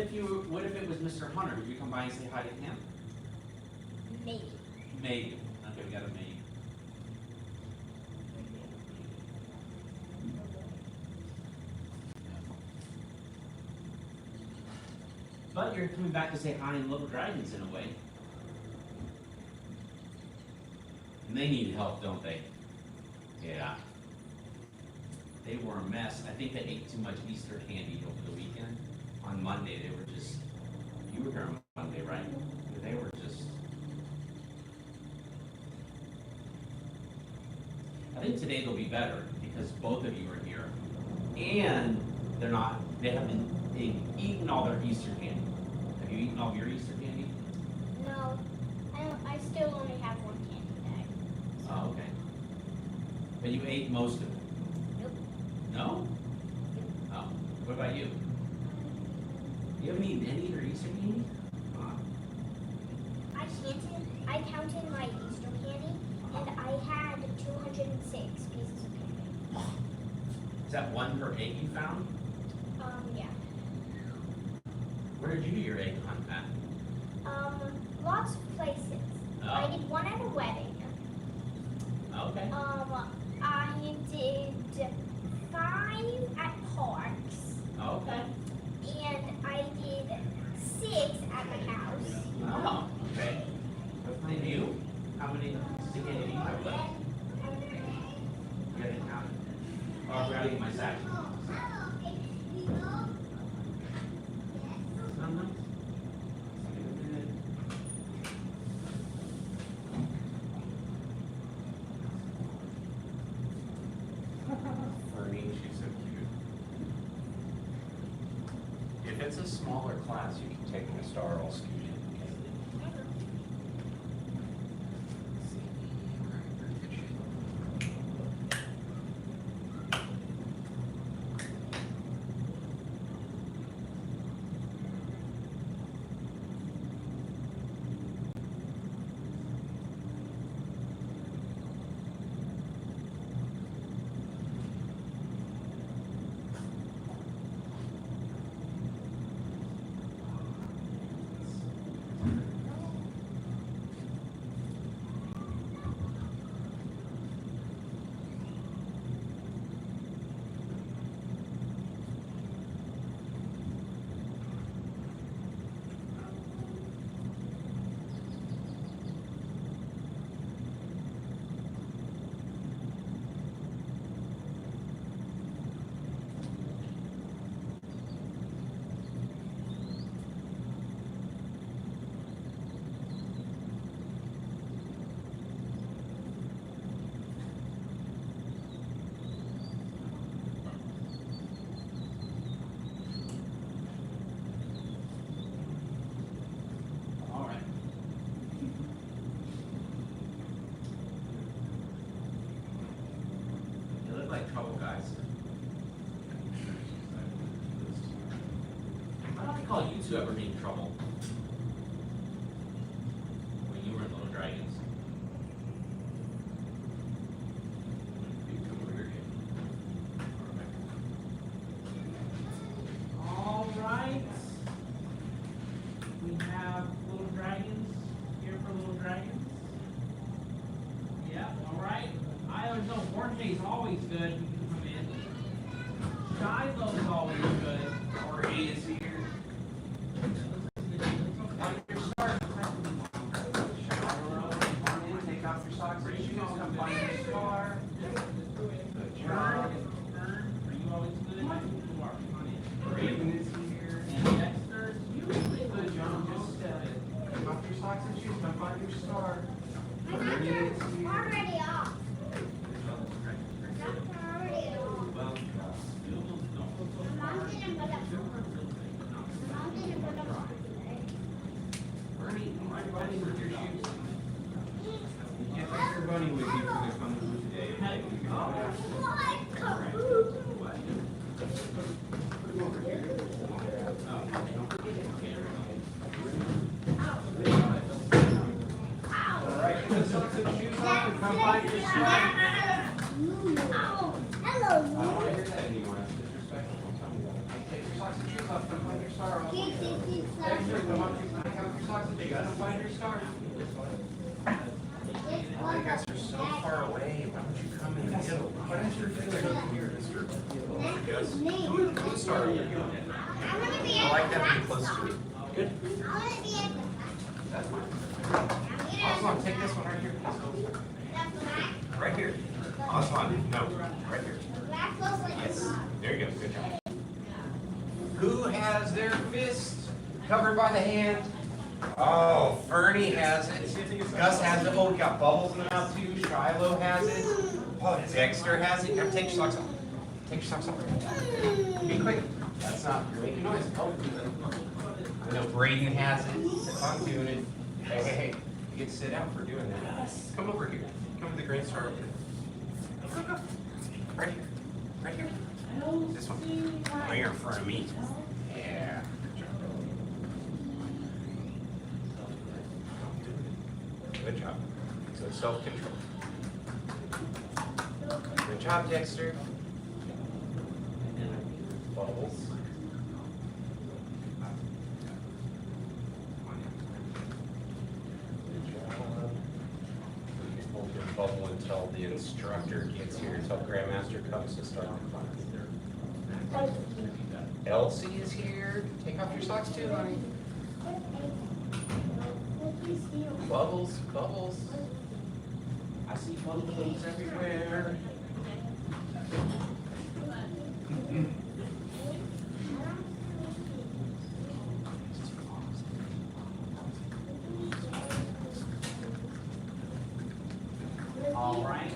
What if it was Mr. Hunter? Would you come by and say hi to him? Maybe. Maybe. Okay, we got a maybe. But you're coming back to say hi in Little Dragons in a way. And they need help, don't they? Yeah. They were a mess. I think they ate too much Easter candy over the weekend. On Monday, they were just, you were here on Monday, right? They were just, I think today they'll be better because both of you are here. And they haven't eaten all their Easter candy. Have you eaten all of your Easter candy? No, I still only have one candy bag. So. Oh, okay. But you ate most of it? Nope. No? Nope. Oh, what about you? You haven't eaten any of your Easter candy? I counted my Easter candy, and I had 206 pieces of candy. Is that one per egg you found? Yeah. Where did you do your egg hunt at? Lots of places. Oh. I did one at a wedding. Okay. I did 5 at parks. Okay. And I did 6 at my house. Oh, okay. And you? How many stick candy do you have left? You gotta count it. Oh, I forgot to get my sack. She's so cute. If it's a smaller class, you can take a star all scoot in. Trouble guys. I don't recall you two ever being in trouble when you were in Little Dragons. All right. We have Little Dragons here for Little Dragons. Yeah, all right. I always know Jorge's always good. You can come in. Shiloh's always good. Jorge is here. Take off your socks and shoes, come find your star. Good job. Are you always good? I think you are. Come on in. Raven is here. And Dexter's usually good. John, just take off your socks and shoes, come find your star. My socks are already off. Well, Mom didn't put up. How's your feeling over here, Mr. Who started you? I want to be I like that being close to me. Good. I want to be at That's fine. Osman, take this one right here. the black. Right here. Osman, no, right here. Black goes like Yes. this. There you go. Good job. Who has their fist covered by the hand? Oh, Fernie has it. Gus has it. Oh, we got Bubbles in the mouth too. Shiloh has it. Oh, Dexter has it. Now take your socks off. Take your socks off. Be quick. That's not. You're making noise. Oh, I know Braden has it. I'm doing it. Hey, hey, hey. You get to sit out for doing that. Come over here. Come to the Grand Star over there. Right here. Right here. This one. Right here in front of me. Yeah. Good job. So self-control. Good job, Dexter. Bubbles. Good job. Hold your bubble until the instructor gets here, until Grandmaster comes to start the class. Elsie is here. Take off your socks too, honey. Bubbles, bubbles. I see bubbles everywhere. All right.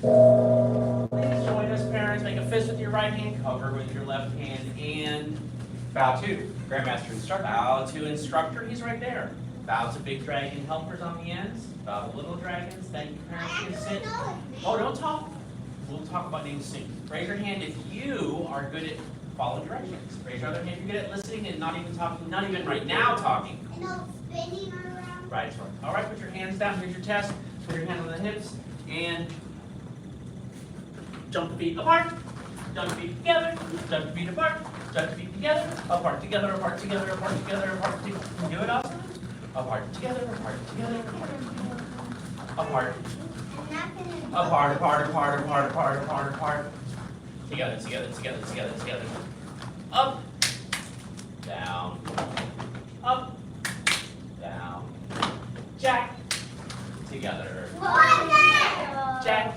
Please join us, parents. Make a fist with your right hand, cover with your left hand, and Bow two. Grandmaster instructor. bow to instructor. He's right there. Bow to big dragon helpers on the ends. Bow to little dragons. Thank you, parents. You can sit. Oh, don't talk. We'll talk about names soon. Raise your hand if you are good at following directions. Raise your other hand if you're good at listening and not even talking, not even right now talking. No spinning around. Right, sorry. All right, put your hands down. Here's your test. Put your hand on the hips and jump the feet apart. Jump the feet together. Jump the feet apart. Jump the feet together. Apart together. Apart together. Apart together. Apart together. Can you do it, Austin? Apart together. Apart together. Apart together. Apart. I'm not gonna do Apart. Apart. Apart. Apart. Apart. Apart. Apart. Together. Together. Together. Together. Together. Up. Down. Up. Down. Jack. Together. Jack.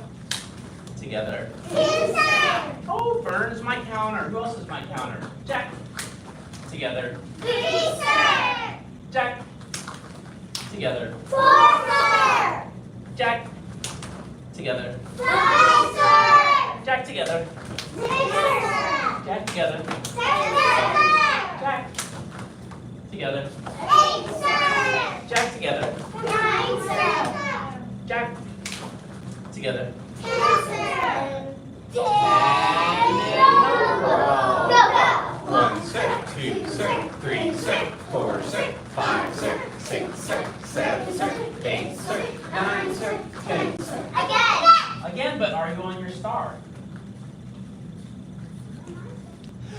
Together. Oh, Fern is my counter. Who else is my counter? Jack. Together. Jack. Together. Jack. Together. Jack together. Jack together. Jack. Together. Jack together. Jack. Together. One sec, two sec, three sec, four sec, five sec, six sec, seven sec, eight sec, nine sec, 10 sec. Again, but are you on your star?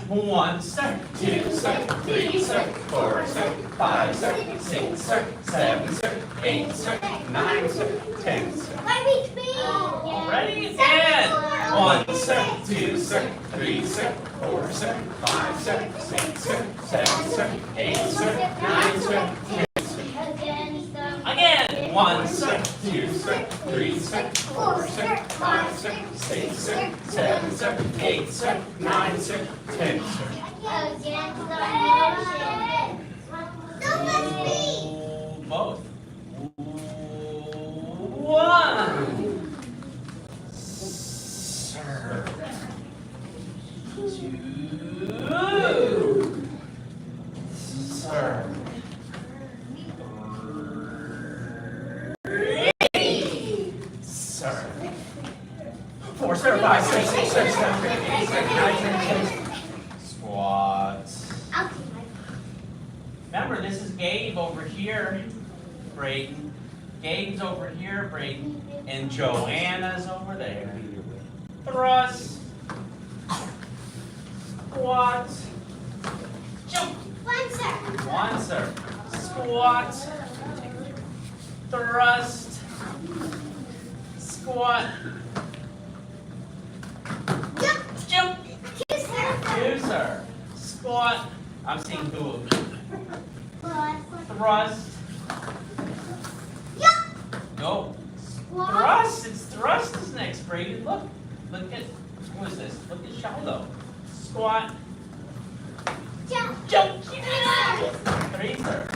1 sec, 2 sec, 3 sec, 4 sec, 5 sec, 6 sec, 7 sec, 8 sec, 9 sec, 10 sec. Ready? And 1 sec, 2 sec, 3 sec, 4 sec, 5 sec, 6 sec, 7 sec, 8 sec, 9 sec, 10 sec. again. 1 sec, 2 sec, 3 sec, 4 sec, 5 sec, 6 sec, 7 sec, 8 sec, 9 sec, 10 sec. Both. 1. Serve. 2. Serve. 3. Serve. 4. Serve. 5. 6. 6. 7. 8. 9. 10. Squats. Remember, this is Gabe over here, Braden. Gabe's over here, Braden. And Joanna's over there. Thrust. Squat. Jump. 1 serve. Squat. Thrust. Squat. Jump. Two, sir. Squat. I'm seeing two of them. Thrust. Go. Thrust. It's thrust is next, Brady. Look at, what is this? Look at Shiloh. Squat. Jump. Three, sir.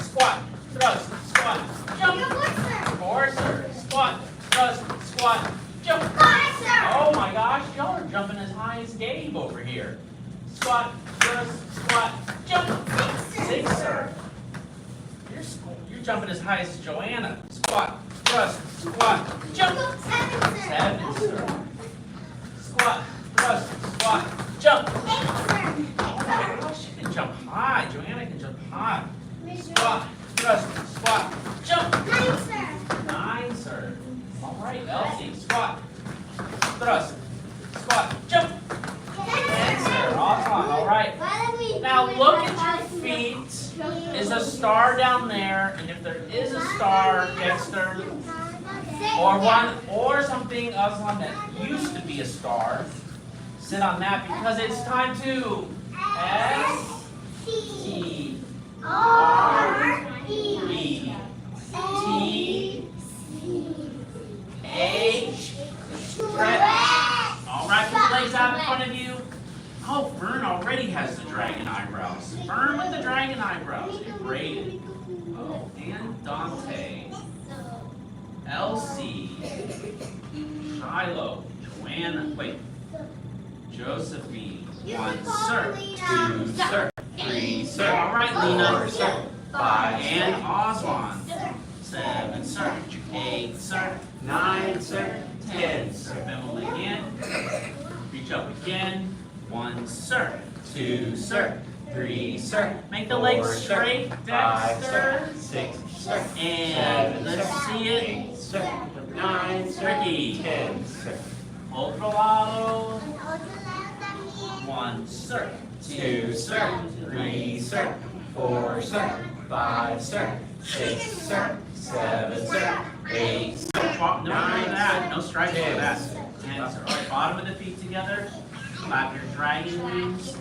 Squat. Thrust. Squat. Jump. Four, sir. Squat. Thrust. Squat. Jump. Oh my gosh, y'all are jumping as high as Gabe over here. Squat. Thrust. Squat. Jump. Six, sir. You're jumping as high as Joanna. Squat. Thrust. Squat. Jump. Seven, sir. Squat. Thrust. Squat. Jump. Oh, she can jump high. Joanna can jump high. Squat. Thrust. Squat. Jump. Nine, sir. All right, Elsie. Squat. Thrust. Squat. Jump. 10, sir. Awesome. All right. Now look at your feet. Is a star down there? And if there is a star, Dexter, or something else on that used to be a star, sit on that because it's time to S T R E T H stretch. All right, put the legs out in front of you. Oh, Fern already has the dragon eyebrows. Fern with the dragon eyebrows. And Braden. Oh, and Dante. Elsie. Shiloh. Joanna. Wait. Josephine. One, sir. Two, sir. Three, sir. All right, Lena. 4, sir. 5, and Oswald. 7, sir. 8, sir. 9, sir. 10, sir. Bevel again. Reach up again. 1, sir. 2, sir. 3, sir. Make the legs straight. 5, sir. 6, sir. And let's see it. 8, sir. 9, sir. Ricky. 10, sir. Otro lado. 1, sir. 2, sir. 3, sir. 4, sir. 5, sir. 6, sir. 7, sir. 8, sir. No, that. No strikes for that. 10, sir. All right, bottom of the feet together. Flap your dragon wings.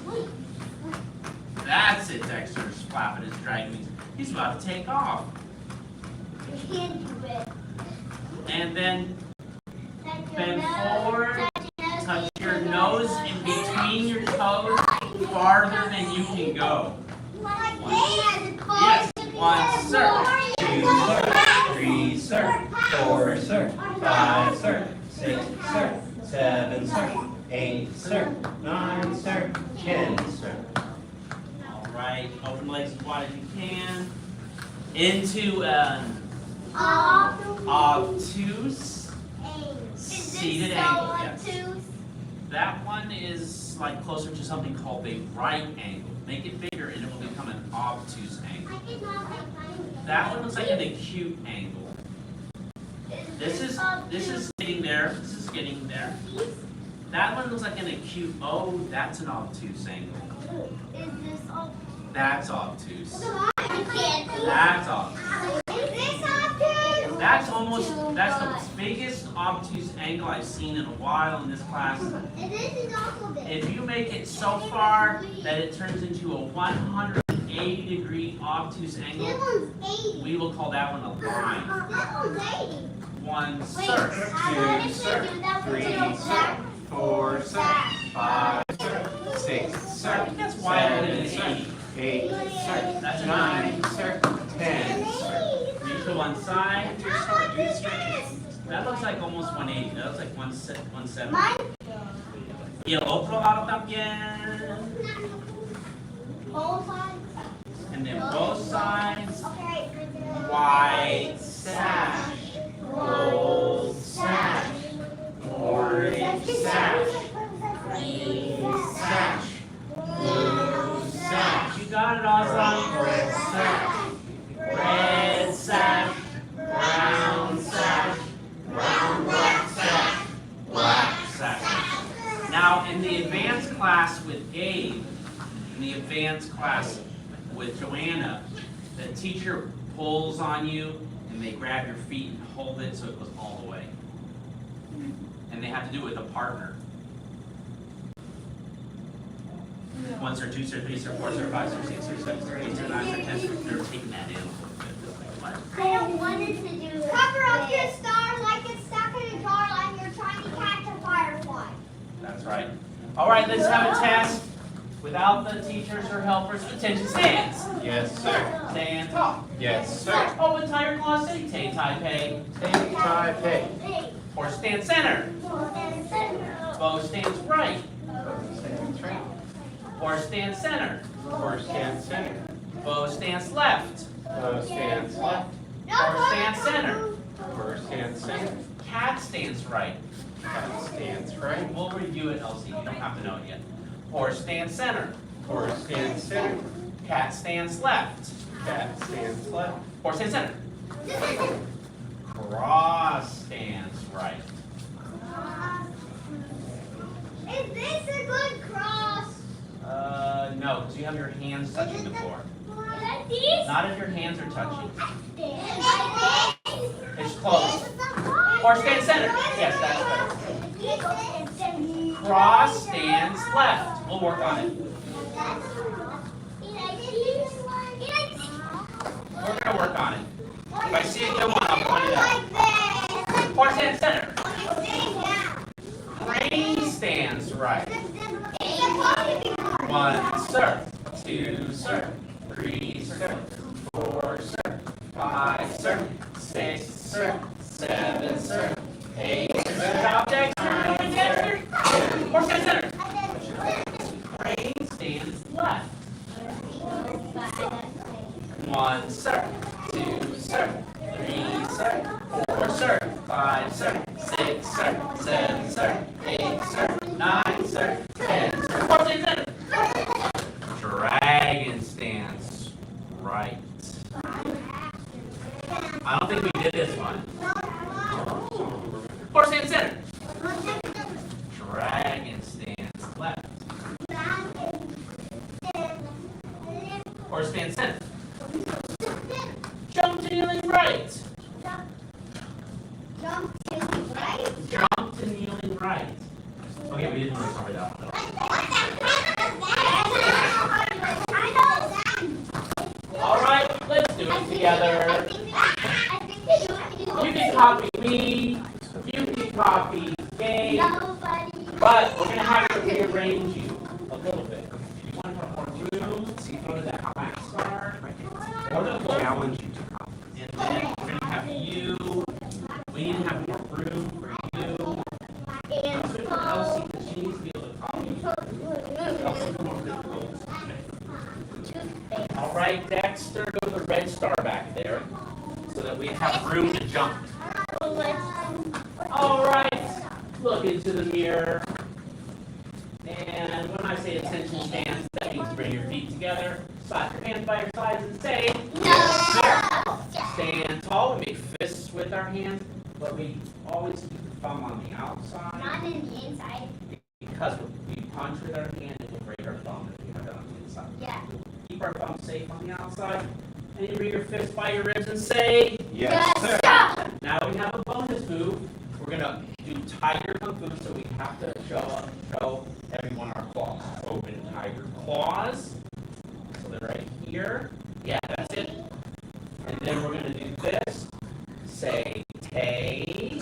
That's it, Dexter's flapping his dragon wings. He's about to take off. And then bend forward. Touch your nose in between your toes farther than you can go. Yes. 1, sir. 2, sir. 3, sir. 4, sir. 5, sir. 6, sir. 7, sir. 8, sir. 9, sir. 10, sir. All right. Open legs as wide as you can. Into an obtuse seated angle. Yes. That one is like closer to something called a right angle. Make it bigger and it will become an obtuse angle. That one looks like an acute angle. This is getting there. This is getting there. That one looks like an acute. Oh, that's an obtuse angle. Is this all? That's obtuse. That's That's obtuse. Is this obtuse? That's the biggest obtuse angle I've seen in a while in this class. And this is also big. If you make it so far that it turns into a 180-degree obtuse This angle, one's 80. we will call that one a line. That one's 80. 1, Wait, sir. I 2, sir. do that one 3, too. sir. 4, sir. 5, sir. 6, I sir. think that's wider than 7, an sir. 80. 8, sir. That's a 9, sir. 10, sir. Reach to one side. How about this one? That looks like almost 180. That looks like 170. Mine? Y el otro lado también. Both sides? And then both sides. Okay. White sash. Gold sash. Orange sash. Green sash. Blue sash. You got it, Ozzy. Red sash. Red sash. Brown sash. Brown black sash. Black sash. Now, in the advanced class with Gabe, in the advanced class with Joanna, the teacher pulls on you and they grab your feet and hold it so it goes all the way. And they have to do it with a partner. 1, sir, 2, sir, 3, sir, 4, sir, 5, sir, 6, sir, 7, sir, 8, sir, 9, sir, 10, sir. They're taking that in a little bit. I don't want it to do it. Cover up your star like it's stuck in a jar like you're trying to catch a firefly. That's right. All right, let's have a test without the teachers or helpers. Attention stands. Yes, sir. Stand tall. Yes, sir. Open Tiger Claw City. Tay Tai Pei. Tay Tai Pei. Horse stand center. Bow stands right. Stands right. Horse stand center. Horse stands center. Bow stands left. Bow stands left. Horse stand center. Horse stands center. Cat stands right. Cat stands right. We'll review it, LC. You don't have to know it yet. Horse stands center. Horse stands center. Cat stands left. Cat stands left. Horse stands center. Cross stands right. Is this a good cross? No, because you have your hands touching the floor. Like this? Not if your hands are touching. Like this? It's close. Horse stands center. Yes, that's better. Cross stands left. We'll work on it. We're going to work on it. If I see a good one, I'll point it out. Horse stands center. Crane stands right. 1, sir. 2, sir. 3, sir. 4, sir. 5, sir. 6, sir. 7, sir. 8, sir. Good job, Dexter. Horse stands center. Crane stands left. 1, sir. 2, sir. 3, sir. 4, sir. 5, sir. 6, sir. 7, sir. 8, sir. 9, sir. 10, sir. Horse stands center. Dragon stands right. I don't think we did this one. Horse stands center. Dragon stands left. Horse stands center. Jump to kneeling right. Jump to the right. Jump to kneeling right. Okay, we didn't really cover that one. All right, let's do it together. You can copy me. You can copy Gabe. But we're gonna have to rearrange you a little bit. If you want to have more room, so you go to that class star. Or the book. Challenge you to copy. And then we're gonna have you. We need to have more room for you. Let's do it for Elsie, because she needs to be able to copy. Elsie, come over to the goals. All right, Dexter, go to the red star back there, so that we have room to jump. All right, look into the mirror. And when I say attention stands, that means bring your feet together, slap your hands by your sides, and say, No. stand tall. We make fists with our hands, but we always keep the thumb on the outside. Not in the inside. Because we punch with our hand and we'll break our thumb if we have it on the inside. Yeah. Keep our thumb safe on the outside. And you bring your fist by your ribs and say, Yes, sir. now we have a bonus move. We're going to do tiger kung fu, so we have to show everyone our claws. Open tiger claws. So they're right here. Yeah, that's it. And then we're going to do this. Say, tay.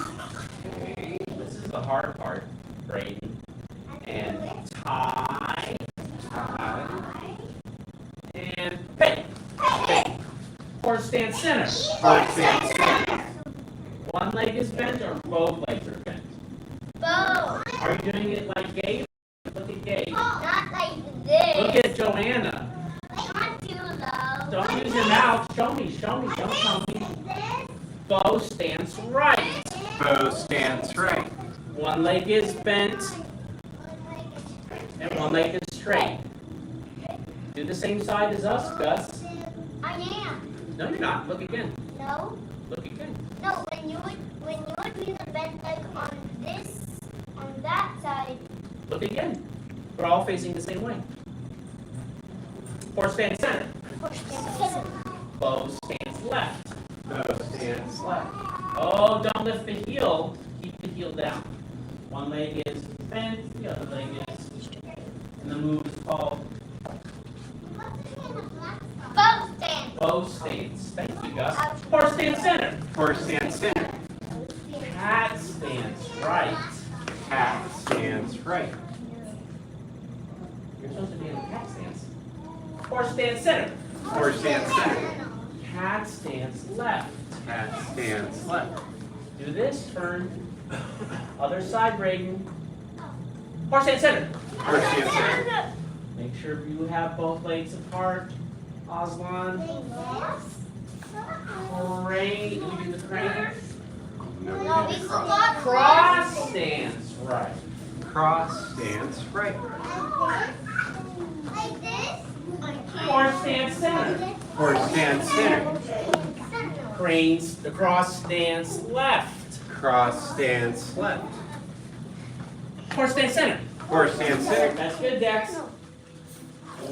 This is the hard part, Brayden. And tie. And pay. Horse stand center. Horse stands center. One leg is bent or both legs are bent? Both. Are you doing it like Gabe? Look at Gabe. Not like this. Look at Joanna. Not too low. Don't use your mouth. Show me. Don't tell me. Bow stands right. Bow stands right. One leg is bent and one leg is straight. Do the same side as us, Gus. I am. No, you're not. Look again. No. Look again. No, when you would be the bent leg on that side. Look again. We're all facing the same way. Horse stance center. Horse stance center. Bow stance left. Bow stance left. Oh, don't lift the heel. Keep the heel down. One leg is bent, the other leg is straight. And the move is called Bow stand. bow stance. Thank you, Gus. Horse stance center. Horse stance center. Cat stance right. Cat stance right. You're supposed to be in a cat stance. Horse stance center. Horse stance center. Cat stance left. Cat stance left. Do this, turn. Other side, Braden. Horse stance center. Horse stance center. Make sure you have both legs apart. Aslan. Crane. You do the crane. No, No, we we did cross. forgot Cross stance right. Cross stance right. Like this? Horse stance center. Horse stance center. Cranes. The cross stance left. Cross stance left. Horse stance center. Horse stance center. That's good, Dex.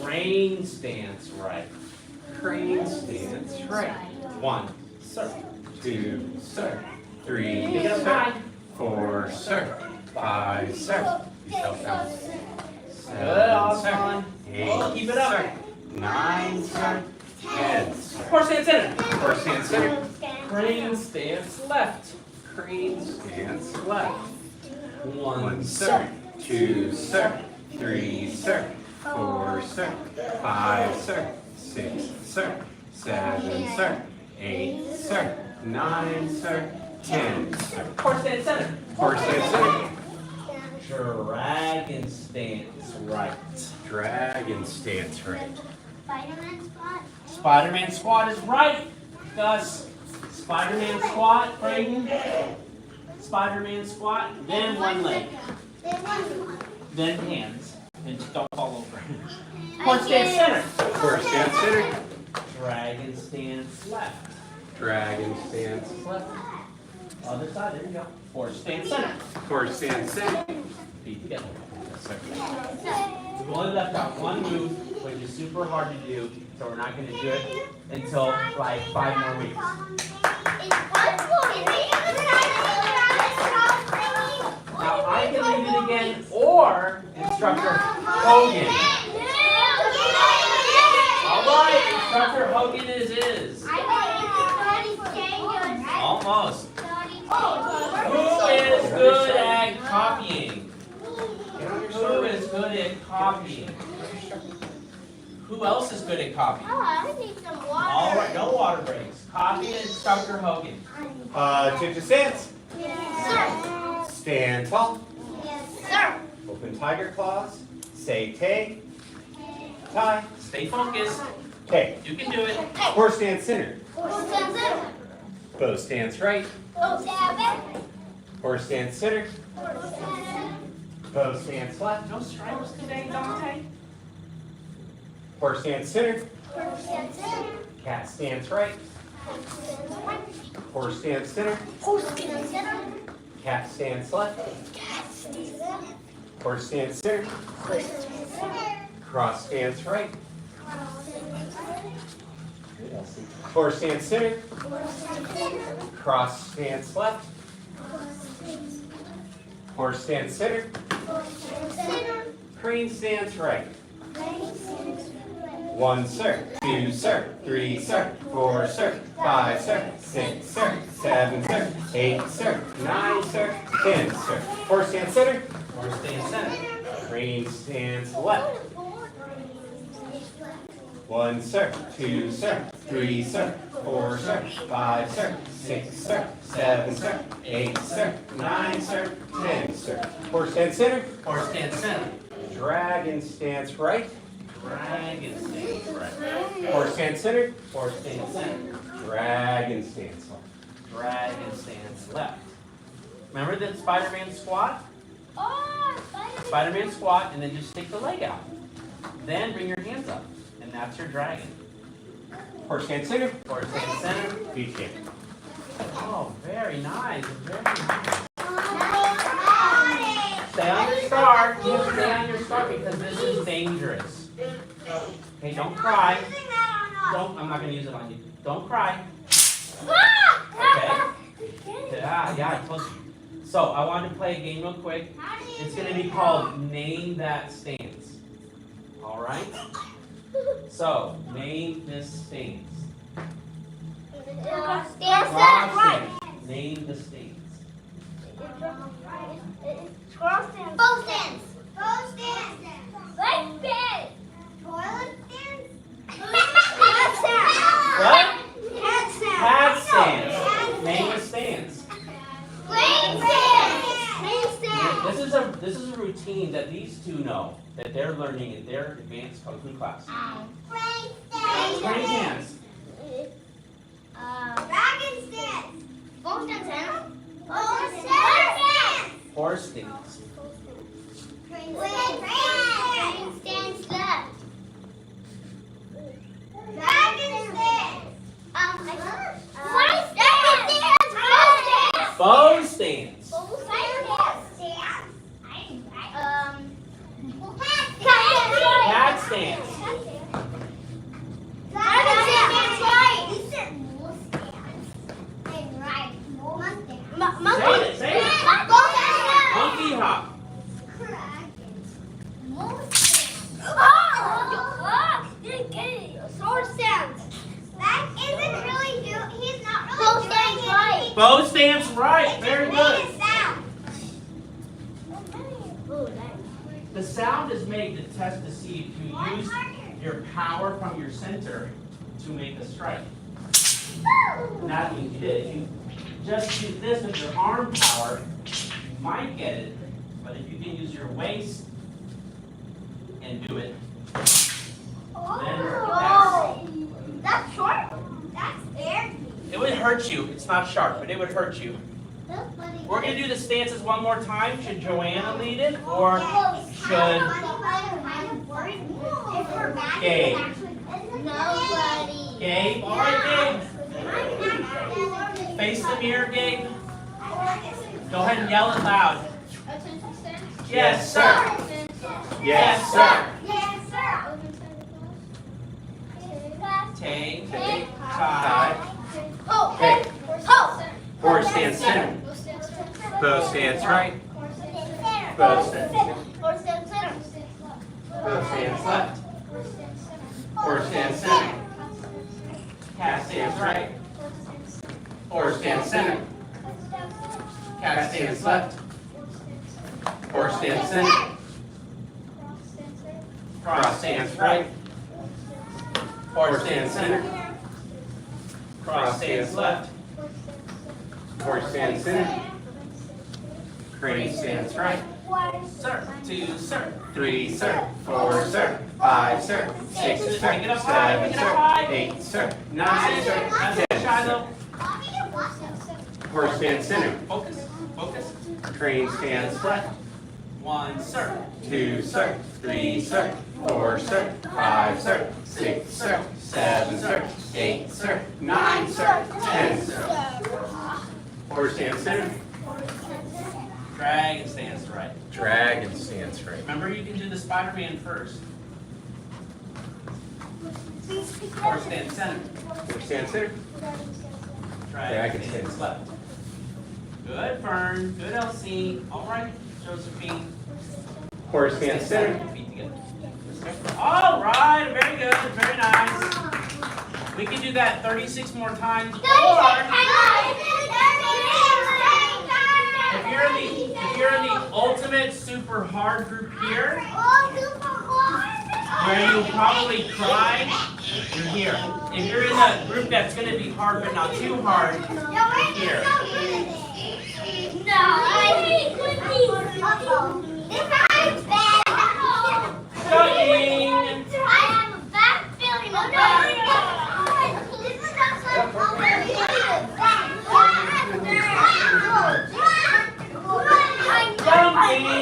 Crane stance right. Crane stance right. 1, Sir. 2, sir. Pick 3, it up sir. high. 4, sir. 5, sir. Yourself down. Good, 7, sir. Aslan. 8, Keep it up. sir. 9, sir. 10, sir. Horse stance center. Horse stance center. Crane stance left. Crane stance left. 1, sir. 2, sir. 3, sir. 4, sir. 5, sir. 6, sir. 7, sir. 8, sir. 9, sir. 10, sir. Horse stance center. Horse stance center. Dragon stance right. Dragon stance right. Spider-Man spot. Spider-Man squat is right. Gus. Spider-Man squat, Braden. Spider-Man squat, then one leg, then hands, and just don't fall over. Horse stance center. Horse stance center. Dragon stance left. Dragon stance left. Other side, there you go. Horse stance center. Horse stance center. Feet together. Yes, sir. We've only left out one move, which is super hard to do, so we're not going to do it until like 5 more weeks. Now I can leave it again, or Instructor Hogan. All right, Instructor Hogan is. Almost. Who is good at copying? Who is good at copying? Who else is good at copying? All right, no water breaks. Copy Instructor Hogan. Change of stance. Yes, Stand tall. sir. Open tiger claws. Say tay. Tie. Stay focused. Tay. You can do it. Horse stance center. Horse stand center. Bow stance right. Horse stand Horse stance center. Bow stance left. No stripes today, Dante. Horse stance center. Horse stand center. Cat stance right. Horse stance center. Horse stand center. Cat stance left. Horse stance center. Cross stance right. Horse stance center. Cross stance left. Horse stance center. Crane stance right. 1, sir. 2, sir. 3, sir. 4, sir. 5, sir. 6, sir. 7, sir. 8, sir. 9, sir. 10, sir. Horse stance center. Horse stance center. Crane stance left. 1, sir. 2, sir. 3, sir. 4, sir. 5, sir. 6, sir. 7, sir. 8, sir. 9, sir. 10, sir. Horse stance center. Horse stance center. Dragon stance right. Dragon stance right. Horse stance center. Horse stance center. Dragon stance left. Dragon stance left. Remember that Spider-Man squat? Spider-Man squat, and then just stick the leg out. Then bring your hands up, and that's your dragon. Horse stance center. Horse stance center. Feet kick. Oh, very nice. Very nice. Stay on your star. You stay on your star because this is dangerous. Hey, don't cry. Using that on us. Don't. I'm not gonna use it on you. Don't cry. Ah! Okay. Yeah, I told you. So I wanted to play a game real quick. How do you It's do gonna be that? called Name That Stance. All right. So name this stance. Cross stance. Name the stance. Cross stance. Bow stance. Bow stance. Leg stance. Toilet stance. What? Head stance. Pad stance. Name a stance. Plane stance. Plane stance. This is a routine that these two know that they're learning in their advanced kung fu class. Plane stance. Spring stance. Dragon stance. Bow stance. Bull stance. Horse stance. Plane stance. Stance left. Dragon stance. Fly stance. Bow stance. Cat stance. Say it. Say it. Monkey hop. Sword stance. That isn't really he's not really doing anything. Bow stance right. It's Very just good. made a sound. The sound is made to test to see if you use your power from your center to make a strike. Not what you did. If you just use this with your arm power, you might get it. But if you can use your waist and do it, That's short. That's there. it would hurt you. It's not sharp, but it would hurt you. We're going to do the stances one more time. Should Joanna lead it or should Gabe? Nobody. Gabe? All right, Gabe. Face the mirror, Gabe. Go ahead and yell it loud. Yes, sir. Yes, sir. Yes, sir. Take, tie. Okay. Ho. Horse stance center. Bow stance right. Bow stance. Horse stance center. Bow stance left. Horse stance center. Cat stance right. Horse stance center. Cat stance left. Horse stance center. Cross stance right. Horse stance center. Cross stance left. Horse stance center. Crane stance right. Sir. 2, sir. 3, sir. 4, sir. 5, sir. 6, sir. 7, sir. 8, sir. 9, sir. That's 10, Shiloh. sir. Horse stance center. Focus. Focus. Crane stance left. 1, sir. 2, sir. 3, sir. 4, sir. 5, sir. 6, sir. 7, sir. 8, sir. 9, sir. 10, sir. Horse stance center. Dragon stance right. Dragon stance right. Remember, you can do the Spider-Man first. Horse stance center. Horse stance center. Dragon stance left. Good, Fern. Good, Elsie. All right, Josephine. Horse stance center. Feet together. All right, very good. Very nice. We can do that 36 more times. If you're in the ultimate super hard group here, where you probably cry, you're here. If you're in the group that's going to be hard but not too hard, here. Studying. Jumping.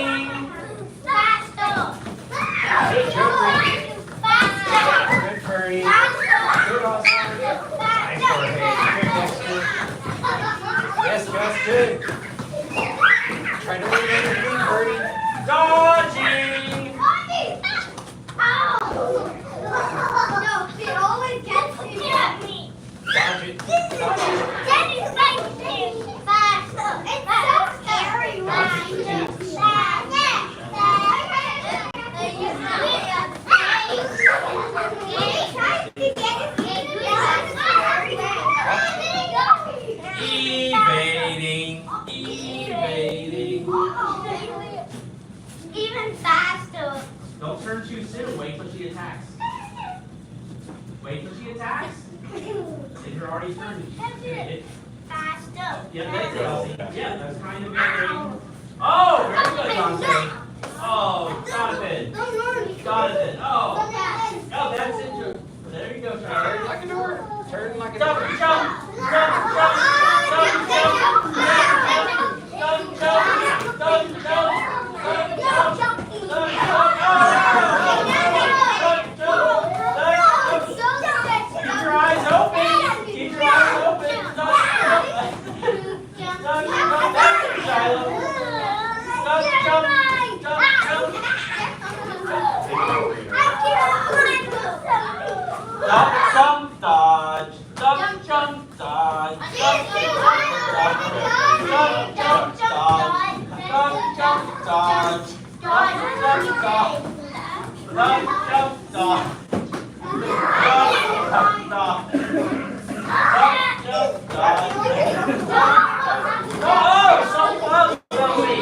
Good jumping. Good Furry. Good Oscar. Nice Jorge. Yes, Gus, good. Try to lean on your feet, Furry. Dodging. sacks? Then you're already turning. Faster. Yeah, there you go. Yeah, that's kind of very. Oh, very good, Dante. Oh, Jonathan. Jonathan. Oh. Oh, that's it. There you go, Turn Charlie. like a door. Turn like a Jump, door. jump, jump, jump, jump, jump, jump, jump, jump, Keep your eyes open. Keep your eyes open. That's it, Shiloh. Jump, jump, jump, jump. Jump, jump, dodge. Jump, jump, dodge. Jump, jump, jump, dodge. Jump, jump, dodge. Jump, jump, dodge. Jump, jump, dodge. Oh, so close, Zoe.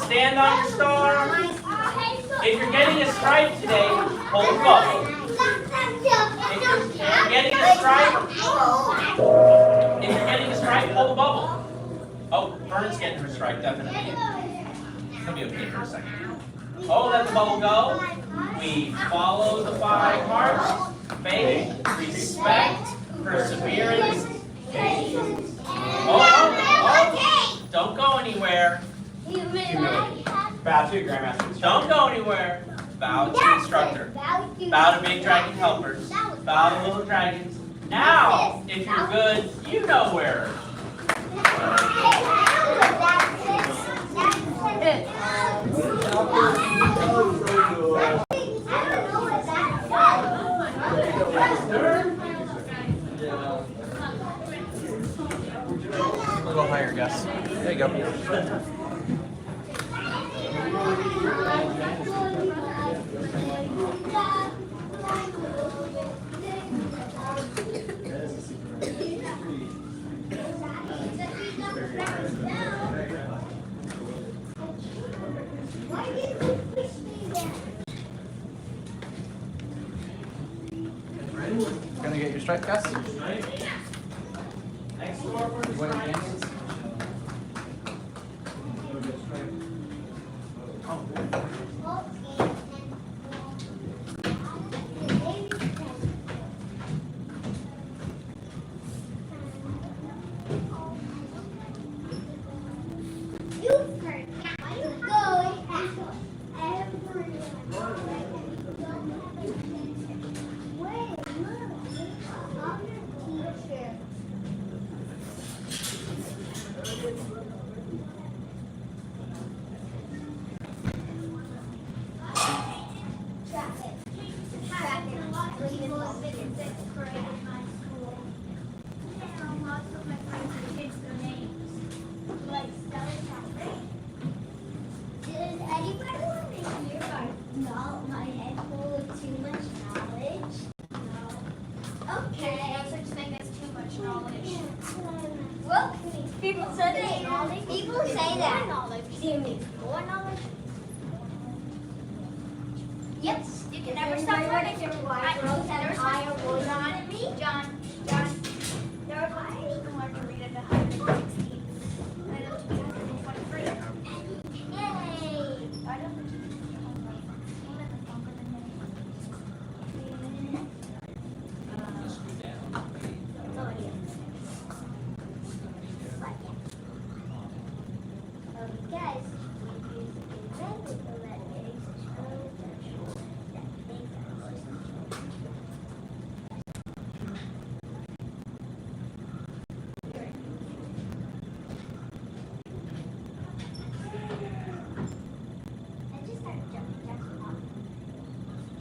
Stand on your star. If you're getting a stripe today, hold the bubble. If you're getting a stripe, hold the bubble. Oh, Vern's getting her stripe, definitely. It's gonna be okay for a second. Oh, let the bubble go. We follow the 5 hearts. Faith, respect, perseverance, patience. Oh, don't go anywhere. Humility. Bow to your grandmaster. Don't go anywhere. Bow to the instructor. Bow to big dragon helpers. Bow to little dragons. Now, if you're good, you know where. A little higher, Gus. There you go. Gonna get your stripe, Gus? Next door for the You want any stripes. candles? People say that. Do you mean more knowledge? Yep. You can never stop learning. John. There are lots of people who learn to read at 116. I know 223. Yay! I don't think you can guys,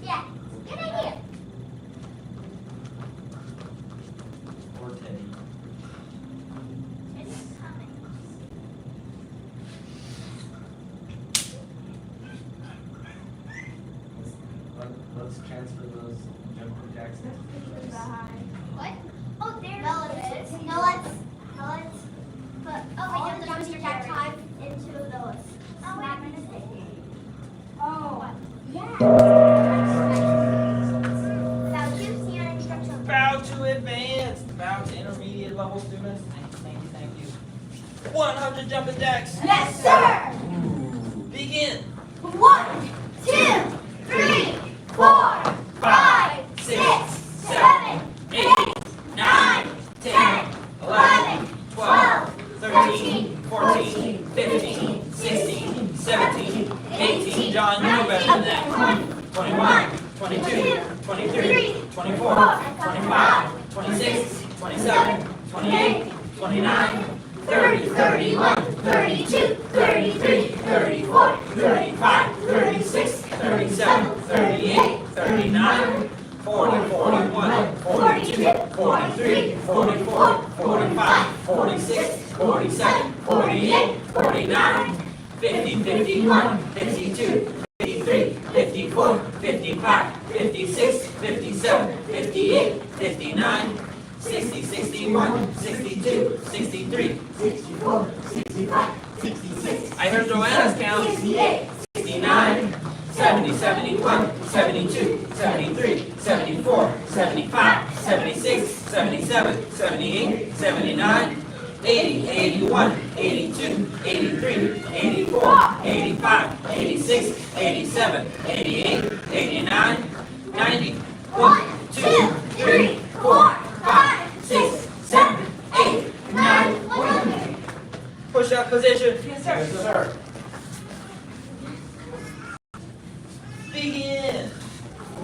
yeah, good idea. Or Teddy. It's coming. Let's transfer those jumper jacks. What? to advanced. Bow to intermediate level students. Thank you, thank you. 100 jumping jacks. Yes, sir. Begin. 1, 2, 3, 4, 5, 6, 7, 8, 9, 10, 11, 12, 13, 14, 15, 16, 17, 18. John, you know better than that. 21, 22, 23, 24, 25, 26, 27, 28, 29, 30, 31, 32, 33, 34, 35, 36, 37, 38, 39, 40, 41, 42, 43, 44, 45, 46, 47, 48, 49, 50, 51, 52, 53, 54, 55, 56, 57, 58, 59, 60, 61, 62, 63, 64, 65, 66. I heard Joanna's count. 68, 69, 70, 71, 72, 73, 74, 75, 76, 77, 78, 79, 80, 81, 82, 83, 84, 85, 86, 87, 88, 89, 90. 1, 2, 3, 4, 5, 6, 7, 8, 9, 1. Push up position. Yes, sir. Yes, sir. Begin.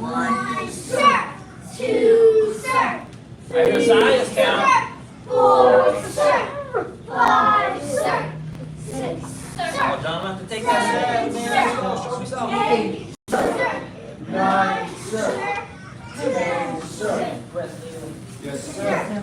1, sir. 2, sir. I hear Sia's count. 4, sir. 5, sir. 6, Oh, sir. John, I'm going to take that set, man. Show me something. 8, sir. 9, sir. 10, sir. Rest, Neil. Yes, sir.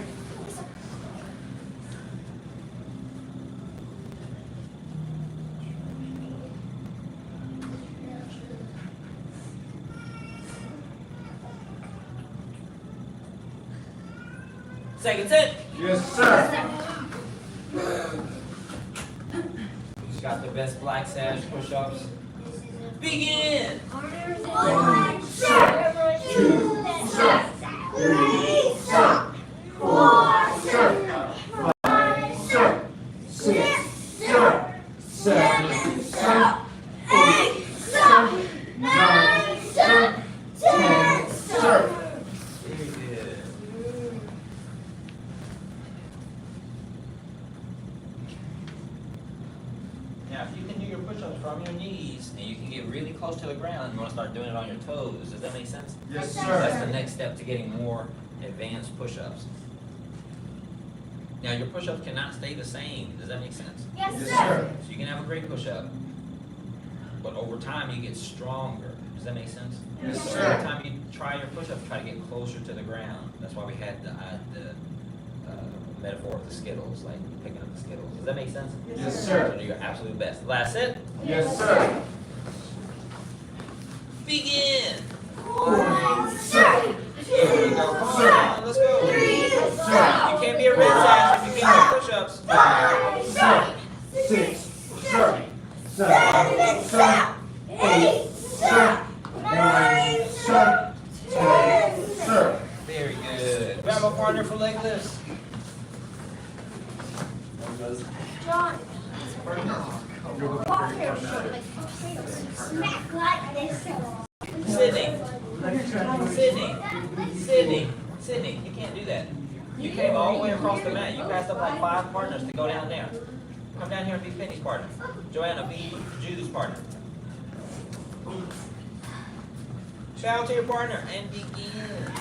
Second set. Yes, sir. She's got the best black sash push-ups. Begin. 1, sir. 2, sir. 3, sir. 4, sir. 5, sir. 6, sir. 7, sir. 8, sir. 9, sir. 10, sir. Very good. Now, if you can do your push-ups from your knees and you can get really close to the ground, you want to start doing it on your toes. Does that make sense? Yes, That's sir. the next step to getting more advanced push-ups. Now, your push-ups cannot stay the same. Does that make sense? Yes, Yes, sir. sir. So you can have a great push-up, but over time you get stronger. Does that make sense? Yes, So sir. every time you try your push-ups, try to get closer to the ground. That's why we had the metaphor of the Skittles, like picking up the Skittles. Does that make sense? Yes, sir. So do your absolute best. Last set. Yes, sir. Begin. 1, sir. There you go. Come on, let's go. 3, You can't be a red sash if you can't do push-ups. 5, sir. 6, sir. 7, sir. 8, sir. 9, sir. 10, Sir. Very good. Grab a partner for leg lifts. John. Walk here, like smack like this. Sydney. Sydney, you can't do that. You came all the way across the mat. You passed up like 5 partners to go down there. Come down here and be Penny's partner. Joanna, be Judy's partner. Shout out to your partner and begin.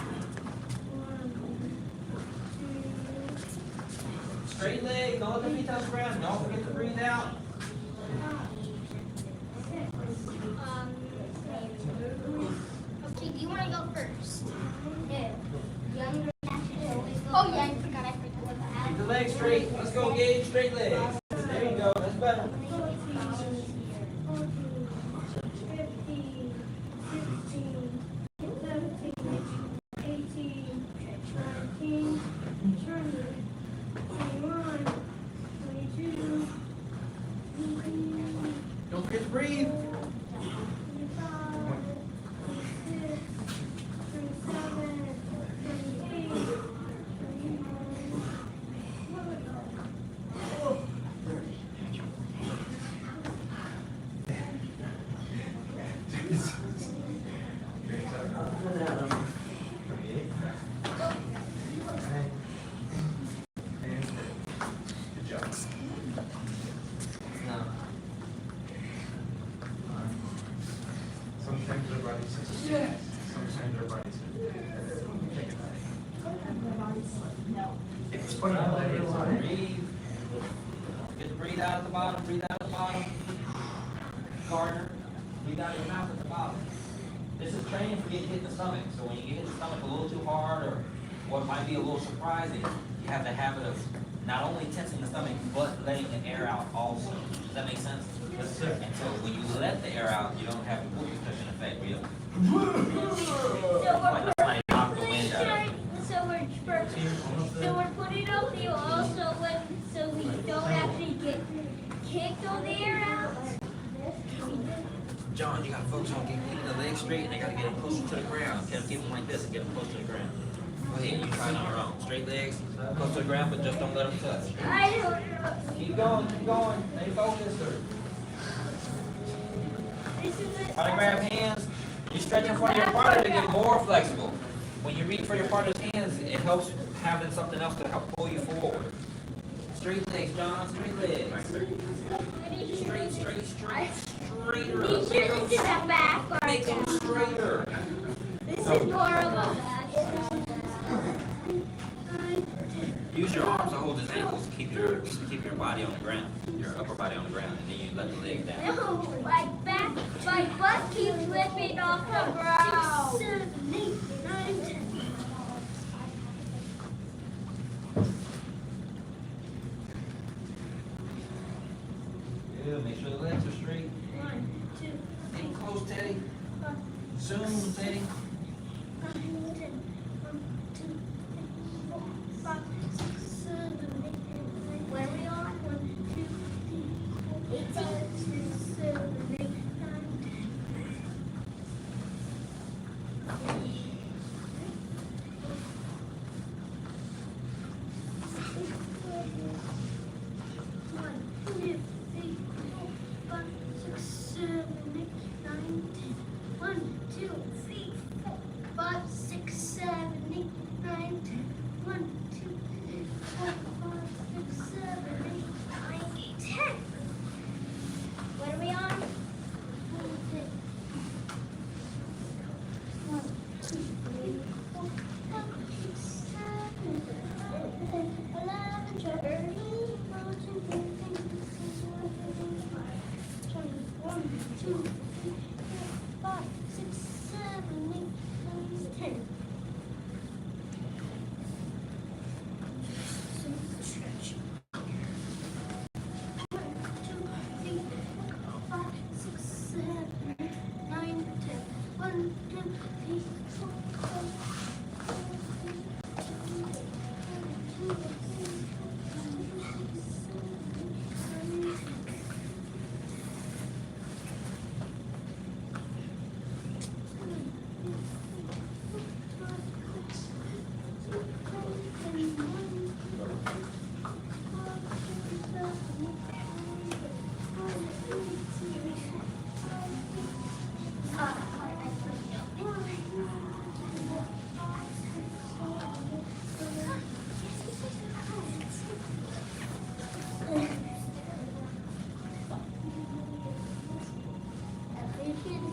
Straight legs, don't let the feet touch the ground. Don't forget to breathe out. Okay, do you want to go first? Yeah. Younger. Oh yeah, I forgot Keep the legs straight. Let's go, Gage. Straight legs. There you go. That's better. 21, 22, Don't forget to breathe. 25, 26, 27, 28, Breathe. Get the breathe out at the bottom, breathe out at the bottom. Gardner, breathe out of your mouth at the bottom. This is training for getting hit in the stomach. So when you get hit in the stomach a little too hard or what might be a little surprising, you have the habit of not only tensing the stomach, but letting the air out also. Does that make sense? Yes, sir. And so when you let the air out, you don't have the whooping cushion effect where you like somebody knock the wind out of you. So we're putting on the oil so we don't actually get kicked on the air out. John, you gotta focus on getting the legs straight and they gotta get them closer to the ground. Keep them like this and get them close to the ground. Go ahead, you try it on your own. Straight legs, close to the ground, but just don't let them touch. I don't know. Keep going, stay focused. This is it. Try to grab hands. You stretch in front of your partner to get more flexible. When you reach for your partner's hands, it helps having something else to help pull you forward. Straight legs, John, straight legs. Straight. Straighter. Be sure to sit that back part Make them down. straighter. This is more of a. Use your arms to hold his ankles to keep your body on the ground, your upper body on the ground, and then you let the legs down. No, my butt keeps slipping off the ground. 6, 7, 8, 9, 10. Good. Make sure the legs are straight. 1, 2, Getting close, Teddy. 4, Zoom, Teddy. 9, 10. 1, 2, 3, 4, 5, 6, 7, 8, 9. Where are we on? 1, 2, 3, 4, 5, 6, 7, 8, 9, 10. What are we on? 1, 2, 3, 4, 5, 6, 7, 8, 11, 12, 13, 14, 15, 16, 17, 18, 19, 20, 21, 2, 3, 4, 5, 6, 7, 8, 9, 10. Stretch. 1, 2, 3, 4, 5, 6, 7, 8, 9, 10. 1, 2, 3, 4,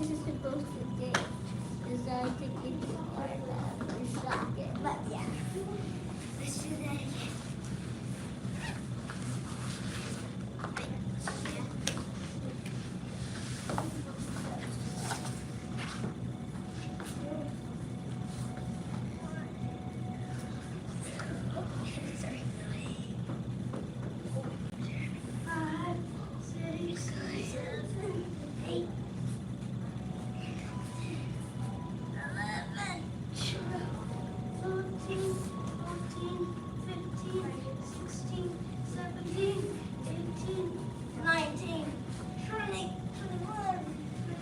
This is supposed to get designed to get you part of the socket, but yeah. Let's do that again. Sorry. 5, 6, 7, 8. 11, 12, 13, 14, 15, 16, 17, 18, 19, 20, 21,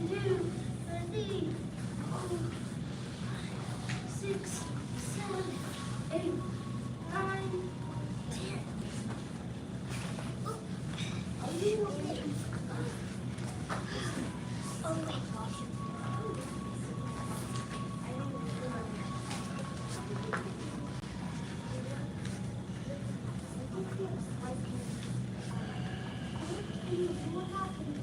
22, 23, 6, 7, 8, 9, 10. Oh my gosh. What happened?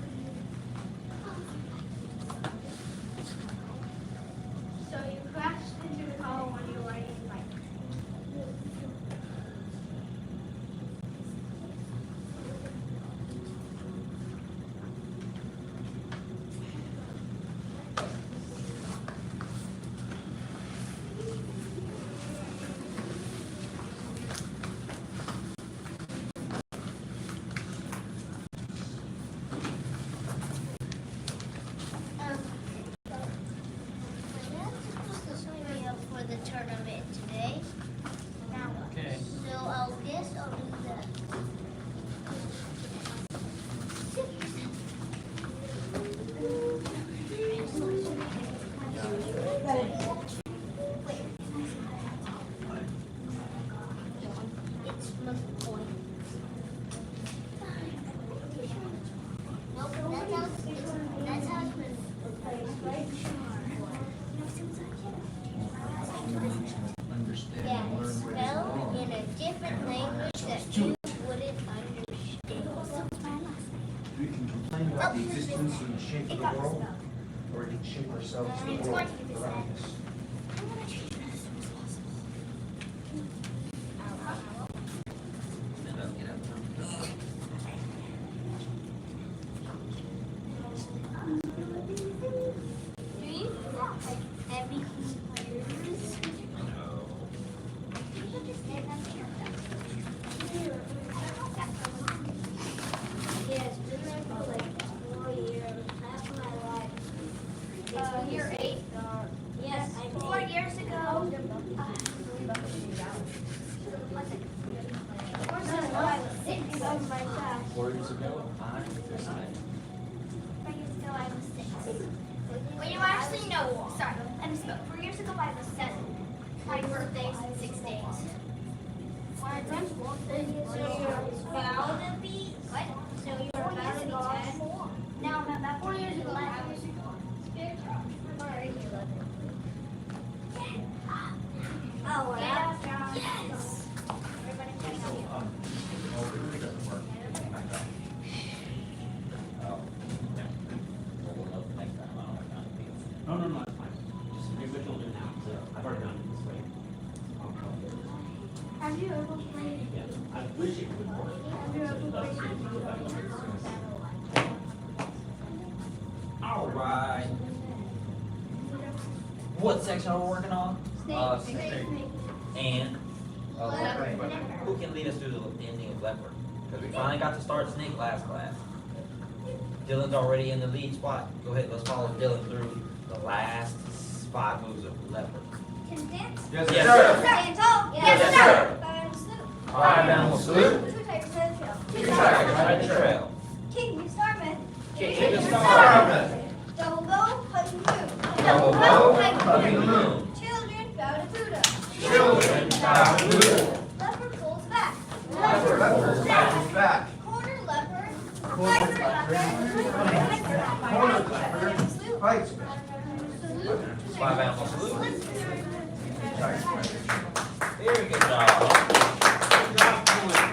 Nope, that's how it's been replaced, right? Understand Yeah, and it's learn where spelled in a different language that you wouldn't understand. we can complain about the existence and the shape of the world, or we can shape ourselves in the world around us. Stand up, get up. Do you like heavy computers? No. Yeah, it's been there for like 4 years, half my life. You're 8? Yes, 4 years ago. I was 6 on my class. 4 years ago, I decided. 4 years ago I was 6. Well, you actually know. Sorry, I misspoke. 4 years ago I was 7. My birthday's in 6 days. My friend's birthday is about to be what? So you're about to be 10? No, I'm about 4 years ago. I was 11. Oh, yeah. Yes. Everybody check out here. Oh, it doesn't work. Oh. Yeah. Well, we'll know next time. I don't have time to be. No, it's fine. Just do what you'll do now. So I've already done it this way. Have you ever played? Yeah, I wish it would work. Have you ever played? All right. What section are we working on? And who can lead us through the ending of leopard? Because we finally got to start snake last class. Dylan's already in the lead spot. Go ahead, let's follow Dylan through the last 5 moves of leopard. Can dance? Yes, Yes, sir. Stand tall. Yes, sir. Five animal salute. Two tigers head trail. Two tigers ride the trail. King the star method. King the star method. Double bow, hugging the moon. Double bow, hugging the moon. Children bow to Buddha. Children bow to Buddha. Leopard pulls back. Leopard back is back. Corner leopard. Fighter leopard. Corner leopard. Fights back. Salute. 5 animal salute. Let's do it. Very good job. Good job, Dylan.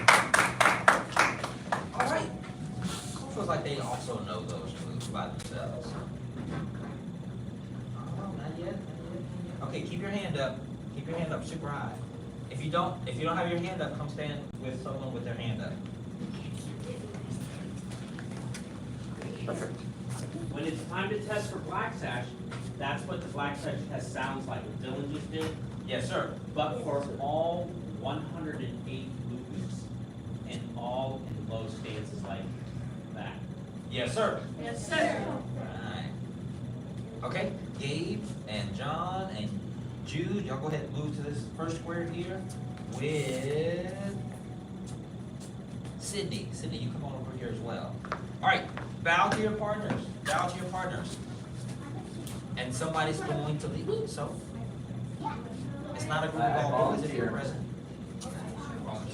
All right. Feels like they also know those moves by themselves. Oh, not yet. Okay, keep your hand up. Keep your hand up super high. If you don't have your hand up, come stand with someone with their hand up. Perfect. When it's time to test for black sash, that's what the black sash test sounds like. What Dylan just did. Yes, sir. But for all 108 movements and all in low stances like that. Yes, sir. Yes, sir. Right. Okay, Gabe and John and Jude, y'all go ahead and move to this first square here with Sydney. Sydney, you come on over here as well. All right, bow to your partners. Bow to your partners. And somebody's going to lead. So it's not a group of all boys if you're present.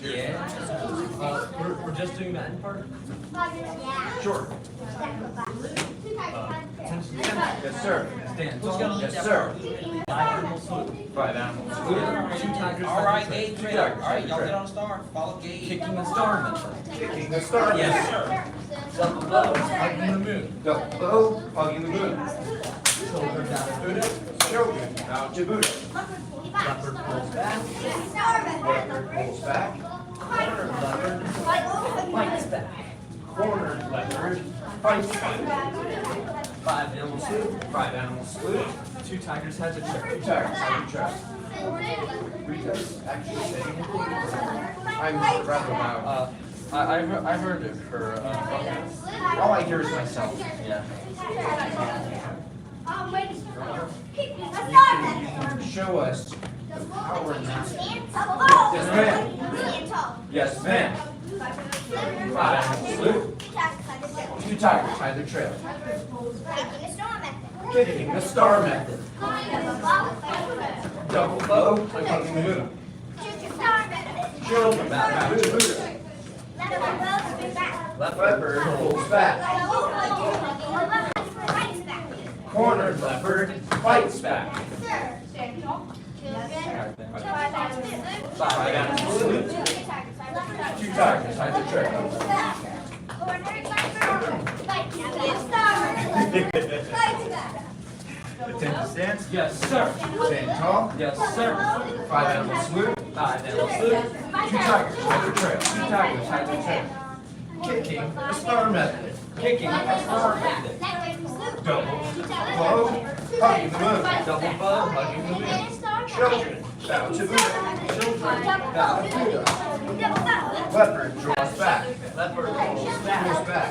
Yeah. We're just doing that in part? Yeah. Sure. Two tigers head trail. Yes, sir. Stand Who's gonna lead Yes, that sir. part? 5 animal salute. 5 animals. Two tigers. All right, head Gabe, trail. trail. All right, y'all get on the star. Follow Gabe. Kicking the star method. Kicking the star. Yes, sir. Double bow, hugging the moon. Double bow, hugging the moon. Children down to Buddha. Children bow to Buddha. Leopard pulls back. Leopard pulls back. Corner leopard fights back. Cornered leopard fights back. 5 animal salute. 5 animals salute. 2 tigers heads a Two trail. tigers on the track. Rita's actually saying anything. I'm rather loud. I heard it for, All I hear is myself. yeah. Show us the power in that. Yes, Yes, ma'am. 5 animals salute. 2 tigers hide the trail. Kicking the star method. Double bow, hugging the moon. Children bow down to Buddha. Leopard pulls back. Cornered leopard fights back. Five down to salute. Two tigers hide the trail. Attention stance. Yes, sir. Stand tall. Yes, sir. Five animal salute. Five animal salute. Two tigers hide the trail. Two tigers hide the trail. Kicking a star method. Kicking a star method. Double bow, hugging the moon. Double bow, hugging the moon. Children bow to Buddha. Children bow to Buddha. Leopard draws back. Leopard Pulls back.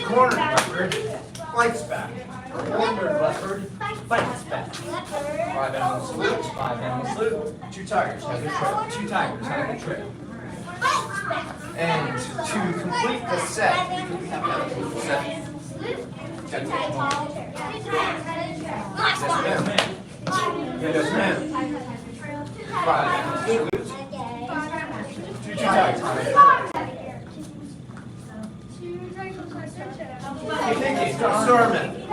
Cornered leopard fights back. Cornered leopard fights back. Five animal salute. Five animal salute. Two tigers hide the trail. Two tigers hide the trail. And to complete the set, Yes, ma'am. Yes, ma'am. Five animal salute. Two tigers hide the trail. Kicking a star method.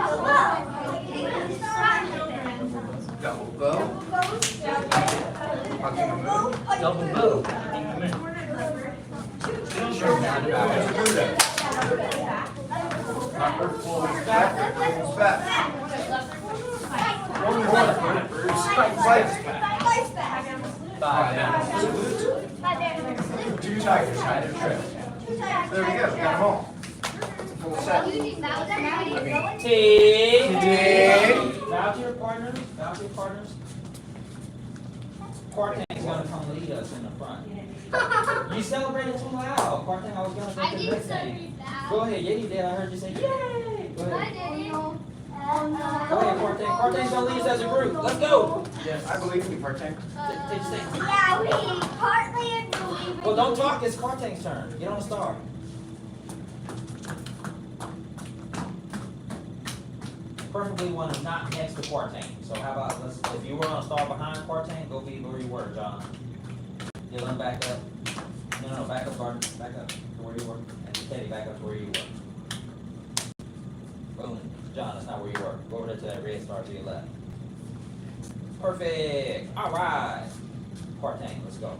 Double bow, hugging the moon. Double bow, hugging the moon. Children bow to Buddha. Leopard pulls back. Cornered leopard fights back. Five Five animal animal salute. Two tigers hide the trail. There we go, got them all. Full set. Ting. Ting. Bow to your partners. Bow to your partners. Partang's gonna come lead us in the front. You celebrated too loud. Partang, I was gonna make the next thing. Go ahead. Yeah, you did. I heard you say yay. Go ahead. Go ahead, Partang. Partang's gonna lead us as a group. Let's go. Yes, I believe in you, part-time. Take your stand. Yeah, we partly agree. Well, don't talk. It's Partang's turn. Get on the star. Preferably one not next to Partang. So how about if you were on a star behind Partang, go be where you were, John. Dylan, back up. No, back up, Gordon. Back up to where you were. And Teddy, back up to where you were. Boom. John, that's not where you were. Go over there to that red star to your left. Perfect. All right. Partang, let's go.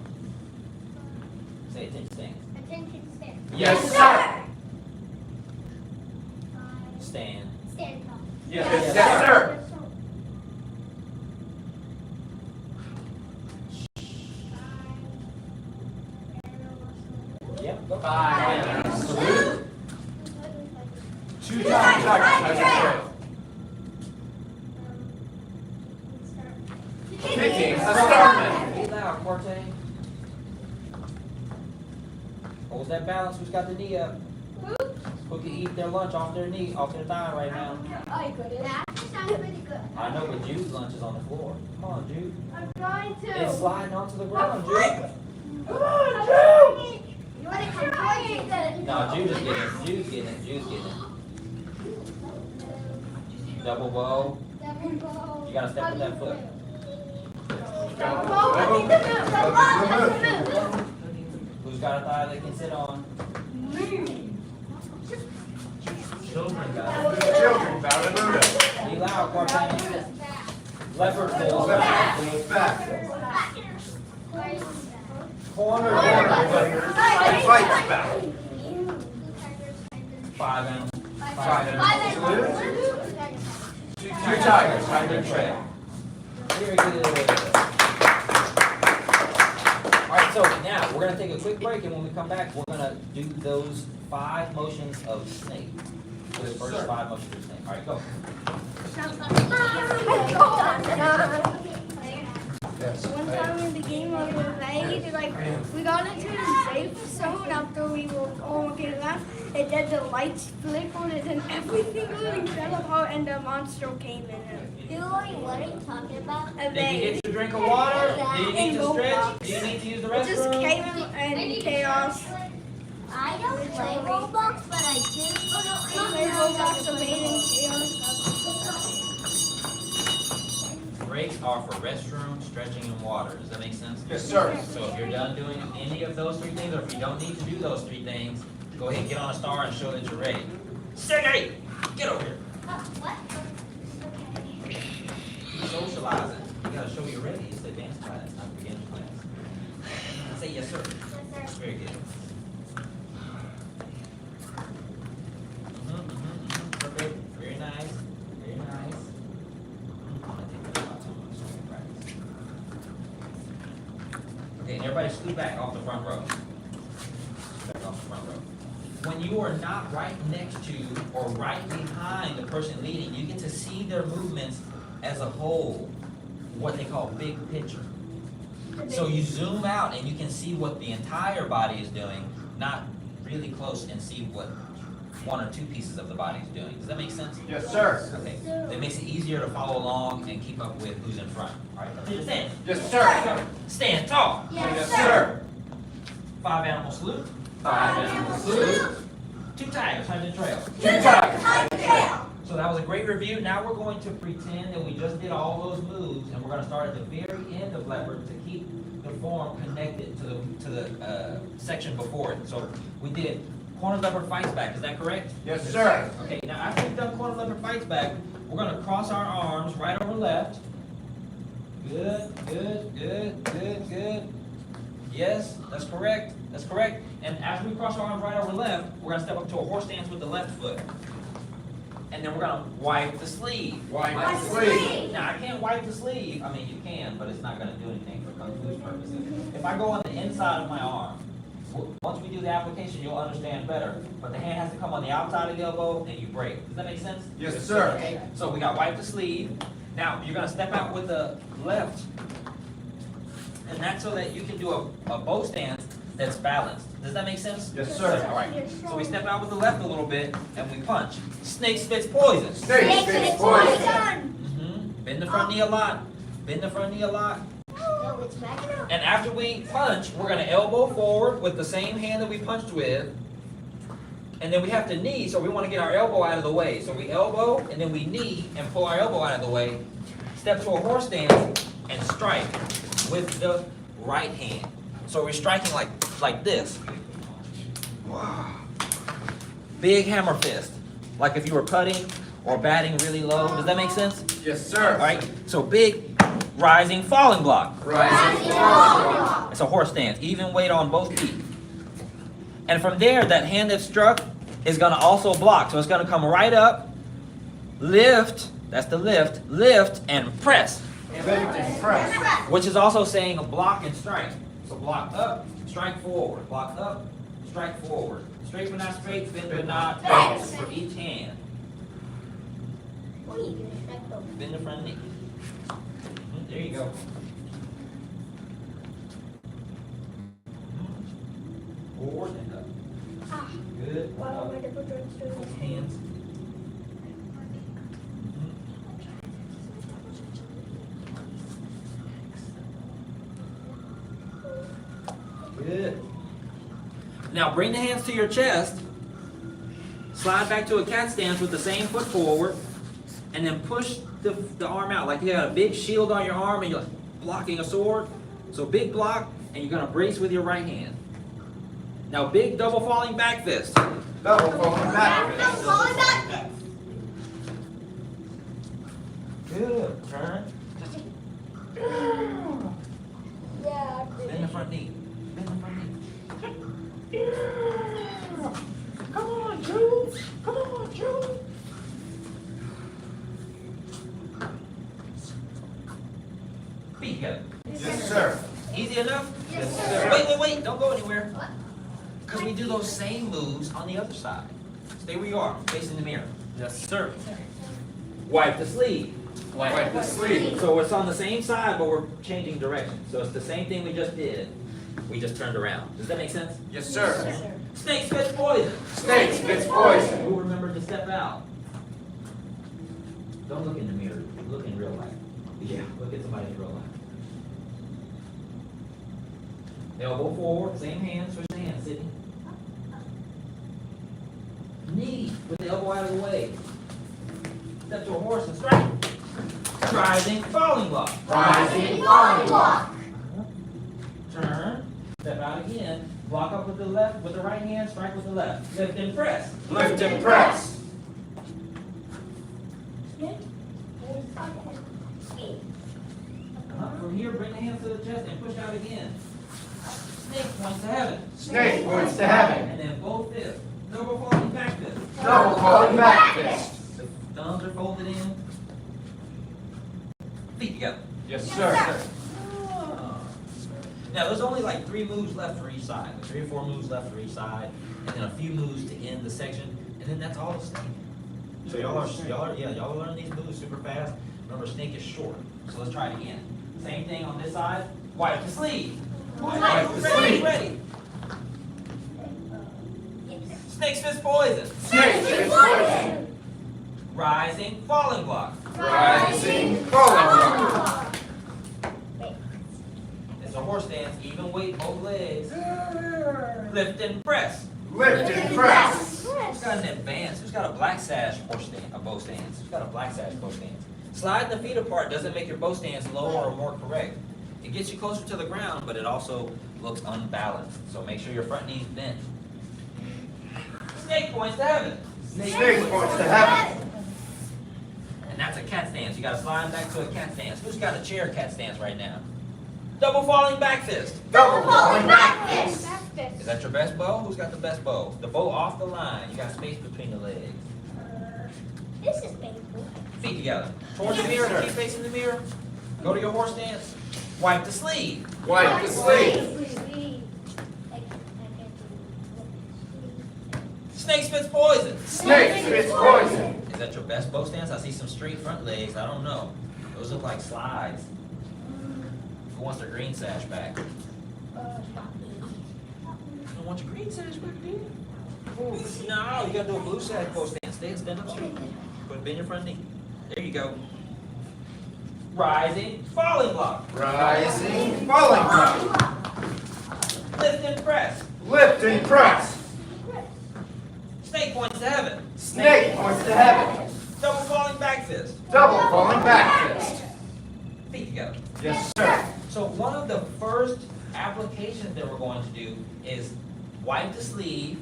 Say attention stance. Attention stand. Yes, sir. Stand. Stand tall. Yes, sir. Yep, go. Five animal salute. Two tigers hide the trail. Kicking a star method. Be loud, Partang. Hold that balance. Who's got the knee up? Who can eat their lunch off their knee, off their thigh right now? I couldn't. That sounds pretty good. I know, but Jude's lunch is on the floor. Come on, Jude. I'm trying to. It's sliding onto the ground, Jude. Come on, Jude! You want to come towards me? No, Jude is getting it. Jude's getting it. Jude's getting it. Double bow. You gotta step with that foot. Who's got a thigh they can sit on? Children got it. Children bow to Buddha. Be loud, Partang. Leopard pulls Leopard back. pulls back. Corner. Leopard fights back. Five animals. Five animal salute. Two tigers hide their trail. Very good. Alright, so now we're going to take a quick break, and when we come back, we're going to do those 5 motions of snake. The first 5 motions of snake. Alright, go. Yes. One time in the game we were playing, like we got into the safe zone after we were all getting left, and then the lights flickered and then everything really fell apart and the monster came in. What are you talking about? And Did you then get your drink of water? Do you need to stretch? Do you need to use the it just restroom? came in chaos. I don't play Roblox, but I do. Play Roblox amazing chaos. breaks are for restroom, stretching, and water. Does that make sense? Yes, sir. So if you're done doing any of those three things, or if you don't need to do those three things, go ahead and get on a star and show that you're ready. Sergey, get over here. What? Socializing. You gotta show you're ready. It's advanced class, not beginner class. Say yes, sir. Yes, sir. Very good. Perfect. Very nice. Very nice. I'm gonna take that out so much. Practice. Okay, and everybody scoot back off the front row. Back off the front row. When you are not right next to or right behind the person leading, you get to see their movements as a whole, what they call big picture. So you zoom out and you can see what the entire body is doing, not really close and see what one or two pieces of the body is doing. Does that make sense? Yes, sir. Okay, that makes it easier to follow along and keep up with who's in front. All right, stand. Yes, sir. Stand tall. Yes, sir. 5 animal salute. 5 animal salute. 2 tigers, hunting trail. 2 tigers. So that was a great review. Now we're going to pretend that we just did all those moves, and we're going to start at the very end of leopard to keep the form connected to the section before it. So we did corner leopard fights back. Is that correct? Yes, sir. Okay. Now after we've done corner leopard fights back, we're going to cross our arms right over left. Good, good, good, good, good. Yes, that's correct. That's correct. And after we cross our arms right over left, we're going to step up to a horse stance with the left foot. And then we're going to wipe the sleeve. Wipe the sleeve. Now, I can't wipe the sleeve. I mean, you can, but it's not going to do anything for Kung Fu's purposes. If I go on the inside of my arm, once we do the application, you'll understand better. But the hand has to come on the outside of the elbow, and you break. Does that make sense? Yes, sir. Okay, so we got wipe the sleeve. Now, you're going to step out with the left. And that's so that you can do a bow stance that's balanced. Does that make sense? Yes, sir. All right. So we step out with the left a little bit, and we punch. Snake spits poison. Snake spits poison. Bend the front knee a lot. Bend the front knee a lot. No, it's back now. And after we punch, we're going to elbow forward with the same hand that we punched with. And then we have to knee, so we want to get our elbow out of the way. So we elbow, and then we knee, and pull our elbow out of the way. Step to a horse stance, and strike with the right hand. So we're striking like this. Wow. Big hammer fist. Like if you were putting or batting really low. Does that make sense? Yes, sir. All right. So big rising falling block. Rising block. It's a horse stance. Even weight on both feet. And from there, that hand that struck is going to also block. So it's going to come right up, lift, that's the lift, lift, and press. Lift and press. Which is also saying a block and strike. So block up, strike forward. Block up, strike forward. Straight but not straight, bend but not bend for each hand. What are you doing? Strike both. Bend the front knee. There you go. Forward and up. Ah. Good. Wow, Up. my double joints doing Both this. hands. Good. Now bring the hands to your chest. Slide back to a cat stance with the same foot forward. And then push the arm out. Like you got a big shield on your arm and you're blocking a sword. So big block, and you're going to brace with your right hand. Now big double falling back fist. Double falling back. Double falling back. Good. Turn. Yeah, Bend the front knee. Bend the front knee. Come on, Jules. Come on, Jules. Feet together. Yes, sir. Easy enough? Yes, sir. Wait. Don't go anywhere. Because we do those same moves on the other side. Stay where you are, facing the mirror. Yes, sir. Wipe the sleeve. Wipe the sleeve. So it's on the same side, but we're changing direction. So it's the same thing we just did. We just turned around. Does that make sense? Yes, sir. Snake spits poison. Snake spits poison. Who remembered to step out? Don't look in the mirror. Look in real life. Yeah. Look at somebody in real life. Elbow forward, same hand, switch the hand, Sydney. Knee with the elbow out of the way. Step to a horse and strike. Rising, falling block. Rising, falling block. Turn, step out again, block up with the left, with the right hand, strike with the left. Lift and press. Lift and press. From here, bring the hands to the chest and push out again. Snake points to heaven. Snake points to heaven. And then both fists. Double falling back fist. Double falling back fist. The thumbs are folded in. Feet together. Yes, sir. Now, there's only like 3 moves left for each side. 3 or 4 moves left for each side, and then a few moves to end the section, and then that's all the snake. So y'all are learning these moves super fast. Remember, snake is short. So let's try it again. Same thing on this side. Wipe the sleeve. Wipe the Ready, sleeve. ready. Snake spits poison. Snake spits poison. Rising, falling block. Rising, falling block. It's a horse dance, even weight, both legs. Lift and press. Lift and press. Who's got an advance? Who's got a black sash horse stand, a bow stance? Who's got a black sash bow stance? Sliding the feet apart doesn't make your bow stance lower or more correct. It gets you closer to the ground, but it also looks unbalanced. So make sure your front knee's bent. Snake points to heaven. Snake points to heaven. And that's a cat stance. You gotta slide back to a cat stance. Who's got a chair cat stance right now? Double falling back fist. Double falling back fist. Is that your best bow? Who's got the best bow? The bow off the line. You got space between the legs. This is painful. Feet together. Towards the mirror. Keep facing the mirror. Go to your horse stance. Wipe the sleeve. Wipe the sleeve. Snake spits poison. Snake spits poison. Is that your best bow stance? I see some straight front legs. I don't know. Those look like slides. Who wants their green sash back? You want your green sash back, dude? Ooh, no, you gotta do a blue sash bow stance. Stand up straight. Put it in your front knee. There you go. Rising, falling block. Rising, falling block. Lift and press. Lift and press. Snake points to heaven. Snake points to heaven. Double falling back fist. Double falling back fist. Feet together. Yes, sir. So one of the first applications that we're going to do is wipe the sleeve,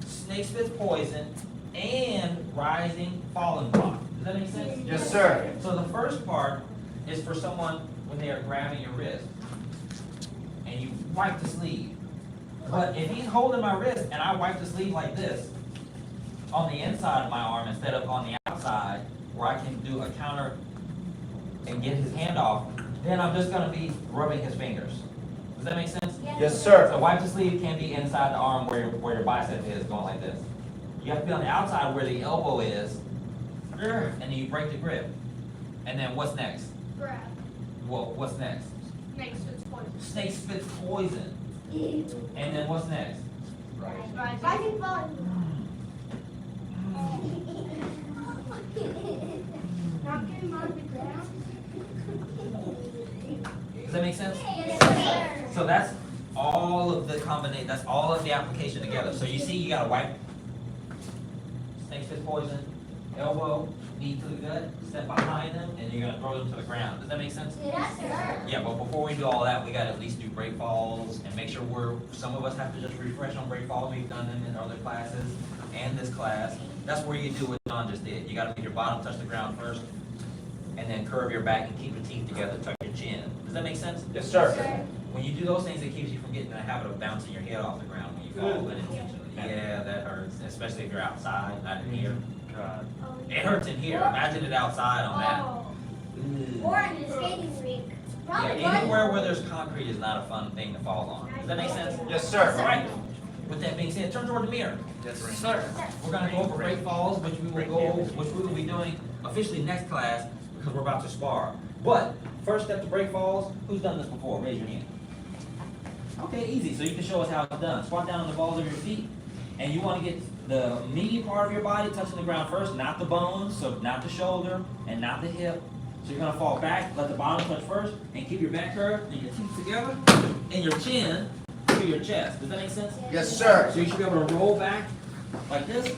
snake spits poison, and rising, falling block. Does that make sense? Yes, sir. So the first part is for someone when they are grabbing your wrist, and you wipe the sleeve. But if he's holding my wrist and I wipe the sleeve like this, on the inside of my arm instead of on the outside, where I can do a counter and get his hand off, then I'm just gonna be rubbing his fingers. Does that make sense? Yes, sir. So wipe the sleeve can be inside the arm where your bicep is, going like this. You have to be on the outside where the elbow is, and then you break the grip. And then what's next? Grab. Well, what's next? Snake spits poison. Snake spits poison. And then what's next? Rising falling. Not get him on the ground. Does that make sense? Yes, sir. So that's all of the combination, that's all of the application together. So you see, you gotta wipe. Snake spits poison, elbow, knee to the gut, step behind them, and you're gonna throw them to the ground. Does that make sense? Yes, sir. Yeah, but before we do all that, we gotta at least do break falls and make sure some of us have to just refresh on break falls. We've done them in other classes and this class. That's where you do what John just did. You gotta make your bottom touch the ground first, and then curve your back and keep your teeth together, tuck your chin. Does that make sense? Yes, sir. When you do those things, it keeps you from getting in the habit of bouncing your head off the ground when you fall unintentionally. Yeah, that hurts, especially if you're outside, not in here. It hurts in here. Imagine it outside on that. Ooh. Or in the skating rink. Yeah, anywhere where there's concrete is not a fun thing to fall on. Does that make sense? Yes, sir. All right. With that being said, turn toward the mirror. Yes, sir. We're gonna go over break falls, which we will be doing officially next class because we're about to spar. But first step to break falls. Who's done this before? Raise your hand. Okay, easy. So you can show us how it's done. Squat down on the balls of your feet, and you want to get the meaty part of your body touching the ground first, not the bones, so not the shoulder and not the hip. So you're gonna fall back, let the bottom touch first, and keep your back curved and your teeth together, and your chin to your chest. Does that make sense? Yes, sir. So you should be able to roll back like this,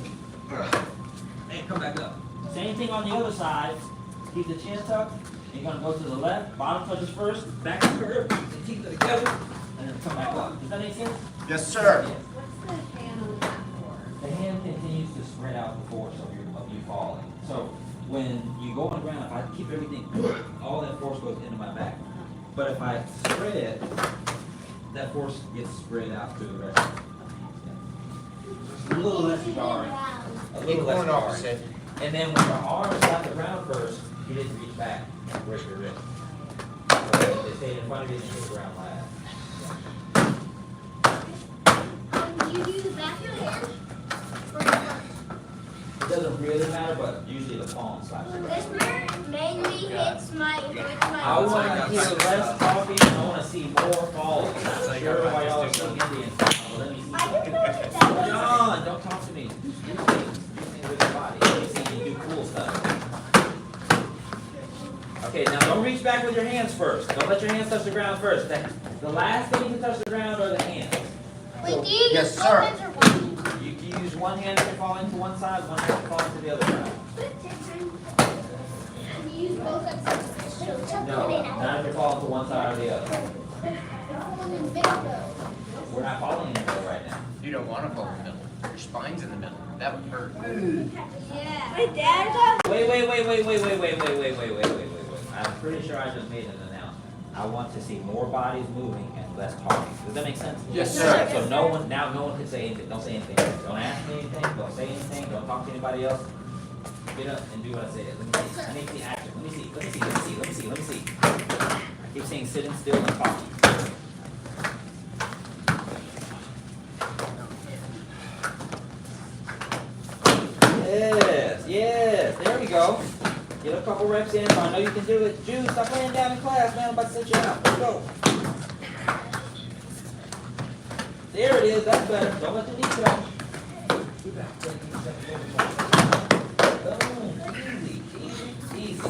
and come back up. Same thing on the other side. Keep the chin tucked. You're gonna go to the left, bottom touches first, back to curve, and keep it together, and then come back up. Does that make sense? Yes, sir. Yes. What's the hand on that for? The hand continues to spread out the force of you falling. So when you go on the ground, if I keep everything, all that force goes into my back. But if I spread it, that force gets spread out to the rest. A little less jarring. A Keep little less going jarring. opposite. And then when your arms slap the ground first, you need to reach back and break your wrist. So they stay in front of you and hit the ground last. Do you do the back of your hand? Or the front? It doesn't really matter, but usually the palm slaps the ground. This part mainly hits my I want to hear less talking, and I want to see more falling. That's how you Sure, got why y'all are this so too. Indian. Well, let me see. I didn't know that. John, don't talk to me. Do things with your body. Let me see you do cool stuff. Okay, now don't reach back with your hands first. Don't let your hands touch the ground first. The last thing you can touch the ground are the hands. Wait, do you Yes, use sir. both hands or one? You can use one hand to fall into one side, one hand to fall into the other side. Do you use both hands? No, not if you fall into one side or the other. We're not falling in the middle right now. You don't want to fall in the middle. Your spine's in the middle. That would hurt. Yeah. My dad Wait. I'm pretty sure I just made an announcement. I want to see more bodies moving and less talking. Does that make sense? Yes, sir. So no one can say anything. Don't say anything. Don't ask me anything. Don't say anything. Don't talk to anybody else. Get up and do what I say. Let me see. I need to see action. Let me see. I keep saying sitting still and talking. Yes, there we go. Get a couple reps in, so I know you can do it. Jude, stop laying down in class, man. I'm about to set you out. Let's go. There it is, that's better. Don't let the knee touch. Boom, easy.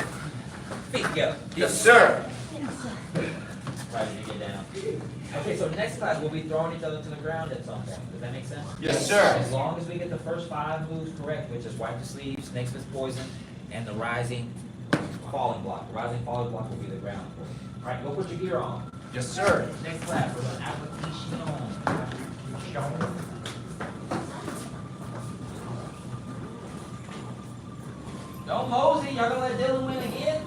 Feet go. Yes, sir. Right as you get down. Okay, so next class we'll be throwing each other to the ground at some point. Does that make sense? Yes, sir. As long as we get the first 5 moves correct, which is wipe the sleeve, snake spits poison, and the rising falling block. The rising falling block will be the ground for you. All right, go put your gear on. Yes, sir. Next class, we're doing application. Don't mosey, y'all gonna let Dylan win again?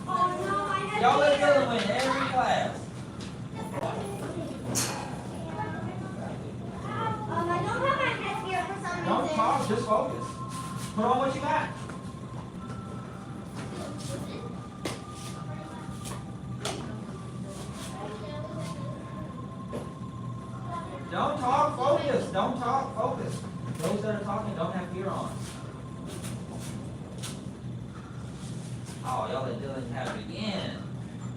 Oh no, I had Y'all let Dylan win every class. I don't have my headgear for some Don't reason. talk, just focus. Put on what you got. Don't talk, focus. Don't talk, focus. Those that are talking don't have gear on. Oh, y'all let Dylan have it again.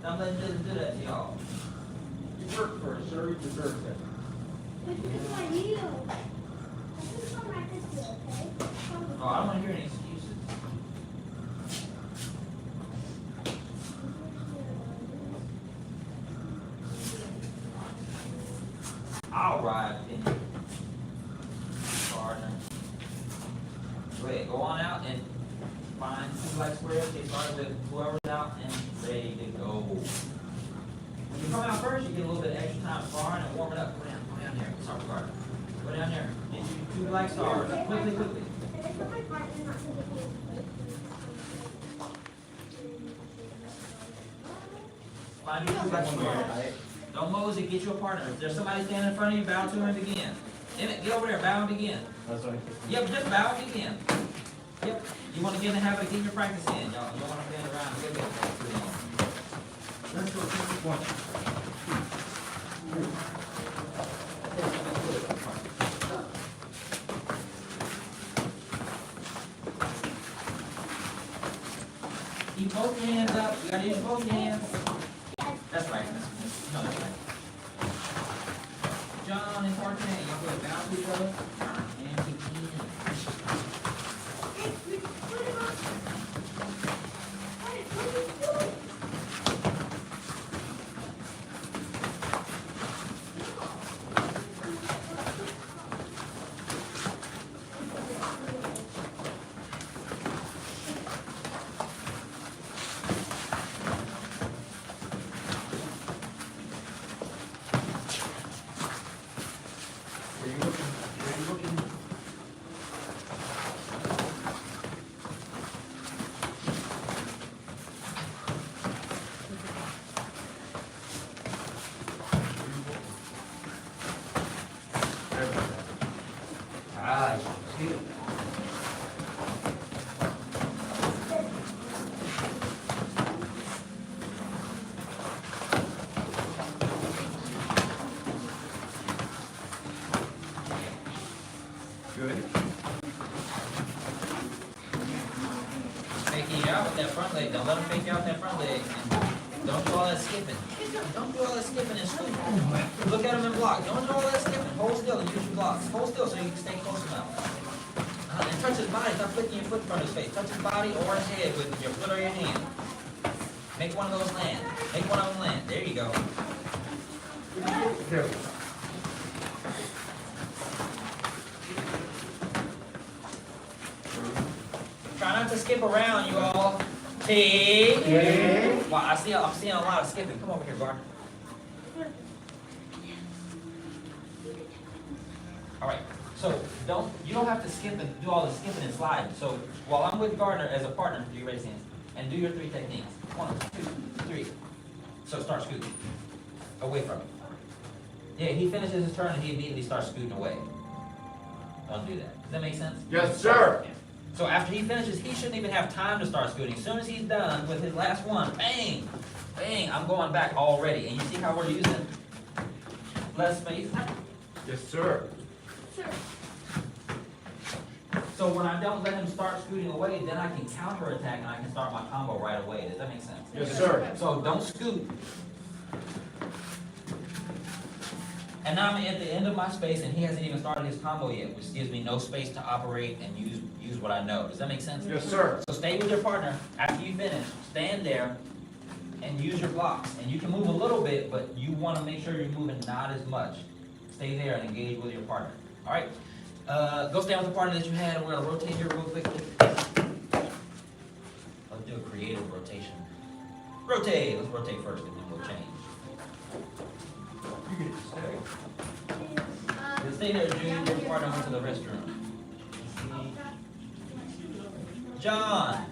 Don't let Dylan do that to y'all. You work first, sir. You deserve it. Wait, this is my heel. This is on my headgear, okay? Oh, I don't want to hear any excuses. All right, then. Partner. Go ahead, go on out and find 2 black squares. Get started with whoever's out and ready to go. When you come out first, you get a little bit extra time sparring and warming up. Go down there. Start with guard. Go down there. Get you 2 black stars. Quickly. Find you 2 black squares. Don't mosey, get you a partner. If there's somebody standing in front of you, bow to him and begin. Emmett, get over there, bow and begin. Yep, just bow and begin. Yep. You want to get in the habit of getting your practice in, y'all. You don't want to stand around and get it too long. Let's go, take the point. Keep both your hands up. You gotta use both your hands. That's right. No, that's right. John and Martin, y'all go bow to each other and begin. guys. See you. Good. Faking you out with that front leg. Don't let him fake you out with that front leg. And don't do all that skipping. Don't do all that skipping and scoop. Look at him and block. Don't do all that skipping. Hold still and use your blocks. Hold still so you can stay close enough. And touch his body. Stop flicking your foot in front of his face. Touch his body or his head with your foot or your hand. Make one of those land. Make one of them land. There you go. There. Try not to skip around, you all. T. Wow, I'm seeing a lot of skipping. Come over here, Gardner. All right. So you don't have to skip and do all the skipping and sliding. So while I'm with Gardner as a partner, do you raise hands and do your 3 techniques. 1, 2, 3. So start scooting away from him. Yeah, he finishes his turn and he immediately starts scooting away. Don't do that. Does that make sense? Yes, sir. So after he finishes, he shouldn't even have time to start scooting. As soon as he's done with his last one, bang, bang, I'm going back already. And you see how we're using less space? Yes, sir. So when I don't let him start scooting away, then I can counterattack and I can start my combo right away. Does that make sense? Yes, sir. So don't scoot. And now I'm at the end of my space and he hasn't even started his combo yet, which gives me no space to operate and use what I know. Does that make sense? Yes, sir. So stay with your partner. After you finish, stand there and use your blocks. And you can move a little bit, but you want to make sure you're moving not as much. Stay there and engage with your partner. All right? Go stand with the partner that you had, and we're going to rotate here real quickly. Let's do a creative rotation. Rotate. Let's rotate first, and then we'll change. You can stay. Just stay there, Jude. Your partner went to the restroom. John.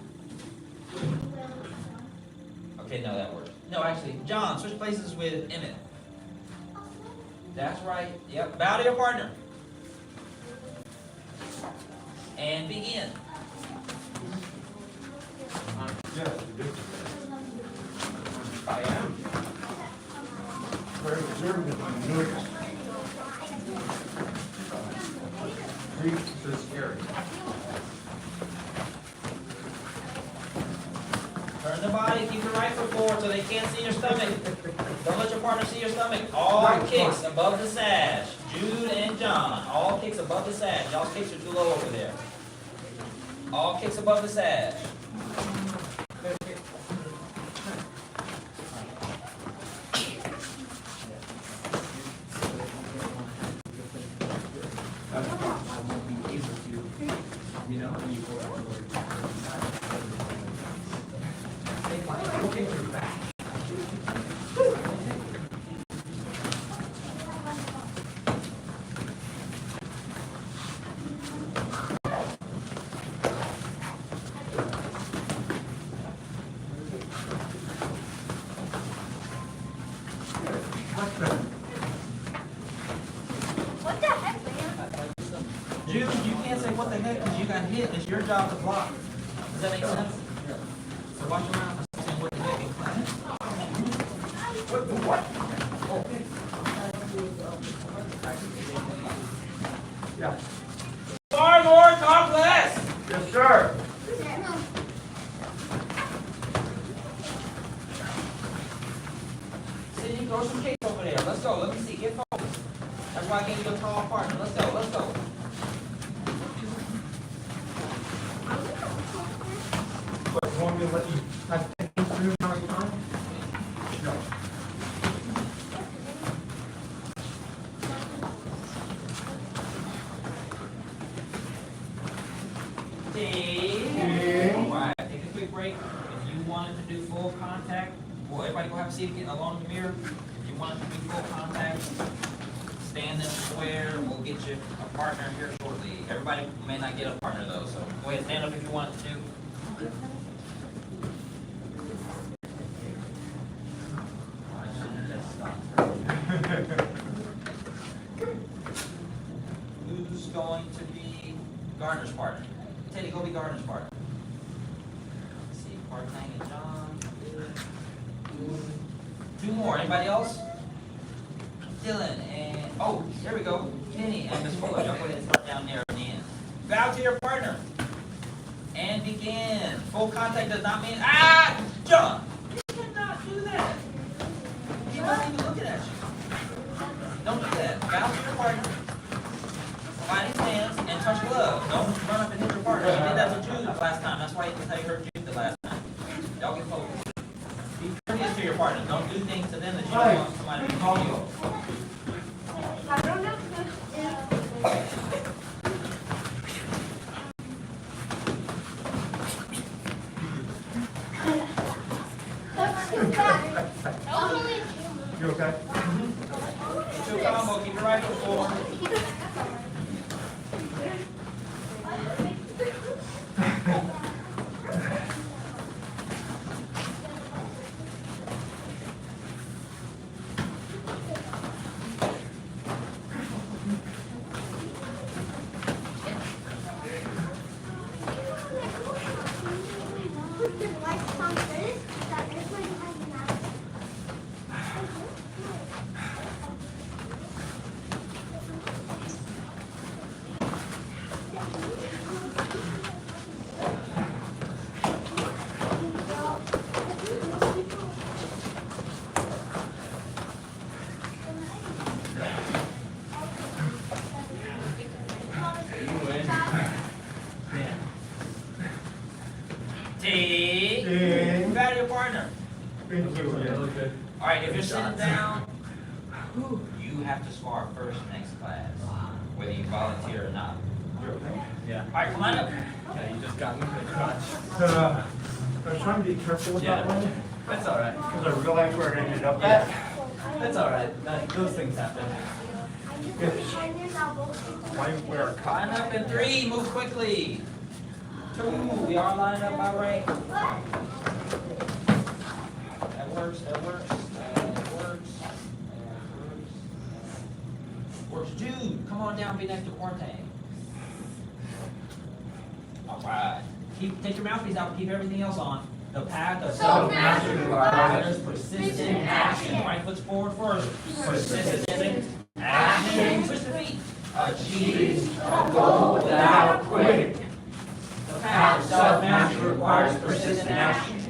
Okay, no, that works. No, actually, John, switch places with Emmett. That's right. Yep. Bow to your partner. And begin. Yes, you do. I am. Very observant. You know it. So scary. Turn the body, keep your right foot forward so they can't see your stomach. Don't let your partner see your stomach. All kicks above the sash. Jude and John, all kicks above the sash. Y'all's kicks are too low over there. All kicks above the sash. What the heck, man? Jude, you can't say what the heck because you got hit. It's your job to block. Does that make sense? So watch your mouth and say what the heck in class. What the what? Yeah. Far more, talk less. Yes, sir. Sydney, throw some cakes over there. Let's go. Let me see. Get focused. That's why I gave you a tall partner. Let's go. Let's go. What, you want me to let you have techniques through now your time? No. Dave. All right. Take a quick break. If you wanted to do full contact, well, everybody go have a seat getting along the mirror. If you wanted to do full contact, stand there square. We'll get you a partner here shortly. Everybody may not get a partner though, so go ahead, stand up if you want to. Who's going to be Gardner's partner. Teddy, go be Gardner's partner. Let's see, Part-Tang and John. Two more. Anybody else? Dylan and, oh, there we go. Kenny and Miss Fuller. Y'all go ahead and start down there in the end. Bow to your partner. And begin. Full contact does not mean, John! You cannot do that. He wasn't even looking at you. Don't do that. Bow to your partner. Find his hands and touch gloves. Don't run up and hit your partner. You did that to Jude last time. That's why you hurt Jude the last time. Y'all get focused. Be courteous to your partner. Don't do things to them that you don't want somebody to call you. I don't know. You okay? Two combo. Keep your right foot forward. Bow to your partner. All right, if you're sitting down, you have to spar first next class, whether you volunteer or not. Yeah. All right, come on up. Yeah, you just got me in the crotch. I was trying to be careful with that one. That's all right. Because I realized where it ended up at. That's all right. Those things happen. Why wear a Line up in 3, move quickly. 2, we are lined up by rank. That works, that works, that works. Works. Jude, come on down, be next to Quarantine. All right. Take your mouthpiece out, keep everything else on. The path of self-mastery requires persistent action. Right foot's forward first. Persistent action. Twist the feet. Achieve a goal without quitting. The path of self-mastery requires persistent action.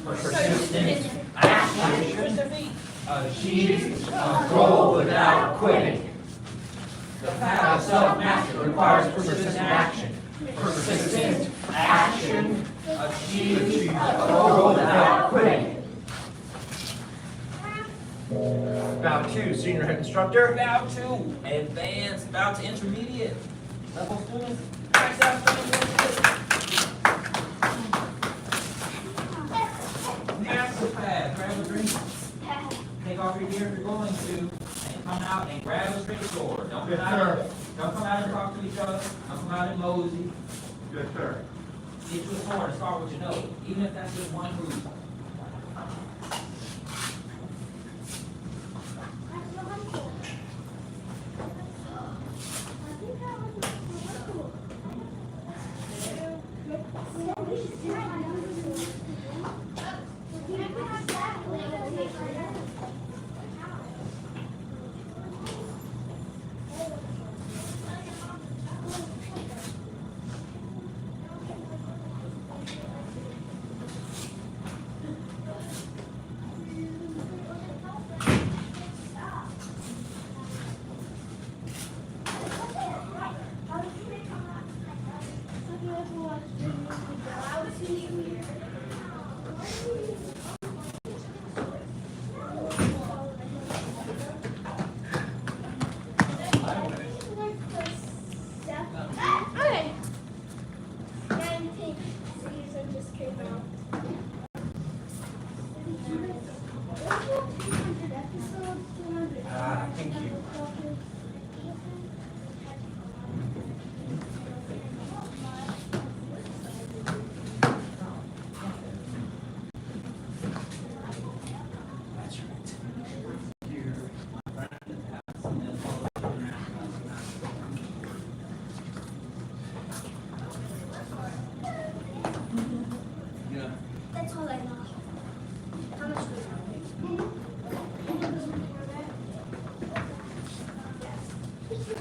Persistent action. Twist the feet. Achieve a goal without quitting. The path of self-mastery requires persistent action. Persistent action. Achieve a goal without quitting. Bow 2, senior head instructor. Bow to advanced, bow to intermediate. Level students, max out max the pad, grab a drink. Take off your gear if you're going to, and come out and grab a straight sword. Don't come out and talk to each other. Don't come out and mosey. Good, sir. Get you a sword and start with your nose, even if that's just one move. Alright,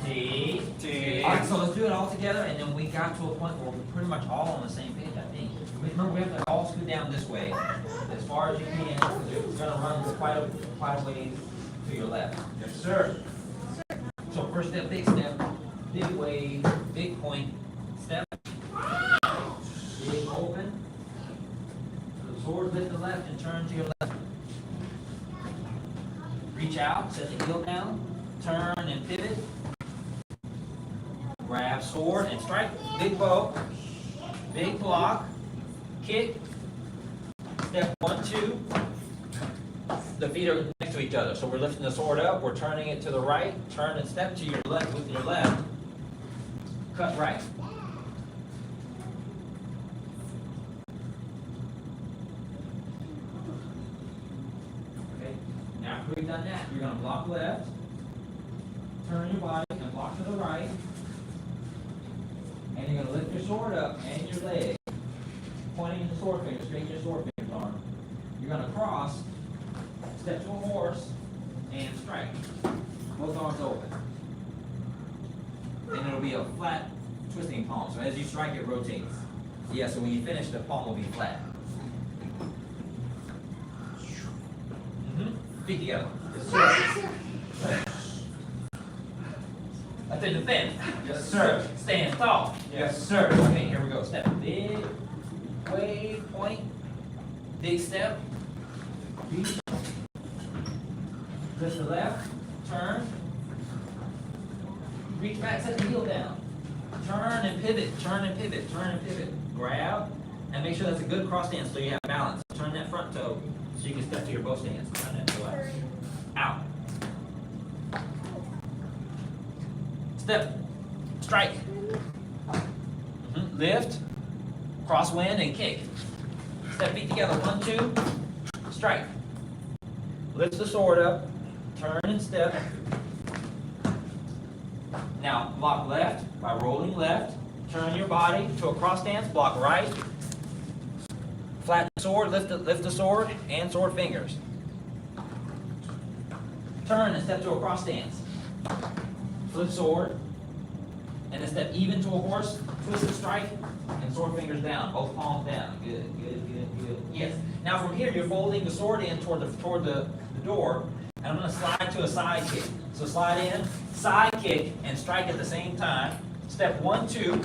T. T. Alright, so let's do it all together, and then we got to a point where we're pretty much all on the same page, I think. Remember, we have to all scoot down this way, as far as you can, because you're gonna run quite a ways to your left. Yes, sir. So first step, big wave, big point, step, big open. The sword lift to the left and turn to your left. Reach out, set the heel down, turn and pivot. Grab sword and strike, big bow, big block, kick. Step 1, 2. The feet are next to each other, so we're lifting the sword up, we're turning it to the right, turn and step to your left with your left, cut right. Okay, now after we've done that, you're gonna block left, turn your body and block to the right, and you're gonna lift your sword up and your leg, pointing in the sword finger, straighten your sword finger arm. You're gonna cross, step to a horse, and strike. Both arms open. And it'll be a flat twisting palm. So as you strike, it rotates. Yeah, so when you finish, the palm will be flat. Feet together. That's in the fence. Yes, sir. Stand tall. Yes, sir. Okay, here we go. Step. Big wave, point. Big step. Reach. Lift the left, turn, reach back, set the heel down. Turn and pivot, turn and pivot, turn and pivot. Grab, and make sure that's a good cross stance so you have balance. Turn that front toe so you can step to your bow stance. Turn that toe out. Out. Step, strike. Lift, cross wind, and kick. Step feet together, 1, 2, strike. Lift the sword up. Turn and step. Now block left by rolling left. Turn your body to a cross stance. Block right. Flatten the sword. Lift the sword and sword fingers. Turn and step to a cross stance. Flip sword. And then step even to a horse. Twist and strike. And sword fingers down. Both palms down. Good, good, good, good. Yes. Now from here, you're folding the sword in toward the door. And I'm going to slide to a side kick. So slide in, side kick, and strike at the same time. Step 1, 2,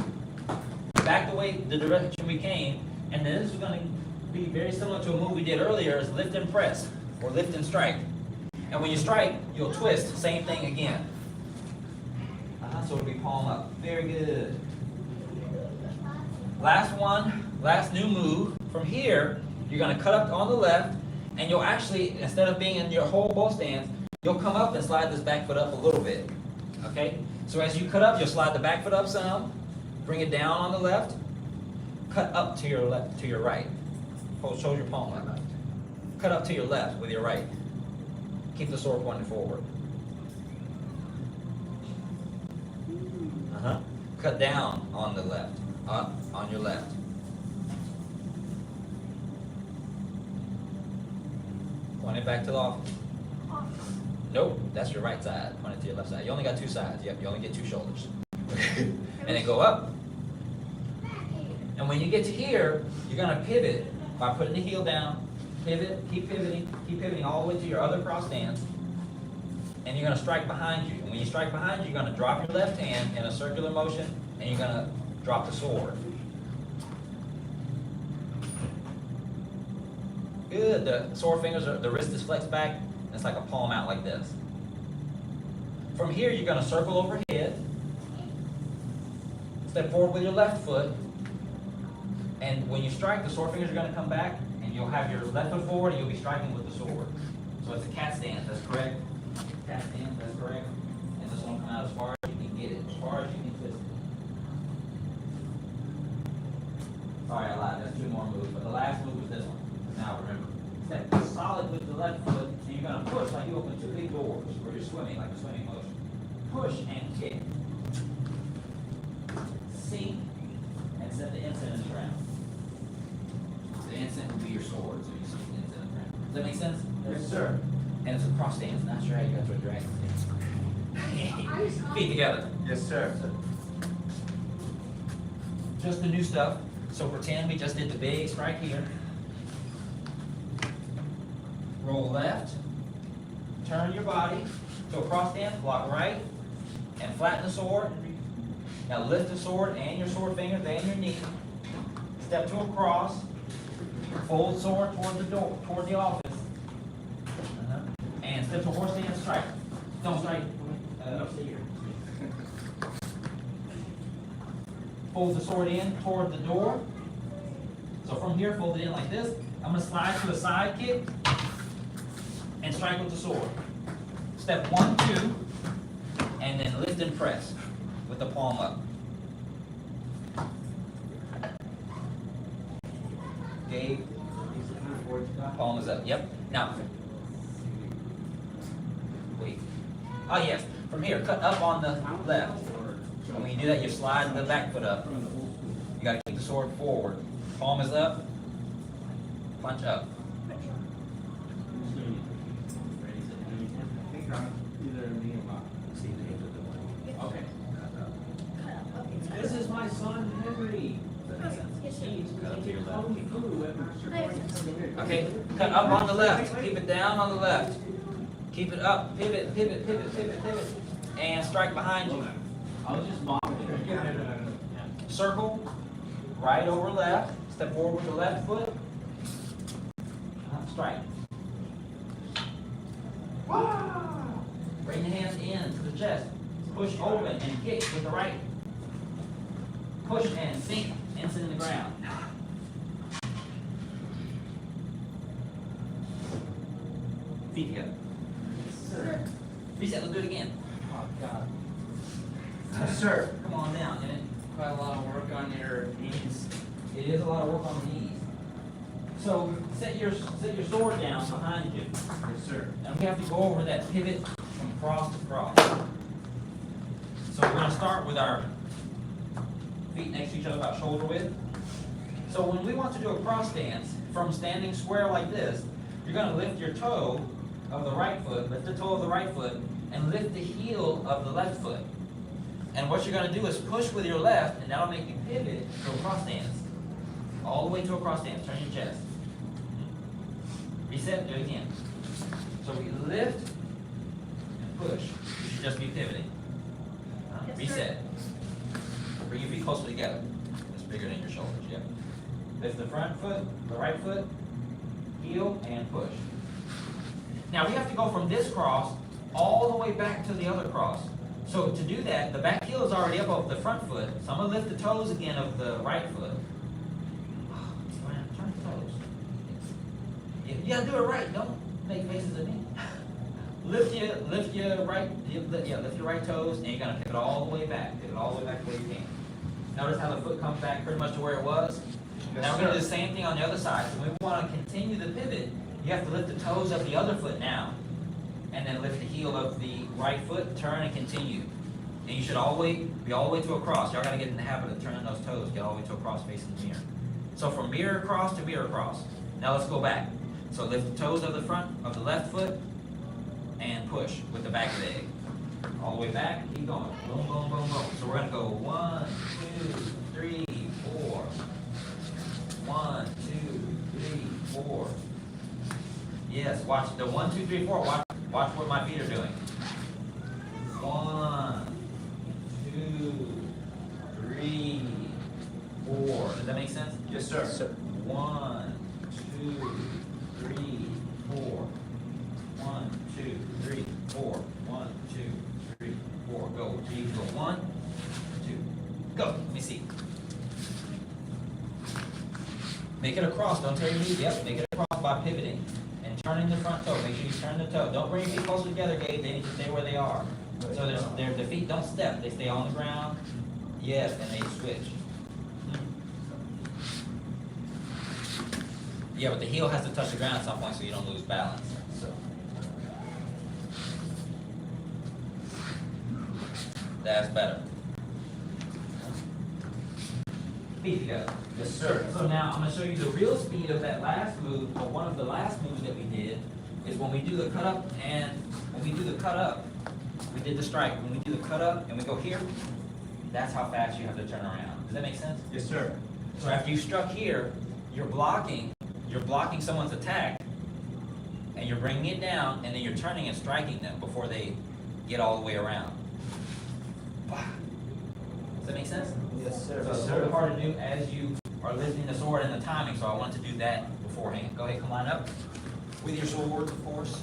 back the direction we came. And then this is going to be very similar to a move we did earlier, is lift and press, or lift and strike. And when you strike, you'll twist, same thing again. So it'll be palm up. Very good. Last one, last new move. From here, you're going to cut up on the left, and you'll actually, instead of being in your whole bow stance, you'll come up and slide this back foot up a little bit. Okay? So as you cut up, you'll slide the back foot up some, bring it down on the left, cut up to your left, to your right. Show your palm like that. Cut up to your left with your right. Keep the sword pointed forward. Cut down on the left, up on your left. Point it back to the office. Nope, that's your right side. Point it to your left side. You only got 2 sides. Yep, you only get 2 shoulders. And then go up. And when you get to here, you're going to pivot by putting the heel down. Pivot, keep pivoting all the way to your other cross stance. And you're going to strike behind you. And when you strike behind you, you're going to drop your left hand in a circular motion, and you're going to drop the sword. Good. The sword fingers, the wrist is flexed back. And it's like a palm out like this. From here, you're going to circle overhead. Step forward with your left foot. And when you strike, the sword fingers are going to come back, and you'll have your left foot forward, and you'll be striking with the sword. So it's a cat stance. That's correct. Cat stance. That's correct. And this one will come out as far as you can get it, as far as you can twist it. Sorry, I lied. There's 2 more moves, but the last move was this one. Now remember, step solid with the left foot, and you're going to push. push like you open two big doors, or you're swimming, like a swimming motion. Push and kick. Sink, and set the ensign in the ground. The ensign will be your sword, so you sink the ensign in the ground. Does that make sense? Yes, sir. And it's a cross stance, not sure how you guys are dragging it. Feet together. Yes, sir. Just the new stuff. So pretend we just did the big strike here. Roll left. Turn your body to a cross stance, block right, and flatten the sword. Now lift the sword and your sword fingers and your knee. Step to a cross. Fold sword toward the door, toward the office. And step to a horse stance, strike. Don't strike. Stay here. Fold the sword in toward the door. So from here, fold it in like this. I'm going to slide to a side kick and strike with the sword. Step 1, 2, and then lift and press with the palm up. Gabe, palm is up. Yep. Now, wait. Oh yes, from here, cut up on the left. And when you do that, you slide the back foot up. You got to keep the sword forward. Palm is up. Punch up. Okay. This is my son Henry. He's Kung Fu at Master. Okay, cut up on the left. Keep it down on the left. Keep it up. Pivot, pivot, pivot, pivot, pivot. And strike behind you. I was just mocking. Circle. Right over left. Step forward with the left foot. Strike. Bring the hands in to the chest. Push open and kick with the right. Push and sink. Ensign in the ground. Feet together. Reset, let's do it again. Oh, God. Yes, sir. Come on down, get it? Quite a lot of work on your knees. It is a lot of work on the knees. So set your sword down behind you. Yes, sir. And we have to go over that pivot from cross to cross. So we're going to start with our feet next to each other about shoulder width. So when we want to do a cross stance, from standing square like this, you're going to lift your toe of the right foot, lift the toe of the right foot, and lift the heel of the left foot. And what you're going to do is push with your left, and that'll make you pivot to a cross stance. All the way to a cross stance. Turn your chest. Reset, do it again. So we lift and push. You should just be pivoting. Reset. Bring your feet closer together. It's bigger than your shoulders, yep. Lift the front foot, the right foot, heel, and push. Now we have to go from this cross all the way back to the other cross. So to do that, the back heel is already up over the front foot, so I'm going to lift the toes again of the right foot. Turn the toes. You got to do it right. Don't make faces at me. Lift your right toes, and you're going to pivot all the way back. Pivot all the way back to where you can. Notice how the foot comes back pretty much to where it was? Yes, Now we're going to sir. do the same thing on the other side. So when we want to continue the pivot, you have to lift the toes of the other foot now. And then lift the heel of the right foot, turn and continue. And you should always be all the way to a cross. Y'all got to get in the habit of turning those toes, get all the way to a cross facing the mirror. So from mirror cross to mirror cross. Now let's go back. So lift the toes of the front of the left foot and push with the back of the egg. All the way back, keep going. Boom, boom, boom, boom. So we're going to go 1, 2, 3, 4. 1, 2, 3, 4. Yes, watch the 1, 2, 3, 4. Watch what my feet are doing. 1, 2, 3, 4. Does that make sense? Yes, sir. 1, 2, 3, 4. 1, 2, 3, 4. 1, 2, 3, 4. Go. So you go 1, 2. Go. Let me see. Make it across. Don't tear your knees. Yep. Make it across by pivoting and turning the front toe. Make sure you turn the toe. Don't bring your feet closer together, Gabe. They need to stay where they are. So the feet don't step. They stay on the ground. Yes, and they switch. Yeah, but the heel has to touch the ground at some point so you don't lose balance. So That's better. Speed together. Yes, sir. So now I'm gonna show you the real speed of that last move, or one of the last moves that we did, is when we do the cut up, and when we do the cut up, we did the strike. When we do the cut up and we go here, that's how fast you have to turn around. Does that make sense? Yes, sir. So after you struck here, you're blocking someone's attack, and you're bringing it down, and then you're turning and striking them before they get all the way around. Does that make sense? Yes, sir. So it's a little hard to do as you are lifting the sword and the timing, so I wanted to do that beforehand. Go ahead, come line up with your swords, of course.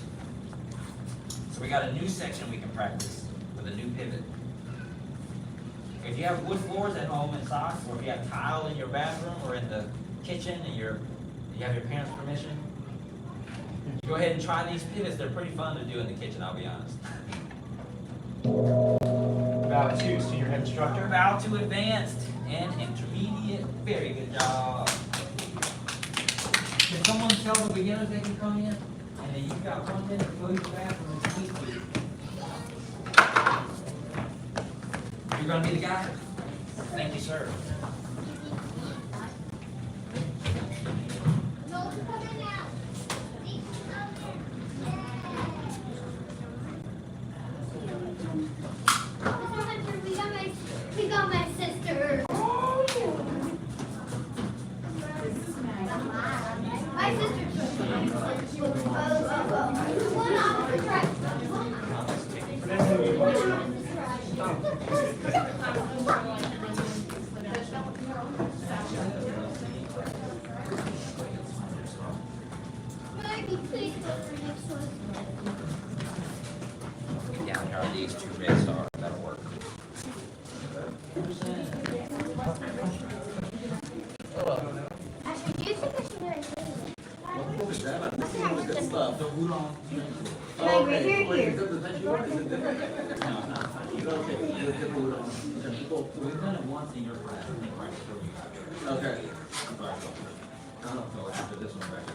So we got a new section we can practice with a new pivot. If you have wood floors at home and socks, or if you have tile in your bathroom or in the kitchen and you have your parents' permission, go ahead and try these pivots. They're pretty fun to do in the kitchen, I'll be honest. Bow to senior head instructor. Bow to advanced and intermediate. Very good job. Can someone tell the beginners they can come in? And then you've got 1 minute to go to the bathroom and speak to you. You're gonna be the guy? Thank you, sir. We got my sister. My sister's please go to the next one. Down here are these 2 red stars. That'll work. Actually, do you think I should wear a jersey? The udon. We've done it once in your class. I think right before you got here. Okay. I don't know after this one right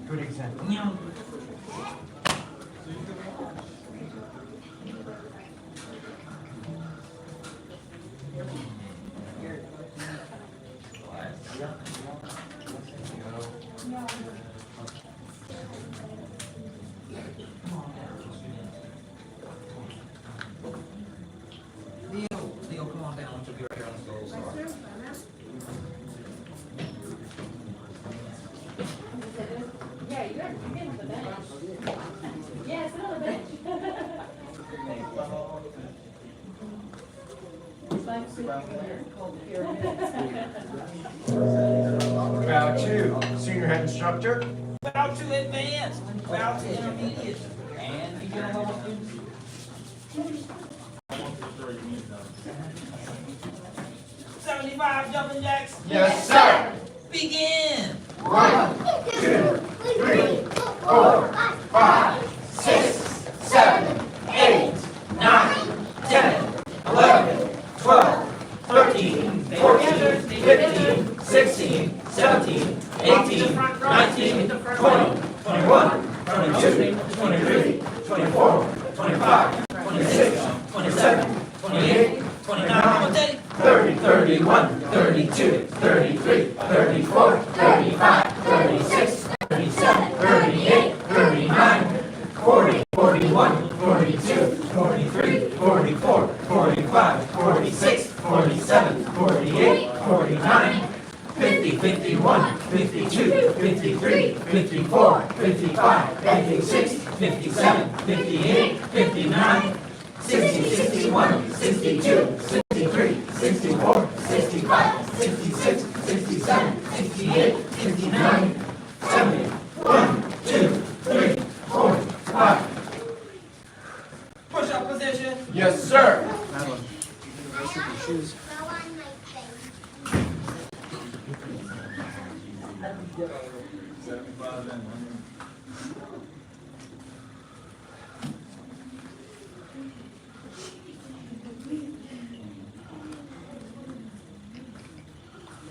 Good example. here. Leo, come on down. We'll be right here on the goal star. Yeah, you got to get on the bench. Yeah, sit on the bench. It's like super cold Bow to senior head instructor. Bow to advanced. Bow to intermediate. And beginner level students. 75 jumping jacks. Yes, sir. Begin. 1, 2, 3, 4, 5, 6, 7, 8, 9, 10, 11, 12, 13, 14, 15, 16, 17, 18, 19, 20, 21, 22, 23, 24, 25, 26, 27, 28, 29, 30, 31, 32, 33, 34, 35, 36, 37, 38, 39, 40, 41, 42, 43, 44, 45, 46, 47, 48, 49, 50, 51, 52, 53, 54, 55, 56, 57, 58, 59, 60, 61, 62, 63, 64, 65, 66, 67, 68, 69, 70, 1, 2, 3, 4, 5. Push up position. Yes, sir.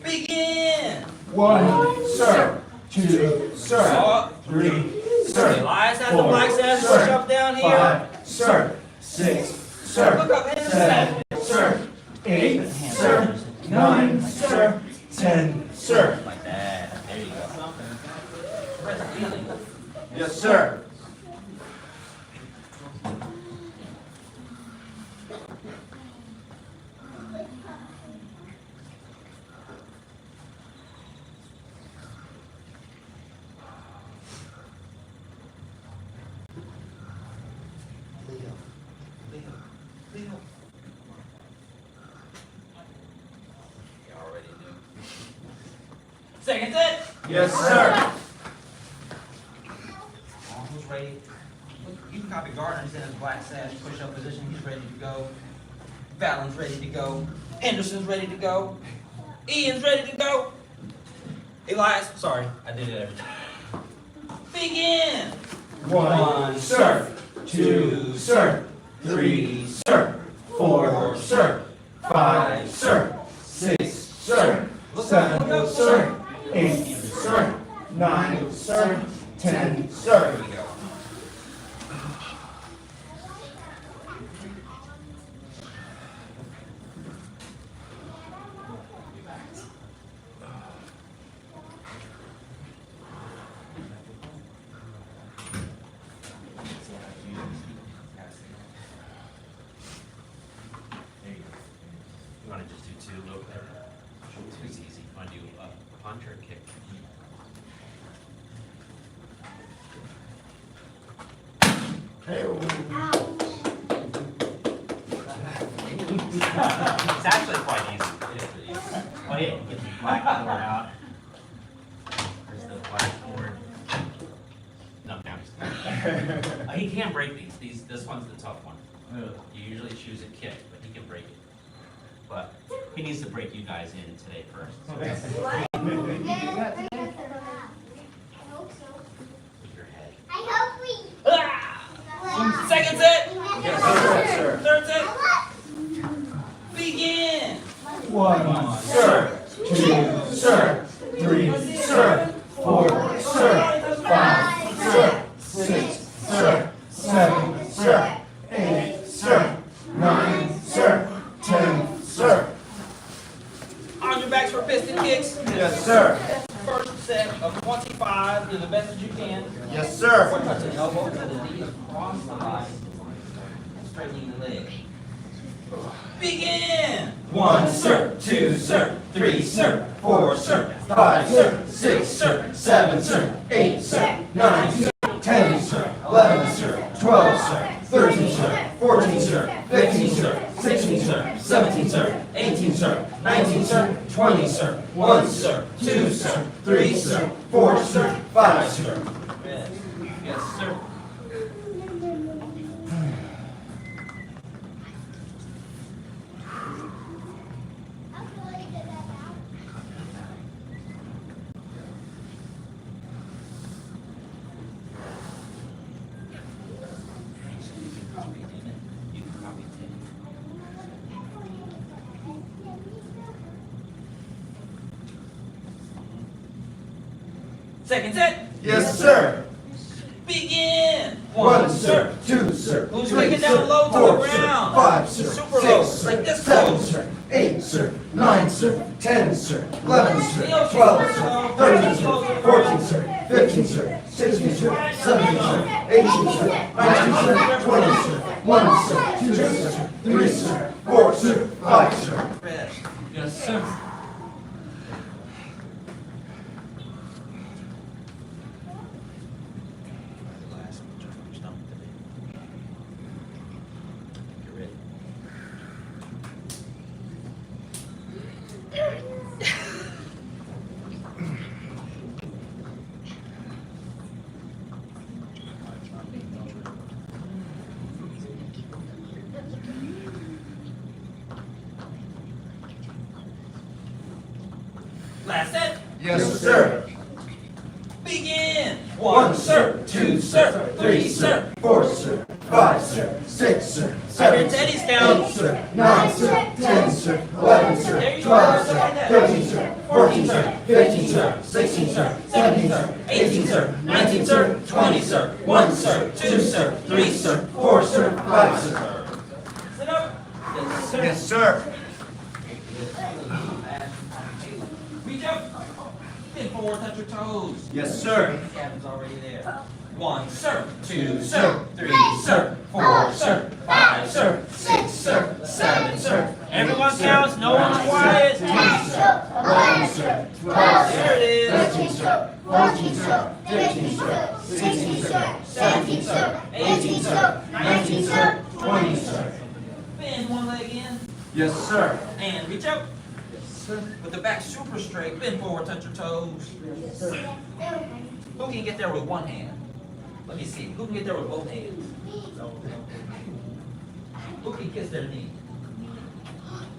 Begin. 1, sir. 2, sir. 3, sir. Elias has the 4, black says push sir. up down here. 5, sir. 6, sir. Look up, Henderson. 7, sir. 8, sir. 9, sir. 10, sir. Like that. There you go. Where's the feeling? Yes, sir. You already do. Second set. Yes, sir. Who's ready? You can copy Gardner, he's in his black sash, push up position, he's ready to go. Fallon's ready to go. Henderson's ready to go. Ian's ready to go. Elias, sorry, I did it every time. Begin! 1, sir. 2, sir. 3, sir. 4, sir. 5, sir. 6, sir. 7, sir. 8, sir. 9, sir. 10, sir. There we go. You want to just do two real quick? Two's easy. You want to do a punch or a kick? It's actually quite easy. It is pretty easy. Oh yeah, get the blackboard out. There's the blackboard. No, now he can break these. This one's the tough one. You usually choose a kick, but he can break it. But he needs to break you guys in today first. So with your head. I hope we. Second set. Yes, sir. Third set. Begin! 1, sir. 2, sir. 3, sir. 4, sir. 5, sir. 6, sir. 7, sir. 8, sir. 9, sir. 10, sir. On your backs for piston kicks. Yes, sir. First set of 25. Do the best that you can. Yes, sir. One touch the elbow to the knee across the line. Straightening the leg. Begin! 1, sir. 2, sir. 3, sir. 4, sir. 5, sir. 6, sir. 7, sir. 8, sir. 9, sir. 10, sir. 11, sir. 12, sir. 13, sir. 14, sir. 15, sir. 16, sir. 17, sir. 18, sir. 19, sir. 20, sir. 1, sir. 2, sir. 3, sir. 4, sir. 5, sir. Yes. Yes, sir. You can copy 10. Second set. Yes, sir. Begin! 1, sir. 2, sir. Who's 3, kicking down sir. low to 4, the sir. ground? 5, sir. Super low, 6, like this 7, close. sir. 8, sir. 9, sir. 10, sir. 11, sir. Yo, 12, sir. sir. 13, sir. 14, sir. 15, sir. 16, sir. 17, sir. 18, sir. 19, sir. 20, sir. 1, sir. 2, sir. 3, sir. 4, sir. 5, sir. Yes, sir. Get ready. Last set. Yes, sir. Begin! 1, sir. 2, sir. 3, sir. 4, sir. 5, sir. 6, sir. 7, sir. Teddy's down. 8, sir. 9, sir. 10, sir. 11, There sir. you 12, go. sir. 13, sir. 14, sir. 15, sir. 16, sir. 17, sir. 18, sir. 19, sir. 20, sir. 1, sir. 2, sir. 3, sir. 4, sir. 5, sir. Yes, sir. Reach up. Bend forward, touch your toes. Yes, sir. Cabin's already there. 1, sir. 2, sir. 3, sir. 4, sir. 5, sir. 6, sir. 7, sir. Everyone counts, no one's quiet. 10, sir. 11, sir. 12, sir. There it is. 13, sir. 14, sir. 15, sir. 16, sir. 17, sir. 18, sir. 19, sir. 20, sir. Bend one leg in. Yes, sir. And reach out. With the back super straight. Bend forward, touch your toes. Who can get there with one hand? Let me see. Who can get there with both hands? Who can kiss their knee?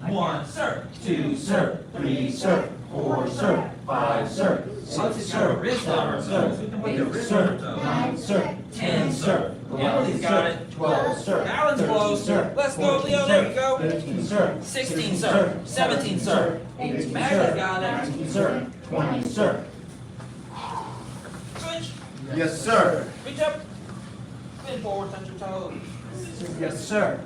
1, sir. 2, sir. 3, sir. 4, sir. 5, sir. 6, sir. Wrist on her toes. Who can put their 8, wrist on her sir. toes? 9, sir. 10, sir. Emily's 11, got sir. it. 12, sir. Alan's 13, close. sir. Let's go, 14, Leo. sir. There we go. 15, sir. 16, sir. 17, sir. 18, Maggie's sir. got it. 19, sir. 20, sir. Switch. Yes, sir. Reach up. Bend forward, touch your toes. Yes, sir.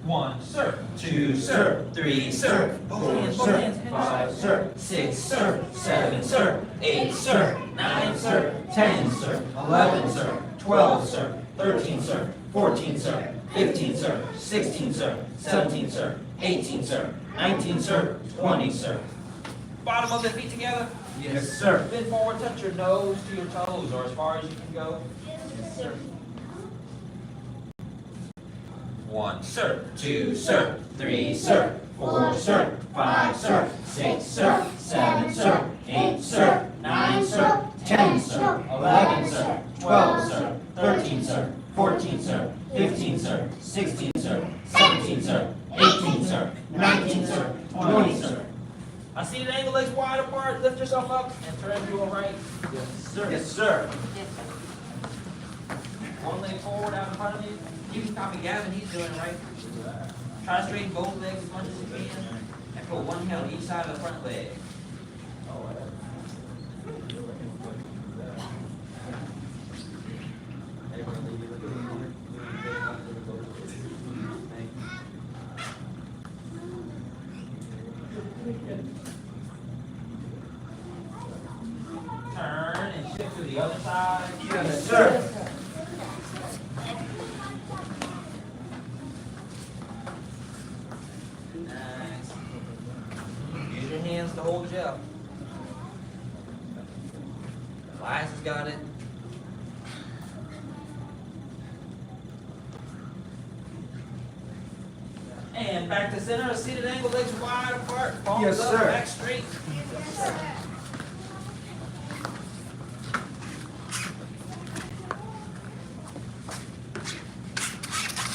1, sir. 2, sir. 3, sir. Both 4, hands, both sir. hands. 5, sir. 6, sir. 7, sir. 8, sir. Sir. 9, sir. 10, sir. 11, sir. 12, sir. 13, sir. 14, sir. 15, sir. 16, sir. 17, sir. 18, sir. 19, sir. 20, sir. Bottom of the feet together. Yes, sir. Bend forward, touch your nose to your toes, or as far as you can go. Yes, sir. 1, sir. 2, sir. 3, sir. 4, sir. 5, sir. 6, sir. 7, sir. 8, sir. 9, sir. 10, sir. 11, sir. 12, sir. 13, sir. 14, sir. 15, sir. 16, sir. 17, sir. 18, sir. 19, sir. 20, sir. I see the ankle legs wide apart. Lift yourself up and turn to your right. Yes, sir. Yes, sir. One leg forward out in front of you. You can copy Gavin, he's doing it right. Try to straighten both legs as much as you can. And put one hand on each side of the front leg. Turn and shift to the other side. Yes, sir. Nice. Use your hands to hold you up. Elias has got it. And back to center, seated angle, legs wide apart, palms Yes, up, sir. back straight.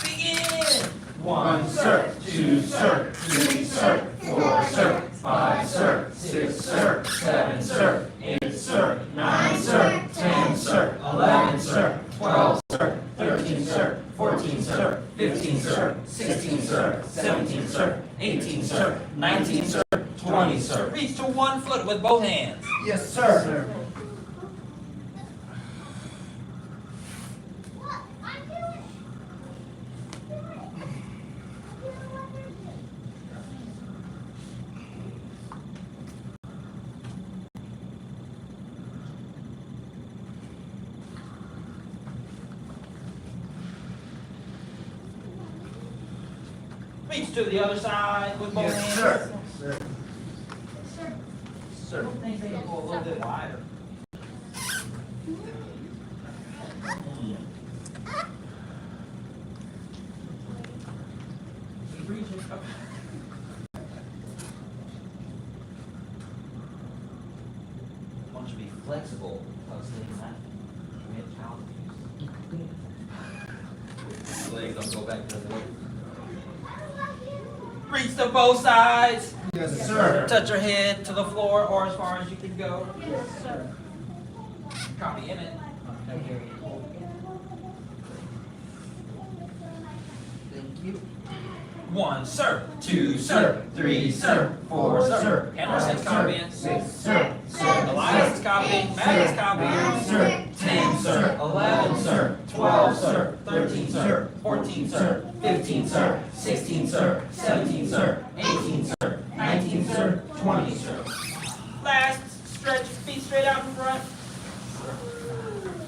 Begin! 1, sir. 2, sir. 3, sir. 4, sir. 5, sir. 6, sir. 7, sir. 8, sir. 9, sir. 10, sir. 11, sir. 12, sir. 13, sir. 14, sir. 15, sir. 16, sir. 17, sir. 18, sir. 19, sir. 20, sir. Reach to one foot with both hands. Yes, sir. Reach to the other side with both Yes, hands. sir. Sir. I think they can go a little bit wider. Keep reaching. I want you to be flexible because we have challenges. Legs don't go back to the way. Reach to both sides. Yes, sir. Touch your head to the floor or as far as you can go. Yes, sir. Copy in it. Thank you. 1, sir. 2, sir. 3, sir. 4, sir. Anderson's 5, copying. sir. 6, sir. 7, Elias is copying. Matt is copying. 9, sir. 10, sir. 11, sir. 12, sir. 13, sir. 14, sir. 15, sir. 16, sir. 17, sir. 18, sir. 19, sir. 20, sir. Last stretch, feet straight out in front.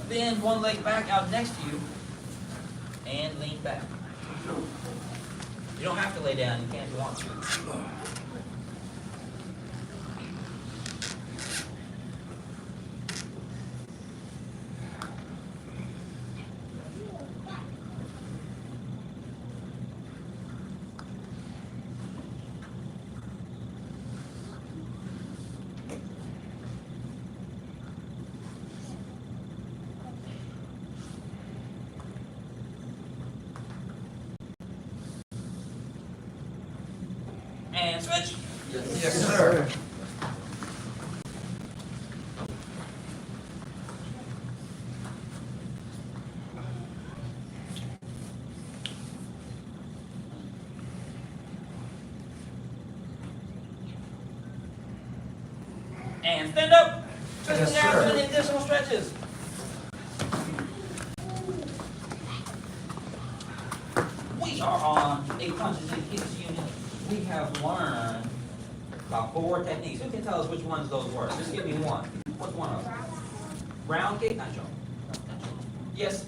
Bend one leg back out next to you and lean back. You don't have to lay down, you can if you want to. And switch. Yes, sir. And stand up. Twist Yes, it out sir. for the additional stretches. We are on a punches and kicks unit. We have learned about 4 techniques. Who can tell us which ones those were? Just give me one. What's one of them? Round kick? Not sure. Yes.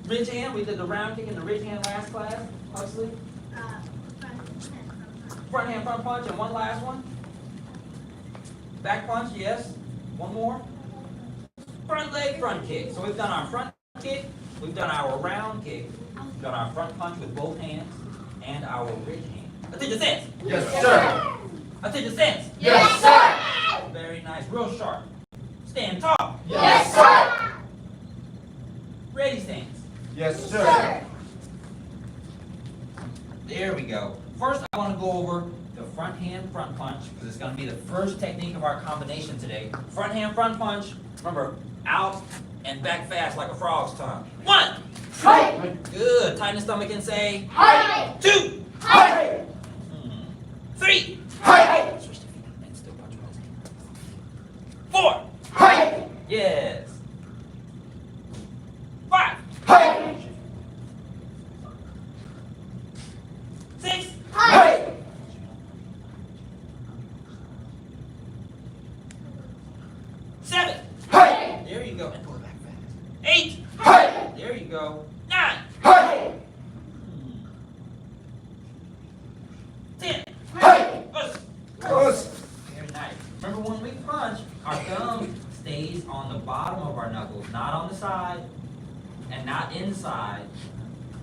Ridge hand. We did the round kick and the ridge hand last class. Huxley. Front hand front punch and one last one. Back punch, yes. One more. Front leg front kick. So we've done our front kick, we've done our round kick, we've done our front punch with both hands, and our ridge hand. Attention stance. Yes, sir. Attention stance. Yes, sir. Very nice, real sharp. Stand tall. Yes, sir. Ready stance. Yes, sir. There we go. First, I want to go over the front hand front punch because it's going to be the first technique of our combination today. Front hand front punch. Remember, out and back fast like a frog's tongue. 1. Hi. Good. Tighten the stomach and say. Hi. 2. Hi. 3. Hi. Switch the feet and still punch with those hands. 4. Hi. Yes. 5. Hi. 6. Hi. 7. Hi. There you go. And pull it back fast. 8. Hi. There you go. 9. Hi. 10. Hi. Push. Us. Very nice. Remember when we punch, our thumb stays on the bottom of our knuckles, not on the side and not inside,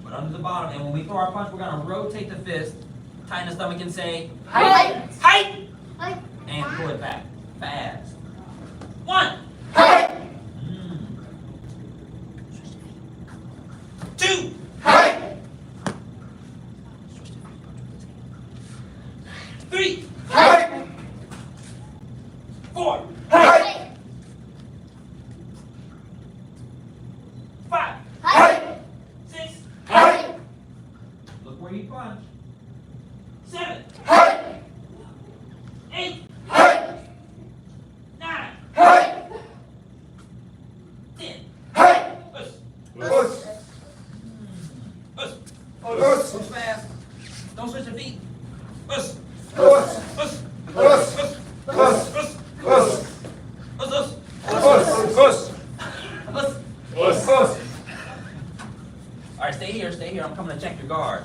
but under the bottom. And when we throw our punch, we're going to rotate the fist, tighten the stomach and say, Hi. height, Hi. and pull it back fast. 1. Hi. 2. Hi. 3. Hi. 4. Hi. 5. Hi. 6. Hi. Look where you punch. 7. Hi. 8. Hi. 9. Hi. 10. Hi. Push. Us. Push. Us. Push fast. Don't switch your feet. Push. Us. Push. Us. Push. Us. Push. Us. Push. Push. Us. Us. Push. Us. Us. All right, stay here, stay here. I'm coming to check your guard.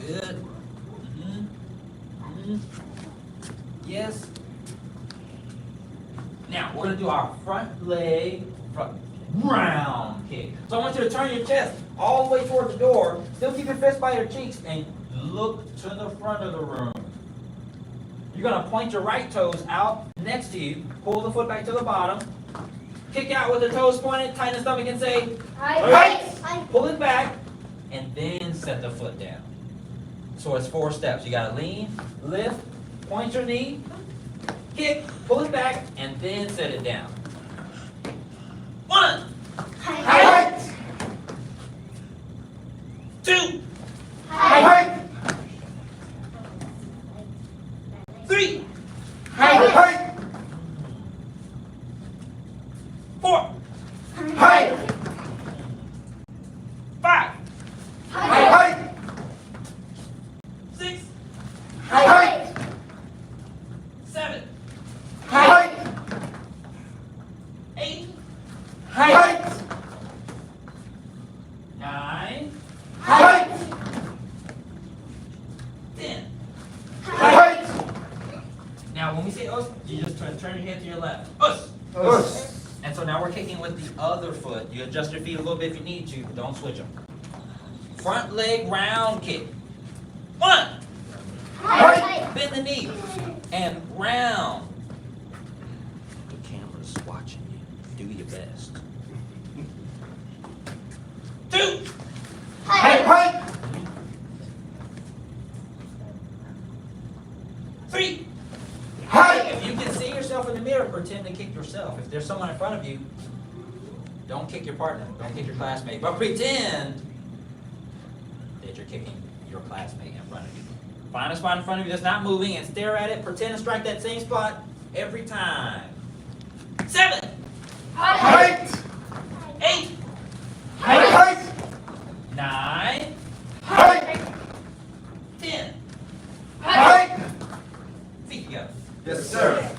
Good. Yes. Now, we're going to do our front leg, front round kick. So I want you to turn your chest all the way toward the door. Still keep your fist by your cheeks and look to the front of the room. You're going to point your right toes out next to you. Pull the foot back to the bottom. Kick out with the toes pointed. Tighten the stomach and say, Hi. pull it back, and then set the foot down. So it's 4 steps. You gotta lean, lift, point your knee, kick, pull it back, and then set it down. 1, Hi. 2, Hi. 3, Hi. Height. 9, Height. 10. Height. Now, when we say us, you just turn your head to your left. Us. Us. And so now we're kicking with the other foot. You adjust your feet a little bit if you need to, but don't switch them. Front leg round kick. 1. Height. Bend the knee. And round. The camera's watching you. Do your best. 2. Height. 3. Height. If you can see yourself in the mirror, pretend to kick yourself. If there's someone in front of you, don't kick your partner. Don't kick your classmate. But pretend that you're kicking your classmate in front of you. Find a spot in front of you that's not moving and stare at it. Pretend to strike that same spot every time. 7. Height. 8. Height. 9. Height. 10. Height. Feet together. Yes, sir.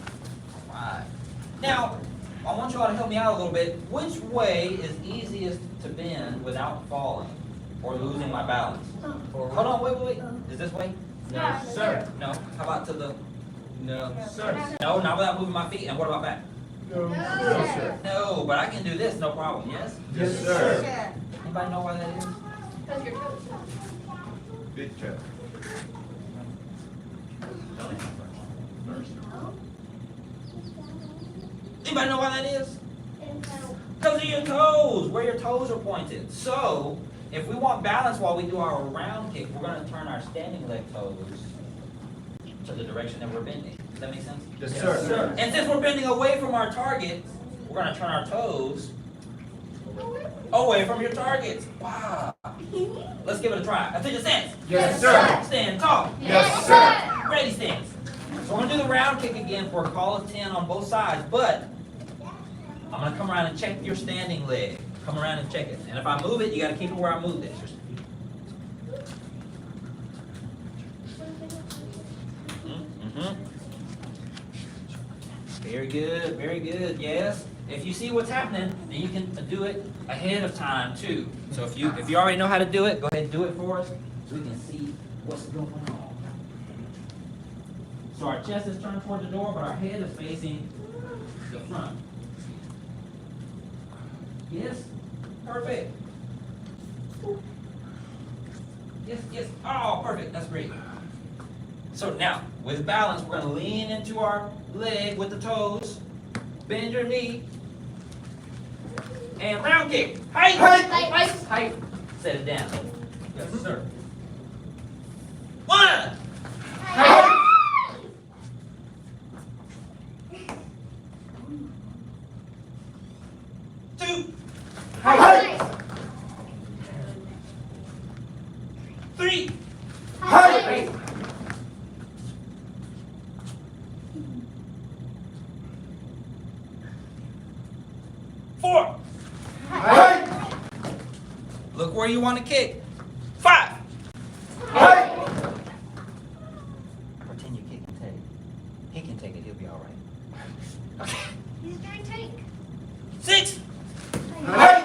Alright. Now, I want you all to help me out a little bit. Which way is easiest to bend without falling or losing my balance? Hold on, wait. Is this way? No, sir. No. How about to the? No, sir. No, not without moving my feet. And what about back? No, sir. No, but I can do this, no problem. Yes? Yes, sir. Anybody know why that is? Because your toes. Big toe. Anybody know why that is? Because of your toes, where your toes are pointed. So, if we want balance while we do our round kick, we're going to turn our standing leg toes to the direction that we're bending. Does that make sense? Yes, sir. And since we're bending away from our target, we're going to turn our toes away from your targets. Wow. Let's give it a try. Attention stance. Yes, sir. Stand tall. Yes, sir. Ready stance. So we're going to do the round kick again for a call of 10 on both sides, but I'm going to come around and check your standing leg. Come around and check it. And if I move it, you got to keep it where I moved it. Very good, very good, yes. If you see what's happening, then you can do it ahead of time too. So if you already know how to do it, go ahead and do it for us so we can see what's going on. So our chest is turned toward the door, but our head is facing the front. Yes? Perfect. Yes. Oh, perfect. That's great. So now, with balance, we're going to lean into our leg with the toes. Bend your knee. And round kick. Height. Height. Set it down. Yes, sir. 1. Height. 2. Height. 3. Height. 4. Height. Look where you want to kick. 5. Height. Pretend you kick and take it. He can take it. He'll be all right. Okay. He's gonna take. 6. Height.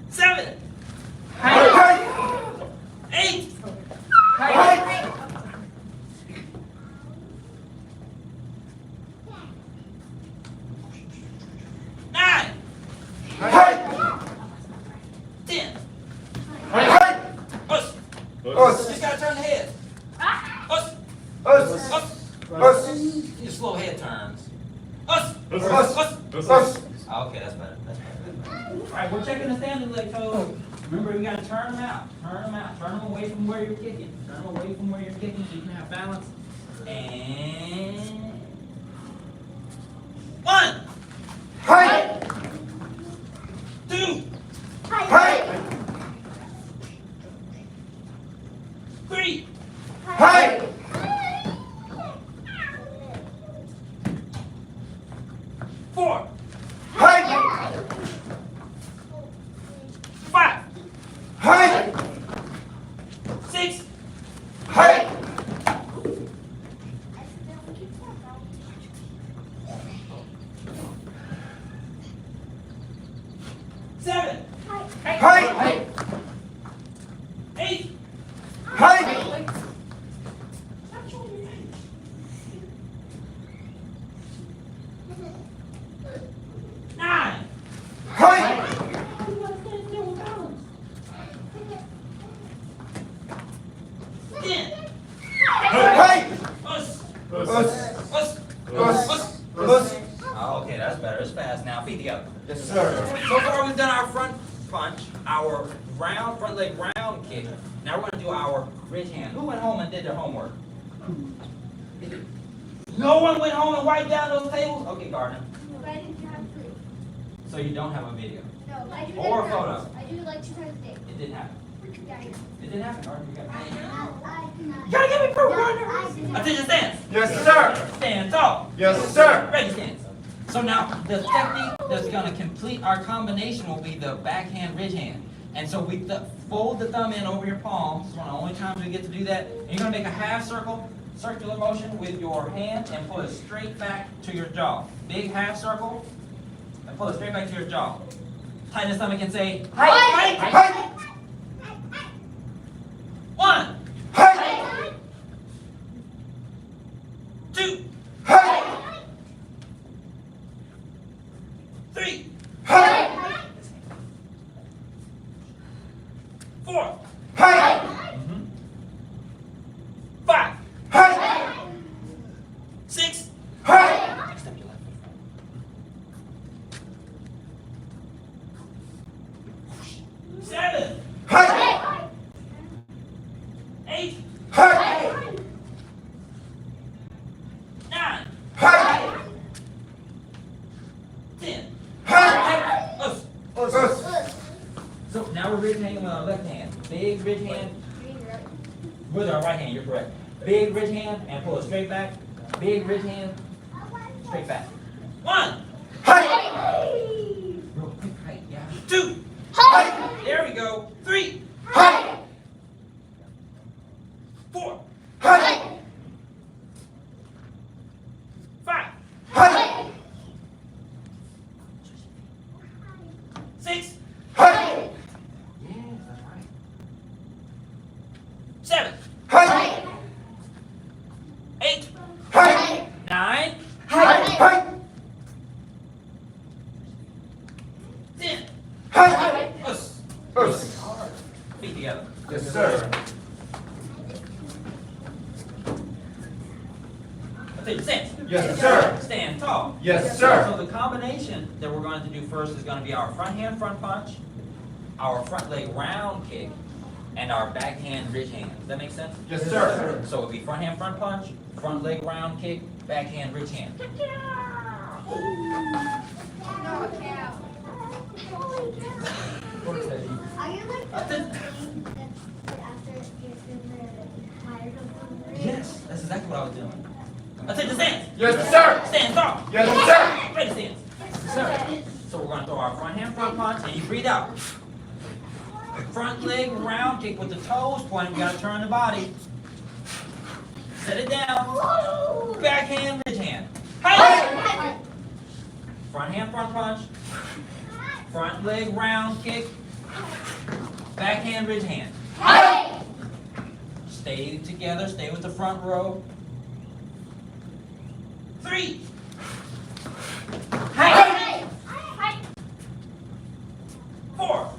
7. Height. 8. Height. 9. Height. 10. Height. Us. Us. Just gotta turn the head. Us. Us. Us. Us. Your slow head turns. Us. Us. Us. Okay, that's better. All right, we're checking the standing leg toes. Remember, we gotta turn them out. Turn them out. Turn them away from where you're kicking. Turn them away from where you're kicking so you can have balance. And 1. Height. 2. Height. 3. Height. 4. Height. 5. Height. 6. Height. Height. 8, Height. 9, Height. 10. Height. Us. Okay, that's better. It's fast now. Feet together. Yes, sir. So far, we've done our front punch, our front leg round kick. Now we're going to do our ridge hand. Who went home and did their homework? No one went home and wiped down those tables? Okay, Gardner. But I didn't have proof. So you don't have a video. No, I do Or that photo. once. I do it like 2 times a day. It didn't happen. Yeah, I know. It didn't happen, Gardner. You got I You gotta give me proof, No, Gardner. I did not. Attention stance. Yes, sir. Stand tall. Yes, sir. Ready stance. So now the technique that's going to complete our combination will be the backhand ridge hand. And so we fold the thumb in over your palm. It's one of the only times we get to do that. And you're going to make a half circle, circular motion with your hand and pull it straight back to your jaw. Big half circle and pull it straight back to your jaw. Tighten the stomach and say, height, height. Height. 1, Height. 2, Height. 3, Height. 4, Height. 5, Height. 6, Height. step your left foot. 7, Height. 8, Height. 9, Height. 10. Height. Us. Us. So now we're ridge hand with our left hand. Big ridge hand with our right hand, you're correct. Big ridge hand and pull it straight back. Big ridge hand, straight back. 1, Height. real quick height, yeah. 2, Height. there we go. 3, Height. 4, Height. 5, Height. 6, Height. yes, that's right. 7, Height. 8, Height. 9, Height. 10. Height. Us. Us. Feet together. Yes, sir. Attention, stance. Yes, sir. Stand tall. Yes, sir. So the combination that we're going to do first is going to be our front hand front punch, our front leg round kick, and our backhand ridge hand. Does that make sense? Yes, sir. So it'll be front hand front punch, front leg round kick, backhand ridge hand. No, cow. Are you like the thing that after you're tired of the Yes, that's exactly what I was doing. Attention, stance. Yes, sir. Stand tall. Yes, sir. Ready, stance. Sir. So we're going to throw our front hand front punch, and you breathe out. Front leg round kick with the toes pointing. We got to turn the body. Set it down. Backhand ridge hand. Height. Front hand front punch. Front leg round kick. Backhand ridge hand. Stay together. Stay with the front row. 3. Height. 4.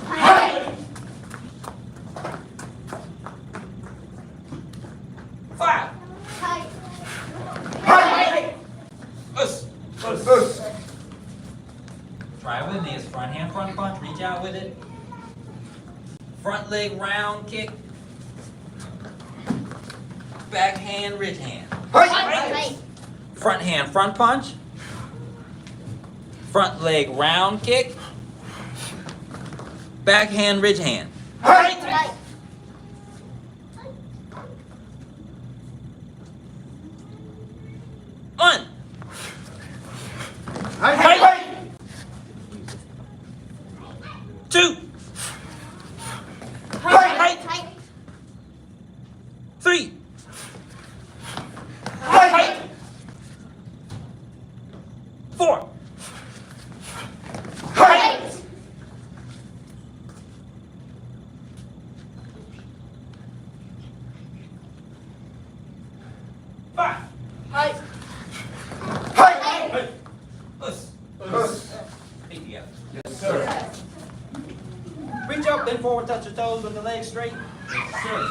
Height. 5. Height. Us. Us. Try it with me. It's front hand front punch. Reach out with it. Front leg round kick. Backhand ridge hand. Height. Front hand front punch. Front leg round kick. Backhand ridge hand. Height. 1. Height. 2. Height. 3. Height. 4. Height. forward, touch your toes with the legs straight. Sir.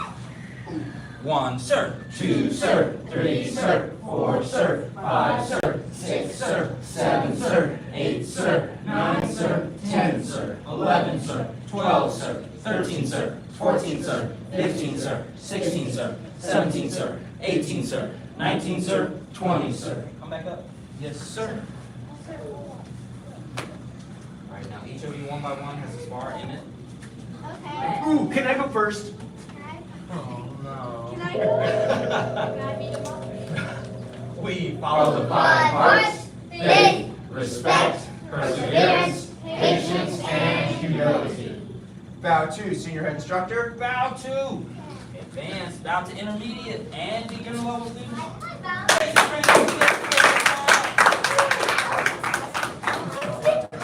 1, sir. 2, sir. 3, sir. 4, sir. 5, sir. 6, sir. 7, sir. 8, sir. 9, sir. 10, sir. 11, sir. 12, sir. 13, sir. 14, sir. 15, sir. 16, sir. 17, sir. 18, sir. 19, sir. 20, sir. Come back up. Yes, sir. All right, now each of you one by one has a spar in it. Okay. Ooh, can I go first? Oh, no. Can I go? Can I beat him up? We follow the 5 hearts: faith, respect, perseverance, patience, and humility. Bow to senior head instructor. Bow to advanced, bow to intermediate, and beginner level students.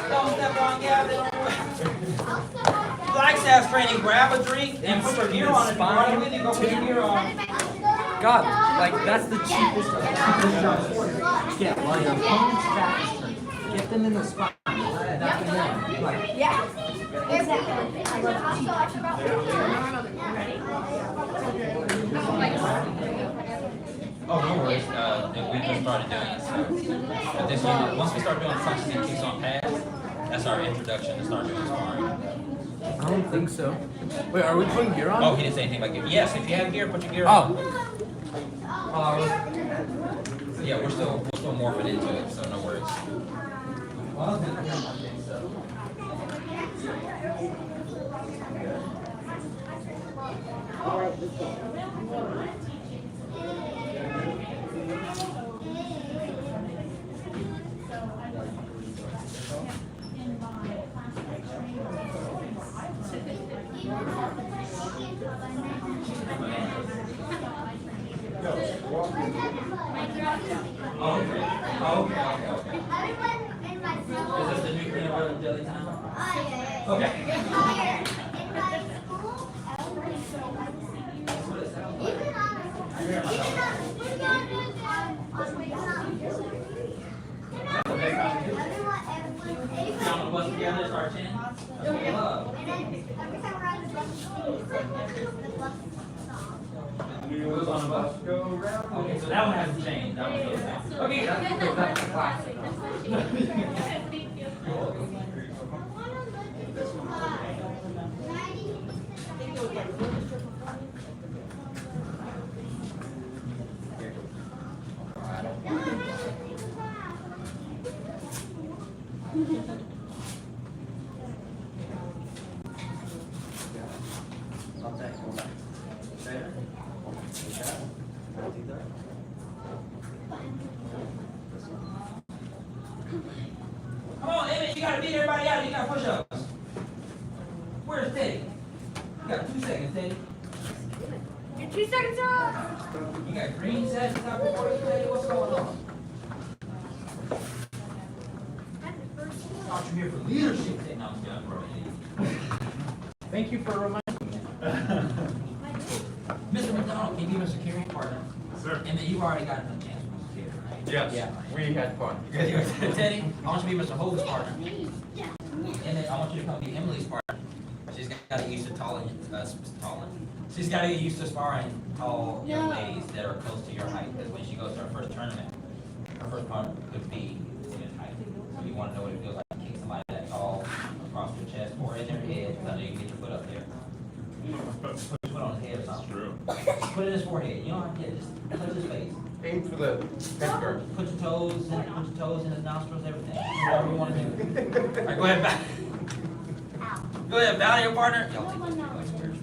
Don't step on Gavin. Flagstaff training, grab a drink and put your gear on. If you run with you, go put your gear on. God, like that's the cheapest job. Get while your opponent's fast. Get them in the spot. That's the one. Like, Yeah, exactly. Oh, no worries. We just started doing it. So. But this one, once we start doing functions and kicks on pads, that's our introduction to start doing sparring. I don't think so. Wait, are we putting gear on? Oh, he didn't say anything about gear. Yes, if you have gear, put your gear on. Oh. Yeah, we're still morphing into it, so no worries. Okay. Everyone in my school. Is this the new peanut butter and jelly time? Oh, yeah. Okay. In my school, even on Down the bus together, start chanting. That's what we love. and then every time we're on the bus, it's like the bus song. Wheels on a bus go round. Okay, so that one hasn't changed. That one goes down. Okay. That's classic. Come on, Emmett, you gotta beat everybody out. You got push-ups. Where's Teddy? You got 2 seconds, Teddy. You're 2 seconds off. You got green sets up before you, Teddy. What's going on? Thought you were here for leadership. Teddy. No, I'm just kidding, bro. Thank you for reminding me. Mr. McDonald, can you be Mr. Carey's partner? Sir. And then you've already gotten a chance with Mr. Carey, right? Yes. Yeah. We had fun. Teddy, I want you to be Mr. Holden's partner. And then I want you to come be Emily's partner. She's got to get used to She's got to get used to sparring tall young ladies that are close to your height. Because when she goes to her first tournament, her first partner could be the same height. So you want to know what it feels like to kick somebody that tall across your chest or in their head. Because I know you can get your foot up there. Put your foot on his head or something. True. Put it in his forehead. You don't have to get it. Just touch his face. Aim for the headguard. Put your toes in his nostrils, everything. Whatever you want to do. All right, go ahead, back. Go ahead, bow to your partner. Y'all take those black squares.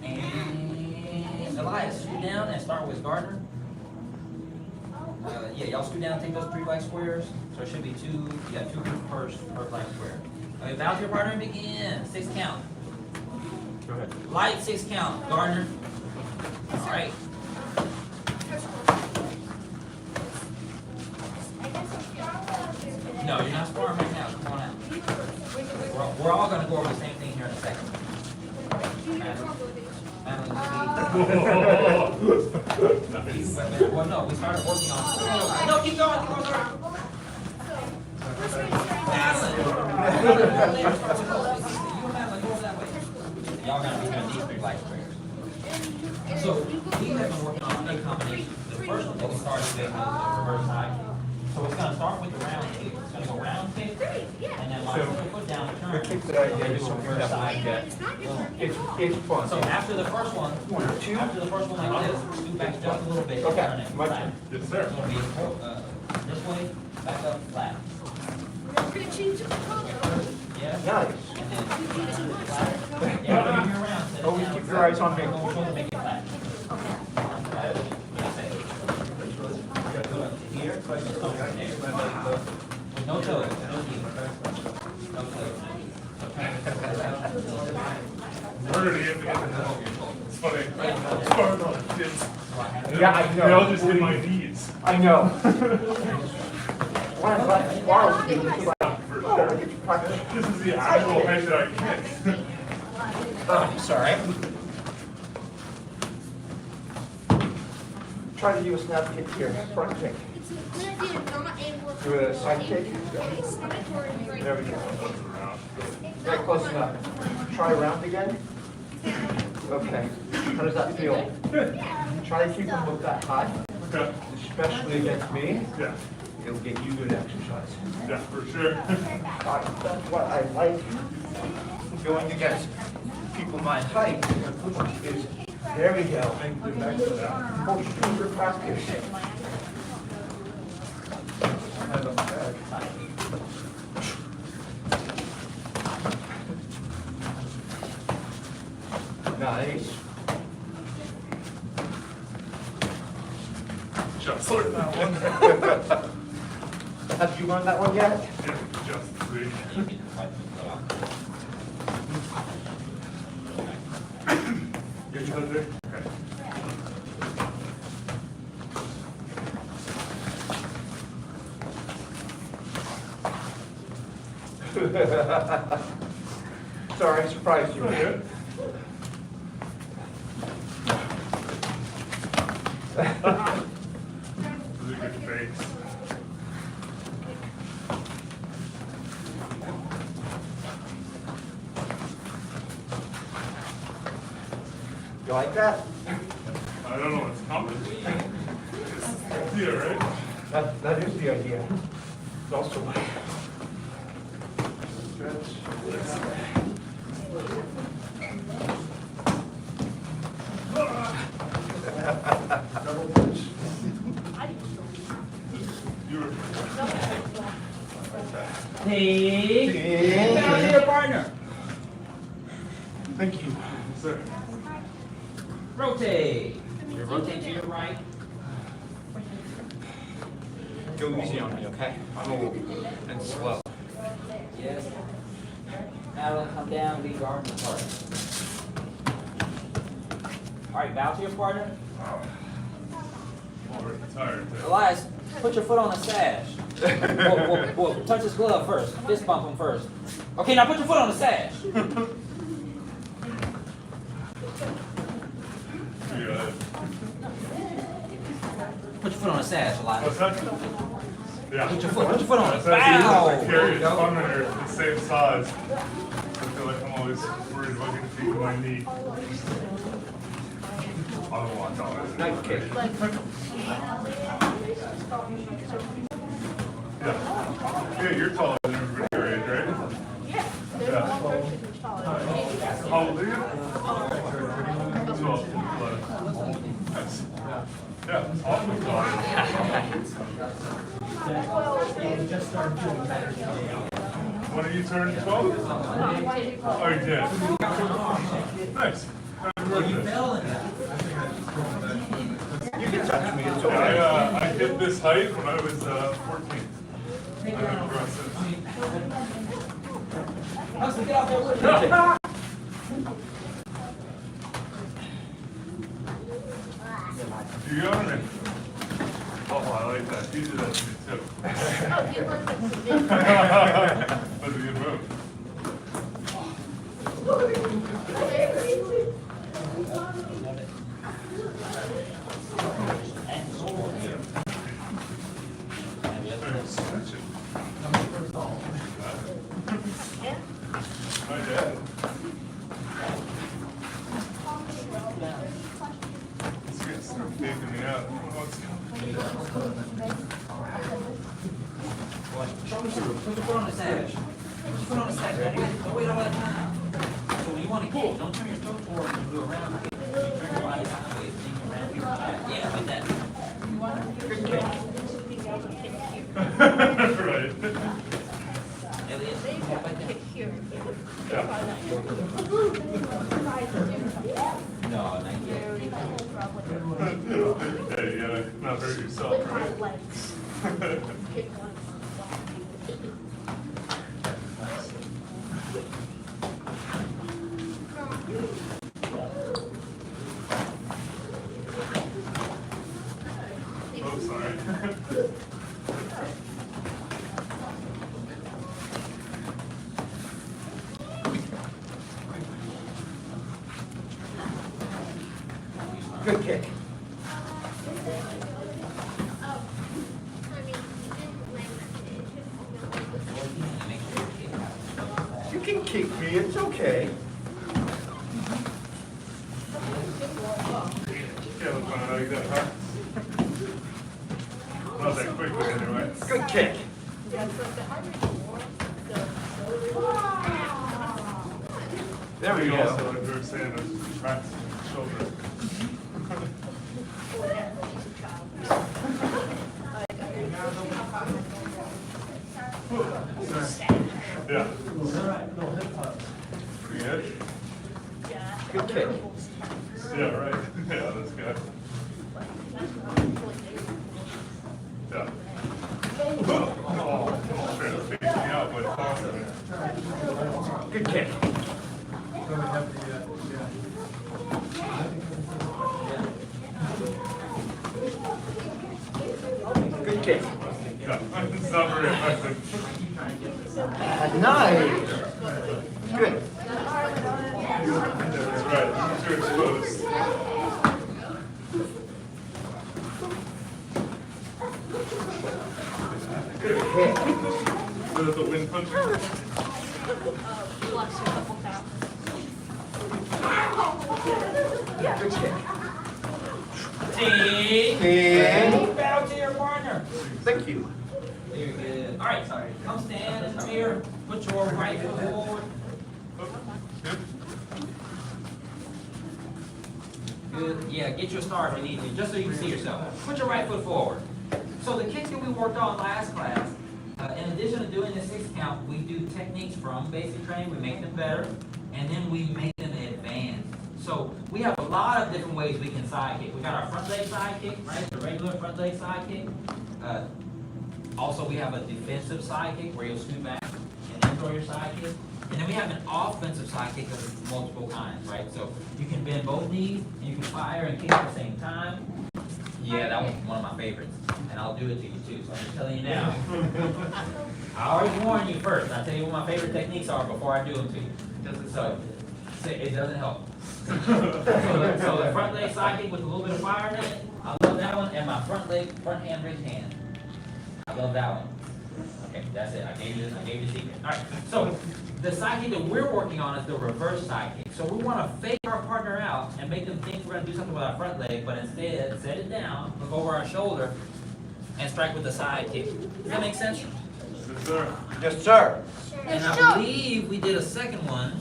And Elias, scoot down and start with Gardner. Yeah, y'all scoot down, take those 3 black squares. So it should be 2. You got 2 per black square. Okay, bow to your partner and begin. 6 count. Go ahead. Light 6 count. Gardner. All right. No, you're not sparring right now. Come on out. We're all going to go over the same thing here in a second. Well, no, we started working on. No, keep going. Keep going. Madeline. You and Madeline, go over that way. y'all gonna be doing these three light sprayers. So we have been working on a combination. The first one that we started with was the reverse side. So it's gonna start with the round kick. It's gonna go round kick, and then line the foot down, turn. The kick that I did is Do a something reverse that side. we get. It's fun. So after the first one, after the first one like this, scoot back just a little bit, and Okay, turn it my flat. turn. Yes, So sir. it'll be this way, back up, flat. Yeah. Nice. And then flat. Yeah, when you're around, set it Always down, keep your eyes on me. go shoulder, make it flat. Here, with no toes, no heel. No toes. Murder to get the hell. It's funny. Sparring on kids. Yeah, I They know. all just hit my knees. I know. Wow, For sure. This is the actual height that I kick. Sorry. Try to do a snap kick here, front kick. Do a side kick. There we go. Very close enough. Try round again. Okay. How does that feel? Try to keep them both that high, Okay. especially against me. Yeah. It'll get you good exercise. Yeah, for sure. That's what I like going against people my height is, there we go. Oh, super practice. Nice. Just learned that one. Have you learned that one yet? Yeah, just three. Get you under? Okay. Sorry, I surprised you. Okay. This is a good face. You like that? I don't know what's coming. Yeah, right? That is the idea. It's also like. Stretch. Double punch. You were. Take down to your partner. Thank you. Yes, sir. Rotate. You rotate to your right. Go easy on me, okay? Cool and slow. Yes. Now it'll come down and be guard the partner. All right, bow to your partner. Already tired. Too. Elias, put your foot on the sash. Whoa, touch his glove first. Fist bump him first. Okay, now put your foot on the sash. Yeah. Put your foot on the sash, Elias. What's that? Yeah. Put your foot on it. That's actually Bow. I carry a ton when they're the same size. I feel like I'm always worried about getting feet to my knee. I don't want dollars. Nice kick. Yeah, you're taller than everybody your age, right? Yeah. How old are you? 12. Nice. Yeah, awesome. When are you turning 12? Oh, you did? Nice. Happy birthday. You can touch me, it's Yeah, okay. I hit this height when I was 14. I've been growing since. Hudson, get out there with me. Do you own it? Oh, I like that. You do that to me too. That's a good move. My dad. Put your foot on the sash. Put your foot on the sash. Don't wait all that time. So when you want to kick, don't turn your toe forward and do a round kick. Turn your body sideways. And you round your back. Yeah, like that. Right. Elliot, yeah, like that. No, not yet. Hey, you gotta not hurt yourself, right? Oh, sorry. Good kick. You can kick me, it's okay. Yeah, look, I know you got hurt. Not that quickly, anyway. Good kick. There we You go. also, like we were saying, is practicing shoulder. Yeah. Pretty good. Good kick. Yeah, right. Yeah, that's good. Yeah. Oh, trying to face me out, but awesome. Good kick. Good kick. Yeah, it's not very effective. Nice. Good. That's right, too exposed. Good kick. Is that the wind puncher? Good kick. Team. And Move out to your partner. thank you. Very good. All right, sorry. Come stand in the mirror. Put your right foot forward. Good. Good. Yeah, get your star if you need to, just so you can see yourself. Put your right foot forward. So the kick that we worked on last class, in addition to doing the 6 count, we do techniques from basic training. We make them better, and then we make them advanced. So we have a lot of different ways we can side kick. We got our front leg side kick, right? The regular front leg side kick. Also, we have a defensive side kick where you'll scoot back and then throw your side kick. And then we have an offensive side kick of multiple kinds, right? So you can bend both knees and you can fire and kick at the same time. Yeah, that one's one of my favorites. And I'll do it to you too, so I'm just telling you now. I always warn you first. I'll tell you what my favorite techniques are before I do them to you. So it doesn't help. So the front leg side kick with a little bit of fire in it, I love that one. And my front hand raised hand. I love that one. Okay, that's it. I gave you the secret. All right. So the side kick that we're working on is the reverse side kick. So we want to fake our partner out and make them think we're going to do something with our front leg, but instead set it down, look over our shoulder, and strike with the side kick. Does that make sense? Yes, sir. Yes, sir. And I believe we did a second one,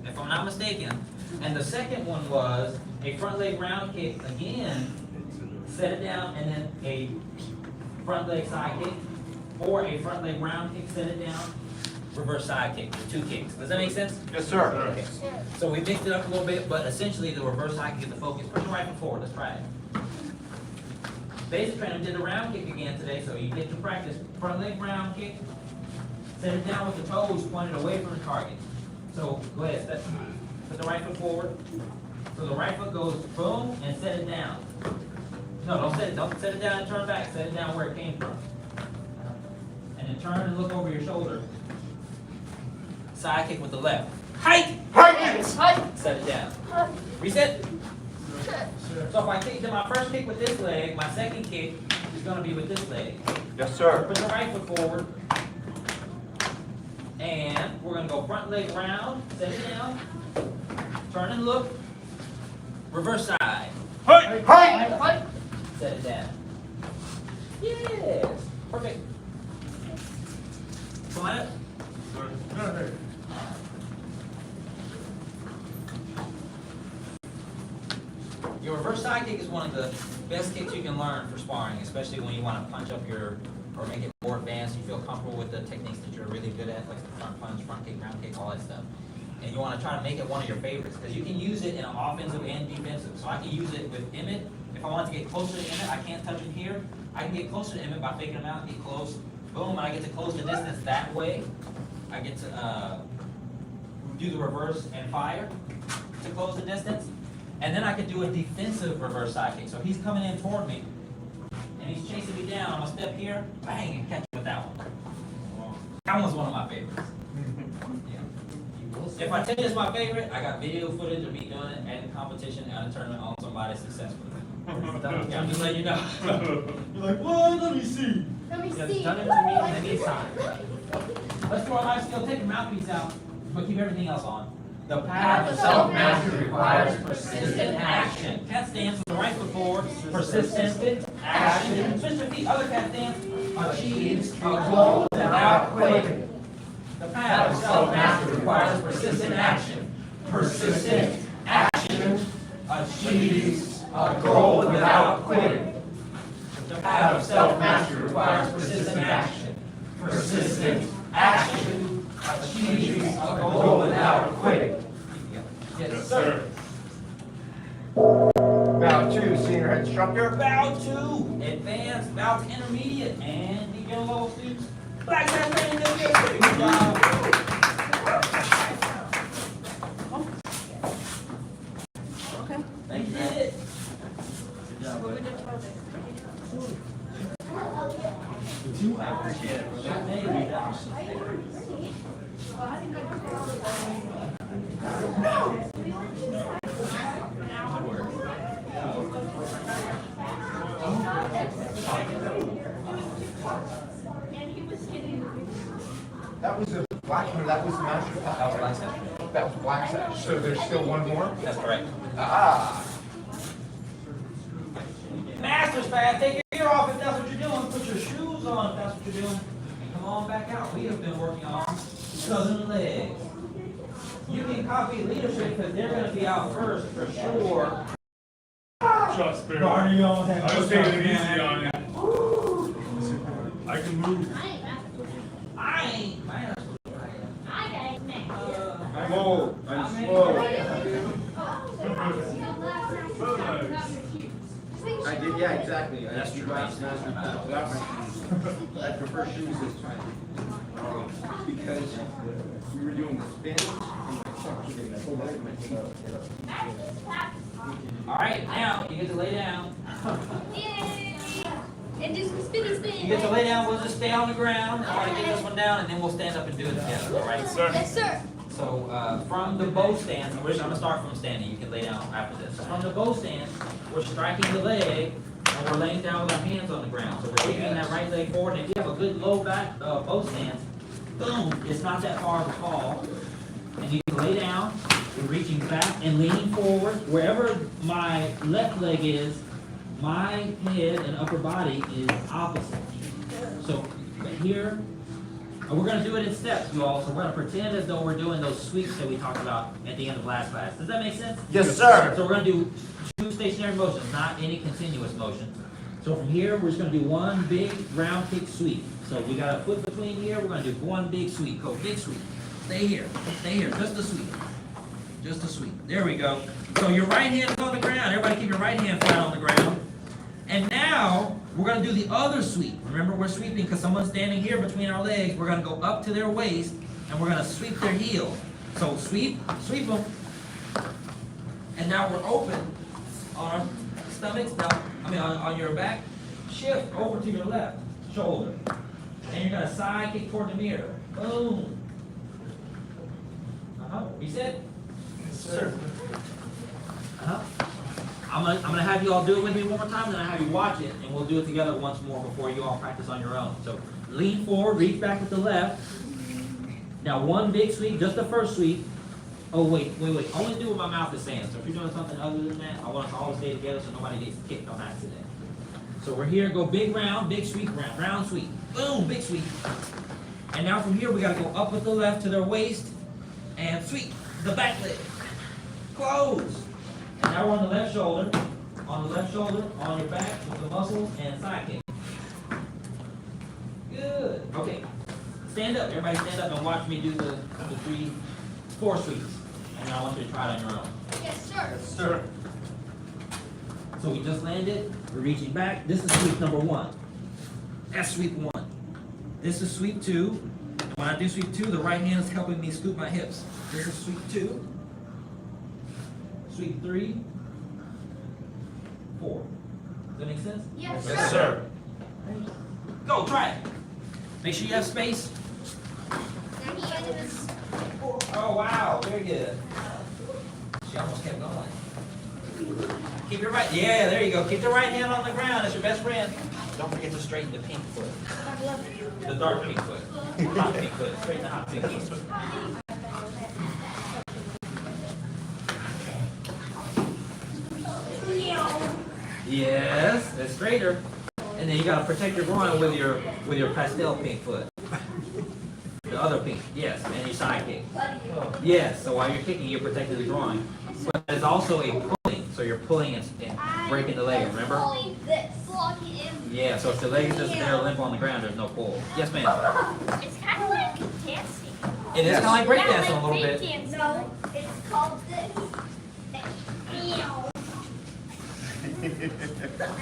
if I'm not mistaken. And the second one was a front leg round kick again, set it down, and then a front leg side kick, or a front leg round kick, set it down, reverse side kick, 2 kicks. Does that make sense? Yes, sir. Okay. So we mixed it up a little bit, but essentially the reverse side kick is the focus. Push your right foot forward. Let's try it. Basic training did the round kick again today, so you get to practice front leg round kick. Set it down with the toes pointed away from the target. So go ahead, put the right foot forward. So the right foot goes boom and set it down. No, don't set it down and turn back. Set it down where it came from. And then turn and look over your shoulder. Side kick with the left. Height! Height! Set it down. Reset. So if I kick to my first kick with this leg, my second kick is going to be with this leg. Yes, sir. Put the right foot forward. And we're going to go front leg round. Set it down. Turn and look. Reverse side. Hey! Height! Set it down. Yes. Perfect. Slide it. Alright. Your reverse side kick is one of the best kicks you can learn for sparring, especially when you want to punch up your, or make it more advanced, you feel comfortable with the techniques that you're really good at, like the front punch, front kick, ground kick, all that stuff. And you want to try to make it one of your favorites, because you can use it in an offensive and defensive. So I can use it with Emmett. If I want to get closer to Emmett, I can't touch him here. I can get closer to Emmett by faking him out, get close, boom, and I get to close the distance that way. I get to do the reverse and fire to close the distance. And then I could do a defensive reverse side kick. So he's coming in toward me, and he's chasing me down. I'm gonna step here, bang, and catch him with that one. That one's one of my favorites. Yeah. If I tell you it's my favorite, I got video footage of me doing it at a competition, at a tournament on somebody successfully. Yeah, I'm just letting you know. You're like, what? Let me see. Let me Yeah, see. done it to me anytime. Let's do our life skill. Take your mouthpiece out, but keep everything else on. The path of self-mastery requires persistent action. Cat stance with the right foot forward. Persistent action. Switch your feet. Other cat stance. Achieves a goal without quitting. The path of self-mastery requires persistent action. Persistent action achieves a goal without quitting. The path of self-mastery requires persistent action. Persistent action achieves a goal without quitting. Yes, sir. Bow 2, senior head instructor. Bow to advanced, bow to intermediate, and beginner level students. Black hat training, good job. Okay. Thank you, did it. I appreciate it. That was a black one, that was master That was black hat. That was black sash. So there's still one more? That's correct. Ah. Master's pad, take your gear off if that's what you're doing. Put your shoes on if that's what you're doing. And come on back out. We have been working on southern legs. You can copy leadership because they're going to be out first for sure. Trust me. I was taking it easy on you. I can move. I ain't, man. I'm old, I'm slow. I did, yeah, exactly. That's true. I prefer shoes this time. Because we were doing the spins. All right, now you get to lay down. And do some spinny spin. You get to lay down. We'll just stay on the ground. I want to get this one down, and then we'll stand up and do it together. All right? Sir. Yes, sir. So from the bow stance, I'm going to start from standing. You can lay down after this. So from the bow stance, we're striking the leg, and we're laying down with our hands on the ground. So we're kicking that right leg forward. And if you have a good low back bow stance, boom, it's not that far of a fall. And you can lay down, you're reaching back and leaning forward. Wherever my left leg is, my head and upper body is opposite. So here, and we're going to do it in steps, you all. So we're going to pretend as though we're doing those sweeps that we talked about at the end of last class. Does that make sense? Yes, sir. So we're going to do 2 stationary motions, not any continuous motion. So from here, we're just going to do one big round kick sweep. So we got a foot between here. We're going to do one big sweep. Go big sweep. Stay here. Stay here. Just a sweep. Just a sweep. There we go. So your right hand is on the ground. Everybody keep your right hand flat on the ground. And now we're going to do the other sweep. Remember, we're sweeping because someone's standing here between our legs. We're going to go up to their waist, and we're going to sweep their heel. So sweep, sweep them. And now we're open on our stomachs. Now, on your back. Shift over to your left shoulder. And you're going to side kick toward the mirror. Boom. Reset. Yes, sir. I'm gonna have you all do it with me one more time, then I have you watch it, and we'll do it together once more before you all practice on your own. So lean forward, reach back with the left. Now one big sweep, just the first sweep. Oh wait. Only do what my mouth is saying. So if you're doing something other than that, I want us to all stay together so nobody gets kicked on accident. So we're here, go big round, big sweep round, round sweep. Boom, big sweep. And now from here, we gotta go up with the left to their waist and sweep the back leg. Close. And now we're on the left shoulder. On the left shoulder, on your back with the muscles and side kick. Good. Okay. Stand up. Everybody stand up and watch me do the 4 sweeps. And I want you to try it on your own. Yes, sir. Sir. So we just landed. We're reaching back. This is sweep number 1. That's sweep 1. This is sweep 2. And when I do sweep 2, the right hand is helping me scoop my hips. This is sweep 2. Sweep 3. 4. Does that make sense? Yes, sir. Yes, sir. Go, try it. Make sure you have space. Yes. Oh, wow. Very good. She almost kept going. Keep your right, yeah, there you go. Keep the right hand on the ground. That's your best friend. Don't forget to straighten the pink foot. The dark pink foot. Hot pink foot. Straighten the hot pink foot. Yes, that's straighter. And then you gotta protect your groin with your pastel pink foot. The other pink, yes, and your side kick. Yes, so while you're kicking, you're protecting the groin. But there's also a pulling, so you're pulling and breaking the leg, remember? This. Locking in. Yeah, so if the leg is just there limp on the ground, there's no pull. Yes, ma'am. It's kind of like dancing. It is kind of like breakdancing Yeah, a little bit. breakdancing. No, it's called this.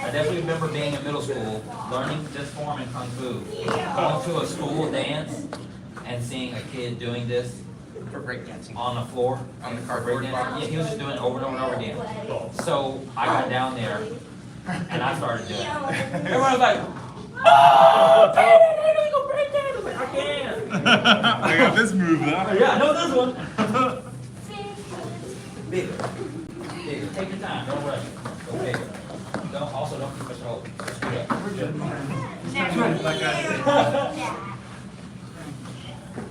I definitely remember being in middle school, learning this form in Kung Fu. Going to a school dance and seeing a kid doing this For breakdancing. on the floor. On the cardboard Breakdancing. box? Yeah, he was just doing it over and over and over again. So I got down there and I started doing it. Everyone was like, oh, Dad, I go breakdance. I was like, I can. I got this move, huh? Yeah, I know this one. Bigger. Bigger. Take your time. Don't rush it. Go bigger. Don't push it over. Just do that.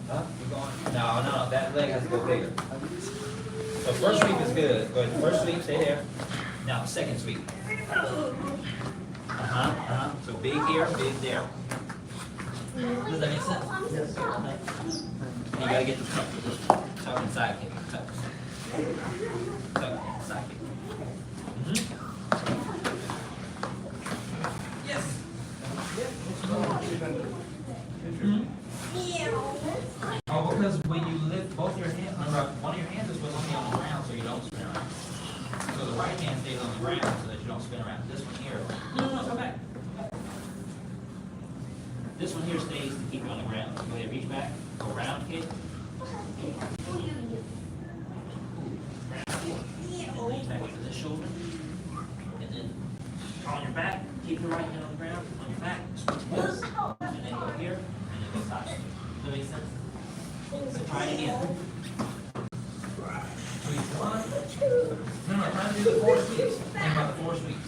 Huh? You going? No. That leg has to go bigger. So first sweep is good. Go ahead. First sweep, stay there. Now, second sweep. So big here, big there. Does that make sense? Yes. And you gotta get the tuck and side kick. Tuck and side kick. Yes. Oh, because when you lift both your hands, one of your hands is supposed to be on the ground so you don't spin around. So the right hand stays on the ground so that you don't spin around. This one here. No, come back. This one here stays to keep you on the ground. So go ahead, reach back, go round kick. Lean back to this shoulder. And then on your back, keep your right hand on the ground. On your back, switch this. And then go here, and then go side. Does that make sense? So try it again. Sweep 1. No, try to do the 4 sweeps. Think about the 4 sweeps.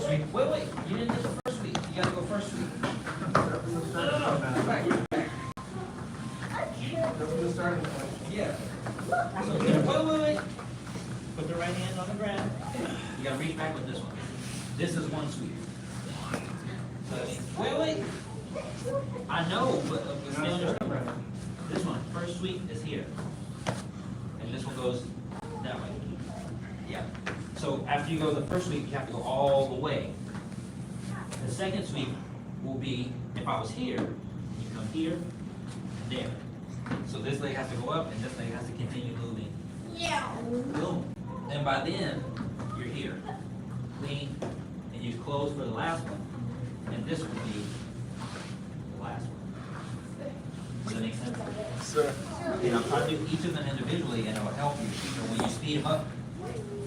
Sweep. Wait. You didn't do the first sweep. You gotta go first sweep. No. Back. Yeah. So, wait. Put the right hand on the ground. You gotta reach back with this one. This is 1 sweep. Wait. I know, but stay on your stomach. This one, first sweep is here. And this one goes that way. Yeah. So after you go the first sweep, you have to go all the way. The second sweep will be, if I was here, you come here, and there. So this leg has to go up, and this leg has to continue moving. Yeah. Boom. And by then, you're here. Clean, and you close for the last one. And this will be the last one. Does that make sense? Sir. And I'm trying to do each of them individually, and it'll help you. So when you speed them up,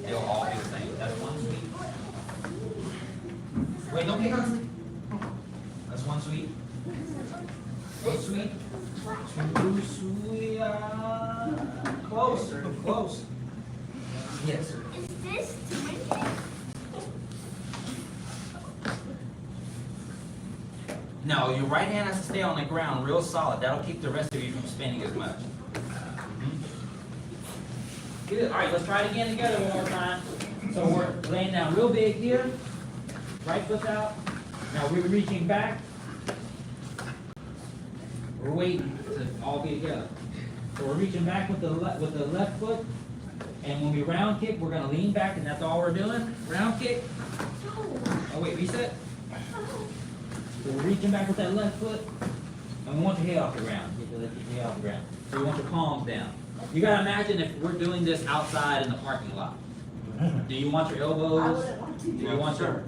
they'll all be the same. That's 1 sweep. Wait, don't pick on. That's 1 sweep. 1 sweep. 2 sweep. Close. Yes. Is this twin? No, your right hand has to stay on the ground real solid. That'll keep the rest of you from spinning as much. Good. All right, let's try it again together one more time. So we're laying down real big here. Right foot's out. Now we're reaching back. We're waiting to all be together. So we're reaching back with the left foot, and when we round kick, we're gonna lean back, and that's all we're doing. Round kick. Oh wait, reset. So we're reaching back with that left foot, and we want your head off the ground. Get your head off the ground. So we want your palms down. You gotta imagine if we're doing this outside in the parking lot. Do you want your elbows? Do you want your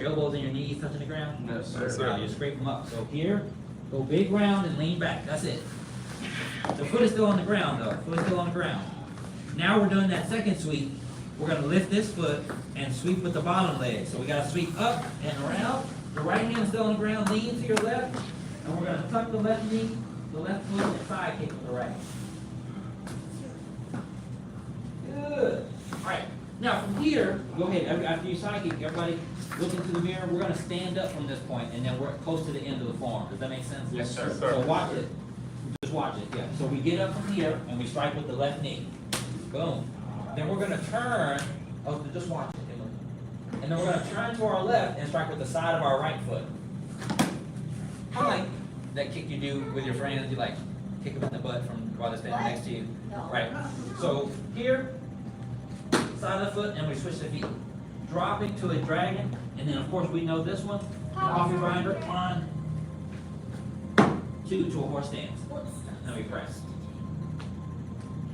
elbows and your knees touching the ground? No, sir. You scrape them up. So here, go big round and lean back. That's it. The foot is still on the ground though. Foot is still on the ground. Now we're doing that second sweep. We're gonna lift this foot and sweep with the bottom leg. So we gotta sweep up and around. The right hand still on the ground, lean to your left, and we're gonna tuck the left knee, the left foot, and side kick with the right. Good. All right. Now from here, go ahead. After you side kick, everybody look into the mirror. We're gonna stand up from this point, and then we're close to the end of the form. Does that make sense? Yes, sir. So watch it. Just watch it. Yeah. So we get up from here and we strike with the left knee. Boom. Then we're gonna turn. Oh, just watch it. And then we're gonna turn to our left and strike with the side of our right foot. Kind of like that kick you do with your friends. You like kick them in the butt from while they're standing next to you. Right. So here, side of the foot, and we switch the feet. Dropping to a dragon, and then of course we know this one. Coffee grinder. 1, 2 to a horse stance. Then we press.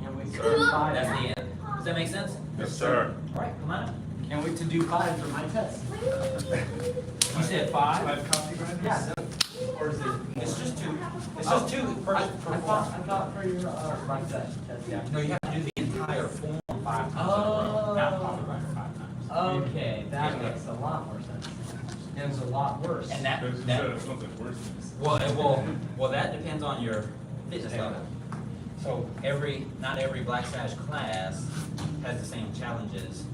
Can't wait That's the end. Does that make sense? Yes, sir. All right, come on. Can't wait to do 5 for my test. You said 5? 5 coffee grinders? Yeah. Or is it? It's just 2. It's just 2 per I form. thought for your my test, yeah. No, you have to do the entire form 5 times in a row, not coffee grinder 5 times. Okay, that makes a lot more sense. And it's a lot worse. And that, There's that something worse than this. well, that depends on your fitness level. So not every Black Sash class has the same challenges,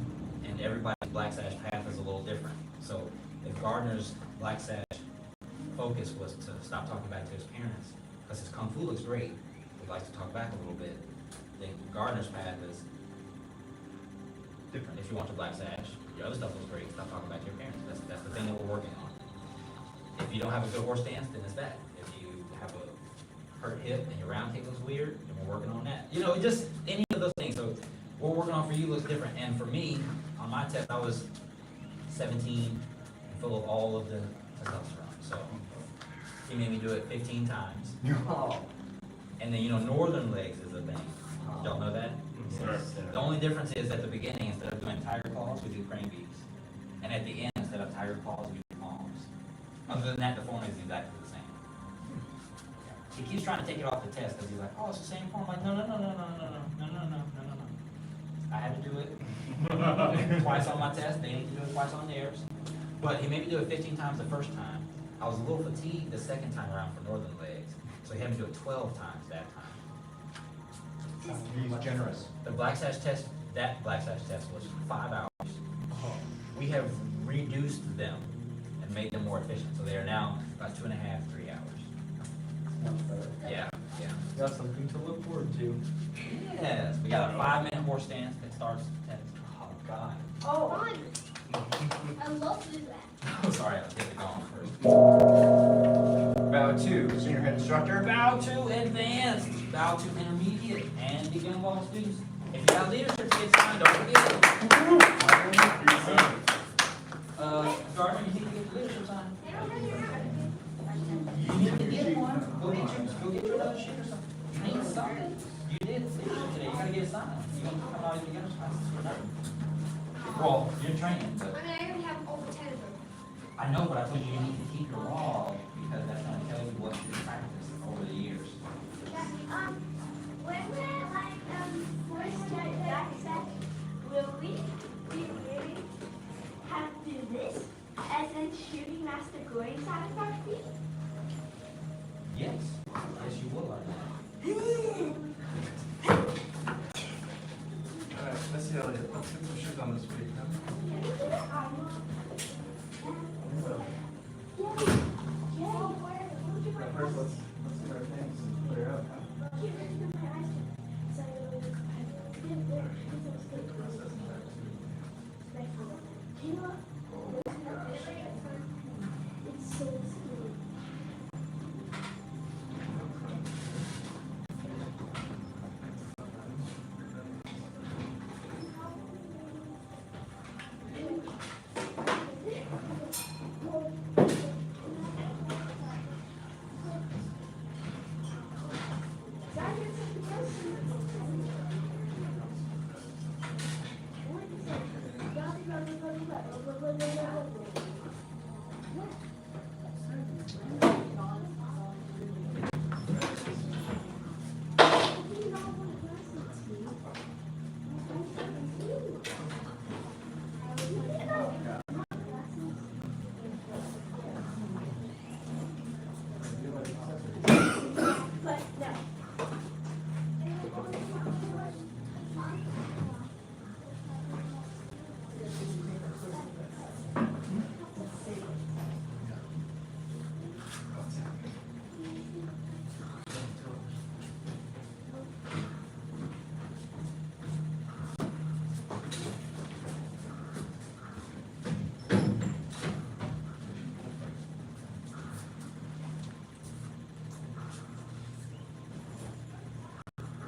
and everybody's Black Sash path is a little different. So if Gardner's Black Sash focus was to stop talking back to his parents, because his Kung Fu looks great, he likes to talk back a little bit, then Gardner's path is different. If you want your Black Sash, your other stuff looks great, stop talking back to your parents. That's the thing that we're working on. If you don't have a good horse stance, then it's that. If you have a hurt hip and your round kick looks weird, then we're working on that. You know, just any of those things. So what we're working on for you looks different. And for me, on my test, I was 17 and full of all of the testosterone. So he made me do it 15 times. Oh. And then, you know, northern legs is a thing. Y'all know that? Sir. The only difference is at the beginning, instead of doing tiger claws, we do crane beaks. And at the end, instead of tiger claws, we do palms. Other than that, the form is exactly the same. He keeps trying to take it off the test because he's like, oh, it's the same form. I'm like, no. I had to do it twice on my test. They need to do it twice on theirs. But he made me do it 15 times the first time. I was a little fatigued the second time around for northern legs. So he had me do it 12 times that time. He's generous. The Black Sash test, that Black Sash test was 5 hours. We have reduced them and made them more efficient. So they are now about 2.5, 3 hours. Yeah. You got something to look forward to. Yes, we got a 5-minute horse stance that starts at, oh God. Oh, I love to do that. I'm sorry, I was getting it going first. Bow 2, senior head instructor. Bow to advanced, bow to intermediate, and beginner level students. If you got leadership to get signed, don't forget it. Gardner, you need to get the leadership signed. You need to get one. Go get your another sheet or something. You need something. You did leadership today. You gotta get it signed. You don't come out of your beginner's classes for nothing. Well, you're training, but I mean, I already have over 10 of them. I know, but I told you you need to keep your log because that's gonna tell you what you practiced over the years. When we're like first start back set, will we really have to do this as in shooting Master Gohring side of our feet? Yes, yes, you will learn that. Alright, let's see, Elliot. Let's get some shoes on this week, huh? But first, let's get our things and clear up, huh? It's so scary.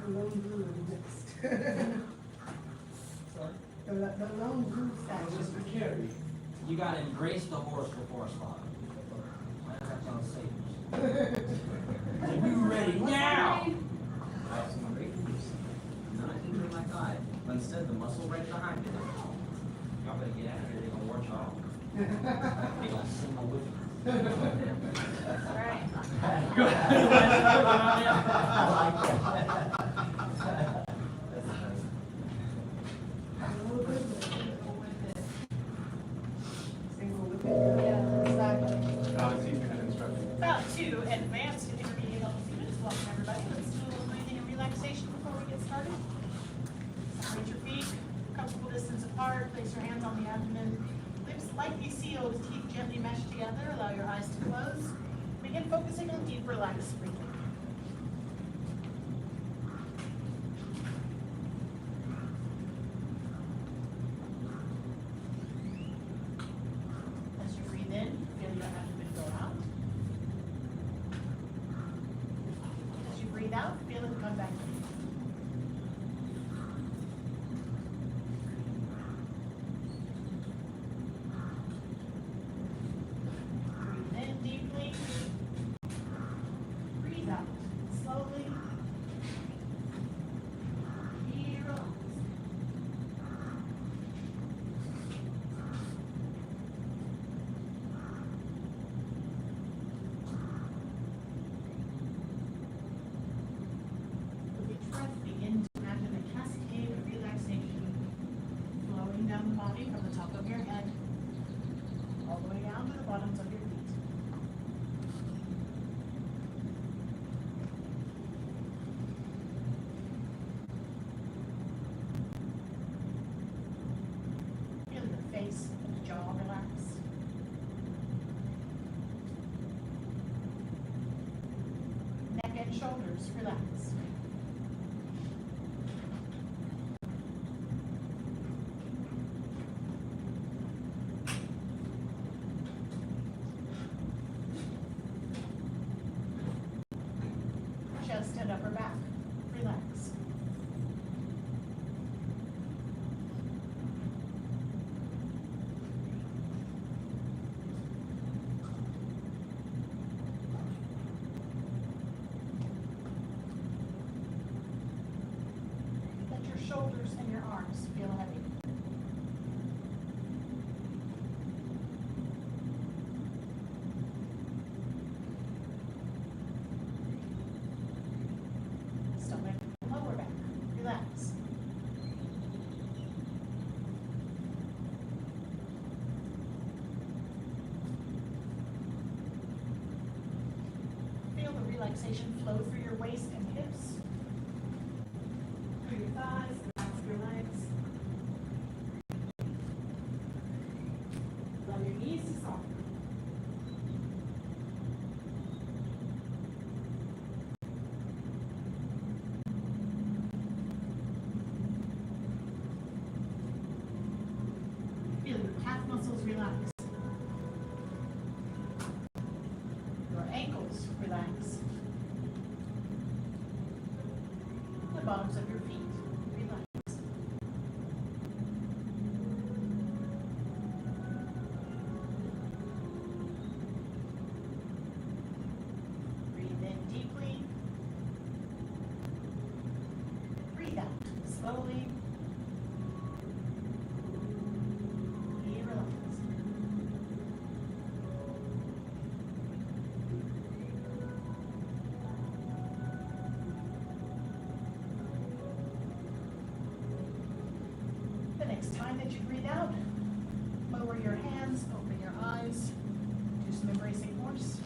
lone blue exists. The lone blue statue. You gotta embrace the horse before a slaughter. That's on sailors. Are you ready now? I have some great news. Not injuring my thigh, but instead the muscle right behind it. Y'all better get out of here, they're gonna watch y'all. They gonna sing my with you. Alright. Yeah, exactly. About to advance to intermediate level students. Welcome everybody. Let's do a little breathing and relaxation before we get started. Separate your feet, comfortable distance apart. Place your hands on the abdomen. Lips lightly sealed, teeth gently meshed together. Allow your eyes to close. Begin focusing on deep, relaxed breathing. As you breathe in, feel your abdomen go out. As you breathe out, feel it come back in. Breathe in deeply. Breathe out slowly. Be relaxed. With each breath, begin to imagine a cascade of relaxation flowing down the body from the top of your head all the way down to the bottoms of your feet. Feel your face and jaw relax. Neck and shoulders relax. Chest and upper back, relax. Let your shoulders and your arms feel heavy. Stomach and lower back, relax. Feel the relaxation flow through your waist and hips, through your thighs, relax your legs. Allow your knees to soften. Feel your calf muscles relax. Your ankles relax. The bottoms of your feet relax. Breathe in deeply. Breathe out slowly. Be relaxed. The next time that you breathe out, lower your hands, open your eyes, do some embracing horse.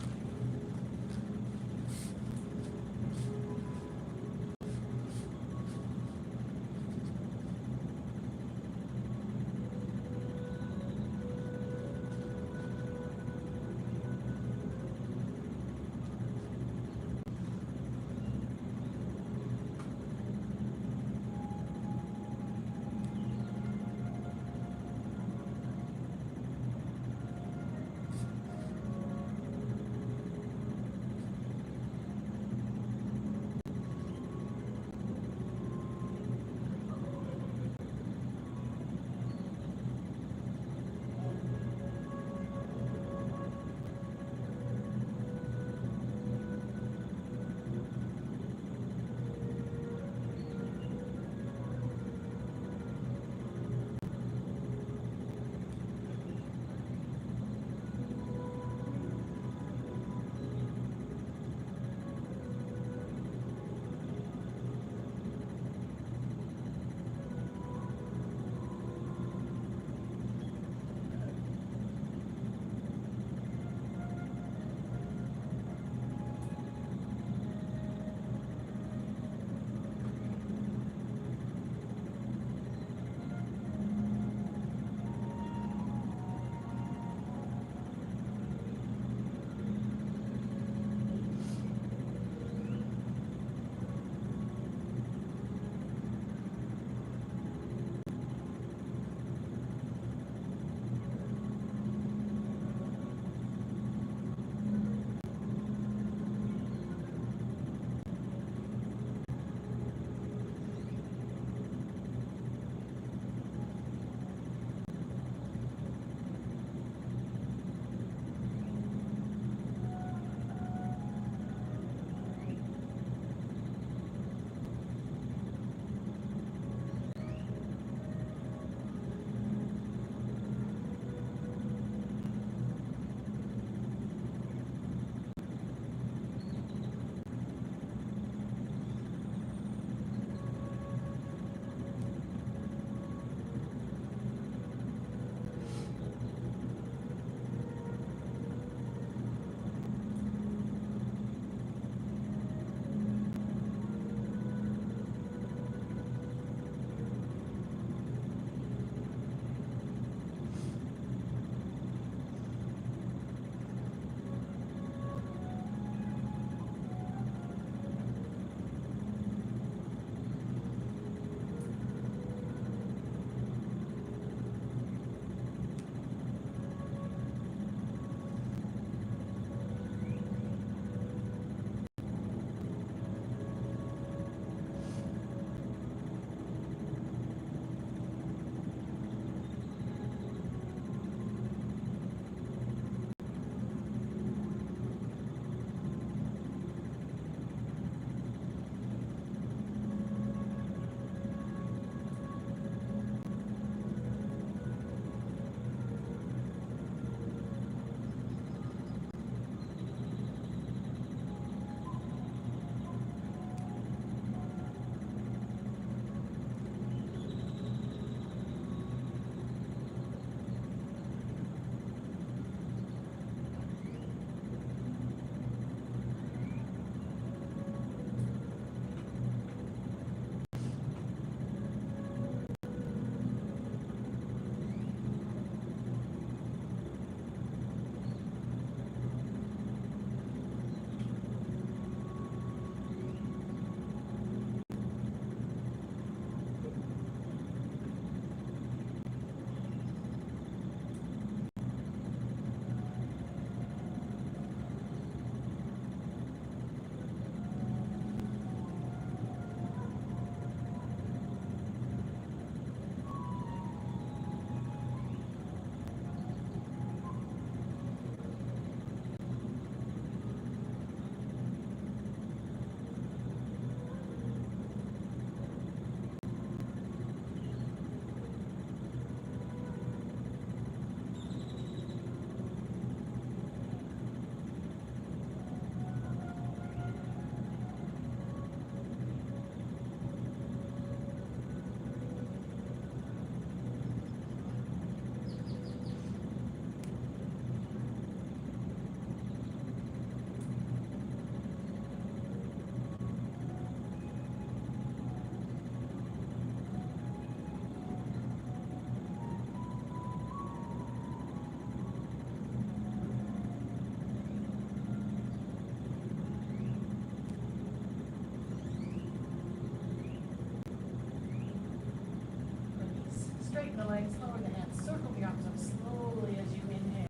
Straighten the legs, lower the hands, circle the arms up slowly as you inhale.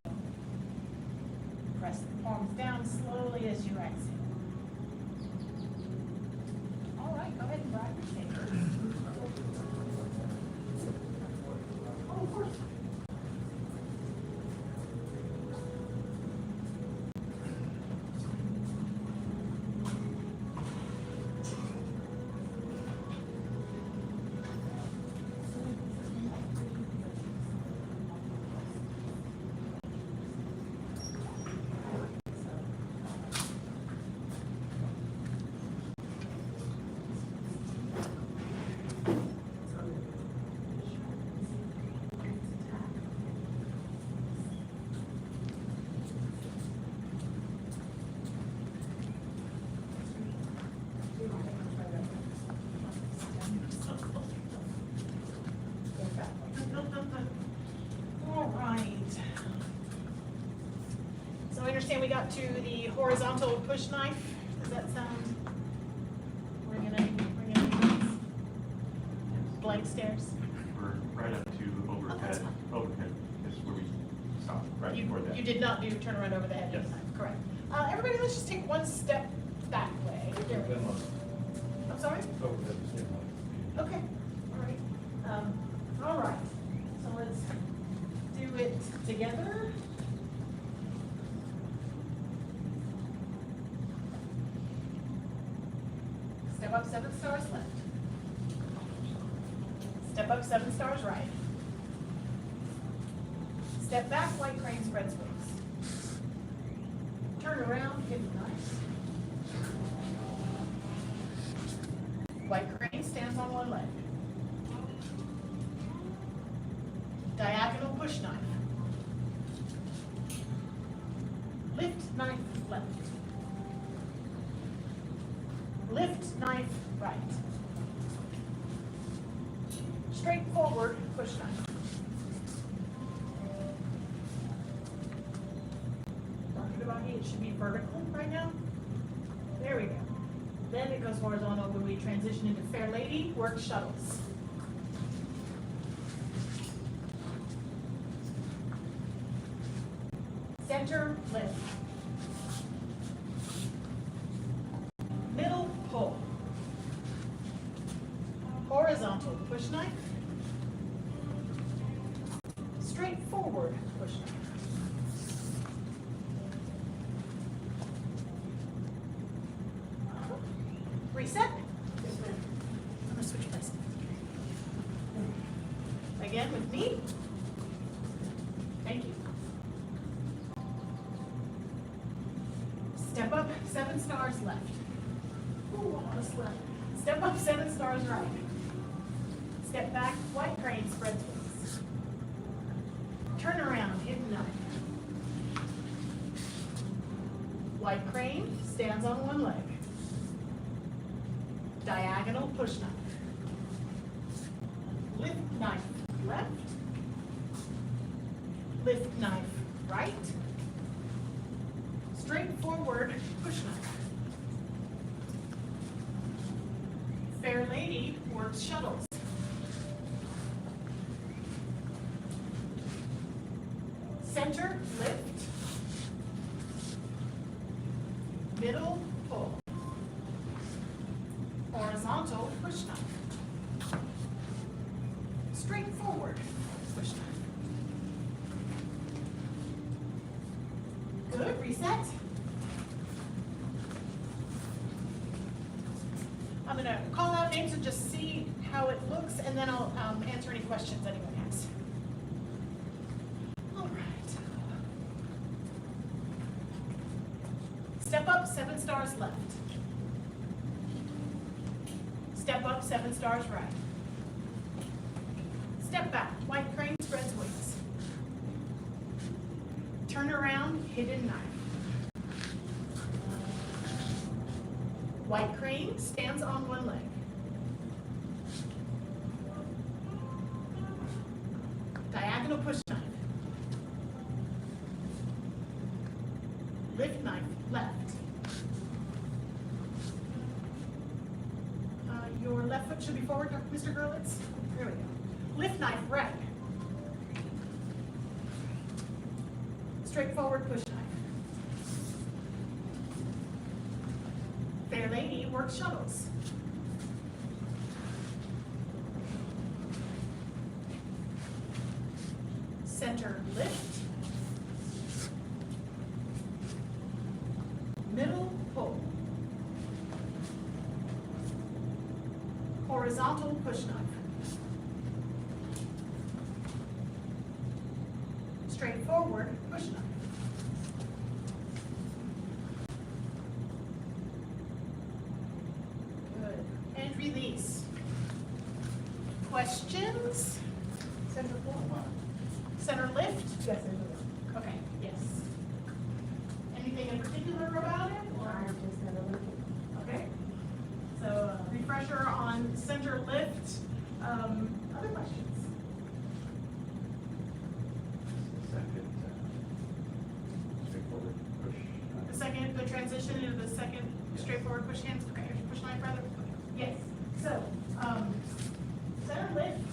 Press the palms down slowly as you exhale. All right, go ahead and grab your fingers. All right. So I understand we got to the horizontal push knife. Does that sound? We're gonna use blank stairs. We're right up to overhead. Overhead is where we stop, right before that. You did not do turn around over the head this Yes. time, correct. Everybody, let's just take one step that way. There we go. I'm sorry? Okay, all right. All right, so let's do it together. Step up 7 stars left. Step up 7 stars right. Step back, white crane spreads wings. Turn around, hip nice. White crane stands on one leg. Diagonal push knife. Lift knife left. Lift knife right. Straight forward push knife. Talking about it should be vertical right now. There we go. Then it goes horizontal when we transition into Fair Lady, work shuttles. Center lift. Middle pull. Horizontal push knife. Straight forward push knife. Reset. I'm gonna switch places. Again with me. Thank you. Step up 7 stars left. Ooh, almost left. Step up 7 stars right. Step back, white crane spreads wings. Turn around, hidden knife. White crane stands on one leg. Diagonal push knife. Lift knife left. Lift knife right. Straight forward push knife. Fair Lady works shuttles. Center lift. Middle pull. Horizontal push knife. Straight forward push knife. Good, reset. I'm gonna call out names and just see how it looks, and then I'll answer any questions anyone has. All right. Step up 7 stars left. Step up 7 stars right. Step back, white crane spreads wings. Turn around, hidden knife. White crane stands on one leg. Diagonal push knife. Lift knife left. Your left foot should be forward, Mr. Gerlitz. There we go. lift knife, red. Straightforward push knife. Fair lady works shuttles. Center lift. Middle pull. Horizontal push knife. Straightforward push knife. Good. And release. Questions? Center floor. Center lift? Yes, center floor. Okay, yes. Anything in particular about it? I Or? just had a look. Okay. So refresher on center lift. Other questions? Second, straightforward push. The second, the transition into the second straightforward push hands, okay, or push knife rather? Yes, so, center lift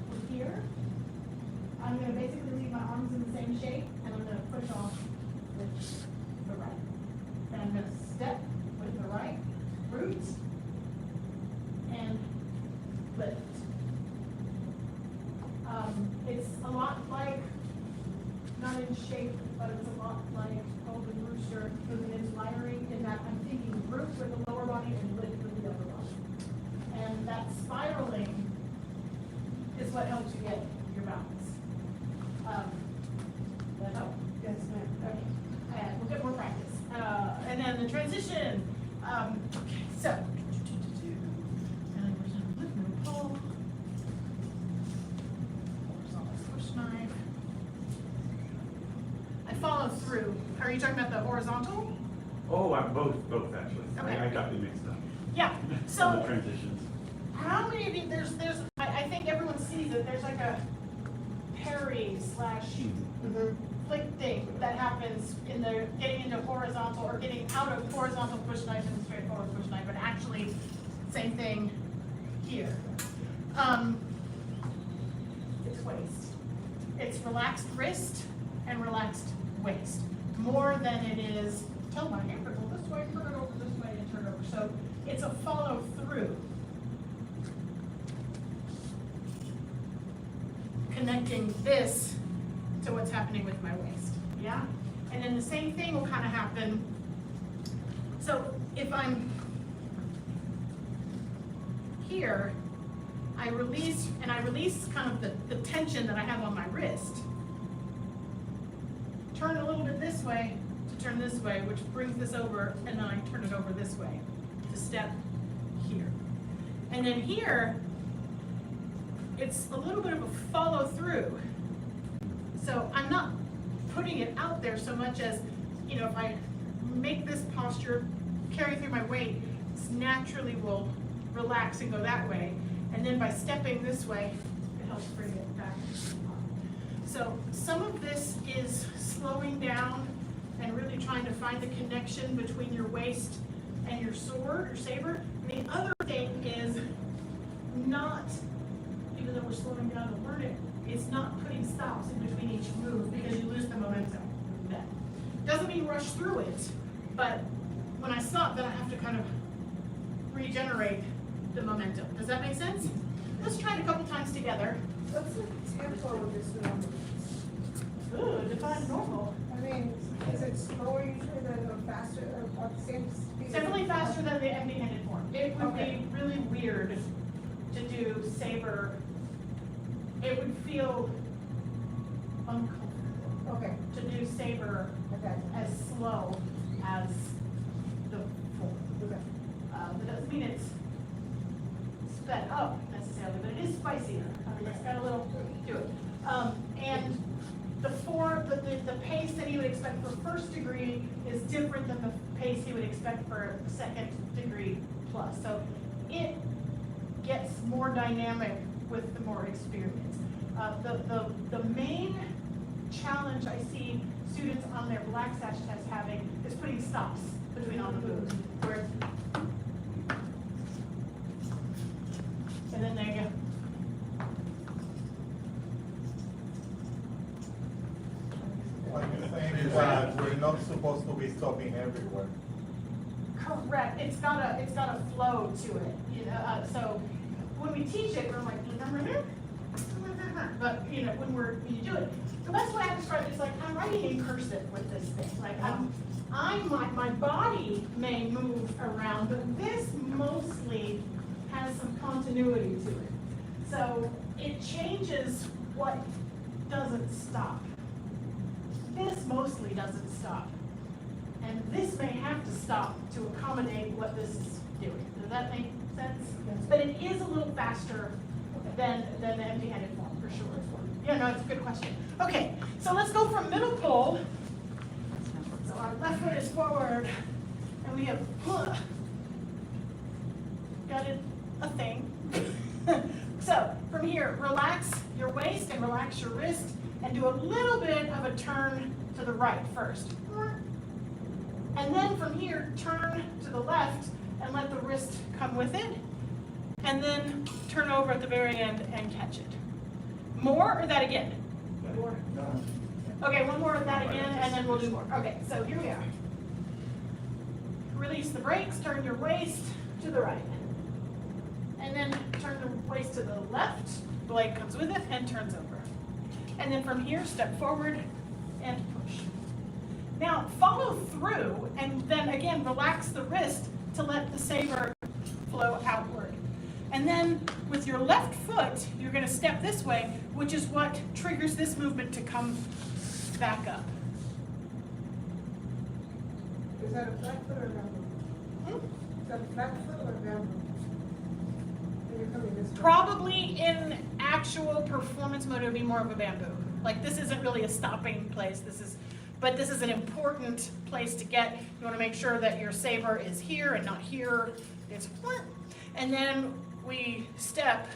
from here. I'm gonna basically leave my arms in the same shape, and I'm gonna push off with the right. And I'm gonna step with the right, root, and lift. It's a lot like, not in shape, but it's a lot like Golden Rooster moving into layering in that I'm thinking root with the lower body and lift with the upper body. And that spiraling is what helps you get your balance. That help? Yes, ma'am. Okay, and we'll get more practice. And then the transition, okay, so. Pull. Push knife. I follow through. Are you talking about the horizontal? Oh, both actually. Okay. I got you mixed up. Yeah, On the so transitions. how many of you, I think everyone sees it, there's like a parry slash flick thing that happens in the, getting into horizontal or getting out of horizontal push knife and straightforward push knife, but actually, same thing here. It's waist. It's relaxed wrist and relaxed waist, more than it is, tell my hand to go this way, turn it over this way, and turn it over. So it's a follow through. Connecting this to what's happening with my waist, yeah? And then the same thing will kind of happen. So if I'm here, I release kind of the tension that I have on my wrist. Turn a little bit this way to turn this way, which brings this over, and then I turn it over this way to step here. And then here, it's a little bit of a follow through. So I'm not putting it out there so much as, you know, if I make this posture, carry through my weight, this naturally will relax and go that way. And then by stepping this way, it helps bring it back. So some of this is slowing down and really trying to find the connection between your waist and your sword or saber. And the other thing is not, even though we're slowing down to learn it, it's not putting stops in between each move because you lose the momentum then. Doesn't mean rush through it, but when I stop, then I have to kind of regenerate the momentum. Does that make sense? Let's try it a couple times together. What's the tempo of this one? Ooh, define normal. I mean, is it slower usually than a faster, or the same speed? Definitely faster than the empty-handed form. It would Okay. be really weird to do saber. It would feel uncomfortable Okay, to do saber okay, as slow as the form. okay. That doesn't mean it's sped up necessarily, but it is spicier. I mean, it's got a little to it. And the pace that you would expect for first degree is different than the pace you would expect for second degree plus. So it gets more dynamic with the more experience. The main challenge I see students on their black sash test having is putting stops between all the moves. Where it's, and then there you go. not supposed to be stopping everywhere. Correct, it's got a flow to it, you know, so when we teach it, we're like, but, you know, when you do it, the best way I describe it is like, I'm writing in cursive with this thing, like, my body may move around, but this mostly has some continuity to it. So it changes what doesn't stop. This mostly doesn't stop. And this may have to stop to accommodate what this is doing. Does that make sense? Yes. But it is a little faster than the empty-handed form, for sure. Yeah, no, it's a good question. Okay, so let's go from middle pull. So our left foot is forward, and we have got a thing. So from here, relax your waist and relax your wrist, and do a little bit of a turn to the right first. And then from here, turn to the left and let the wrist come with it. And then turn over at the very end and catch it. More or that again? More. Okay, one more of that again, and then we'll do more. Okay, so here we are. Release the brakes, turn your waist to the right. And then turn the waist to the left, the leg comes with it and turns over. And then from here, step forward and push. Now, follow through, and then again, relax the wrist to let the saber flow outward. And then with your left foot, you're going to step this way, which is what triggers this movement to come back up. Is that a flat foot or a bamboo? Is that a flat foot or a bamboo? When you're coming this way? Probably in actual performance mode, it would be more of a bamboo. Like this isn't really a stopping place. But this is an important place to get. You want to make sure that your saber is here and not here. It's and then we step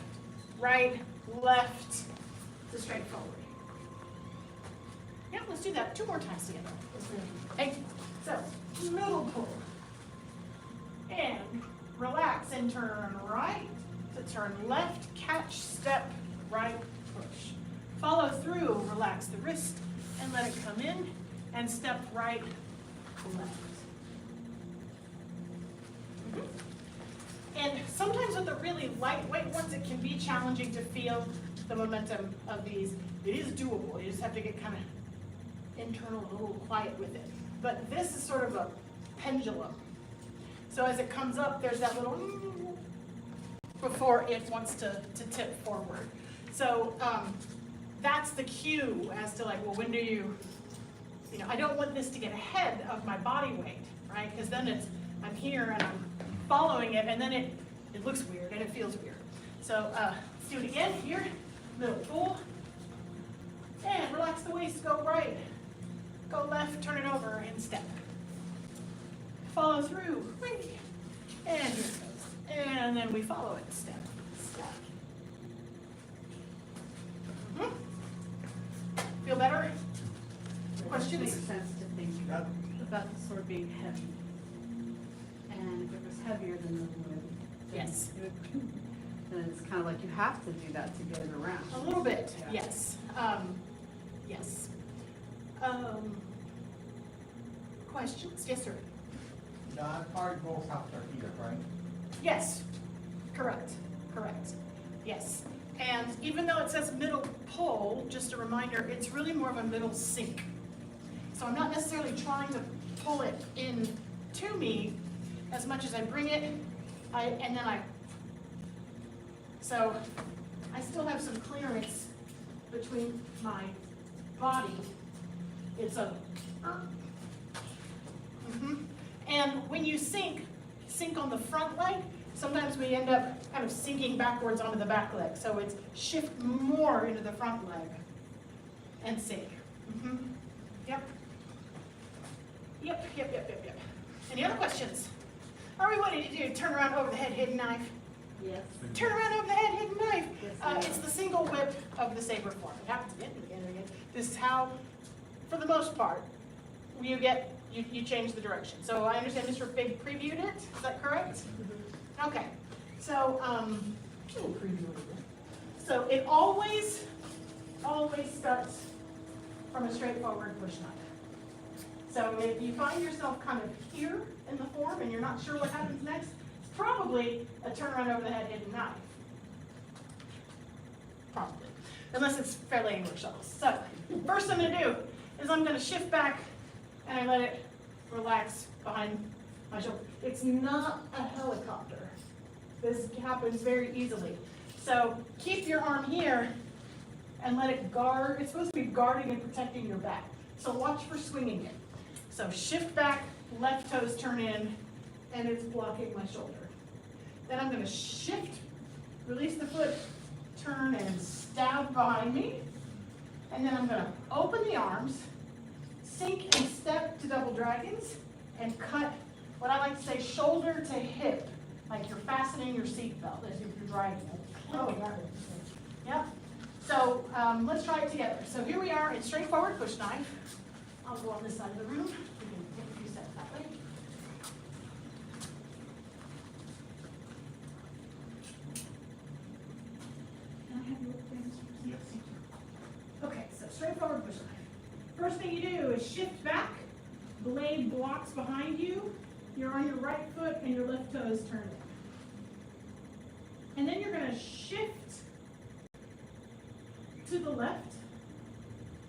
right, left to straight forward. Yeah, let's do that 2 more times together. Okay, so middle pull. And relax and turn right to turn left, catch, step, right, push. Follow through, relax the wrist and let it come in and step right, left. And sometimes with the really lightweight ones, it can be challenging to feel the momentum of these. It is doable. You just have to get kind of internal, a little quiet with it. But this is sort of a pendulum. So as it comes up, there's that little before it wants to tip forward. So that's the cue as to like, well, when do you know, I don't want this to get ahead of my body weight, right? Because then I'm here and I'm following it, and then it looks weird and it feels weird. So let's do it again. Here, middle pull, and relax the waist. Go right, go left, turn it over, and step. Follow through, and here it goes. And then we follow it, step, step. Feel better? It Questions? makes sense to think about the sword being heavy. And if it was heavier than the wood, Yes. then it's kind of like you have to do that to get it around. A little bit, yes. Yes. Questions? Yes, sir. Not hard rolls have their feet up, right? Yes. Correct. Yes. And even though it says middle pull, just a reminder, it's really more of a middle sink. So I'm not necessarily trying to pull it in to me as much as I bring it, and then I. So I still have some clearance between my body. It's a. And when you sink on the front leg, sometimes we end up kind of sinking backwards onto the back leg. So it's shift more into the front leg and sink. Yep. Any other questions? Are we ready to do turn around over the head, hidden knife? Yes. Turn around over the head, hidden knife. Yes, It's the single whip of the saber form. It happens again and again and again. This is how, for the most part, you change the direction. So I understand Mr. Big previewed it. Is that correct? Okay. So so it always starts from a straightforward push knife. So if you find yourself kind of here in the form and you're not sure what happens next, it's probably a turnaround over the head hidden knife. Probably, unless it's fairly English shuttles. So first I'm gonna do is I'm gonna shift back and I let it relax behind my shoulder. It's not a helicopter. This happens very easily. So keep your arm here and let it guard. It's supposed to be guarding and protecting your back. So watch for swinging it. So shift back, left toes turn in, and it's blocking my shoulder. Then I'm gonna shift, release the foot, turn and stab behind me. And then I'm gonna open the arms, sink and step to double dragons, and cut what I like to say shoulder to hip, like you're fastening your seatbelt as if you're driving it. Oh, got it. Yep. So let's try it together. So here we are in straightforward push knife. I'll go on this side of the room. We can take a few steps that way. Can I have your things? Yes. Okay, so straightforward push knife. First thing you do is shift back. Blade blocks behind you. You're on your right foot and your left toe is turned in. And then you're going to shift to the left.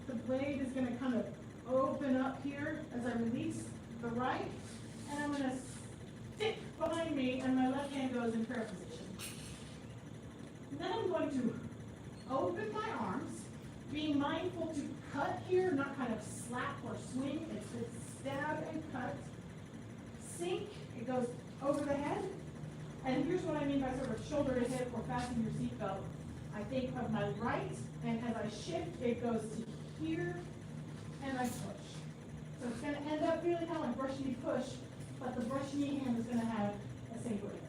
The blade is going to kind of open up here as I release the right. And I'm going to stick behind me and my left hand goes in prayer position. And then I'm going to open my arms, being mindful to cut here, not kind of slap or swing. It's stab and cut. Sink, it goes over the head. And here's what I mean by sort of shoulder to hip or fasten your seatbelt. I think of my right, and as I shift, it goes to here, and I push. So it's going to end up feeling kind of like brush knee push, but the brush knee hand is going to have a same grip.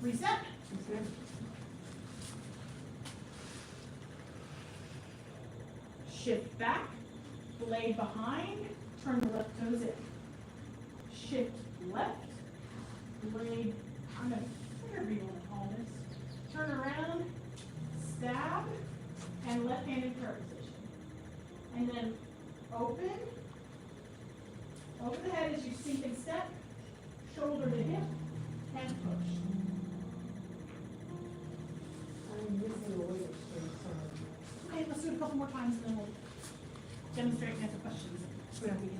Reset. Shift back, blade behind, turn the left toes in. Shift left, blade, I'm going to, whatever you want to call this. Turn around, stab, and left hand in prayer position. And then open the head as you sink and step, shoulder to hip, and push. I'm missing a way of saying sorry. Okay, let's do it a couple more times and then we'll demonstrate and answer questions. So we don't begin.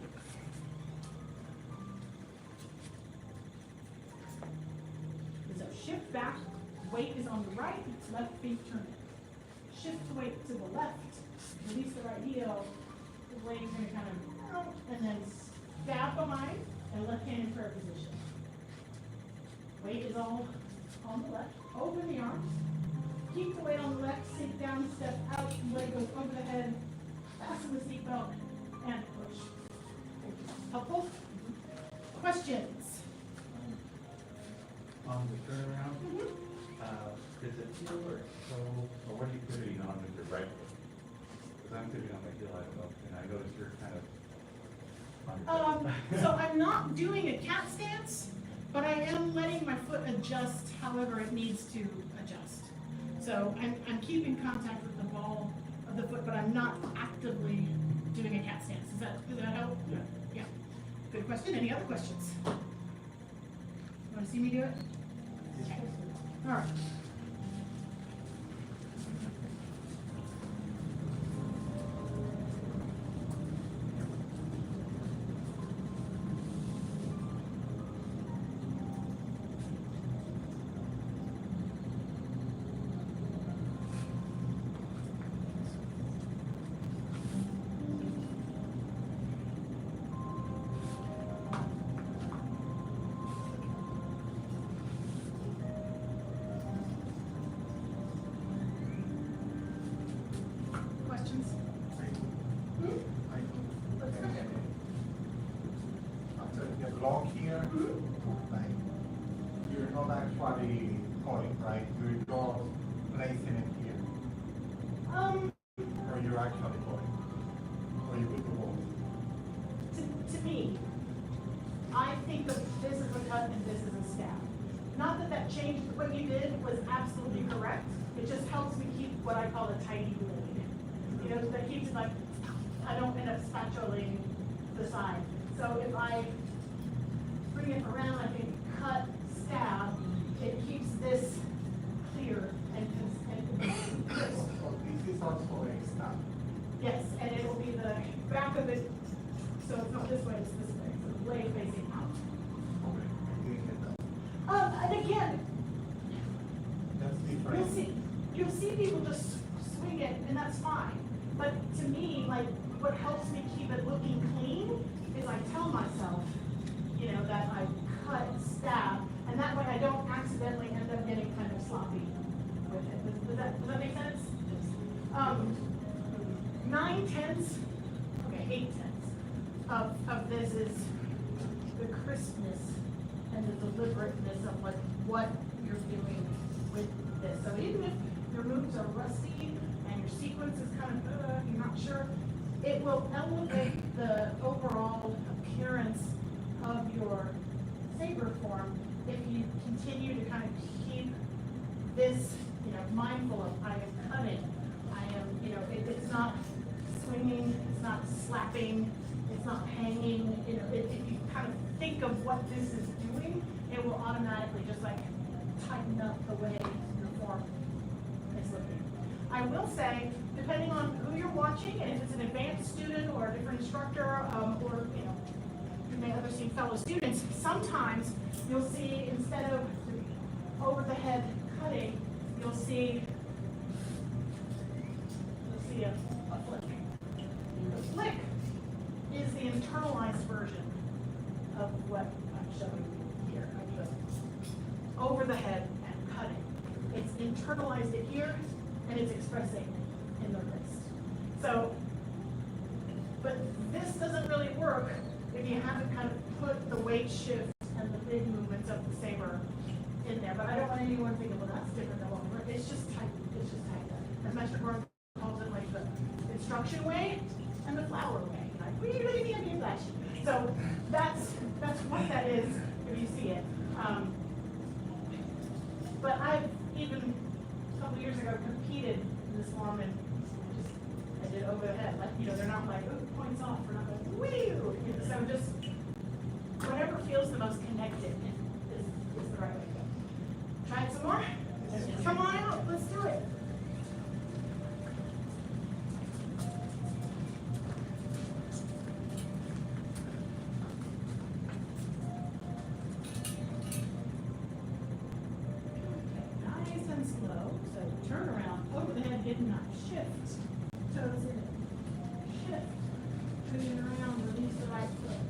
So shift back, weight is on the right, left feet turn in. Shift the weight to the left, release the right heel, the blade's gonna kind of out, and then stab behind, and left hand in prayer position. Weight is all on the left, open the arms, keep the weight on the left, sink down, step out, leg goes over the head, fasten the seatbelt, and push. Helpful? Questions? On the turnaround, does it feel or so, or what are you pivoting on with your right foot? Because I'm pivoting on my heel, I don't know, and I notice you're kind of on your So I'm not doing a cat stance, but I am letting my foot adjust however it needs to adjust. So I'm keeping contact with the ball of the foot, but I'm not actively doing a cat stance. Does that help? Yeah. Yeah. Good question. Any other questions? You want to see me do it? Okay. All right. Questions? After you block here, like, you're not actually calling, right? You're just placing it here, or you're actually calling, or you put the wall. To me, I think that this is a cut and this is a stab. Not that that changed, what you did was absolutely correct. It just helps me keep what I call a tidy blade. You know, that keeps it like, I don't end up spatulaing the side. So if I bring it around, I can cut, stab, it keeps this clear and crisp. This is also a snap. Yes, and it will be the back of it, so it's not this way, it's this way, so the blade facing out. And again, That's different. you'll see people just swing it, and that's fine. But to me, like, what helps me keep it looking clean is I tell myself, you know, that I cut, stab, and that way I don't accidentally end up getting kind of sloppy with it. Does that make sense? 9/10, okay, 8/10 of this is the crispness and the deliberateness of like what you're doing with this. So even if your moves are rusty and your sequence is kind of, you're not sure, it will elevate the overall appearance of your saber form if you continue to kind of keep this, you know, mindful of I am cutting, I am, you know, it's not swinging, it's not slapping, it's not hanging, you know, if you kind of think of what this is doing, it will automatically just like tighten up the way your form is looking. I will say, depending on who you're watching, and if it's an advanced student or a different instructor, or, you know, you may have seen fellow students, sometimes you'll see instead of over the head cutting, you'll see a flick. The flick is the internalized version of what I'm showing you here. I'm just over the head and cutting. It's internalized it here, and it's expressing in the wrist. So, but this doesn't really work if you haven't kind of put the weight shift and the big movements of the saber in there. But I don't want anyone thinking, well, that's different than what we're, it's just tight. It's just tight. As Master Gohring calls it, like the instruction way and the flower way. Like, we really can't do that. So that's what that is if you see it. But I've even a couple years ago competed in this form and just I did over the head. Like, you know, they're not like, oh, points off. We're not like, woo. So just whatever feels the most connected is the right way to go. Try it some more. Come on out. Let's do it. Nice and slow. So turn around, over the head, hidden knot. Shift. Toes in. Shift. Turning around, release the right foot.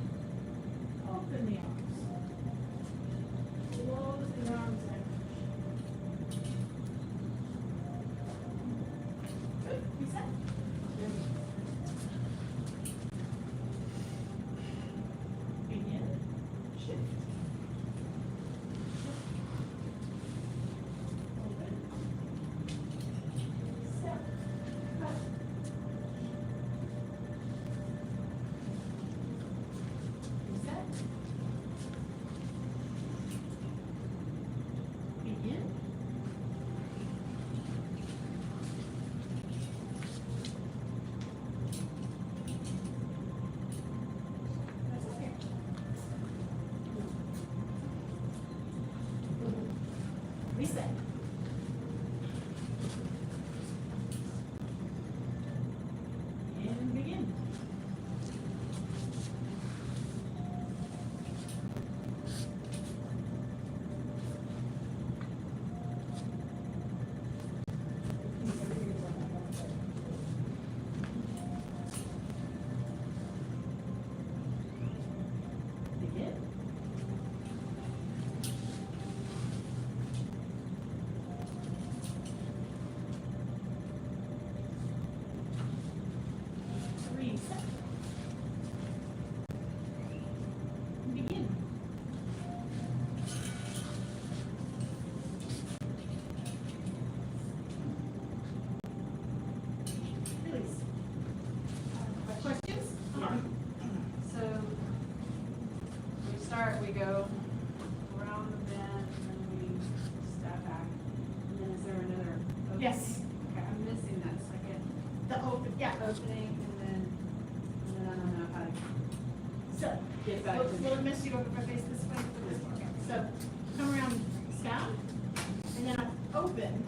Open the arms. Close the arms in. Good. Reset. Begin. Shift. Open. Step. Cut. Reset. Begin. That's okay. Reset. And begin. Begin. Reset. Begin. Release. Questions? So we start, we go around the bend, and then we step back. And then is there another opening? Yes. Okay, I'm missing that second The open, yeah. opening, and then don't know how to So, get back will to. it miss you over if I face this way? Okay, so come around, stop, and then I open,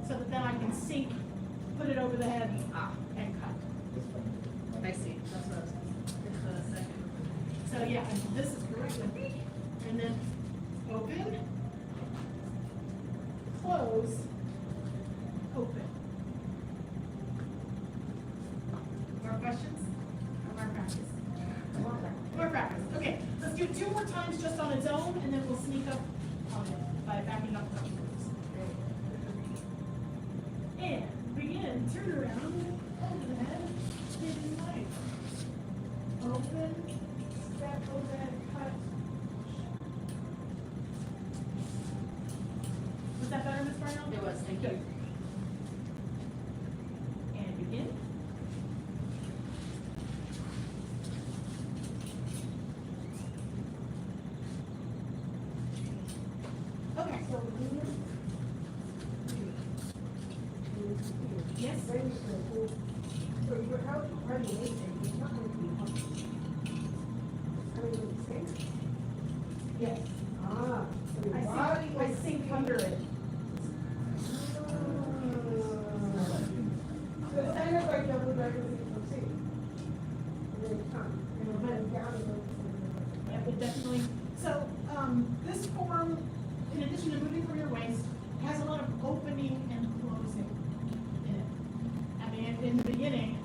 so that then I can sink, put it over the head, and cut. I see, that's what I was saying. Just a second. So yeah, and this is correct, and then open, close, open. More questions? Or more practice? More practice, okay, let's do it 2 more times just on its own, and then we'll sneak up on it by backing up a couple moves. And begin, turn around, over the head, hidden light. Open, step overhead, cut. Was that better, Ms. Barnell? It was, thank you. And begin. Okay, so yes, So without radiation, it's not going to be healthy. I mean, it's safe. yes. Ah, so your body I is sink under it. So it's kind of like double diversity from sea. And then it comes, and it went down and then. Yeah, but definitely. So, this form, in addition to moving from your waist, has a lot of opening and closing in it. I mean, in the beginning,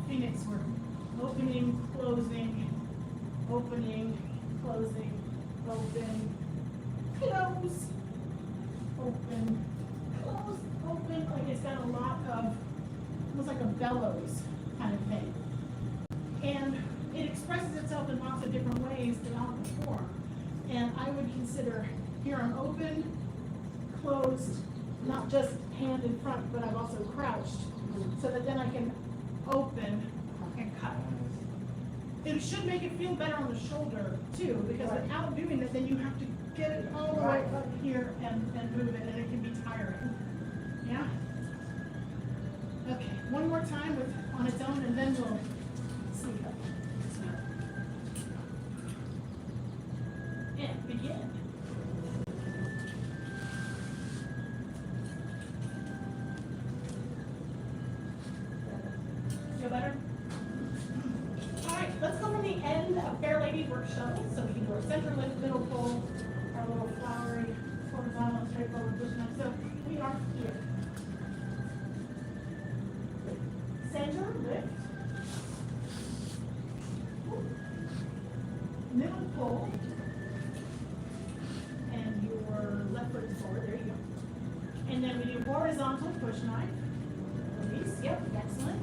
Phoenix were opening, closing, opening, closing, open, close, open, close, open. Like it's got a lot of, almost like a bellows kind of thing. And it expresses itself in lots of different ways throughout the form. And I would consider here I'm open, closed, not just hand in front, but I've also crouched, so that then I can open and cut. It should make it feel better on the shoulder too, because without doing it, then you have to get it all the way up here and move it, and it can be tiring. Yeah? Okay, one more time with on its own, and then we'll sneak up. And begin. Feel better? All right, let's go from the end of Fair Lady Work Shuttle. So we can do our center lift, middle pull, our little flowery, horizontal, and straightforward push up. So we are here. Center lift. Middle pull. And your left foot is forward, there you go. And then we do horizontal push knife. Release, yep, excellent.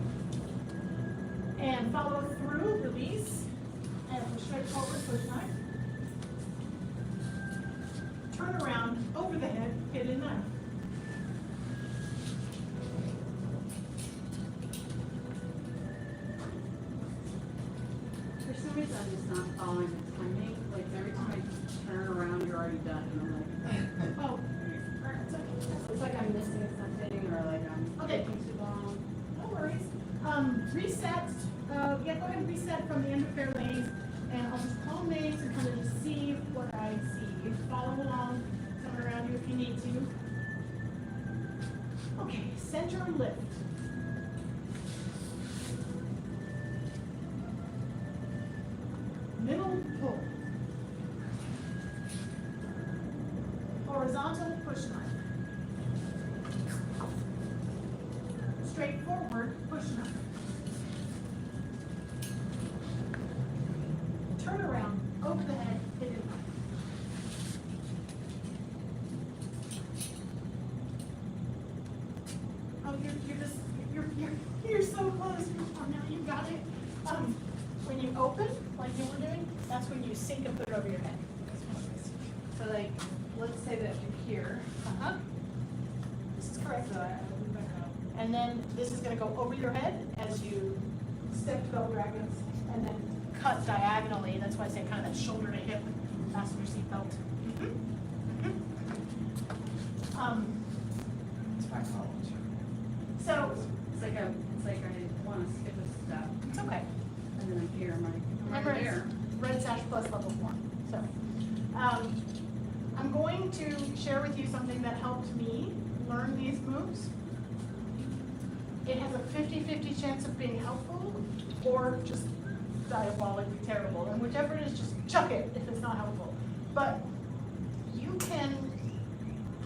And follow through, release, and push straight forward, push knife. Turn around, over the head, hidden knife. For some reason, I'm just not following the timing, like every time I turn around, you're already done, and I'm like, Oh, it's okay. it's like I'm missing something, or like I'm Okay. taking too long. No worries. Reset, yeah, go ahead and reset from the end of Fair Ladies, and I'll just call names and kind of just see what I see. You follow along, coming around you if you need to. Okay, center lift. Middle pull. Horizontal push knife. Straight forward push knife. Turn around, over the head, hidden knife. Oh, you're so close. Oh, now you got it. When you open, like you were doing, that's when you sink and put it over your head. So like, let's say that you're here, Uh-huh. This is correct. so I move back up. And then this is gonna go over your head as you step to double dragons, and then cut diagonally. That's why I say kind of that shoulder to hip, fasten your seatbelt. It's my college. So, It's like I want to skip a step, It's okay. and then I'm here, I'm Remember, right it's there. red sash plus level 4. So, I'm going to share with you something that helped me learn these moves. It has a 50-50 chance of being helpful or just diabolically terrible. And whichever it is, just chuck it if it's not helpful. But you can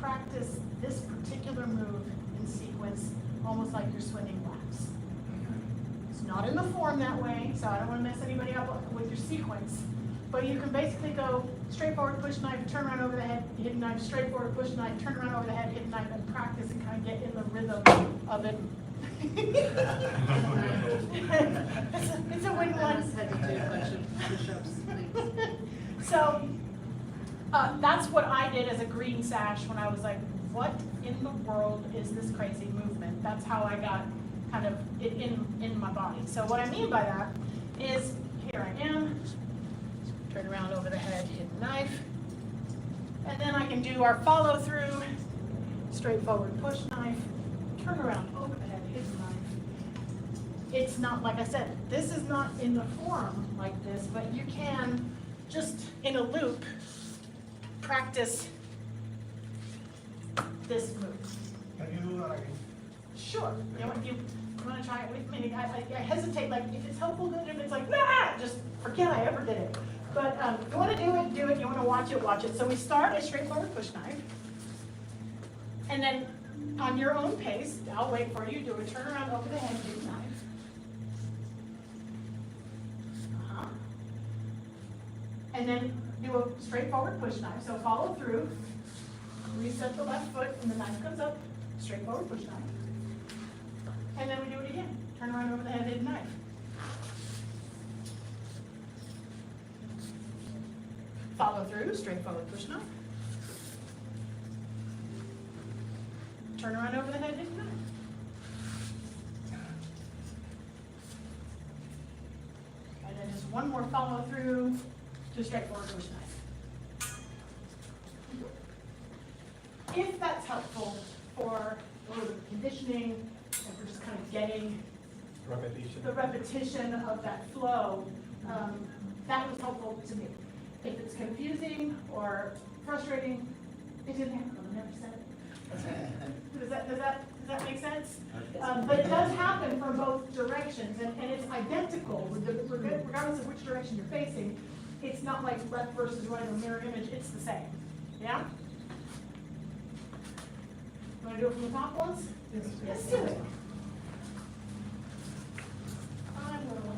practice this particular move in sequence almost like you're swinging laps. It's not in the form that way, so I don't want to mess anybody up with your sequence. But you can basically go straight forward, push knife, turn around over the head, hit knife, straight forward, push knife, turn around over the head, hit knife, and practice and kind of get in the rhythm of it. It's a win-win. I just had to do a bunch of push-ups, things. So, that's what I did as a green sash when I was like, what in the world is this crazy movement? That's how I got kind of it in my body. So what I mean by that is, here I am, turn around over the head, hit the knife, and then I can do our follow through, straightforward push knife, turn around over the head, hit the knife. It's not, like I said, this is not in the form like this, but you can just in a loop practice this move. Can you do that again? Sure. You know, if you want to try it with me, I hesitate, like, if it's helpful, good. If it's like, nah, just forget I ever did it. But if you want to do it, do it. You want to watch it, watch it. So we start a straightforward push knife. And then on your own pace, I'll wait for you, do a turnaround over the head, big knife. And then do a straightforward push knife. So follow through, reset the left foot, and the knife comes up, straightforward push knife. And then we do it again. Turn around over the head, hit knife. Follow through, straightforward push knife. Turn around over the head, hit knife. And then just one more follow through, to straightforward push knife. If that's helpful for a little bit of conditioning, and for just kind of getting the repetition of that flow, that was helpful to me. If it's confusing or frustrating, it didn't happen. I never said it. Does that make sense? But it does happen from both directions, and it's identical regardless of which direction you're facing. It's not like left versus right or mirror image. It's the same. Yeah. Want to do it from the top once? Let's do it. I will.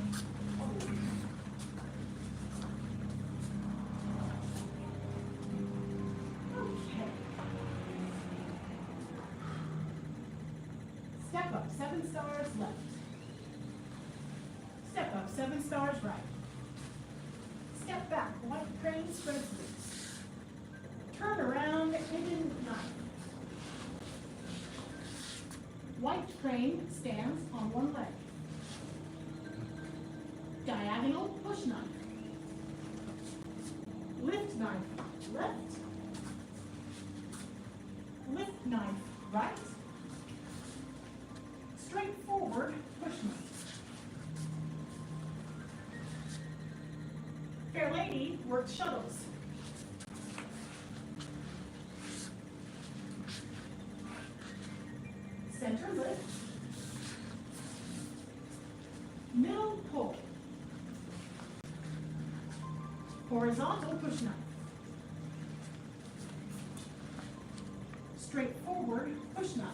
Okay. Step up, 7 stars left. Step up, 7 stars right. Step back, white crane spreads loose. Turn around, hidden knife. White crane stands on one leg. Diagonal push knife. Lift knife, left. Lift knife, right. Straight forward push knife. Fair lady works shuttles. Center lift. Middle pull. Horizontal push knife. Straight forward push knife.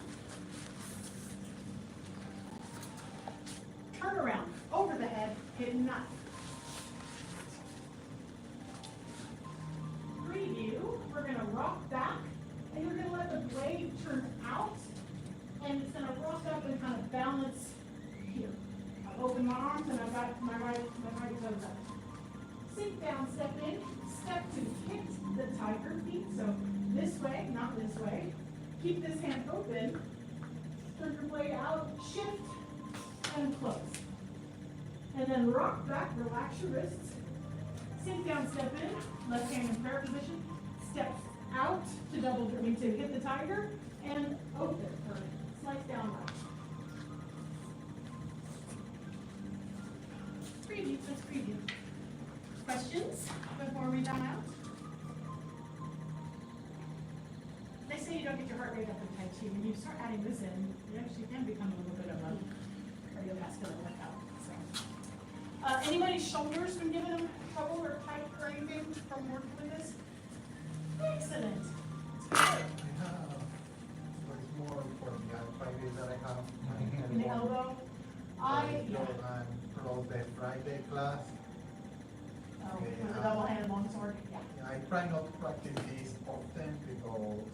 Turn around over the head, hidden knife. Preview, we're going to rock back, and you're going to let the blade turn out, and it's going to rock up and kind of balance here. I've opened my arms, and I've got my right toes up. Sink down, step in, step 2, hit the tiger feet, so this way, not this way. Keep this hand open, turn your blade out, shift, and close. And then rock back, relax your wrists. Sink down, step in, left hand in prayer position, step out to to hit the tiger, and open, or slice down right. preview, let's preview. Questions before we dive out? They say you don't get your heart rate up in type 2. When you start adding this in, you actually can become a little bit of a cardiovascular workout. So, anybody's shoulders been giving them trouble or tight or anything from working with this? Excellent. That's good. But it's more for the Fridays that I have. In the elbow. And close the Friday class. Oh, with the double-handed longsword. Yeah. I try not to practice this often because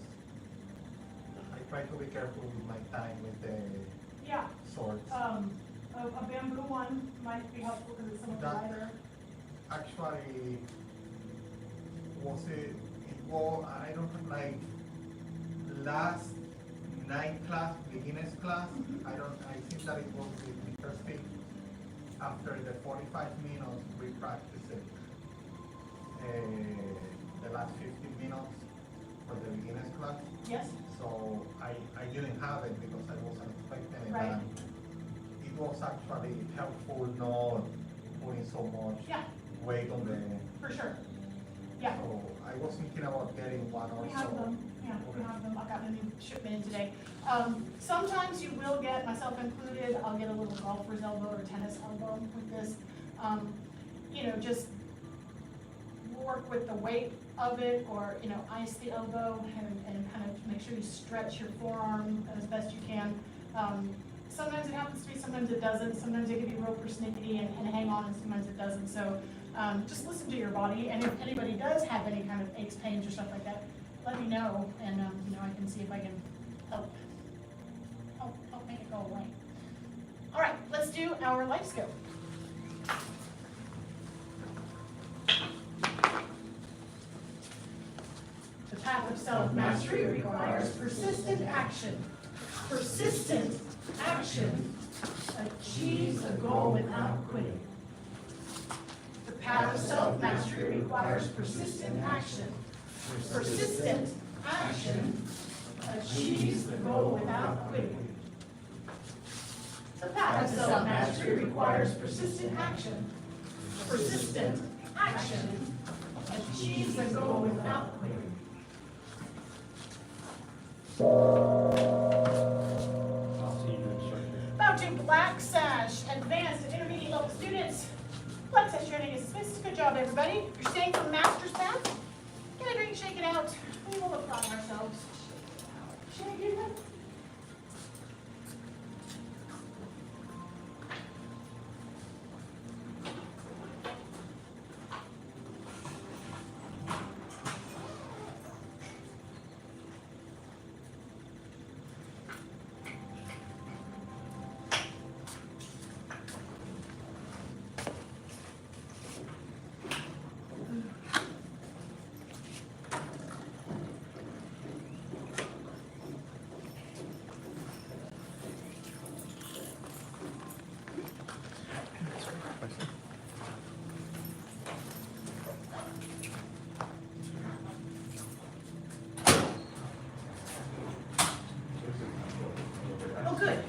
I try to be careful with my time with the Yeah. swords. A bamboo one might be helpful because it's somewhat That- lighter. Actually, I don't know, like last night class, beginners class, I think that it was interesting. After the 45 minutes, we practiced it. The last 15 minutes for the beginners class. Yes. So I didn't have it because I wasn't expecting it. Right. And it was actually helpful not putting so much Yeah, weight on the. for sure. Yeah. So I was thinking about getting one also. We have them, yeah, we have them, I got a new shipment in today. Sometimes you will get, myself included, I'll get a little golfer's elbow or tennis elbow with this. You know, just work with the weight of it, or, you know, ice the elbow and kind of make sure you stretch your forearm as best you can. Sometimes it happens to me, sometimes it doesn't, sometimes it can be real persnickety and hang on, and sometimes it doesn't. So just listen to your body, and if anybody does have any kind of aches, pains, or stuff like that, let me know, and you know, I can see if I can help make it go away. All right, let's do our life skill. The path of self-mastery requires persistent action. Persistent action achieves a goal without quitting. The path of self-mastery requires persistent action. Persistent action achieves the goal without quitting. The path of self-mastery requires persistent action. Persistent action achieves the goal without quitting. Bow to black sash, advanced and intermediate level students. Black sash training is dismissed. Good job, everybody. You're staying from master's path. Get a drink, shake it out. We will look proud of ourselves. Shake it out. Oh, good.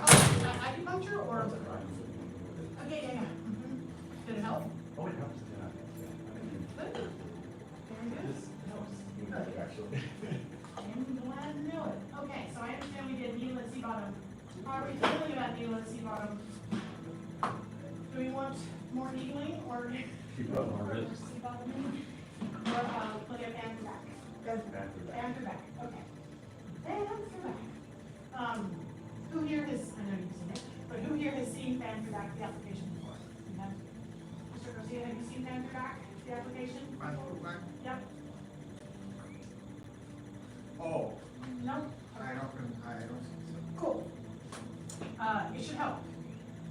Oh, acupuncture or? Okay, yeah. Did it help? Oh, it helps, Good. Very good. actually. I'm glad to know it. Okay, so I understand we did needle at sea bottom. How are we feeling about needle at sea bottom? Do we want more needling or? Keep up more risk. Sea bottoming? Or, plenty of hand to back? Hand to back, okay. And hands to back. Who here has, I know you've seen it, but who here has seen fan to back, the application before? You have? Mr. Garcia, have you seen fan to back, the application? Yep. Oh, No? I don't think so. Cool. It should help.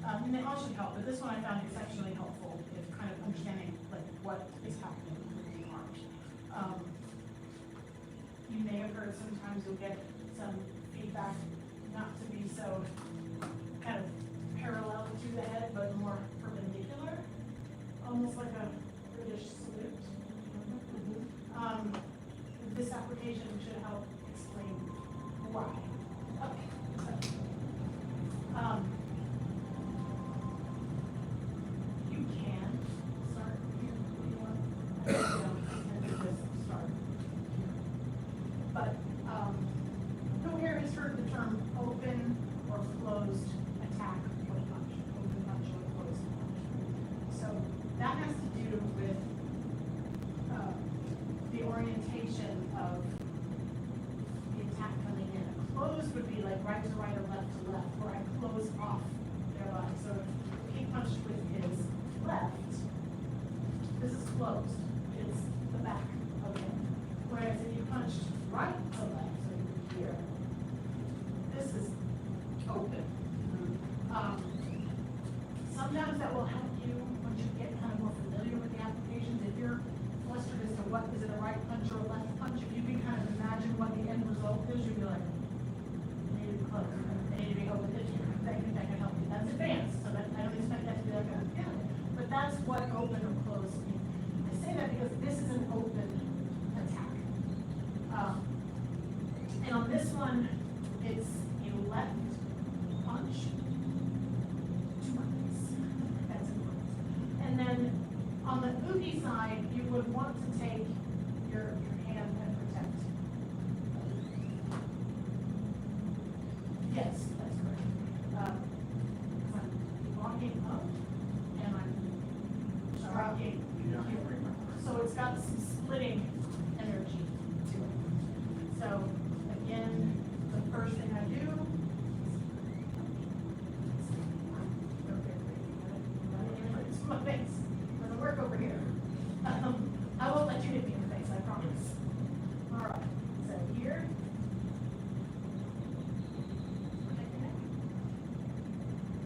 And they all should help, but this one I found exceptionally helpful in kind of understanding like what is happening with the arms. You may have heard sometimes you'll get some feedback not to be so kind of parallel to the head, but more perpendicular, almost like a British salute. This application should help explain why. Okay. with, the orientation of the attack coming in. A close would be like right to right or left to left, where I close off their body. So if he punched with his left, this is closed, it's the back of him. Whereas if you punched right to left, so you're here, this is open. Sometimes that will help you once you get kind of more familiar with the applications. If you're flustered as to what, is it a right punch or a left punch, if you can kind of imagine what the end result is, you'll be like, they need to be closed, they need to be open. That can help you. That's advanced, so that, I don't expect that to be like a, yeah, but that's what open or closed means. I say that because this is an open attack. And on this one, it's a left punch, two buttons. That's important. And then on the oogie side, you would want to take your hand and protect. Yes, that's correct. I'm walking up and I'm striking here. So it's got some splitting energy to it. So again, the first thing I do is my face. I'm gonna work over here. I won't let you hit me in the face, I promise. All right, so here. Protect your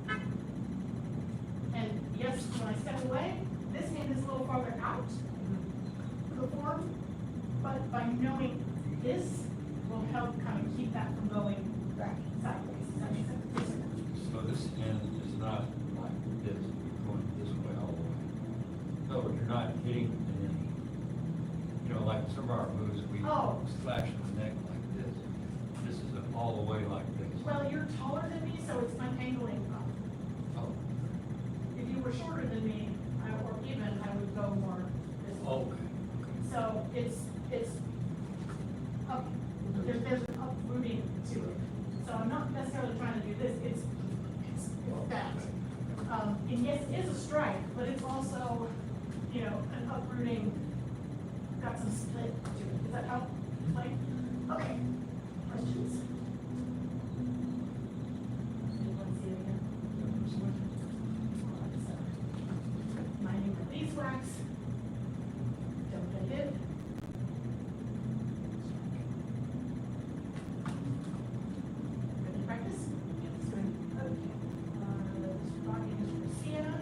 neck. And yes, when I step away, this hand is a little farther out for the form, but by knowing this will help kind of keep that from going back sideways. Does that make sense? Yes, sir. So this end is not like this, going this way all the way. No, but you're not hitting and then, you know, like some of our moves, we Oh. slash the neck like this. This is all the way like this. Well, you're taller than me, so it's untangling up. Oh, If you were shorter than me, or even, I would go more this way. okay. So it's up, there's an uprooting to it. So I'm not necessarily trying to do this, it's that. And yes, it is a strike, but it's also, you know, an uprooting, got some split to it. Does that help? Like, okay, questions? Anyone see it again? Minding the beeswax. Don't get hit. Ready to practice? Yes. Okay. Rocking is for Sienna.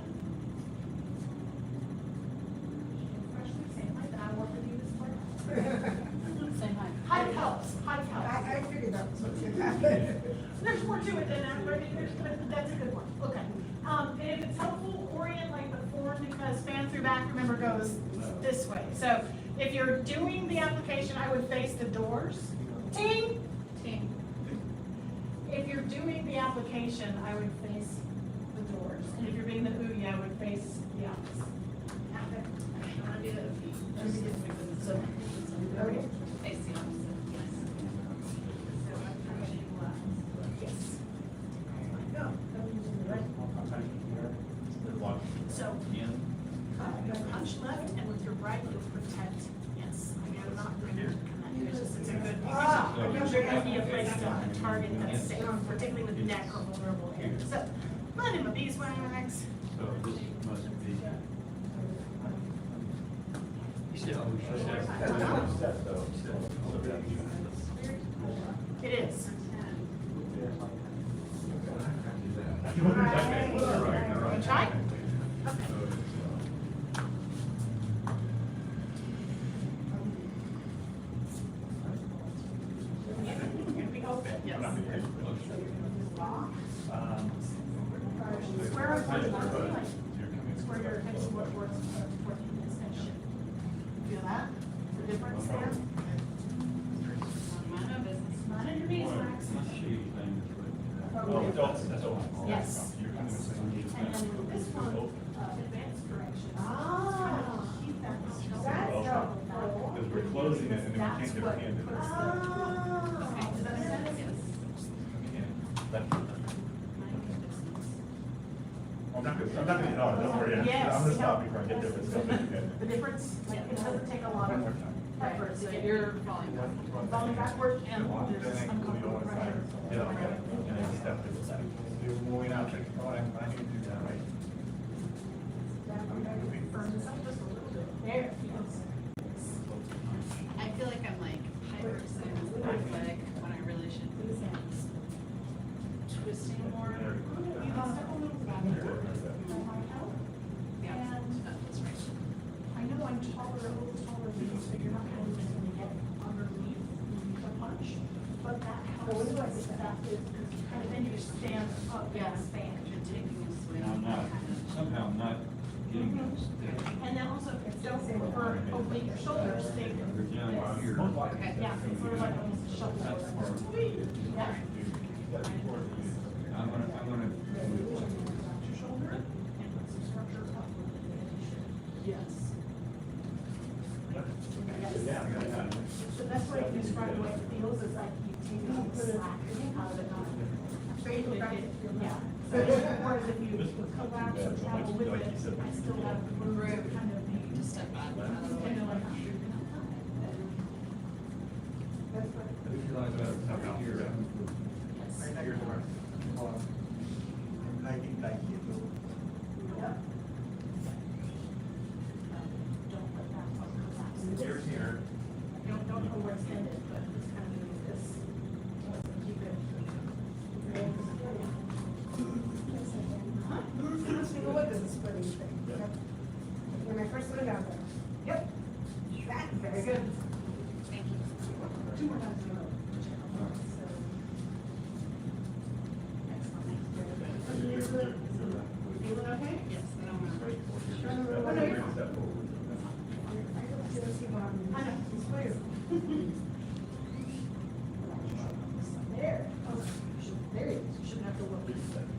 Freshman, same height. I work with you this part. Same height. Height helps. Height helps. I figured that was what you had. There's more to it than that, but that's a good one. Okay. And if it's helpful, orient like the form, because fan through back, remember, goes this way. So if you're doing the application, I would face the doors. Ting, ting. If you're doing the application, I would face the doors. And if you're being the oogie, I would face the opposite. I want to do the so. Okay. Face the opposite, yes. So I'm pushing left. Yes. Go. So, punch left, and with your right, you'll protect. Yes, I am not going to. It's just, it's a good, usually it'd be a place to target that's safe, particularly with neck or vulnerable areas. So, run in my beeswax. So this must be. It is. Okay, you're right, you're right. Try? Okay. You're gonna be open, yes. Square up towards the ceiling. Square your hips more towards this and shift. Feel that? The difference there? Mind of business. None of your beeswax. That's all. Yes. And then with this one, advanced direction. Ah. Keep that. That's helpful. Because we're closing it and then we That's can't get a what hand in puts it. the. Ah. Does that make sense? We can't. Mind your distance. Oh, I'm not gonna, no, don't worry, Yes. I'm gonna stop before I get there, but still, The difference, like, it doesn't take a lot One more of time. effort to get You're falling back. falling backward and there's this Then I uncomfortable go inside, pressure. get on it, and then step to the side. You're moving out, oh, I need to do that, right? Firm this up just a little bit. There, feels. I feel like I'm like athletic when I really should be twisting more. You can step a little back. Yeah, that's right. I know I'm taller, a little taller than you, so you're not kind of just gonna get underneath the punch, but that helps with that is, kind of then you stand up and expand. You're taking a swing. And I'm not, somehow I'm not getting this. And then also, don't for opening your shoulders, stay You're down here. Okay. yeah, it's sort of like almost a shoulder. Yeah. I'm gonna. Your shoulder and put some structure up. Yes. The best way to describe the way it feels is like you take the slack out of the knot. Yeah. So whereas if you collapse or travel with it, I still have room kind of To step back out of the way. kind of like. I realize that up here. Yeah. Don't let that one collapse. Here's here. Don't overextend it, but just kind of do this. Keep it. What is the splitting thing? When I first went out there. Yep. That, very good. Thank you. Two more times in a row. Excellent. Feeling okay? Yes, I don't know. Oh, no, you're fine. I know, it's clear. There. Oh, there it is. You shouldn't have to look.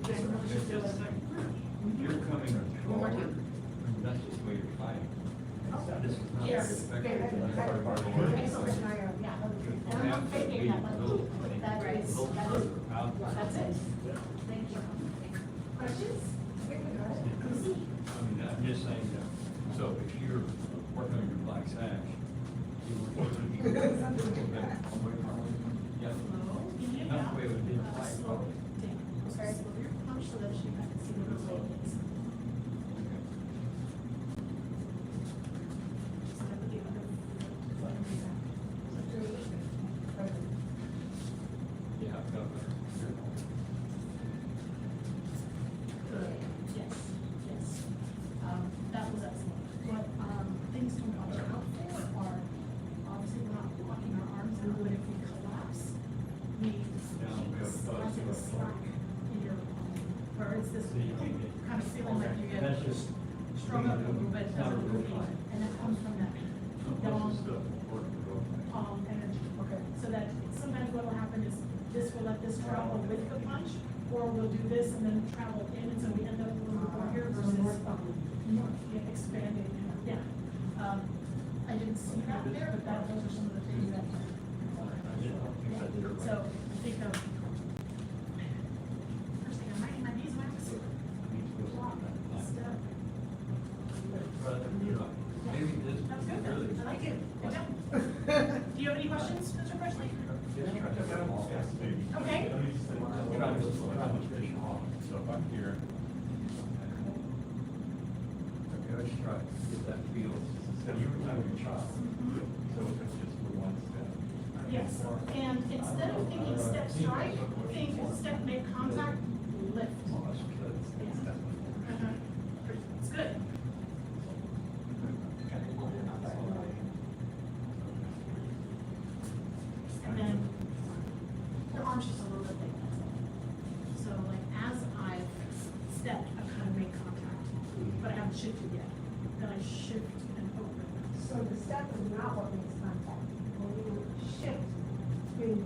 Just remember to feel it. You're coming One more forward. time. That's just the way you're fighting. This is not. Yes. very effective. Excellent. Yeah. And I'm not faking that, but that is, that's it. Thank you. Questions? I mean, I'm just saying that, so if you're working on your black sash, you would. Yeah. That's the way it would be. Slow. Okay. Slow your punch so that you can see the result. Yeah, I've got that. Yes, yes. That was excellent. What, things to watch out for are, obviously, we're not locking our arms out, but if we collapse, we like it slack in your, or it's this kind of feeling like you get That's just. strung up a little bit, doesn't really, and that comes from that down, energy. Okay. So that sometimes what will happen is this will let this travel with the punch, or we'll do this and then travel in, and so we end up a little bit more here versus expanding. Yeah. I didn't see that there, but that, those are some of the things that. So I think of. First thing, I'm writing my beeswax. Walk, step. Maybe this. That's good. Really. I like it. Good job. Do you have any questions, Mr. Presley? Okay. So if I'm here, Okay, let's try to get that feel. so you were kind of a child, so it's just the one step. Yes, and instead of thinking step strike, think step make contact, lift. It's good. And then the arm's just a little bit big, that's all. So like as I've stepped, I've kind of made contact, but I haven't shifted yet. Then I shift and open. So the step is not what makes contact. When you shift, you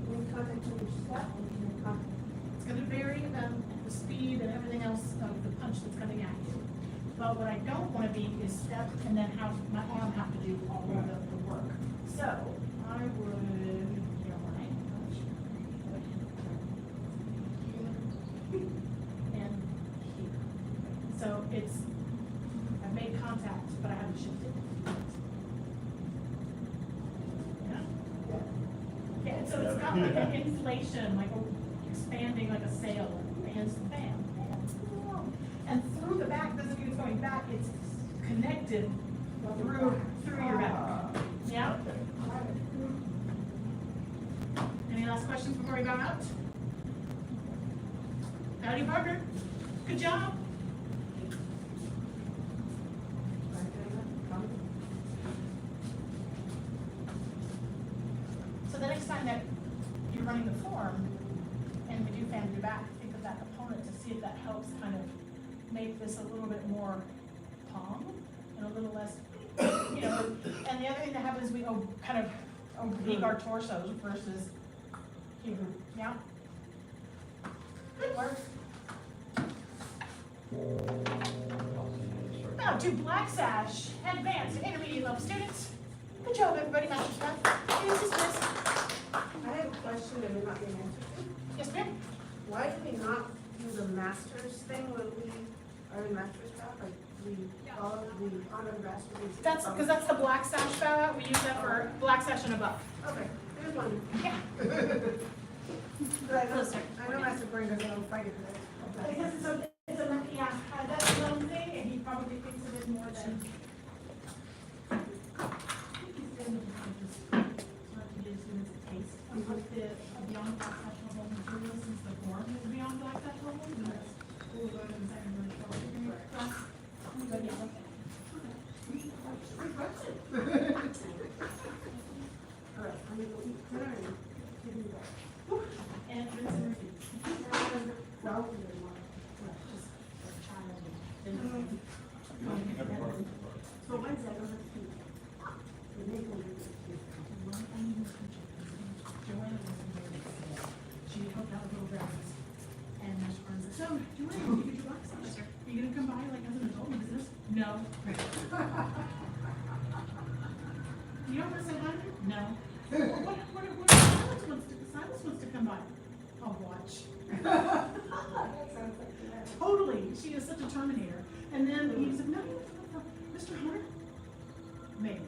make contact with your step, or you make contact. It's gonna vary, the speed and everything else of the punch that's coming at you. But what I don't wanna be is step and then have my arm have to do all of the work. So I would, you know, right? And here. Yeah, like an inflation, like expanding like a sail against the fan. And through the back, doesn't mean it's going back, it's connected through your back. Yeah? Any last questions before we go out? Howdy, Parker. Good job. So the next time that you're running the form and we do fan your back, think of that component to see if that helps kind of make this a little bit more palm and a little less, you know. And the other thing that happens, we kind of oblique our torsos versus Hebrew. Yeah? Good work. Now to black sash, advanced and intermediate level students. Good job, everybody. Master's class. This is this. I have a question that may not be an answer to. Yes, ma'am. Why do we not do the master's thing when we are in master's class? Like we follow the honor master's. That's because that's the black sash bow out. We use that for black sash and above. Okay, there's one. Yeah. But I know Master Gohring doesn't want to fight it today. Because yeah, that's his own thing, and he probably thinks of it more than. With the beyond black sash level material, since the form is beyond black sash level, and that's cool, but yeah. All right, I'm gonna go eat dinner and give you that. And rinse and repeat. Well, Just a child. so Wednesday I don't have to eat. The next one is Joanna was in there. She helped out with little dragons. And Master Barnes said, so, Joanna, you get your black sash. Are you gonna come by like as an adult in business? No. You don't wanna say hi to her? No. What Silas wants to come by. I'll watch. Totally. She is such a Terminator. And then he said, no, you want to come for Mr. Hunter? Maybe.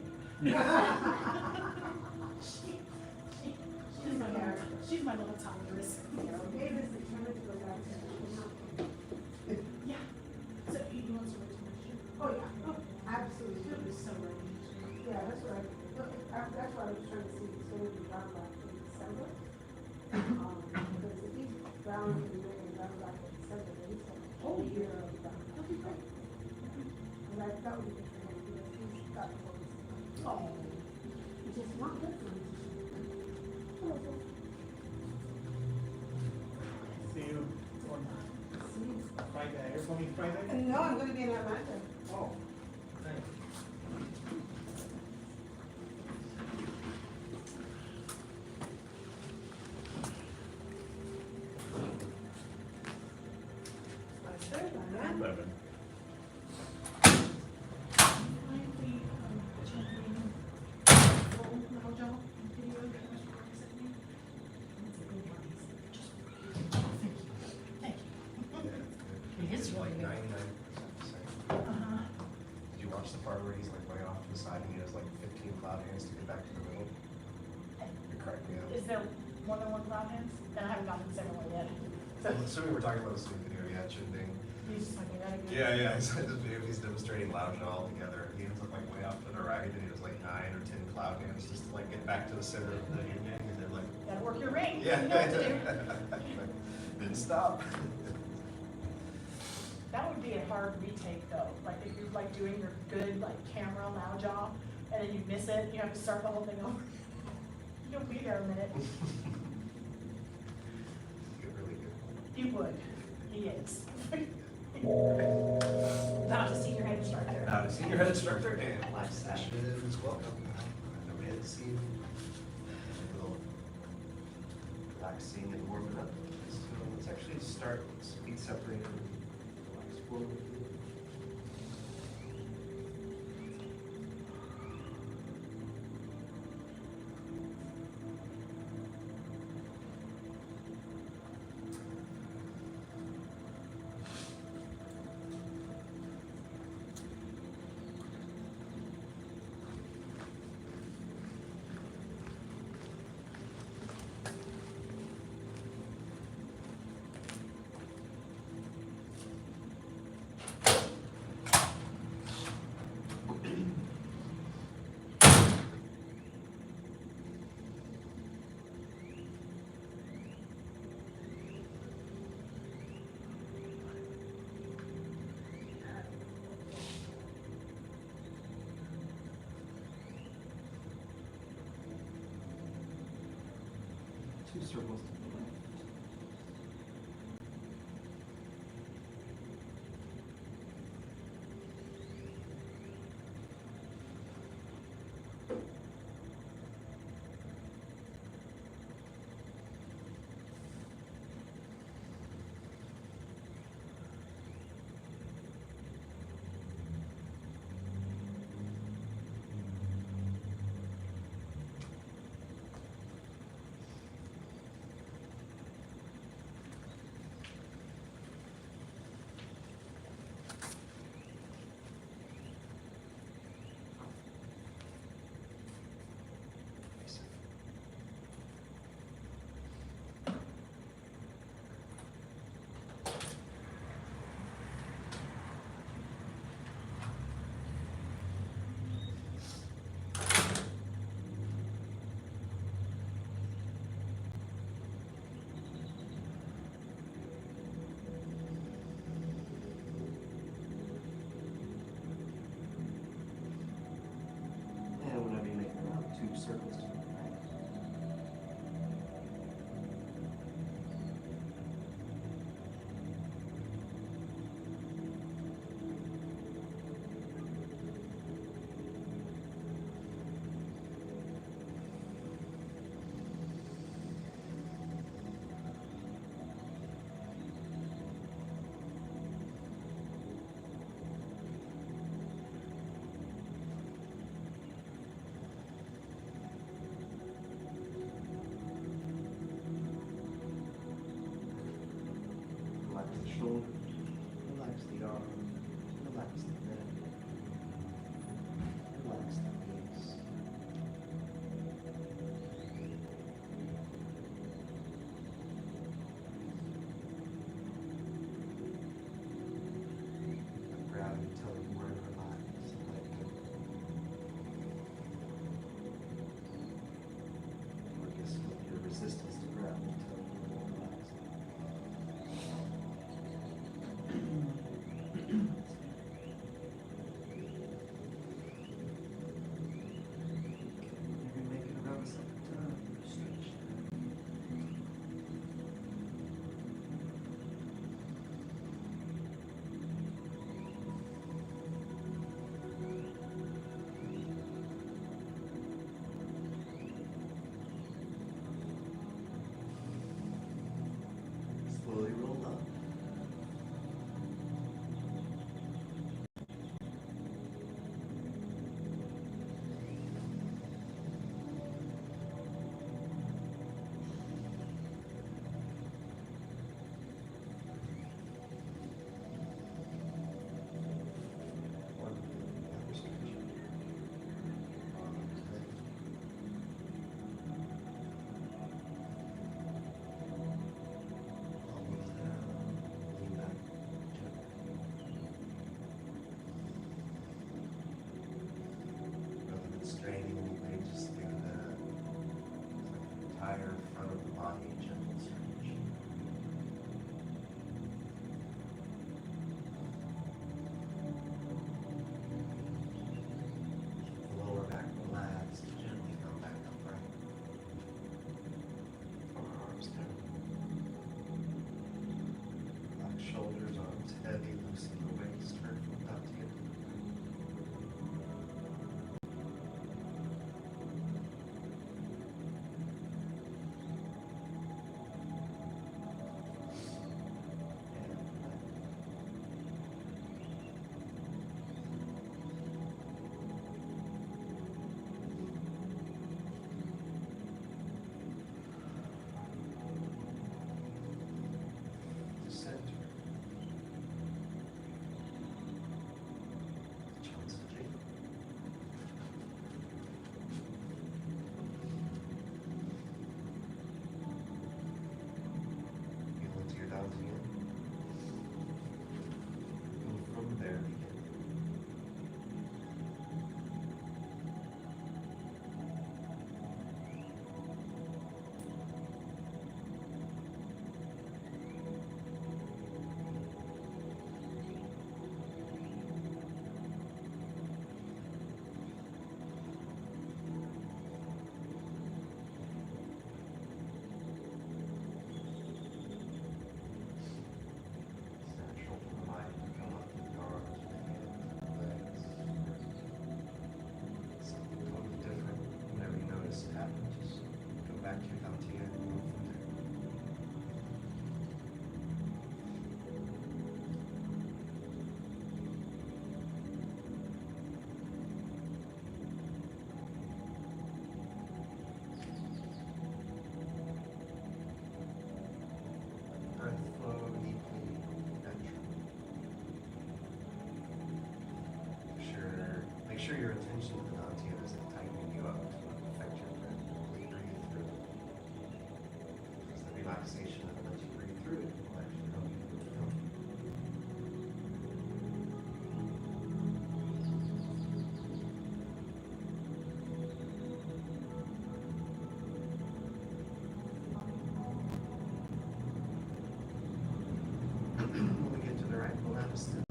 She's my little tigress. Davis determined to go back to Yeah. So he wants to return my ship. Oh, yeah. Oh, absolutely. It was so ready. Yeah, that's what that's what I was trying to see. So we can talk about in December. Because if he's brown in the year and brown back in December, then he's got a whole year of brown. That'd be great. And I thought we could because he's got the whole. Oh. It's just not good for him. See you on Friday, or coming Friday? No, I'm gonna be in Atlanta. Oh, thanks. My third one, man. 11. It's really good. 99% safe. Uh-huh. Did you watch the part where he's like way off to the side and he has like 15 cloud hands to get back to the middle? It cracked me up. Is there more than one cloud hands? And I haven't gotten to the second one yet. So, I'm assuming we're talking about the same video, yeah, it should be. you just like, ready? Yeah, he's this video, he's demonstrating loud all together. He ends up like way off to the right and he does like 9 or 10 cloud hands just to like get back to the center of the yin yang and they're like, Gotta work your ring. yeah. You know what to do. Didn't stop. That would be a hard retake though. Like if you're like doing your good like camera loud job and then you miss it, you have to start the whole thing over. You'll be there a minute. Get really good. You would. He is. Not a senior head instructor. Now, to senior head instructor and life session is welcome. I'm glad to see you. A little relaxing and warming up. So let's actually start with feet separated. Relax forward. 2 circles to the left. And whenever you make around 2 circles to the right. Relax the shoulder, relax the arm, relax the neck, relax the knees. Let gravity tell you where to relax and let go. Or I guess with your resistance to gravity tell you where to relax. Maybe make it around the second time. Stretch that. Slowly roll up. One other stretch. Arms head. Elbows down. Lean back gently. Rather than straining anything, just think of that. It's like the entire front of the body, gentle stretch. The lower back relaxed, gently come back upright. Arms down. Relax shoulders, arms heavy, loosen the waist, turn from top to heel. sure your attention to the non-TM isn't tightening you up to affect your breath. Breathe through it. Because the relaxation of it, as you breathe through it, will actually help you move through it. When we get to the right, we'll have a step.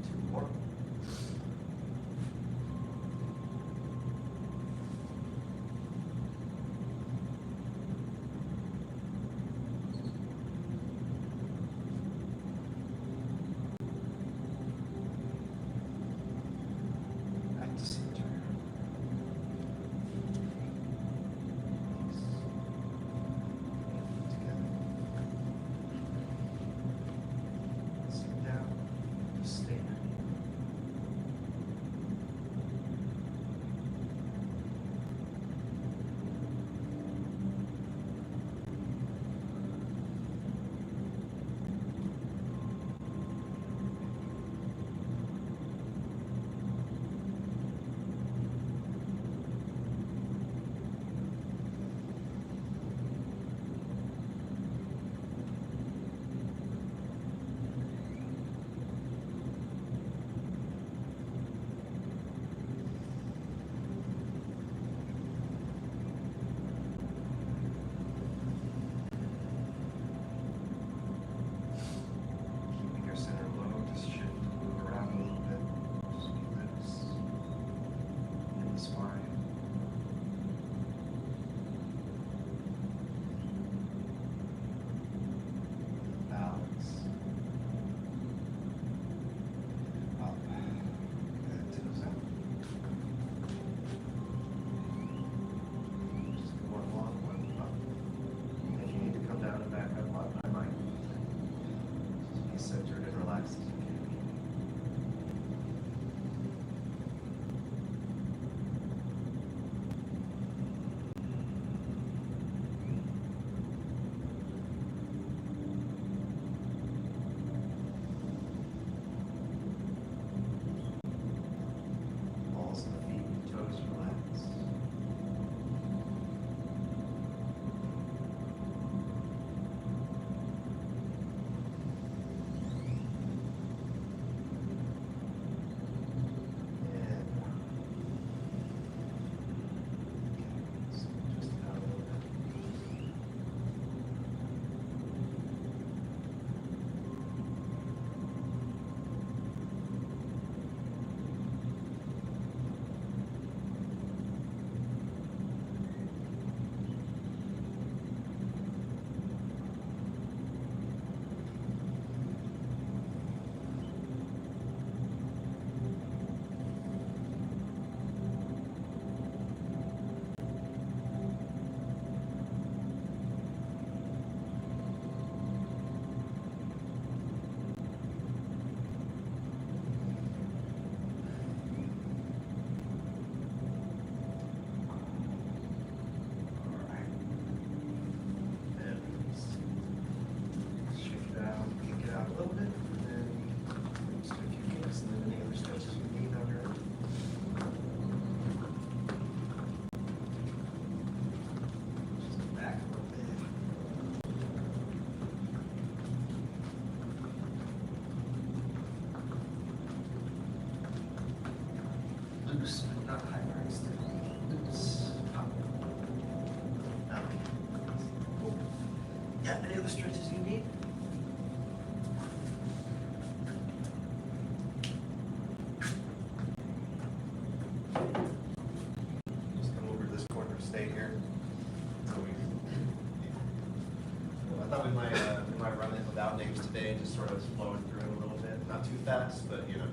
Two more. Back to center. Together. Sit down. Stay there. loose, but not hyperextended. Loose. Pop. Cool. Yeah, any other stretches you need? Just come over to this corner, stay here. I thought we might run it without names today, just sort of flowing through it a little bit, not too fast, but you know,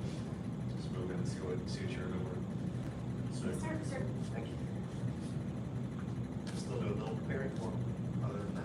just moving and see what suits your movement. So, Sir. thank you. Still do a little preparing for them, other than that.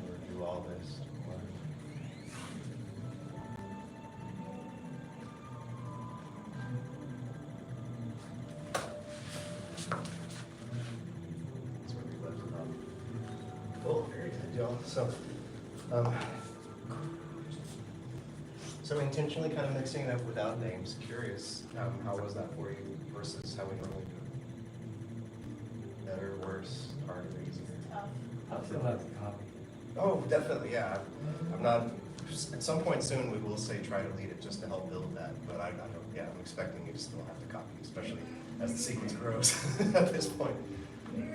We'll do all this. That's where we left it off. Cool, very good, y'all. So intentionally kind of mixing it up without names. Curious, how was that for you versus how we normally do it? Better, worse, harder, easier? Tough. Still have to copy. Oh, definitely, yeah. I'm not, at some point soon, we will say try to lead it just to help build that, but I don't, yeah, I'm expecting you to still have to copy, especially as the sequence grows at this point.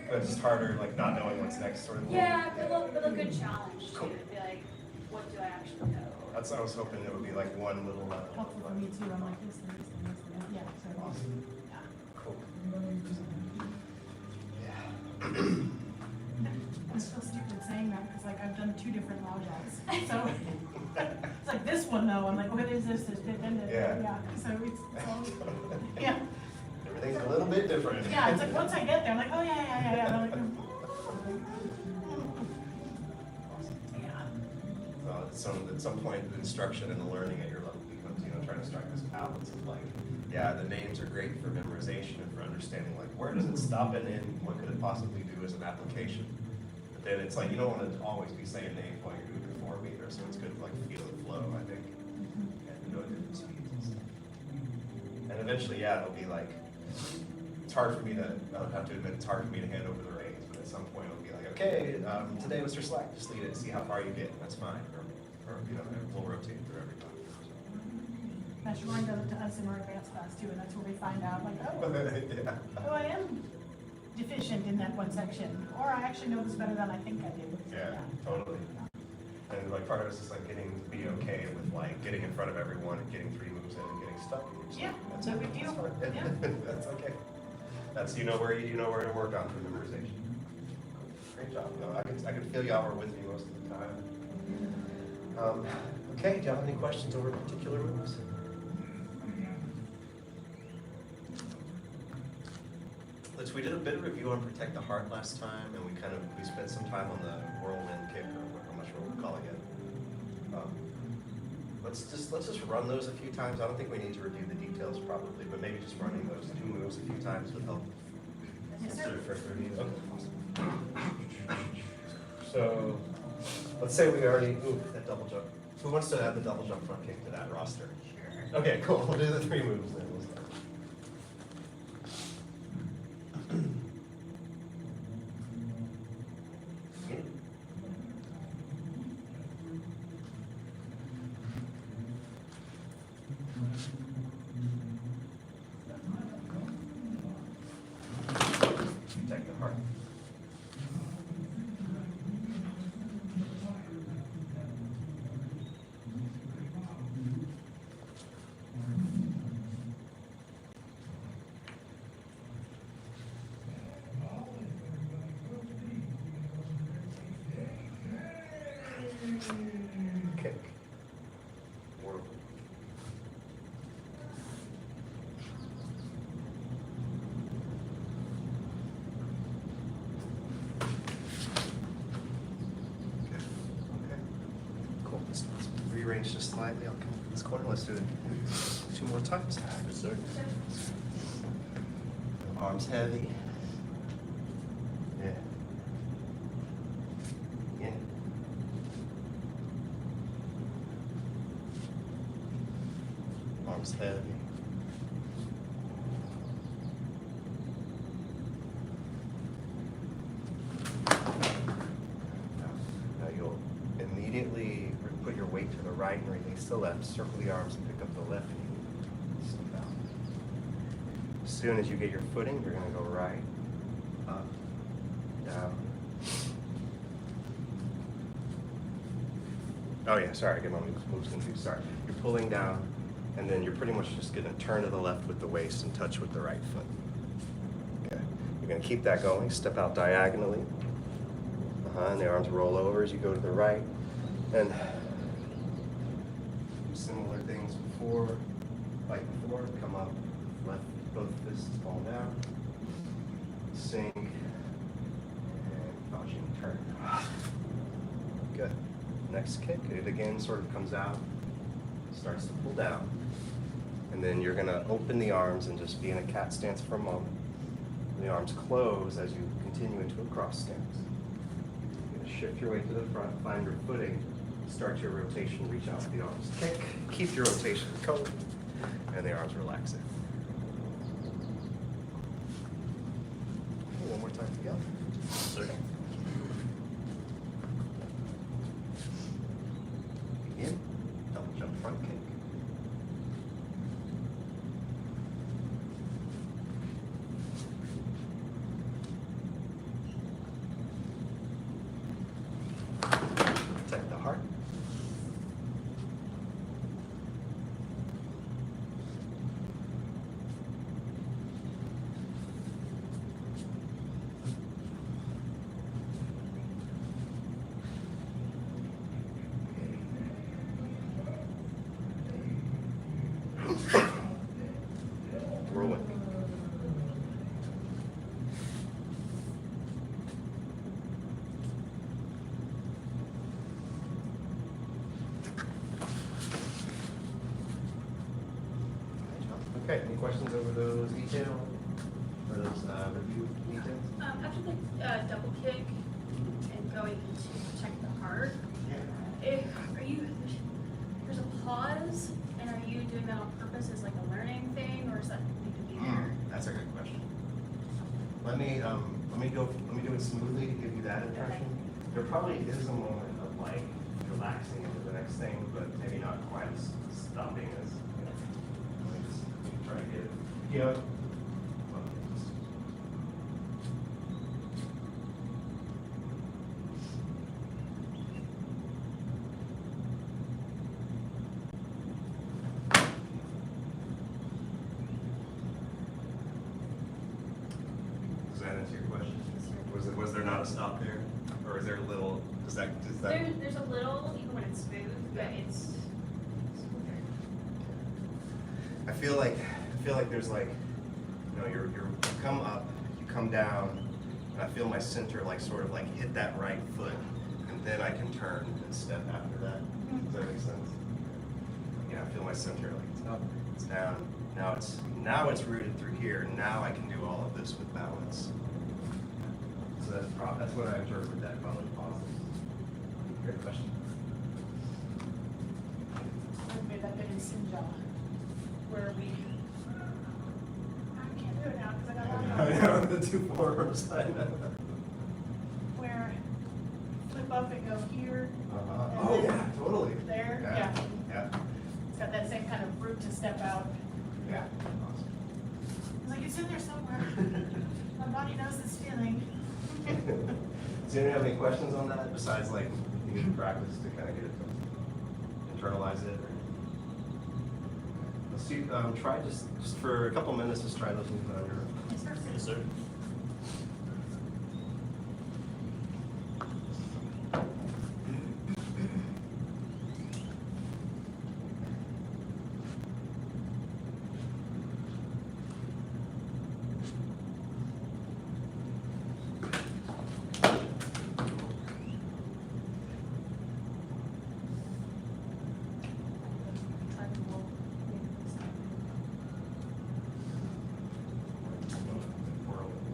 But it's just harder, like not knowing what's next sort of thing. Yeah, but a good challenge Cool. too, to be like, what do I actually know? That's what I was hoping it would be like one little level. Helpful for me too, I'm like, this, and this, and this, and that, yeah, so. Awesome. Cool. Yeah. I feel stupid saying that, because like I've done 2 different law jobs, so. It's like this one though, I'm like, what is this, Yeah. So it's, yeah. Everything's a little bit different. Yeah, it's like, once I get there, I'm like, oh, yeah, I'm like, At some point, the instruction and the learning at your level becomes, trying to strike this balance of like, yeah, the names are great for memorization and for understanding, like, where does it stop and end? What could it possibly do as an application? But then it's like, you don't want to always be saying names while you're doing your form either, so it's good to like feel it flow, I think, and to know at different speeds and stuff. And eventually, yeah, it'll be like, it's hard for me to, I'll have to admit, it's hard for me to hand over the reins, but at some point it'll be like, okay, today Mr. Slack, just lead it, see how far you get, that's fine. Or we'll rotate through every time. Shorn does it to us in our advanced class too, and that's where we find out, like, Yeah. oh, I am deficient in that one section, or I actually know this better than I think I do. Yeah, totally. And like part of it is just like getting to be okay with like getting in front of everyone and getting 3 moves in and getting stuck. Yeah, That's no it. big deal. That's fine. Yeah. That's okay. That's where to work on for memorization. Great job. No, I can feel y'all were with me most of the time. Okay, do y'all have any questions over particular moves? We did a bit of review on Protect the Heart last time, and we spent some time on the whirlwind kick, or I'm not sure what we're calling it. Let's just run those a few times. I don't think we need to review the details probably, but maybe just running those 2 moves a few times would help. Yes, sir. Okay, awesome. So, let's say we already, that double jump. Who wants to add the double jump front kick to that roster? Sure. Okay, cool. We'll do the 3 moves then. We'll start. Protect the heart. Kick. Whirl. Okay. Cool. Let's rearrange just slightly. I'll come to this corner. Let's do it 2 more times. Yes, sir. Arms heavy. Yeah. arms heavy. Now you'll immediately put your weight to the right and release the left. Circle the arms and pick up the left knee. Step out. As soon as you get your footing, you're going to go right, up, down. Oh yeah, sorry, I get my moves confused. Sorry. You're pulling down, and then you're pretty much just going to turn to the left with the waist and touch with the right foot. Okay. You're going to keep that going. Step out diagonally. And the arms roll over as you go to the right. And similar things before, like before. Come up, left, both fists fall down. Sink, and crouching turn. Good. Next kick, it again sort of comes out, starts to pull down. And then you're gonna open the arms and just be in a cat stance for a moment. The arms close as you continue into a cross stance. You're gonna shift your way to the front, find your footing, start your rotation, reach out with the arms. Kick, keep your rotation going, and the arms relax in. One more time together. Sir. Begin. Double jump front kick. Protect the heart. Roll it. Okay, any questions over those details? Or those review details? After the double kick and going to protect the heart, there's a pause, and are you doing that on purpose as like a learning thing, or is that need to be there? That's a good question. Let me do it smoothly to give you that impression. There probably is a moment of like relaxing into the next thing, but maybe not quite as stopping as, you know. Let me just try to get it. Yeah. Does that answer your question? Was there not a stop there? Or is there a little, does that? There's a little, even when it's smooth, but it's I feel like there's like, you know, you come up, you come down, and I feel my center like sort of like hit that right foot, and then I can turn and step after that. Does that make sense? Yeah, I feel my center like it's up, it's down. Now it's rooted through here. Now I can do all of this with balance. So that's what I observed with that probably positive. Great question. I've made that bit in Sinja, where we, I can't do it now because I got a lot of The two forearms. I know. where flip up and go here. Oh yeah, totally. There, Yeah. yeah. Yeah. It's got that same kind of root to step out. Yeah. It's like, it's in there somewhere. My body knows this feeling. Does anyone have any questions on that besides like you need to practice to kind of get it to internalize it? Let's see. Try just for a couple minutes. Just try those movements on your own. Yes, sir. Whirl it.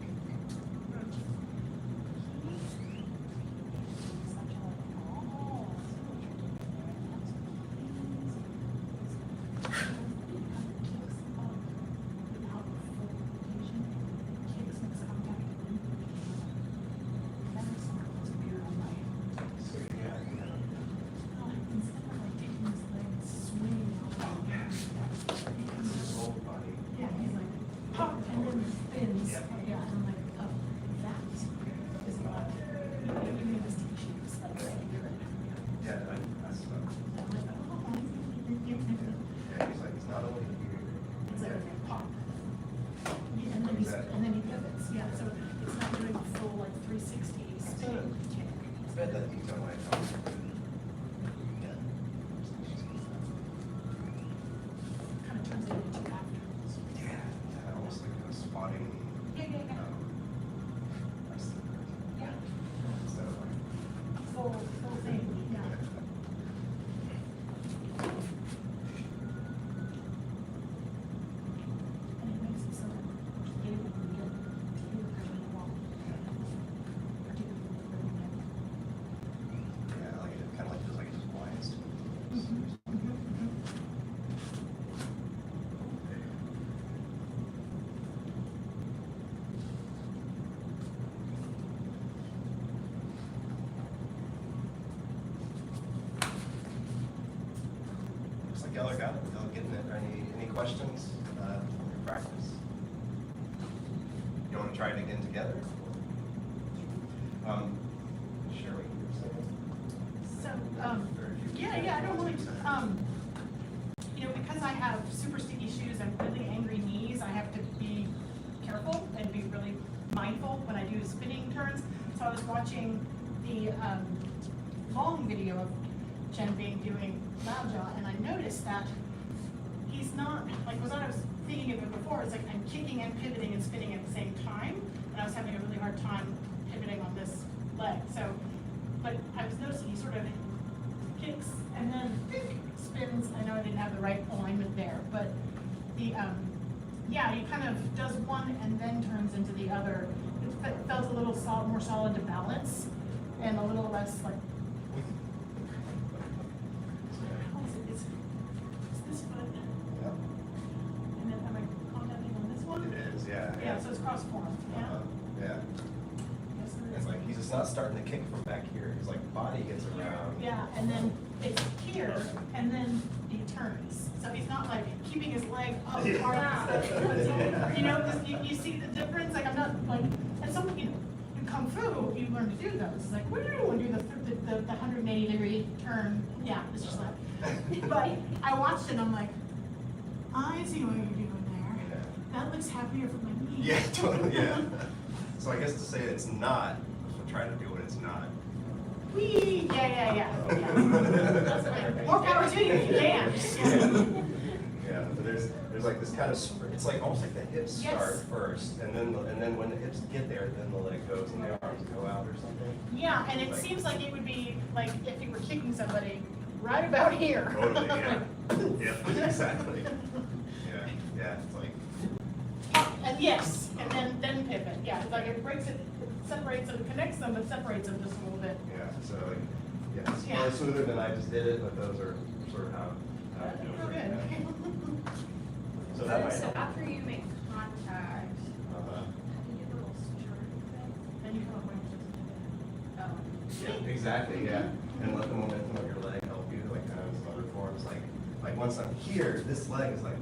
y'all are got it, y'all getting it. Any questions from your practice? You want to try it again together? Sherry, you were saying? So, I don't really, because I have super sticky shoes and really angry knees, I have to be careful and be really mindful when I do spinning turns. So I was watching the long video of Jen Bing doing loud jaw, and I noticed that he's not, like, was I was thinking of it before, it's like I'm kicking and pivoting and spinning at the same time, and I was having a really hard time pivoting on this leg. So, but I was noticing he sort of kicks and then spins. I know I didn't have the right alignment there, but the, he kind of does one and then turns into the other. It felt a little more solid to balance and a little less like, it's this foot. Yep. And then am I contacting on this one? It is, yeah. Yeah, so it's cross-form, yeah. Yeah. Yes, it It's is. like, he's just not starting to kick from back here. His like body gets around. Yeah, and then it's here, and then he turns. So he's not like keeping his leg up hard. Yeah. You know, 'cause you see the difference? Like, I'm not like, and some, in Kung Fu, you learn to do those. It's like, what do you want to do the 180-degree turn? Yeah, it's just like, but I watched it and I'm like, I see what you're doing there. That looks happier for my knee. Yeah, totally, yeah. So I guess to say it's not, we'll try to do what it's not. Whee! Yeah. That's right. More power to you if you can. Yeah, but there's like this kind of, it's like almost like the hips start first, and then when the hips get there, then the leg goes and the arms go out or something. Yeah, and it seems like it would be like if you were kicking somebody right about here. Totally, yeah. Yeah, exactly. Yeah, it's like. And yes, and then pivot. Yeah, it's like it breaks it, separates them, connects them, but separates them just a little bit. Yeah, so like, it's more smoother than I just did it, but those are sort of how I do it. Oh, good. So that might So help. after you make contact, you get a little stirred thing. Then you come up with just Yeah, exactly, yeah. And let the momentum of your leg help you, like kind of some other forms. Like once I'm here, this leg is like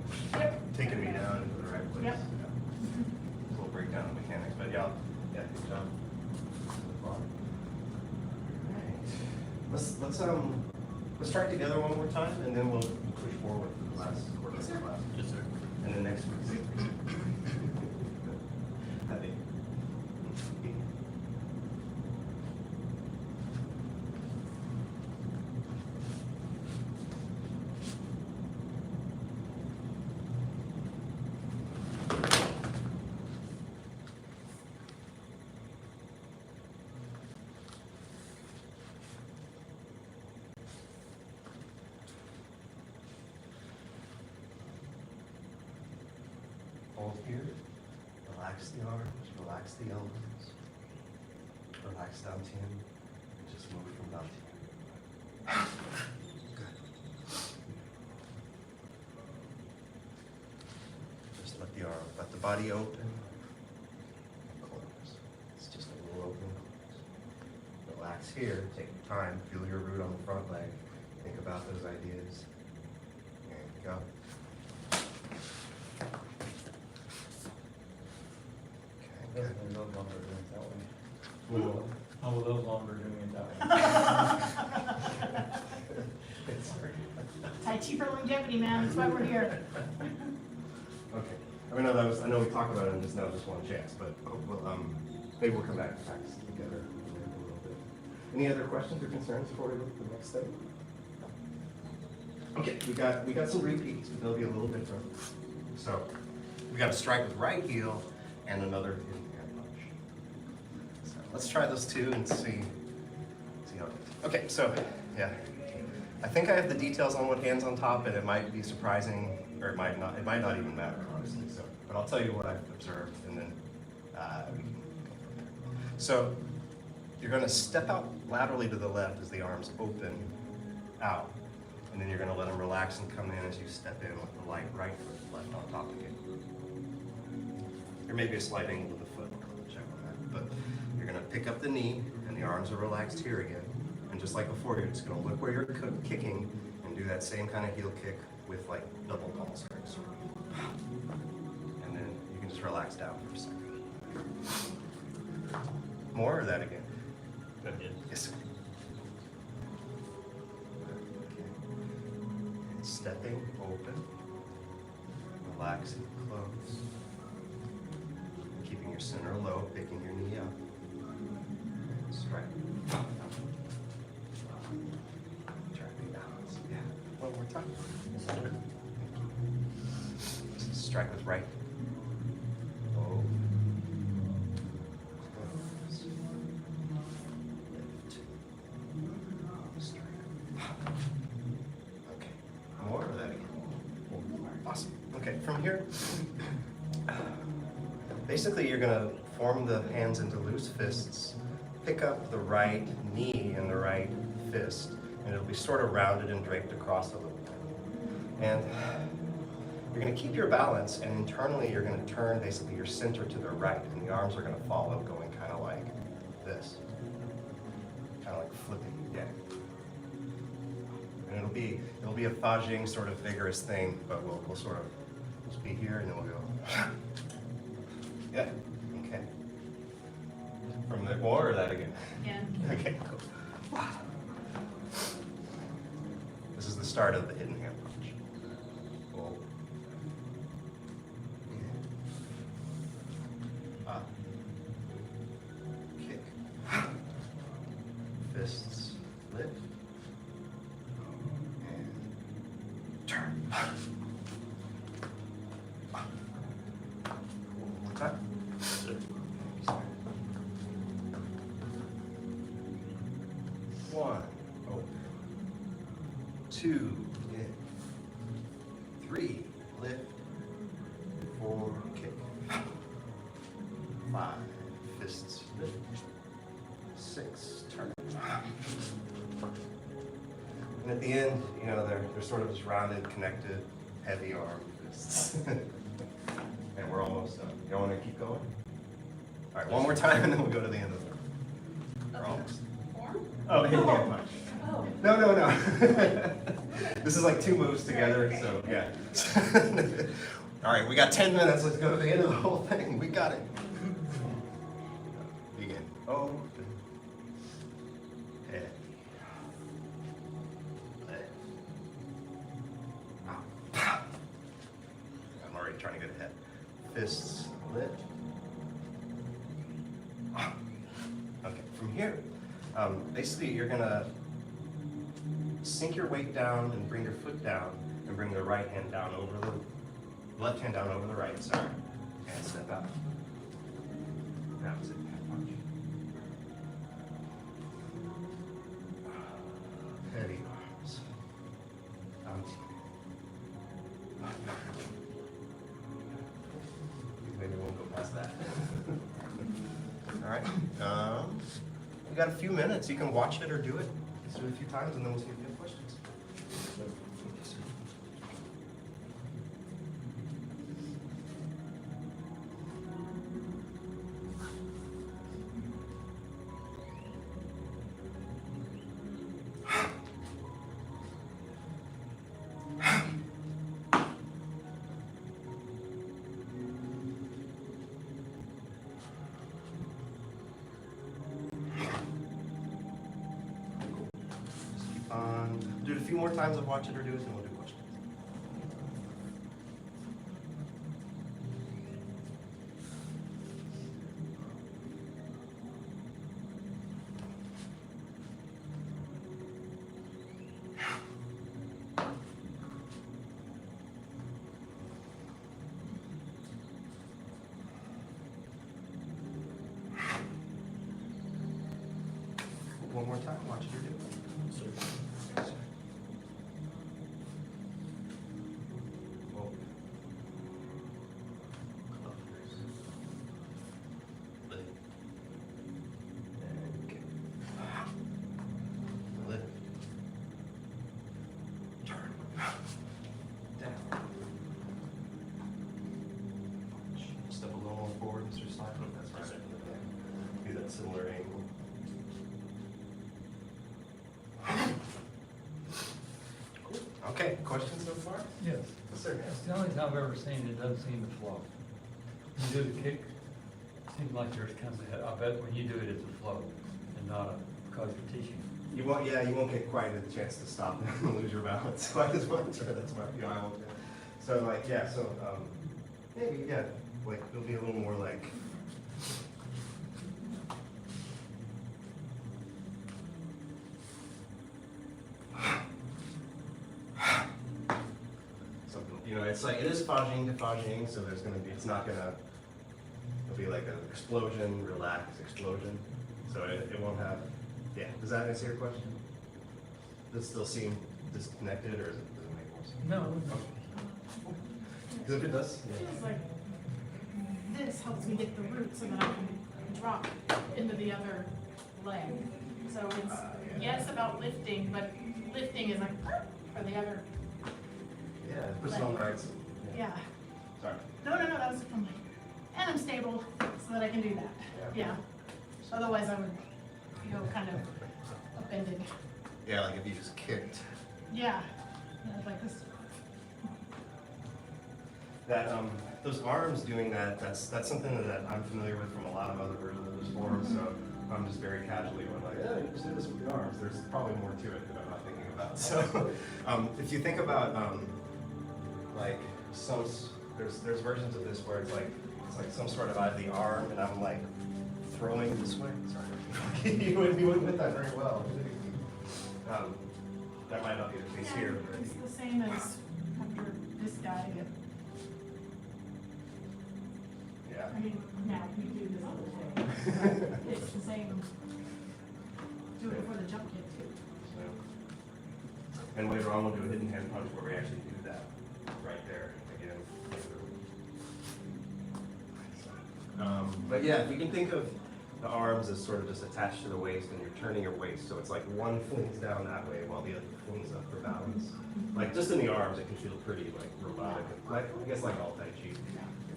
taking me down into the right place. Yep. Yeah. We'll break down the mechanics, but yeah, good job. All right. Let's try it together one more time, and then we'll push forward to the last quarter of the class. Yes, sir. And then next week. I think. Hold here, relax the arms, relax the elbows, relax down to him, and just move from down to him. Good. Just let the body open, close. It's just a little open, close. Relax here, take your time, feel your root on the front leg, think about those ideas. There you go. Definitely no longer doing it that way. Cool. I will no longer doing it that way. Tai Chi for longevity, man. That's why we're here. Okay. I know we talked about it in just one chance, but maybe we'll come back and practice together a little bit. Any other questions or concerns before we look at the next study? Okay, we got some repeats, but they'll be a little different. So we got a strike with right heel and another in-hand punch. So let's try those two and see how it goes. Okay, so yeah. I think I have the details on what hand's on top, and it might be surprising, or it might not even matter, honestly. So, but I'll tell you what I've observed, and then we can go from there. So you're going to step out laterally to the left as the arms open out, and then you're going to let them relax and come in as you step in with the light right foot left on top again. There may be a slight angle of the foot, I'll check on that, but you're going to pick up the knee, and the arms are relaxed here again. And just like before, you're just going to look where you're kicking and do that same kind of heel kick with like double ball strikes. And then you can just relax down for a second. More or that again? Good. Yes, sir. Okay. And stepping open, relaxing close, keeping your center low, picking your knee up. Strike. Tracking balance. Yeah. One more time. Thank you. Strike with right. Oh. Close. Lift. Strike. Okay. More of that again. Awesome. Okay, from here, basically you're gonna form the hands into loose fists, pick up the right knee and the right fist, and it'll be sort of rounded and draped across a little bit. And you're gonna keep your balance, and internally you're gonna turn basically your center to the right, and the arms are gonna follow, going kind of like this. Kind of like flipping, yeah. And it'll be a Fajing sort of vigorous thing, but we'll sort of just be here and then we'll go. Yeah, okay. From the more or that again? Again. Okay, cool. This is the start of the hidden hand punch. Pull. In. Up. Kick. Fists lift. And turn. One more time. One, open. Two, in. Three, lift. Four, kick. Five, fists lift. Six, turn. And at the end, you know, they're sort of just rounded, connected, heavy arm fists. And we're almost done. You want to keep going? All right, one more time, and then we'll go to the end of it. We're almost. Oh, the hidden hand punch. Oh. No. This is like two moves together, so yeah. All right, we got 10 minutes. Let's go to the end of the whole thing. We got it. Begin. Open. Head. Left. Out. I'm already trying to get ahead. Fists lift. Okay, from here, basically you're gonna sink your weight down and bring your foot down and bring the right hand down over the left hand down over the right, sorry, and step out. That was it, hand punch. Heavy arms. Out. Maybe we won't go past that. All right. We got a few minutes. You can watch it or do it. Let's do it a few times, and then we'll see if you have questions. Do it a few more times of watch it or do it, and we'll do questions. One more time, watch it or do it. Step a little more forward, Mr. Slide. That's right. Do that similar angle. Okay, questions so far? Yes. Sir. It's the only time I've ever seen it doesn't seem to flow. You do the kick, seems like there's kind of, I bet when you do it, it's a flow and not a, because you're teaching. You won't, yeah, you won't get quite a chance to stop and lose your balance. Quite as much, or that's my, I won't. So like, yeah, so, maybe, yeah, like, it'll be a little more like. Something, you know, it's like, it is fudging to fudging, so there's gonna be, it's not gonna, it'll be like an explosion, relax, explosion. So it won't have, yeah, does that answer your question? Does it still seem disconnected, or does it make more sense? No. Because if it does, It feels like this helps me get the root so that I can drop into the other leg. So it's, yes, about lifting, but lifting is like, for the other, yeah, it puts it on the right side. yeah. Sorry. No, that was, I'm like, and I'm stable so that I can do that, yeah. Otherwise I would go kind of upended. Yeah, like if you just kicked. Yeah, like this. That, those arms doing that, that's something that I'm familiar with from a lot of other versions of this form, so I'm just very casually going like, yeah, you just do this with the arms. There's probably more to it that I'm not thinking about. So, if you think about, like, there's versions of this where it's like some sort of out of the arm, and I'm like throwing this way. Sorry, you wouldn't hit that very well. That might not be the case here. But It's the same as after this guy. yeah. I mean, now we do this other thing. It's the same. Do it before the jump kick too. And later on, we'll do a hidden hand punch where we actually do that right there again. But yeah, if you can think of the arms as sort of just attached to the waist, and you're turning your waist, so it's like one flings down that way while the other flings up for balance. Like just in the arms, it can feel pretty like robotic. Like I guess like all Tai Chi, it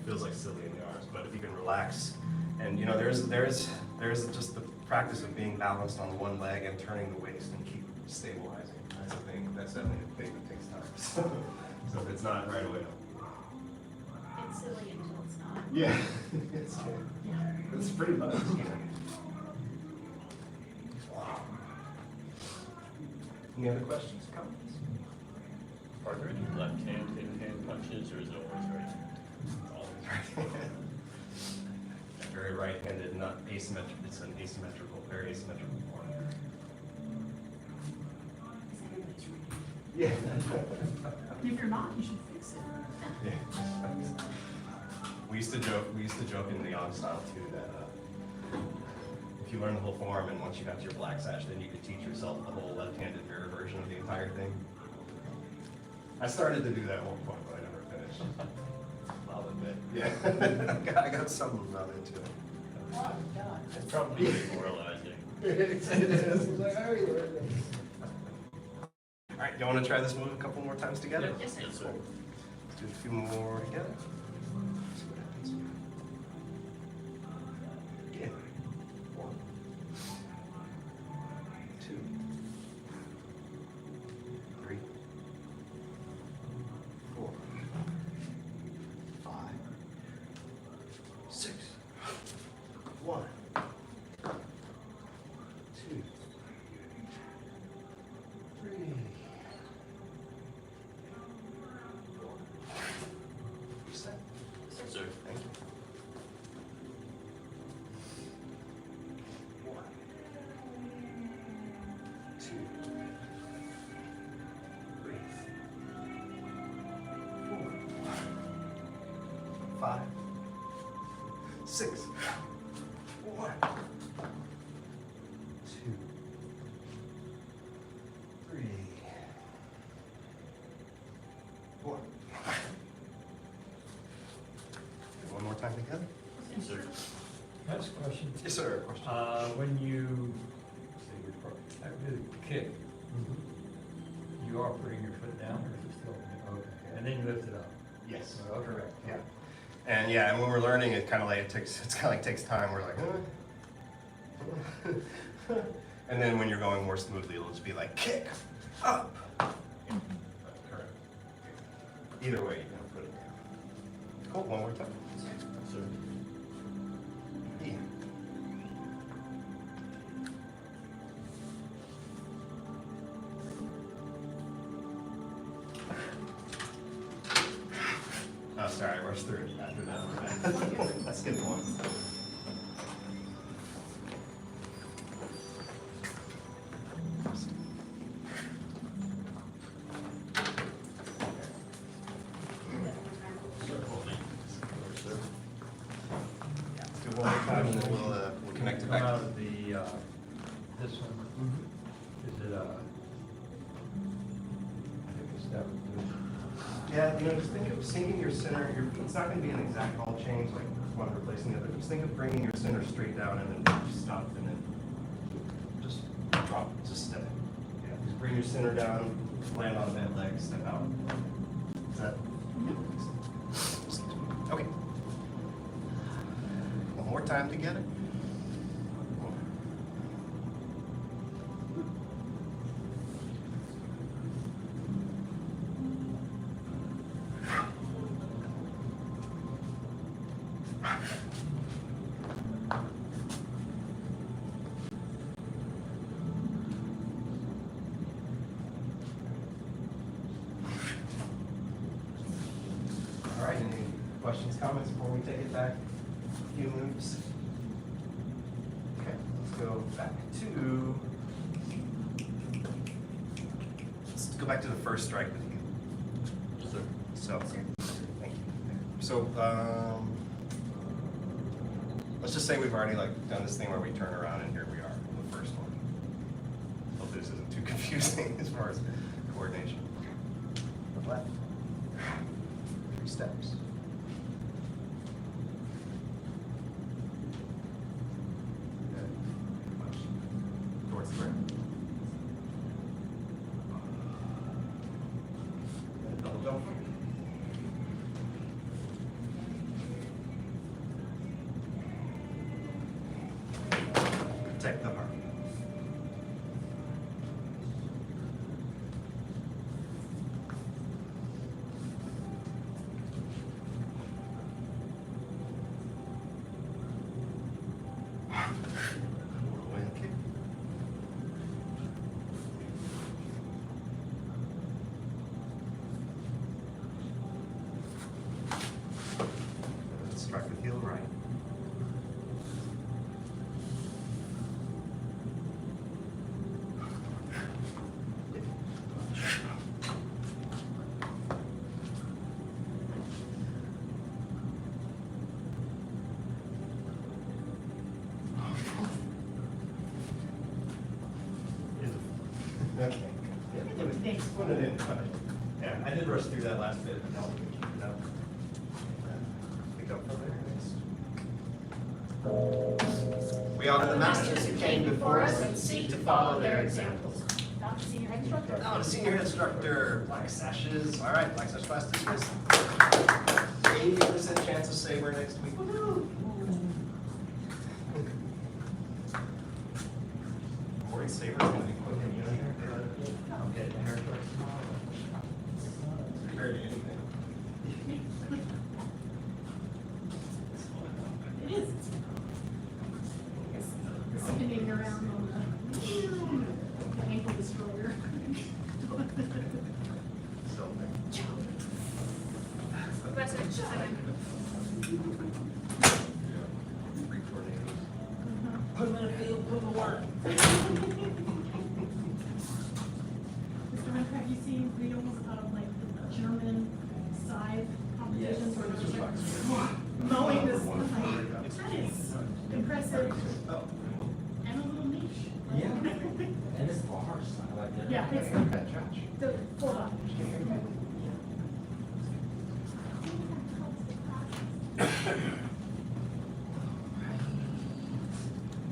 feels like silly in the arms. But if you can relax, and you know, there's just the practice of being balanced on one leg and turning the waist and keep stabilizing. That's a thing. That's definitely a thing that takes time. So if it's not right away. It's silly until it's not. Yeah, it's pretty much. Any other questions, comments? Are there any left hand in-hand punches, or is it always right hand? Always right. Very right-handed, not asymmetrical. It's an asymmetrical, very asymmetrical form. Yeah. If you're not, you should fix it. Yeah. We used to joke in the on style too that if you learn the whole form and once you got your black sash, then you could teach yourself the whole left-handed mirror version of the entire thing. I started to do that at one point, but I never finished. I'll admit. Yeah. I got some about it too. Oh, God. It's probably demoralizing. It is. Like, how are you learning? All right, you want to try this move a couple more times together? Yes, sir. Let's do a few more together. See what happens. Again. 1, 2, 3, 4, 5, 6, 1, 2, 3. Set. Yes, sir. Thank you. 1, 2, 3, 4, 5, 6, 1, 2, 3, 4. One more time together. Yes, sir. That's a question. Yes, sir. Question. When you do the kick, you are putting your foot down, or is it still, okay, and then you lift it up? Yes. Okay. Correct. Yeah. And yeah, and when we're learning, it kind of like takes time. We're like, and then when you're going more smoothly, it'll just be like kick up. Correct. Either way, you can put it down. Cool, one more time. Sir. Yeah. Oh, sorry, I rushed through it after that. Let's get one. Do one more time and then we'll connect it back. This one, is it I think it's that. Yeah, just think of sinking your center. It's not going to be an exact ball change like one replacing the other. Just think of bringing your center straight down and then just stop and then just drop, just step. Yeah, just bring your center down, land on that leg, step out. Is that? Okay. One more time together. All right, any questions, comments before we take it back a few moves? Okay, let's go back to, let's go back to the first strike with you. Yes, sir. So, thank you. So, let's just say we've already done this thing where we turn around and here we are, the first one. Hopefully this isn't too confusing as far as coordination. The left. 3 steps. Good. Push towards the ground. And double jump. Protect the heart. Whirlwind kick. Strike with heel right. Okay. Thanks. Put it in. Yeah, I did rush through that last bit, but now we can keep it up. Pick up from there next. We honor the masters who came before us and seek to follow their examples. Now to senior head instructor. Now, the senior instructor, black sashes. All right, black sash class dismissed. 80% chance of saber next week. Corey Saber's gonna be quick in here. I'll get a haircut tomorrow. Compared to anything. It is. Spinning around on the ankle destroyer. So, Professor, three tornadoes. Put them in the field, put them to work. Mr. Winter, have you seen videos of the German scythe competitions where they're just mowing this? That is impressive and a little niche. Yeah. And it's bars, I like that. Yeah, it's the full on.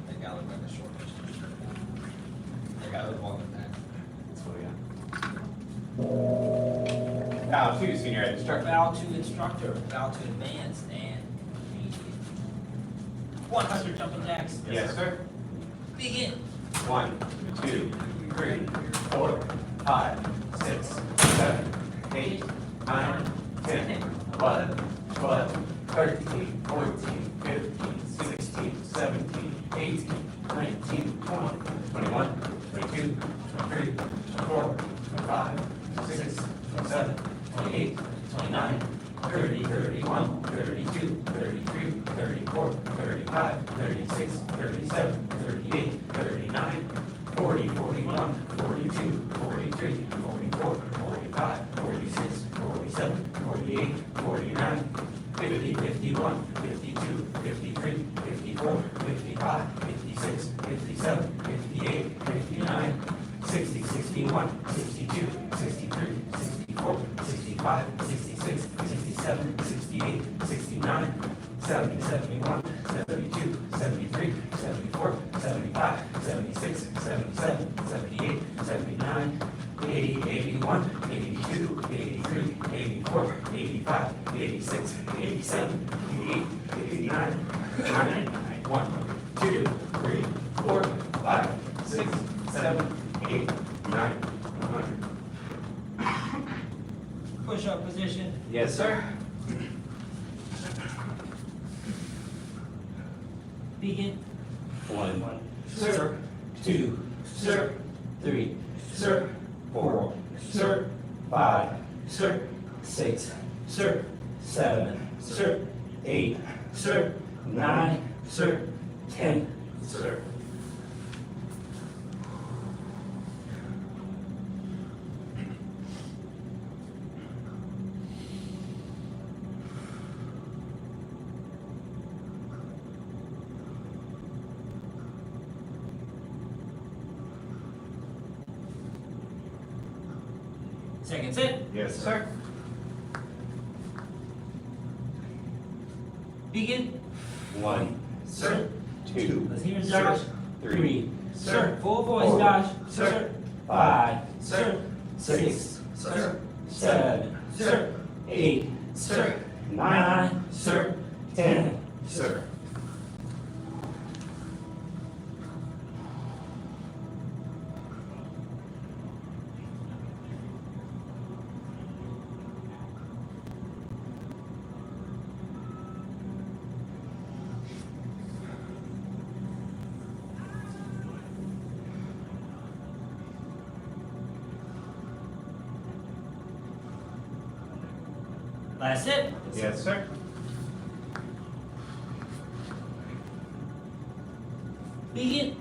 That guy looked like a short distance. That guy was walking that. That's what we got. Now, two senior ed instructor. Bow to instructor, bow to advanced, and 100 jumping jacks. Yes, sir. Begin. 1, 2, 3, 4, 5, 6, 7, 8, 9, 10, 11, 12, 13, 14, 15, 16, 17, 18, 19, 20, 21, 22, 23, 24, 25, 26, 27, 28, 29, 30, 31, 32, 33, 34, 35, 36, 37, 38, 39, 40, 41, 42, 43, 44, 45, 46, 47, 48, 49, 50, 51, 52, 53, 54, 55, 56, 57, 58, 59, 60, 61, 62, 63, 64, 65, 66, 67, 68, 69, 70, 71, 72, 73, 74, 75, 76, 77, 78, 79, 80, 81, 82, 83, 84, 85, 86, 87, 88, 89, 90, 1, 2, 3, 4, 5, 6, 7, 8, 9, 100. Push-up position. Yes, sir. Begin. 1, Sir. 2, sir. 3, sir. 4, sir. 5, sir. 6, sir. 7, sir. 8, sir. 9, sir. 10, sir. Second set. Yes, sir. Begin. 1, Sir. 2, Let's hear it, sir. Josh. 3, Sir. Full voice, 4, Josh. sir. 5, sir. 6, sir. 7, Sir. 8, Sir. 9, Sir. 10. Sir. Last set. Yes, sir. Begin.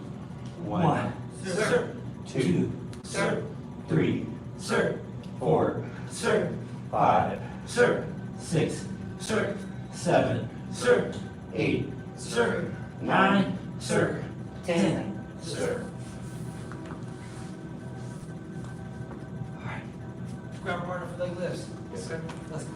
1, Sir. 2, Sir. 3, Sir. 4, Sir. 5, Sir. 6, sir. 7, Sir. 8, Sir. 9, sir. 10. Sir. Grab a partner for leg lifts. Yes, sir. Let's go.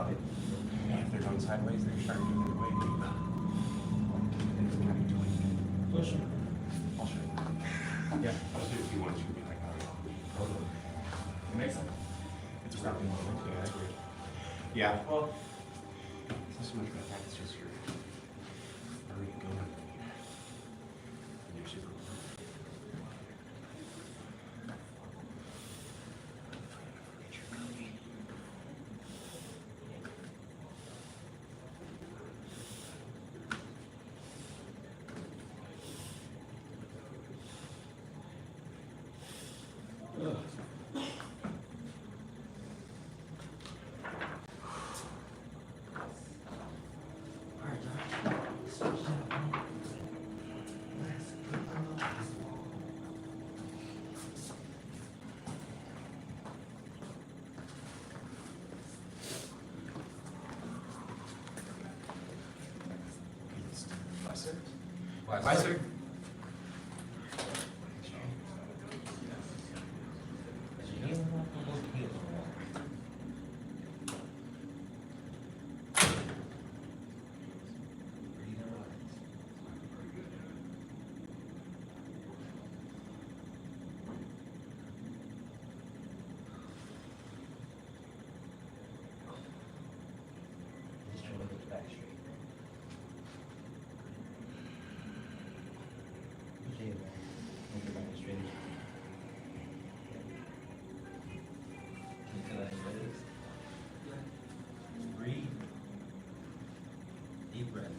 fine. And if they're going sideways, they're starting to move away. It's kind of doing. Push them. I'll show you. Yeah, I'll show you if you want. You can be like, oh, it makes sense. It's probably more like, yeah, I agree. Yeah, well, it's not so much about that, it's just your, where we can go. And you're super. Bye, sir. Just try to look back straight. Okay, man. Look your back as straight as you can. Can you feel that in your legs? Breathe. Deep breath.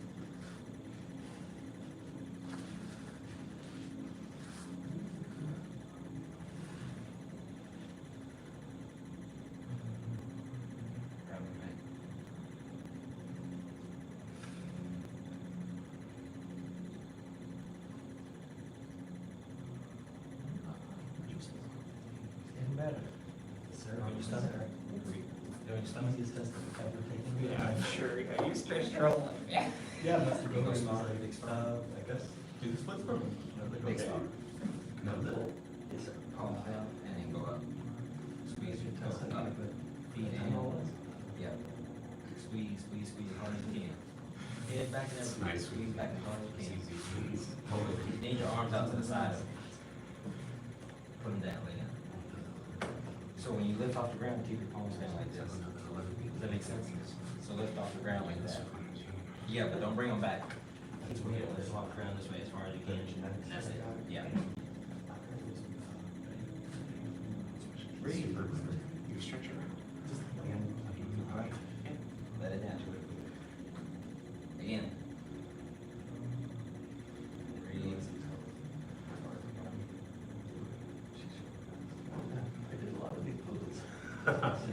Grab it back. Getting better. Sir, on your stomach? On your stomach is just Yeah, I'm sure. Yeah, you stretched your whole life. Yeah. Yeah, that's the Big Gohring star, model. big star. I guess, do the splits for me. Big star. No, little. Yes, sir. Palm down and then go up. Squeeze your toes That's up. like a Feet feet in. in. Yep. Squeeze, squeeze, squeeze as hard as you can. Head back and everything. Nice. Squeeze back as hard as you can. Easy, easy. Hold it. Need your arms out to the side. Put them down, lay down. So when you lift off the ground, keep your palms down like this. Does that make sense? So lift off the ground like that. Yeah, but don't bring them back. Just walk around this way as far as you can. And that's it. Yeah. Breathe. You stretch your arm. Let it down. Again. Breathe. I did a lot of big poses.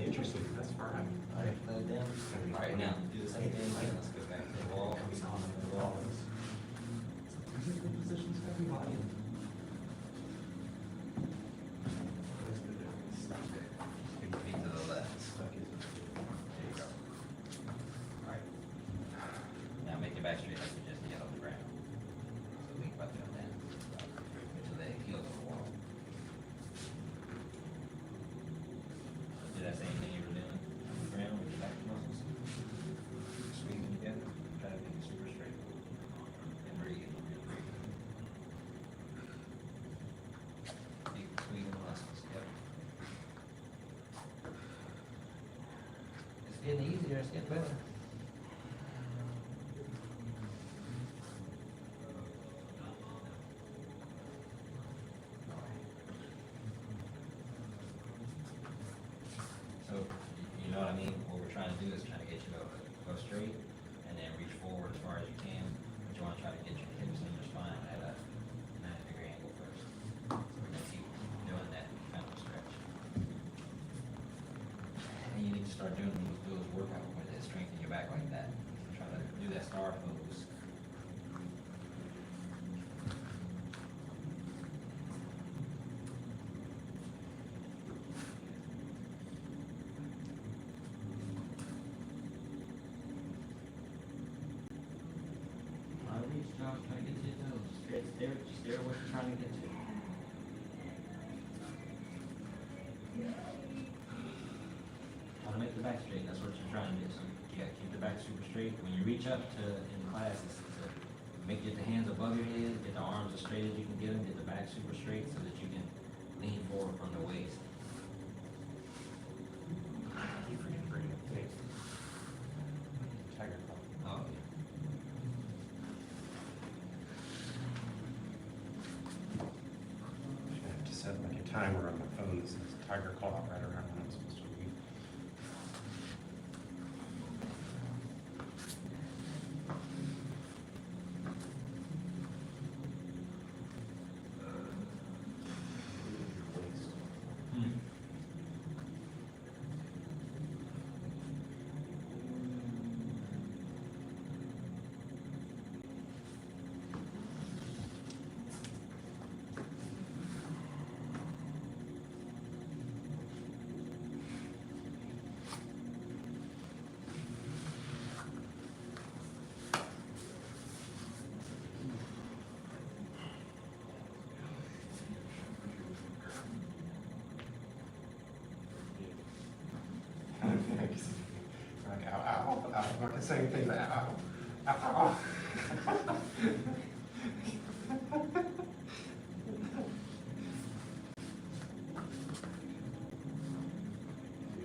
Interesting, that's fine. Alright, let it down. Alright, now, do the same thing again. Let's go back to the wall. The wall. Positions for everybody. Bring your feet to the left. There you go. Alright. Now make your back straight like you just get on the ground. So we can butt jump down. Get your leg heels on the wall. Do that same thing you were doing on the ground with your back muscles. Squeeze them together. Try to make it super straight. And breathe. Breathe. Keep squeezing the muscles. Yep. It's getting easier. It's getting better. So, you know what I mean? What we're trying to do is trying to get you to go straight and then reach forward as far as you can. But you want to try to get your hips and your spine at a 90-degree angle first. So we're going to keep doing that kind of stretch. And you need to start doing those workout with it, strengthen your back like that. Try to do that star pose. Reach, Josh, try to get to your toes. Stare what you're trying to get to. Try to make the back back straight, that's what you're trying to do. So you gotta keep the back super straight. When you reach up in class, it's to get the hands above your head, get the arms as straight as you can get them, get the back super straight so that you can lean forward from the waist. You forget to bring it up. Tiger claw. Oh, yeah. I have to set like a timer on my phone that says tiger claw right around when I'm supposed to leave. Like, ow, ow, ow. I'm not gonna say anything, but ow, ow, ow.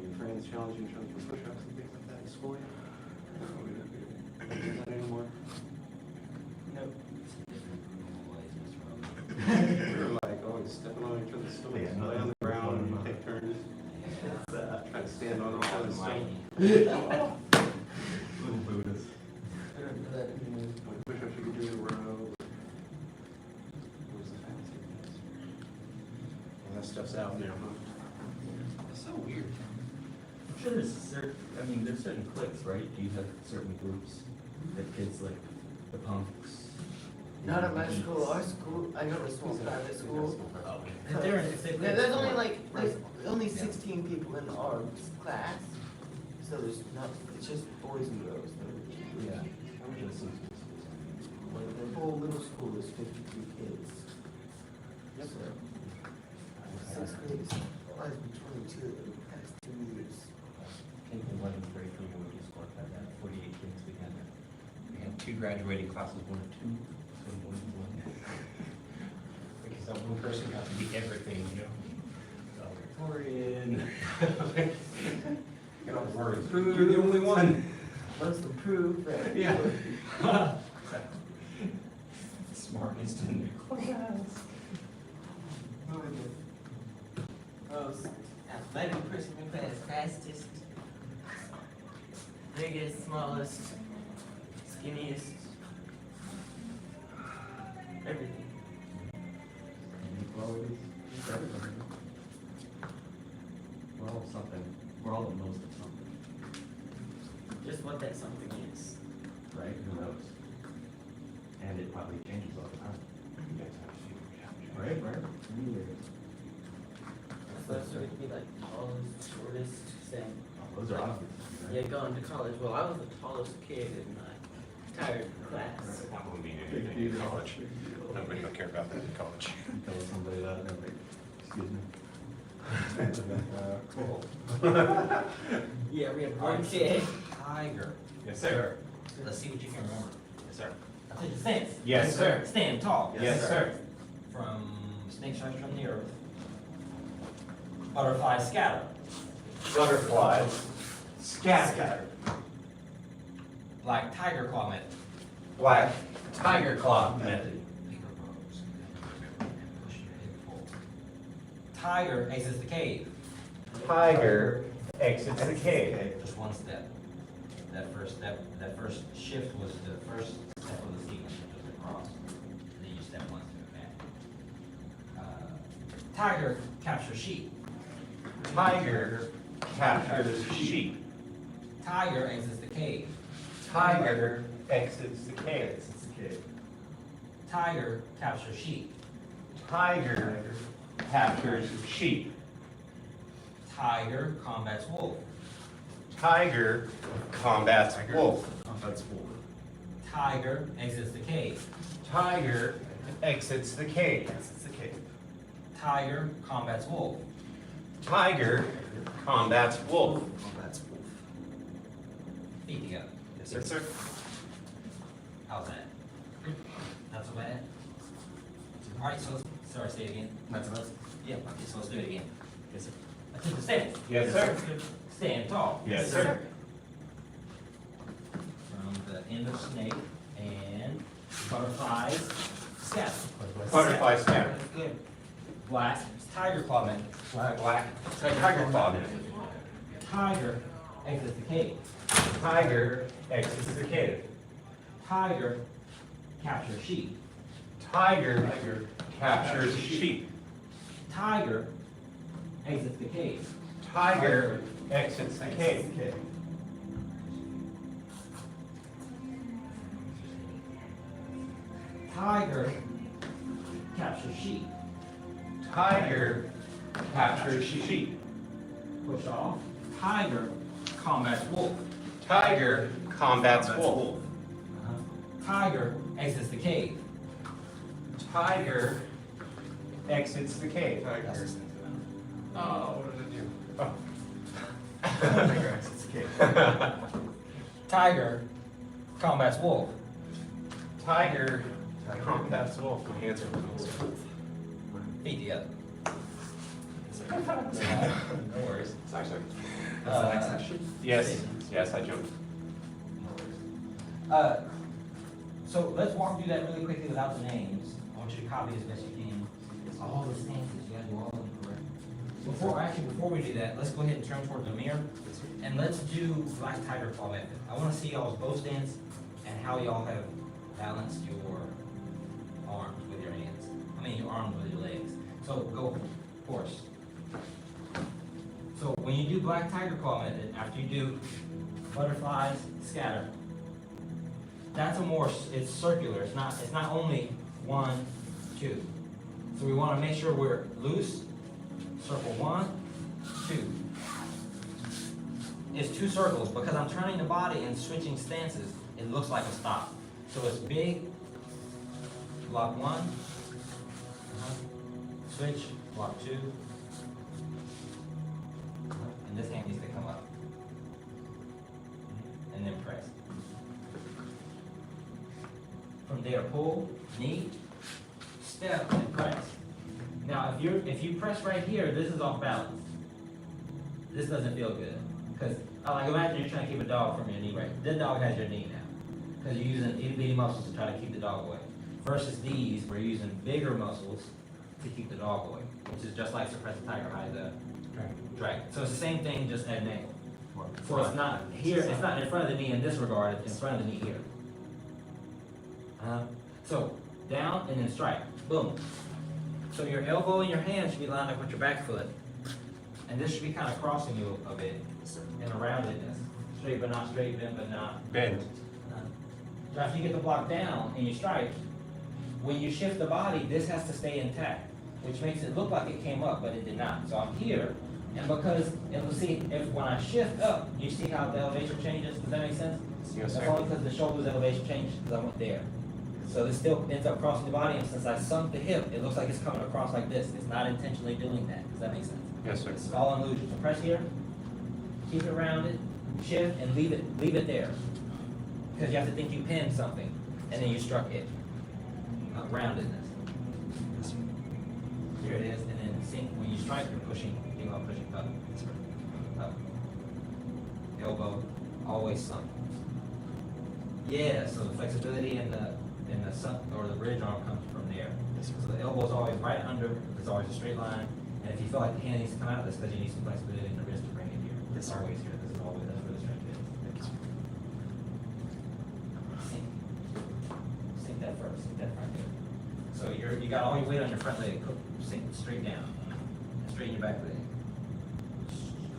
Your friends challenge you for push-ups and things like that in school? No, we don't do that anymore. Nope. We're like always stepping on each other's stomachs, lay on the ground, and you take turns. Try to stand on each other's stomachs. Little Buddhas. Like push-ups you could do in a row. What was the fancy things? Well, that stuff's out now, huh? It's so weird. I'm sure there's there's certain cliques, right? Do you have certain groups that kids like the punks? Not at my school. Our school, I go to a small private school. If There's only there's only 16 people in our class, so there's not. It's just boys and girls. Yeah. The whole middle school is 52 kids. So sixth grade is always been 22 in the past 2 years. I think in 11th grade, we were just like that, 48 kids together. We had 2 graduating classes, 1 and 2. So 1 and 1. Because that one person got to be everything, you know? Valedictorian. You know, you're the only one. Must improve that. Yeah. Smartest in the class. Most athletic person in class, fastest, biggest, smallest, skinniest, everything. Inequalities, everything. We're all something. We're all the most of something. Just what that something is. Right? Who knows? And it probably changes all the time. Right, right. So it could be like tallest, shortest, same. Oh, those are obvious. Yeah, going to college. Well, I was the tallest kid in my entire class. That won't mean anything in college. Nobody will care about that in college. Tell somebody that, and they're like, excuse me. Cool. Yeah, we have one kid. Tiger. Yes, sir. Let's see what you can remember. Yes, sir. I'll take the stance. Yes, sir. Stand tall. Yes, sir. From snake strikes from the earth. Butterfly scatter. Butterflies. Scatter. Black tiger claw method. Black tiger claw method. Tiger exits the cave. Tiger exits the cave. Just one step. That first shift was the first step of the sequence, which was across. And then you step one step back. Tiger captures sheep. Tiger captures sheep. Tiger exits the cave. Tiger exits the cave. Tiger captures sheep. Tiger captures sheep. Tiger combats wolf. Tiger combats wolf. Tiger exits the cave. Tiger exits the cave. Tiger combats wolf. Tiger combats wolf. Feet together. Yes, sir. How's that? Not so bad? Alright, so, sorry, say it again. That's enough. Yeah, okay, so let's do it again. Yes, sir. Attempt to stand. Yes, sir. Stand tall. Yes, sir. From the end of snake and butterflies, scatter. Butterfly scatter. Good. Black, tiger claw method. Black. Tiger claw. Tiger exits the cave. Tiger exits the cave. Tiger captures sheep. Tiger captures sheep. Tiger exits the cave. Tiger exits the cave. Tiger captures sheep. Tiger captures sheep. Push off. Tiger combats wolf. Tiger combats wolf. Tiger exits the cave. Tiger exits the cave. Oh, what did it do? Oh. Tiger exits the cave. Tiger combats wolf. Tiger combats wolf. Hands are Feet together. No worries. Sorry, sorry. Yes. Yes, I jumped. So let's walk through that really quickly without the names. I want you to copy as best you can. All the stances, you gotta do all of them correct. Before we do that, let's go ahead and turn toward the mirror. And let's do black tiger claw method. I wanna see y'all's bow stance and how y'all have balanced your arms with your hands. I mean, your arms with your legs. So go horse. So when you do black tiger claw method, after you do butterflies, scatter, that's it's circular. It's not only 1, 2. So we want to make sure we're loose. Circle 1, 2. It's 2 circles because I'm turning the body and switching stances. It looks like a stop. So it's big, block 1, switch, block 2, and this hand needs to come up, and then press. From there, pull, knee, step, and press. Now, if you press right here, this is off balance. This doesn't feel good. Because, like, imagine you're trying to keep a dog from your knee right. This dog has your knee now. Because you're using itty-bitty muscles to try to keep the dog away. Versus these, we're using bigger muscles to keep the dog away. Which is just like suppress the tiger hide the dragon. So it's the same thing, just at an angle. So it's not here, it's not in front of the knee in this regard, it's in front of the knee here. So, down and then strike. Boom. So your elbow and your hand should be lined up with your back foot. And this should be kind of crossing you a bit. And a roundedness. Straight but not straight, bend but not. Bend. So after you get the block down and you strike, when you shift the body, this has to stay intact. Which makes it look like it came up, but it did not. So I'm here, and because, if when I shift up, you see how the elevation changes? Does that make sense? Yes, That's sir. only because the shoulder's elevation changed, because I went there. So this still ends up crossing the body, and since I sunk the hip, it looks like it's coming across like this. It's not intentionally doing that. Does that make sense? Yes, sir. It's all illusion. So press here, keep it rounded, shift, and leave it there. Because you have to think you pinned something, and then you struck it. Roundedness. Here it is, and then sink. When you strike, you're pushing up. Up. Elbow, always sunk. Yeah, so the flexibility in the sunk or the bridge arm comes from there. So the elbow is always right under, it's always a straight line. And if you feel like the hand needs to come out, that's because you need some flexibility in the wrist to bring it here. It's always here. This is always, that's where the strength is. Sink that first, sink that right there. So you got all your weight on your front leg, sink straight down. Straighten your back leg.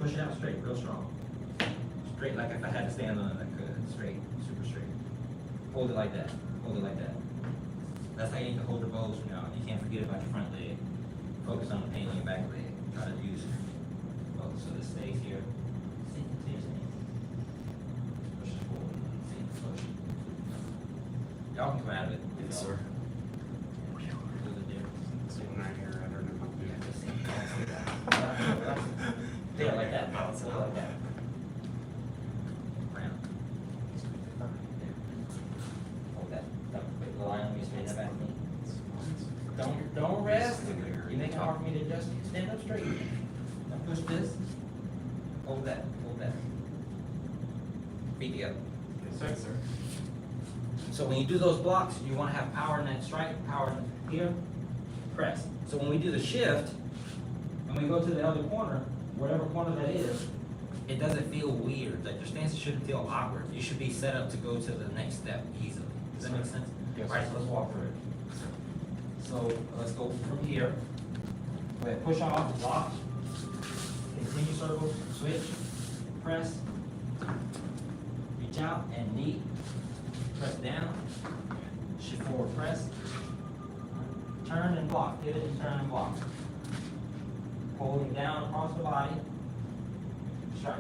Push it out straight, real strong. Straight, like if I had to stand on it, I could. Straight, super straight. Hold it like that. Hold it like that. That's how you need to hold your bows from now on. You can't forget about your front leg. Focus on the pain on your back leg. Try to use both so this stays here. Sink to your sink. Push it forward. Sink, push. Y'all can come out of it. Yes, sir. Do the difference. Sitting right here, I don't know how to do Yeah, it. just sink. Do it like that. Hold it like that. Round. stand up straight. Now push this. Hold that, hold that. Feet together. Yes, sir. So when you do those blocks, you want to have power in that strike, power here, press. So when we do the shift, and we go to the other corner, whatever corner that is, it doesn't feel weird. Like your stance shouldn't feel awkward. You should be set up to go to the next step easily. Does that make sense? Yes, All right, sir. so let's walk through it. So let's go from here. Go ahead, push off, lock, continue circle, switch, press, reach out and knee, press down, shift forward, press, turn and block, pivot and turn and block. Holding down across the body, strike.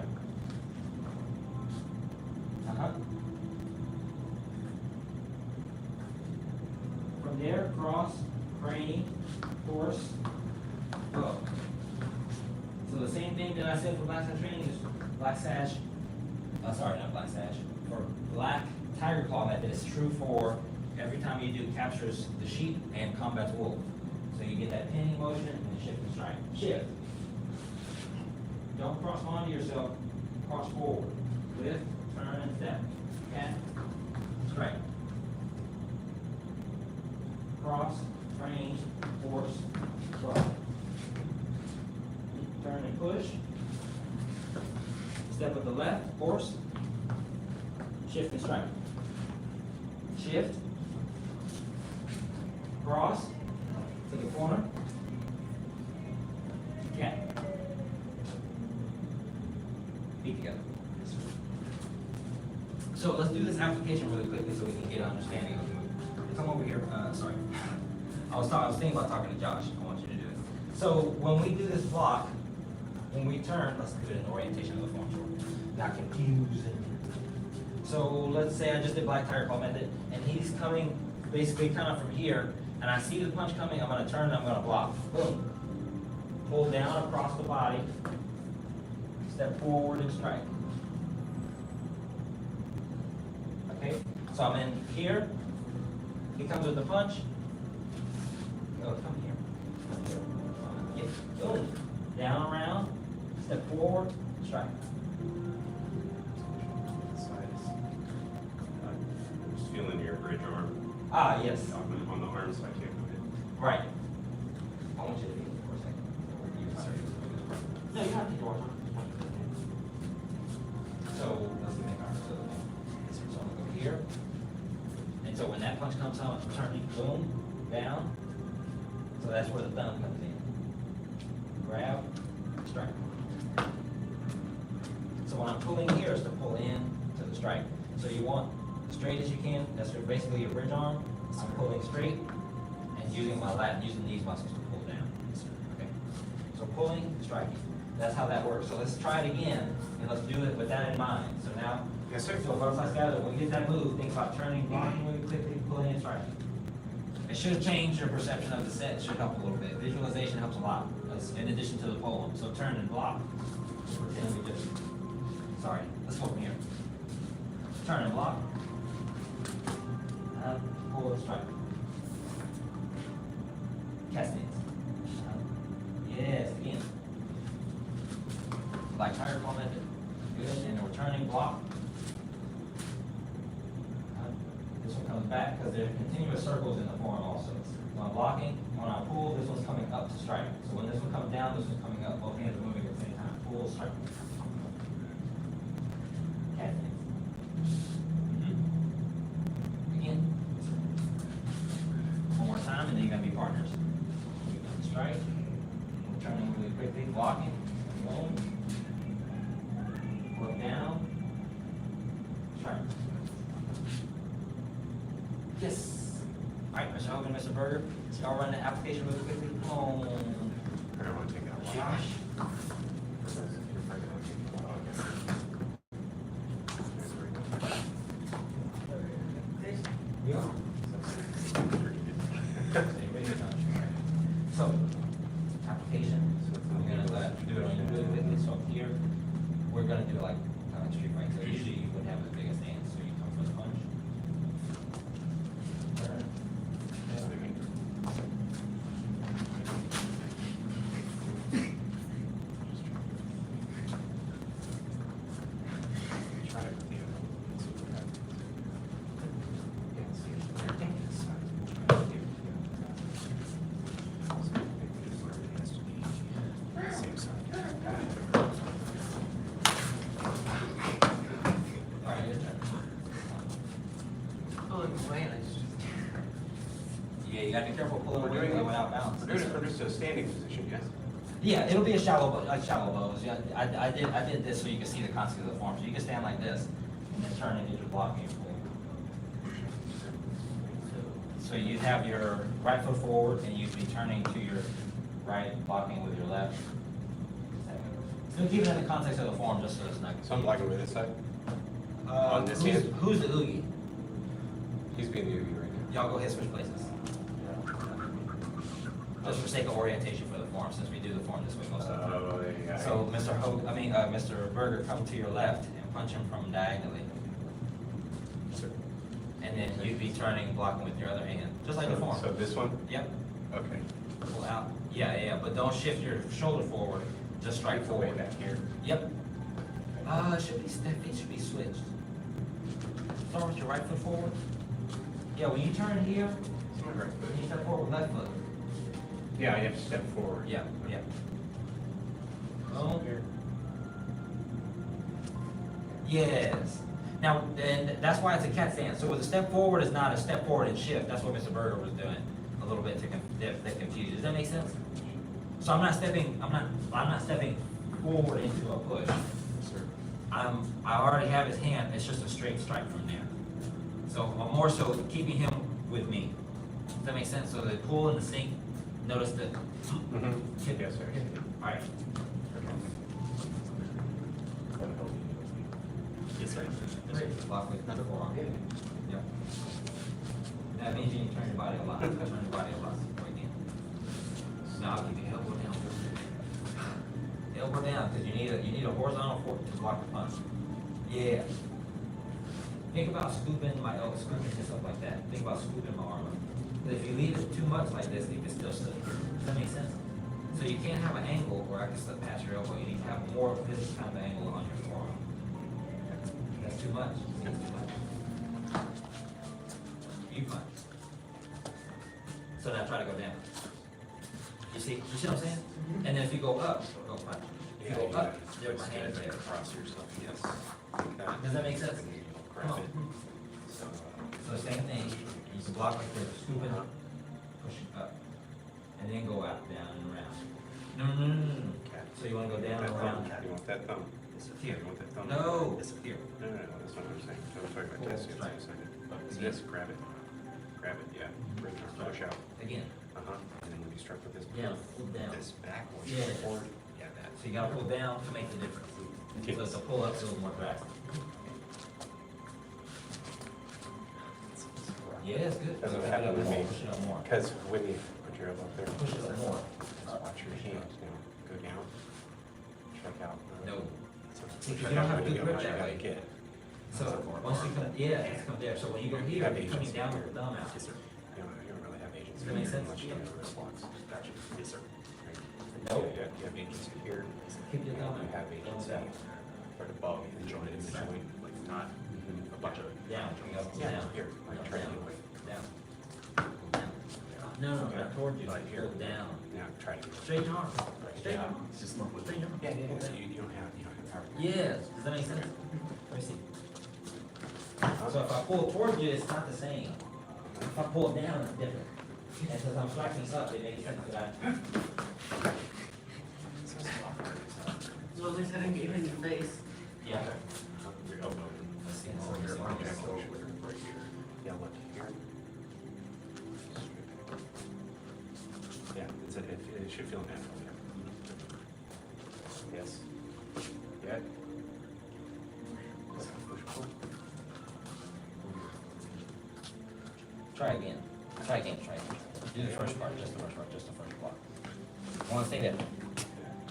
From there, cross, crane, horse, go. So the same thing that I said for black sash training is black sash, sorry, not black sash, for black tiger claw method is true for every time you do captures the sheep and combats wolf. So you get that pinning motion and then shift and strike. Shift. Don't cross onto yourself, cross forward. Lift, turn, and step. Cat, strike. Cross, crane, horse, cross. Turn and push. Step with the left, horse. Shift and strike. Shift. Cross to the corner. Cat. Feet together. So let's do this application really quickly so we can get an understanding of the move. Come over here. Sorry. I was thinking about talking to Josh. I want you to do it. So when we do this block, when we turn, let's do it in the orientation of the form short. Not confusing. So let's say I just did black tiger claw method, and he's coming basically kind of from here, and I see the punch coming, I'm gonna turn and I'm gonna block. Boom. Pull down across the body, step forward and strike. Okay, so I'm in here, he comes with the punch. Oh, come here. Yeah, boom. Down around, step forward, strike. Just feeling your bridge arm. Ah, yes. On the arm, so I can't move it. Right. I want you to be for a second. No, you have to go on. So let's make our so I'm gonna go here. And so when that punch comes out, I'm turning boom, down. So that's where the thumb comes in. Grab, strike. So when I'm pulling here is to pull in to the strike. So you want as straight as you can. That's basically your bridge arm. I'm pulling straight and using my lat, using these muscles to pull down. Okay. So pulling, striking. That's how that works. So let's try it again, and let's do it with that in mind. So now, Yes, sir. so butterfly scatter, when we get that move, think about turning, blocking really quickly, pulling and striking. It should change your perception of the set. It should help a little bit. Visualization helps a lot, in addition to the poem. So turn and block. Pretend we just, sorry, let's go from here. Turn and block. Pull and strike. Cat stance. Yes, again. Like tiger claw method. Good, and then we're turning, block. This one comes back because there's continuous circles in the form also. So I'm blocking, when I pull, this one's coming up to strike. So when this one comes down, this one's coming up, both hands are moving at the same time. Pull, strike. Cat stance. Again. One more time, and then you're gonna be partners. Strike. We're turning really quickly, blocking. Boom. Look down. Strike. Yes. All right, Mr. Hogan, Mr. Berger, y'all run the application really quickly. Come on. I don't want to take that one. Josh. Yeah. So, application, we're gonna do it on your really quickly. So here, we're gonna do it like street fight. So usually you would have as big a stance, so you come for the punch. Turn. you gotta be careful pulling We're away doing from it it without balance. We're doing it from just a standing position, yes? Yeah, it'll be a shallow bow, like shallow bows. Yeah, I did this so you can see the concept of the form. So you can stand like this and then turn and get your blocking forward. So you'd have your right foot forward and you'd be turning to your right, blocking with your left. Still keep it in the context of the form just so it's not. So I'm blocking with this side? On this hand? Who's the oogie? He's being the Oogie right now. Y'all go ahead, switch places. Just for sake of orientation for the form, since we do the form this way most of the time. Oh, yeah. So Mr. Berger, come to your left and punch him from diagonally. And then you'd be turning, blocking with your other hand, just like the form. So this one? Yep, Okay. pull out. Yeah, but don't shift your shoulder forward, just strike Way forward. back here. Yep. It should be switched. Start with your right foot forward. Yeah, when you turn here, It's my right foot. you step forward, left foot. Yeah, you have to step forward. Yeah. Oh. Yes. Now, and that's why it's a cat stance. So with a step forward is not a step forward and shift. That's what Mr. Berger was doing a little bit that confused you. Does that make sense? So I'm not stepping forward into a push. I already have his hand. It's just a straight strike from there. So I'm more so keeping him with me. Does that make sense? So the pull and the sink. Notice the. Mm-hmm. Yes, sir. All right. Yes, sir. Great. Lock with the forearm. Yep. That means you need to turn your body a lot. Turn your body a lot. Right again. Now I'll keep your elbow down. Elbow down, because you need a horizontal force to block the punch. Yeah. Think about scooping my elbow, scooping this up like that. Think about scooping my arm up. But if you leave it too much like this, it can still slip. Does that make sense? So you can't have an angle where I can slip past your elbow. You need to have more of this kind of angle on your forearm. That's too much. That's too much. You punch. So now try to go down. You see what I'm saying? And then if you go up, go punch. If you go up, there's my hand there. Across yourself, yes. Does that make sense? Come on. So same thing, you can block like this, scoop it up, push it up, and then go out, down and around. No. So you wanna go down and around? You want that thumb? Here. You want that thumb? No, Disappear. No, that's not what I'm saying. I'm talking about this. Right. It's this, grab it. Grab it, yeah. Bring it, push out. again, Uh-huh. And then when you strike with this. down, pull down. This backwards, Yeah. forward. Yeah, that. So you gotta pull down to make the difference. So it's a pull up, so it's more drastic. Yeah, it's good. That's what happened with me. Push it up more. Because when you put your elbow up there. Push it up more. Just watch your hand, go down, strike out. No. So See, 'cause strike you don't out have when good you go, grip now you that gotta way. get. So once you come, it's come there. So when you go here, you're coming down with your thumb out. Yes, sir. You don't really have agency. Does that make sense? Unless you have wrist locks. Gotcha. Yes, sir. No. Yeah, you have agency here. Keep your thumb You out. have agency Thumbs right above the joint, in the joint, like not a bunch of. Down, up, Yeah, down. here, like try to get like, Down. Down. No, not towards you, Like like here. pull down. now try to. Straight arm. Straight Yeah. arm. It's just not with. Straight arm. Yeah, so you don't have power. Yes, does that make sense? Let me see. So if I pull towards you, it's not the same. If I pull down, it's different. And since I'm striking up, it makes sense that I. Well, at least I didn't get hit in your face. Yeah. Your elbow. Let's see. So your arm back over right here. Yeah, look here. Yeah, it should feel natural there. Yes. Yeah. Push, pull. Try again. Do the first part, just the first block. I want to say that.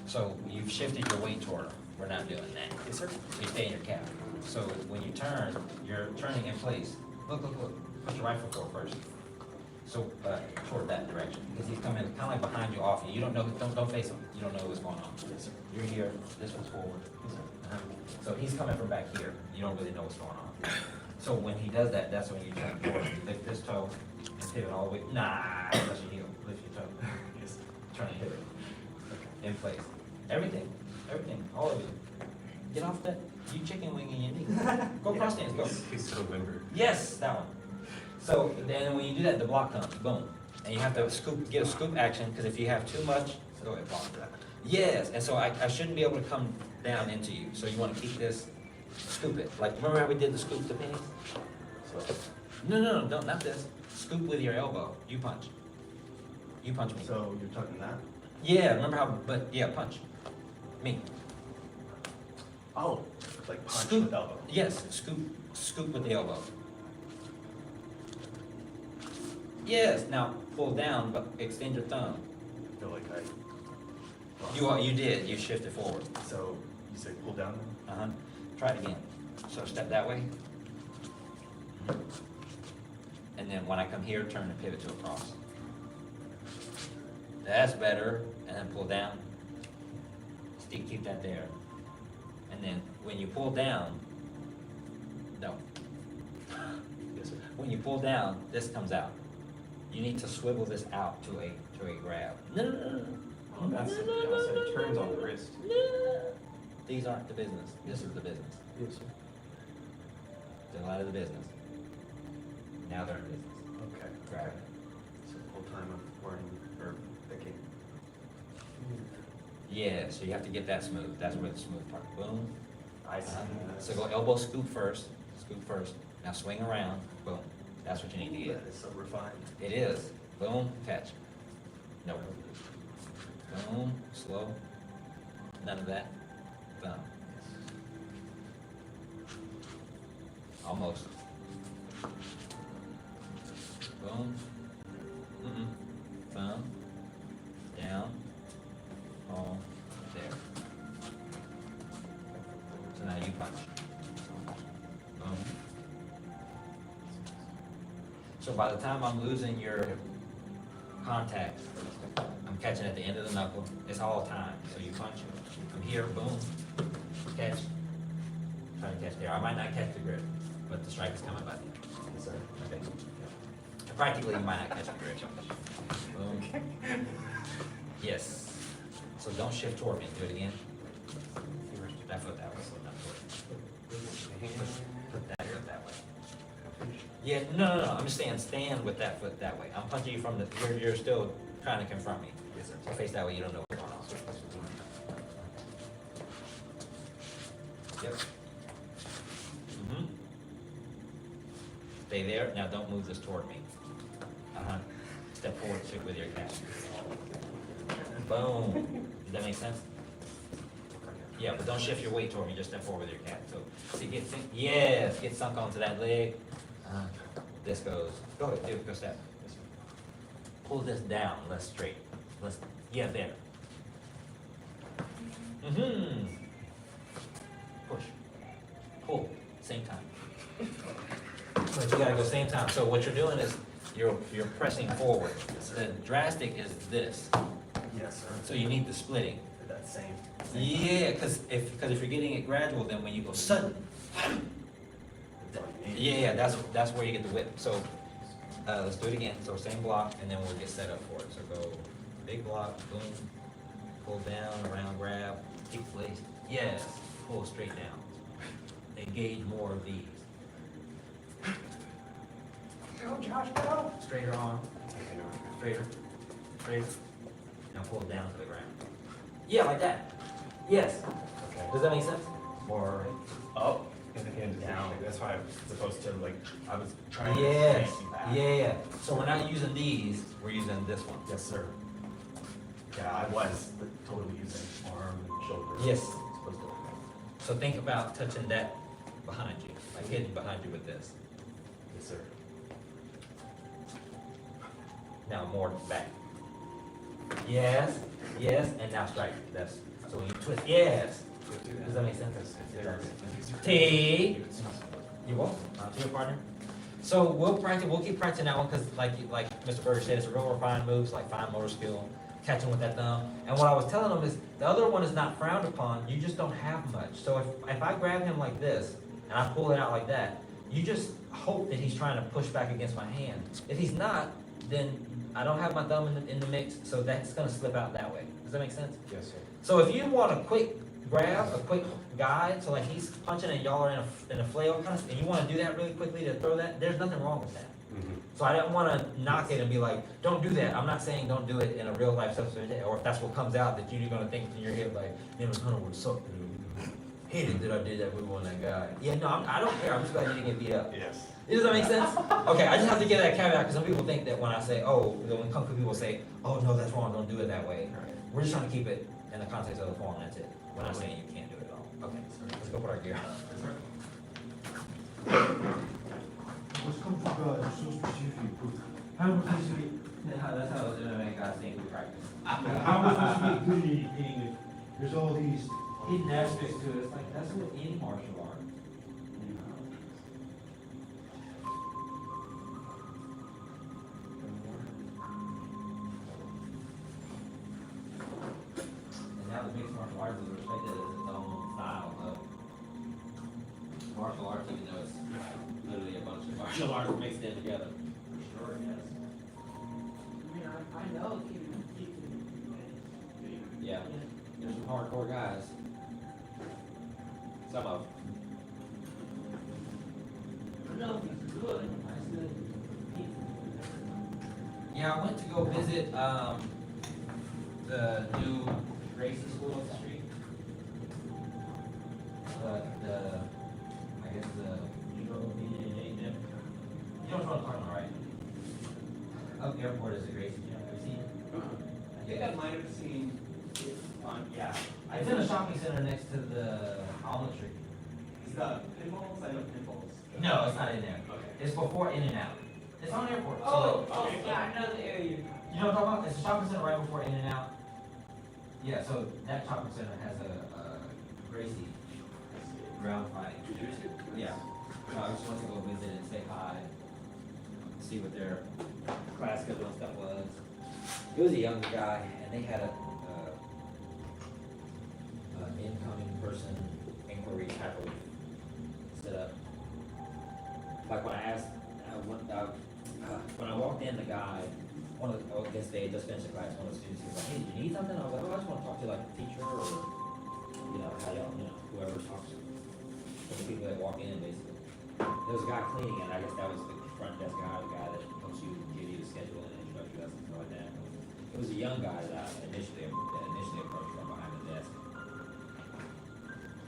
So you've shifted your weight toward her. We're not doing that. Yes, sir. You stay in your cap. So when you turn, you're turning in place. Look. Put your right foot forward first. So toward that direction, because he's coming kind of like behind you off you. You don't know. Don't face him. You don't know what's going on. You're here. This one's forward. So he's coming from back here. You don't really know what's going on. So when he does that, that's when you turn forward. You lift this toe and pivot all the way. Nah, that's your heel. Lift your toe. Just turn and pivot. In place. Everything, all of it. Get off that. You chicken wing in your knee. Go cross stance. Go. He's so limber. Yes, that one. So then when you do that, the block comes. Boom. And you have to scoop, get a scoop action, because if you have too much, go ahead, Paul. Yes, and so I shouldn't be able to come down into you, so you wanna keep this, scoop it. Like, remember how we did the scoop the pennies? No, not this. Scoop with your elbow. You punch. You punch me. So you're talking that? Yeah, remember how, but, yeah, punch. Me. Oh, like punch Scoop. with elbow. Yes, scoop with the elbow. Yes, now pull down, but extend your thumb. I feel like You did, you shifted forward. So you say pull down? Uh-huh. Try it again. So step that way. And then when I come here, turn the pivot to a cross. That's better. And then pull down. Keep that there. And then when you pull down, no. Yes, sir. When you pull down, this comes out. You need to swivel this out to a grab. No. Oh, that's it. It turns on the wrist. No. These aren't the business. This is the business. Yes, sir. They're out of the business. Now they're in business. Okay. Grab it. So the whole time I'm wearing or picking. Yeah, so you have to get that smooth. That's where the smooth part. Boom. I see. So go elbow scoop first. Scoop first. Now swing around. Boom. That's what you need to get. That is so refined. It is. Boom. Catch. Nope. Boom. Slow. None of that. Thumb. Almost. Boom. Thumb. Down. All there. So now you punch. Boom. So by the time I'm losing your contact, I'm catching at the end of the knuckle. It's all time. So you punch from here, boom, catch. Try to catch there. I might not catch the grip, but the strike is coming by then. Yes, sir. Okay. Practically, you might not catch the grip. Boom. Yes. So don't shift toward me. Do it again. That foot that way, so not toward. Put that foot that way. Yeah, no. I'm just saying, stand with that foot that way. I'm punching you from the, you're still trying to confront me. Yes, sir. So face that way, you don't know what's going on. Yep. Stay there. Now don't move this toward me. Step forward, stick with your catch. Boom. Does that make sense? Yeah, but don't shift your weight toward me, just step forward with your cat. So you get sink, yes, get sunk onto that leg. This goes, go ahead, do it, go step. Pull this down, less straight. Yeah, there. Push. Pull, same time. But you gotta go same time. So what you're doing is, you're pressing forward. The drastic is this. Yes, sir. So you need the splitting. That same. Yeah, because if you're getting it gradual, then when you go sudden, yeah, that's where you get the whip. So let's do it again. So same block, and then we'll get set up for it. So go big block, boom, pull down, around, grab, keep placed. Yes, pull straight down. Engage more of these. Go, Josh, go. Straighter arm. Straighter. Now pull it down to the ground. Yeah, like that. Yes. Okay. Does that make sense? More up and down. That's why I was supposed to I was trying Yes. to back. Yeah. So we're not using these, we're using this one. Yes, sir. Yeah, I was totally using arm and shoulder. Yes. Supposed to. So think about touching that behind you, like hidden behind you with this. Yes, sir. Now more back. Yes, and now strike. That's so when you twist. Yes. Does that make sense? T. You will. To your partner. So we'll practice. We'll keep practicing that one because, like Mr. Berger said, it's a real refined moves, like fine motor skill, catching with that thumb. And what I was telling them is the other one is not frowned upon. You just don't have much. So if I grab him like this and I pull it out like that, you just hope that he's trying to push back against my hand. If he's not, then I don't have my thumb in the mix, so that's gonna slip out that way. Does that make sense? Yes, sir. So if you want a quick grab, a quick guide, so like he's punching and y'all are in a flail kind of, and you wanna do that really quickly to throw that, there's nothing wrong with that. So I didn't wanna knock it and be like, don't do that. I'm not saying don't do it in a real life situation, or if that's what comes out, that you're gonna think in your head like, man, it kind of would suck. Hated that I did that with that guy. Yeah, no, I don't care. I'm just glad you didn't get beat up. Yes. Does that make sense? Okay, I just have to give that caveat, because some people think that when I say, oh, when Kung Fu people say, oh, no, that's wrong, don't do it that way. We're just trying to keep it in the context of the form, that's it. We're not saying you can't do it at all. Okay, let's go for our gear. What's Kung Fu God is so specific. How am I supposed to be, That's how the MMA guys think we practice. how am I supposed to be good at anything if there's all these Hidden aspects to it, it's like, that's what any martial art. And now the mixed martial arts is respected as its own style of martial arts, even though it's literally a bunch of martial arts mixed in together. For sure, yes. I mean, I know Yeah, there's some hardcore guys. Some of them. I know he's good. I said, Yeah, I went to go visit, the new Gracie School up the street. I guess you know what I'm talking about, right? Up the airport is a Gracie, have you seen it? I think I might have seen it on, yeah. It's in a shopping center next to the Almond Tree. Is that pinballs? I know pinballs. No, it's not in there. Okay. It's before In and Out. It's on airport. yeah, I know the area. You know what I'm talking about? It's a shopping center right before In and Out. Yeah, so that shopping center has a Gracie ground fighting. Yeah. So I just went to go visit and say hi, see what their class schedule and stuff was. It was a younger guy, and they had a incoming person inquiry type of set up. Like when I asked, when I walked in, the guy, I guess they had just finished the class, one of the students, he was like, hey, do you need something? I was like, oh, I just want to talk to like the teacher or, how y'all, whoever talks to the people that walk in, basically. There was a guy cleaning it, I guess that was the front desk guy, the guy that helps you, give you the schedule and introductory lessons and stuff like that. It was a young guy that I initially approached from behind the desk.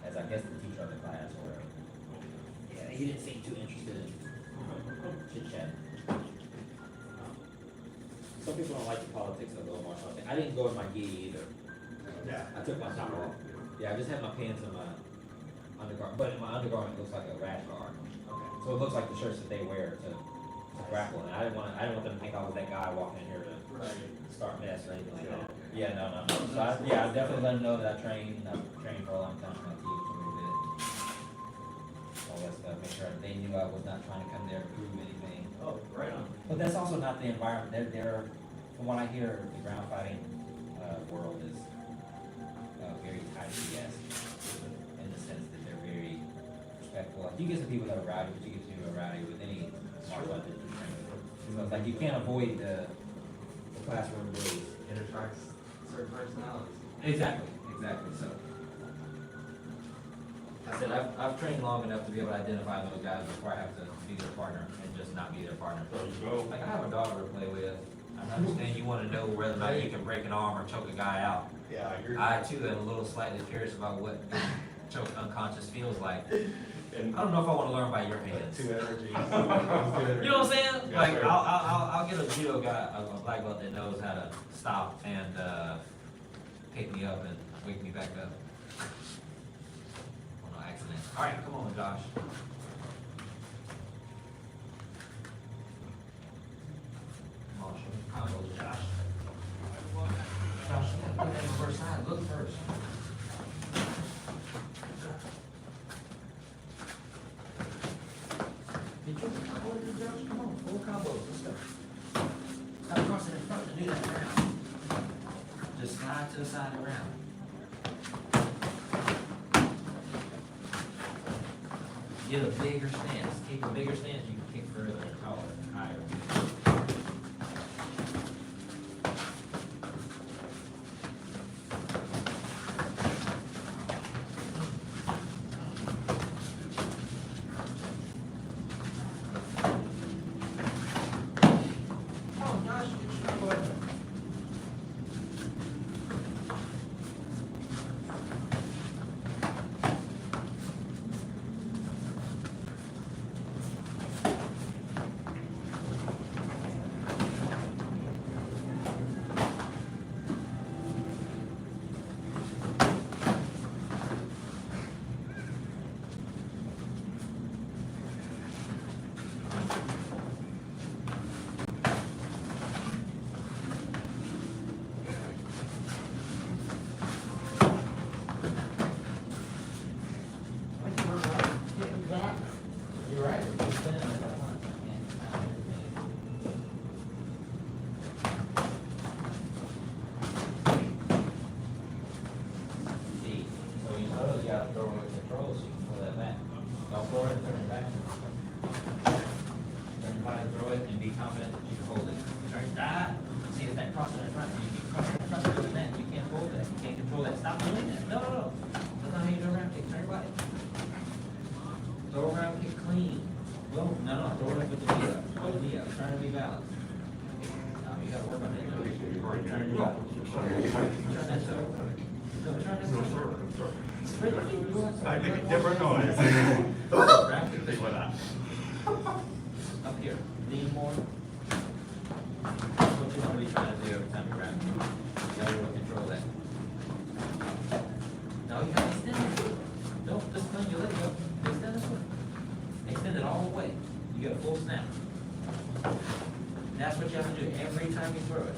As I guess the teacher of the class or whatever. Yeah, he didn't seem too interested in chit chat. Some people don't like the politics of the martial arts. I didn't go in my gi either. Yeah. I took my top off. Yeah, I just had my pants and my undergarment, but my undergarment looks like a rash guard. Okay. So it looks like the shirts that they wear to grapple. And I didn't want them to think I was that guy walking in here to start mess or anything like that. Yeah, no. So I definitely let them know that I've trained for a long time. I teach a little bit. All that stuff. Make sure they knew I was not trying to come there to prove anything. Oh, right on. But that's also not the environment. They're from what I hear, the ground fighting world is very tight, yes, in the sense that they're very respectful. Like, you get some people that are rowdy, but you get some people that are rowdy with any martial art that you train with. So it's like you can't avoid the classroom bullies. It attracts certain personalities. Exactly. So I said I've trained long enough to be able to identify those guys before I have to be their partner and just not be their partner. Like, I have a daughter to play with. I understand you want to know whether or not you can break an arm or choke a guy out. Yeah, you're. I too am a little slightly curious about what choke unconscious feels like. And I don't know if I want to learn by your hands. two energies. You know what I'm saying? Yeah, Like, sure. I'll get a judo guy, a black belt that knows how to stop and pick me up and wake me back up. On no accident. All right, come on, Josh. Come on, show me combos, Josh. Josh, you gotta put that in the first side. Look first. Did you combo it, Josh? Come on, full combos. Let's go. Stop crossing in front to do that round. Just slide to the side of the round. Get a bigger stance. Keep a bigger stance, you can kick further and taller, higher. Throw around, get clean. Well, no, throw it up with the knee up. Throw the knee up, trying to be balanced. No, you gotta work on it. Turn your back. Turn that toe. No, turn that toe. I make a different noise. Wrap your thing with that. Up here, lean more. That's what you want to be trying to do every time you wrap. You gotta really control that. No, you gotta extend it. Don't just turn your leg up. Extend it. Extend it all the way. You get a full snap. That's what you have to do every time you throw it.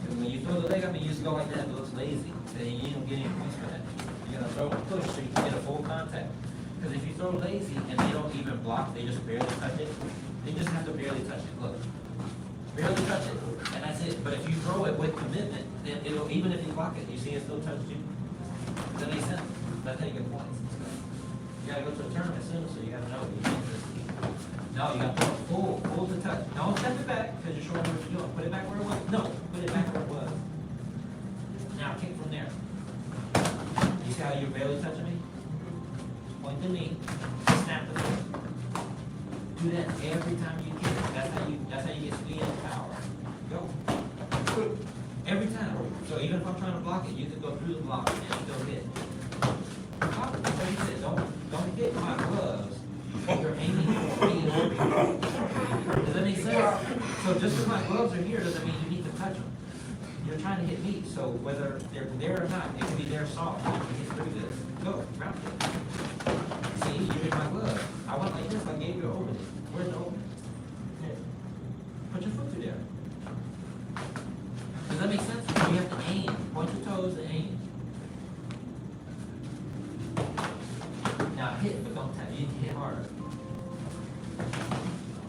And when you throw the leg up and you just go like that, it looks lazy. Then you don't get any points for that. You're gonna throw and push so you can get a full contact. Because if you throw lazy and they don't even block, they just barely touch it, they just have to barely touch it. Look. Barely touch it. And that's it. But if you throw it with commitment, then it'll, even if you block it, you see it still touches you. Does that make sense? That's how you get points. You gotta go to a tournament soon, so you gotta know what you need to. No, you gotta throw it full to touch. Don't step it back, because you're showing what you're doing. Put it back where it was. No, put it back where it was. Now kick from there. You see how you're barely touching me? Point the knee, snap the foot. Do that every time you kick. That's how you get speed and power. Go. Every time. So even if I'm trying to block it, you can go through the block and still hit. Block it. So you said, don't hit my gloves. You're aiming for me. Does that make sense? So just because my gloves are here doesn't mean you need to touch them. You're trying to hit me, so whether they're there or not, it can be there soft. You can hit through this. Go, round it. See, you hit my glove. I went like this, I gave you an opening. Where's the opening? Here. Put your foot through there. Does that make sense? You have to aim. Point your toes and aim. Now hit, but don't tap. You need to hit harder.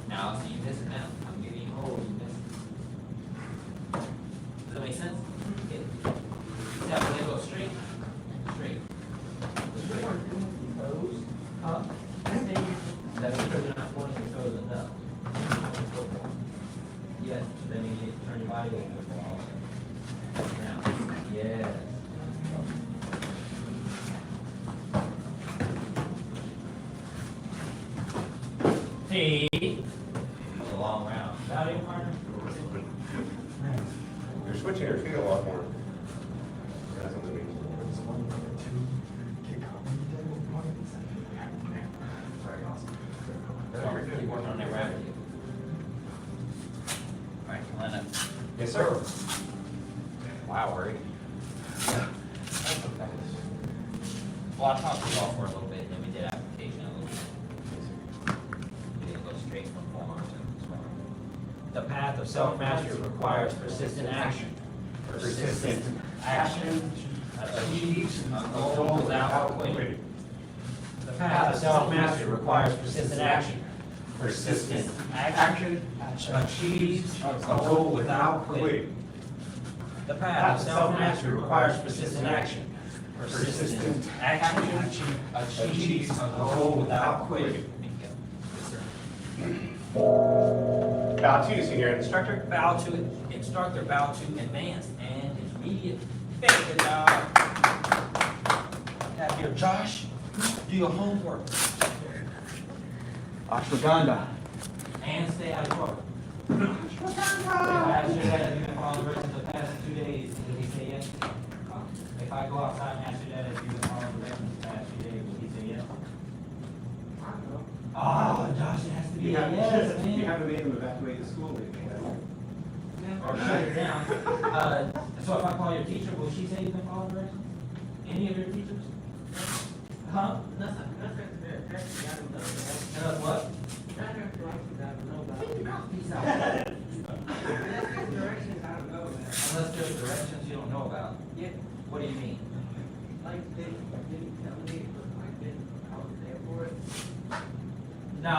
Now, so you miss it now. I'm giving you holes, you miss it. Does that make sense? Hit. Tap, when they go straight. Straight. Straight. Toes. Up. That's because you're not pointing your toes enough. Yes, then you need to turn your body over. Now, yes. Hey. That's a long round. About your partner? You're switching your feet a lot more. Keep working on that rabbit. All right, line up. Yes, sir. Wow, Ray. Well, I talked to you all for a little bit, and then we did application a little bit. We didn't go straight from form to form. The path of self-mastery requires persistent action. Persistent action achieves a goal without quitting. The path of self-mastery requires persistent action. Persistent action achieves a goal without quitting. The path of self-mastery requires persistent action. Persistent action achieves a goal without quitting. Bow to senior instructor. Bow to instructor, bow to advanced and intermediate. Very good job. Now here, Josh, do your homework. Ashwagandha. And stay out of trouble. I asked your dad if you've been following directions the past 2 days, did he say yes? If I go outside and ask your dad if you've been following directions the past 2 days, will he say yes? Oh, Josh, it has to be a yes, man. You haven't made them evacuate the school. Or shut it down. So if I call your teacher, will she say you've been following directions? Any of your teachers? Huh? Nothing. Tell us what? Peace out. Unless there's directions you don't know about. Yeah. What do you mean? Like they didn't tell me, but I was there for it. No.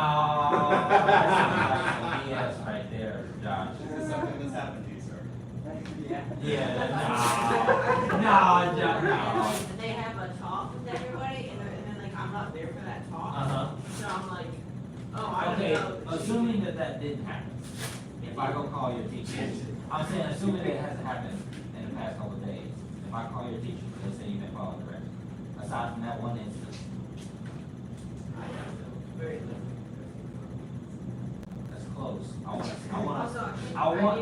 That's BS right there, Josh. This is something that's happened to you, sir. Yeah. No. Did they have a talk with everybody, and then like I'm not there for that talk? Uh-huh. So I'm like, oh, I don't Okay, know. assuming that didn't happen, if I go call your teacher, I'm saying assuming that it hasn't happened in the past couple of days, if I call your teacher, they say you've been following directions, aside from that one instance.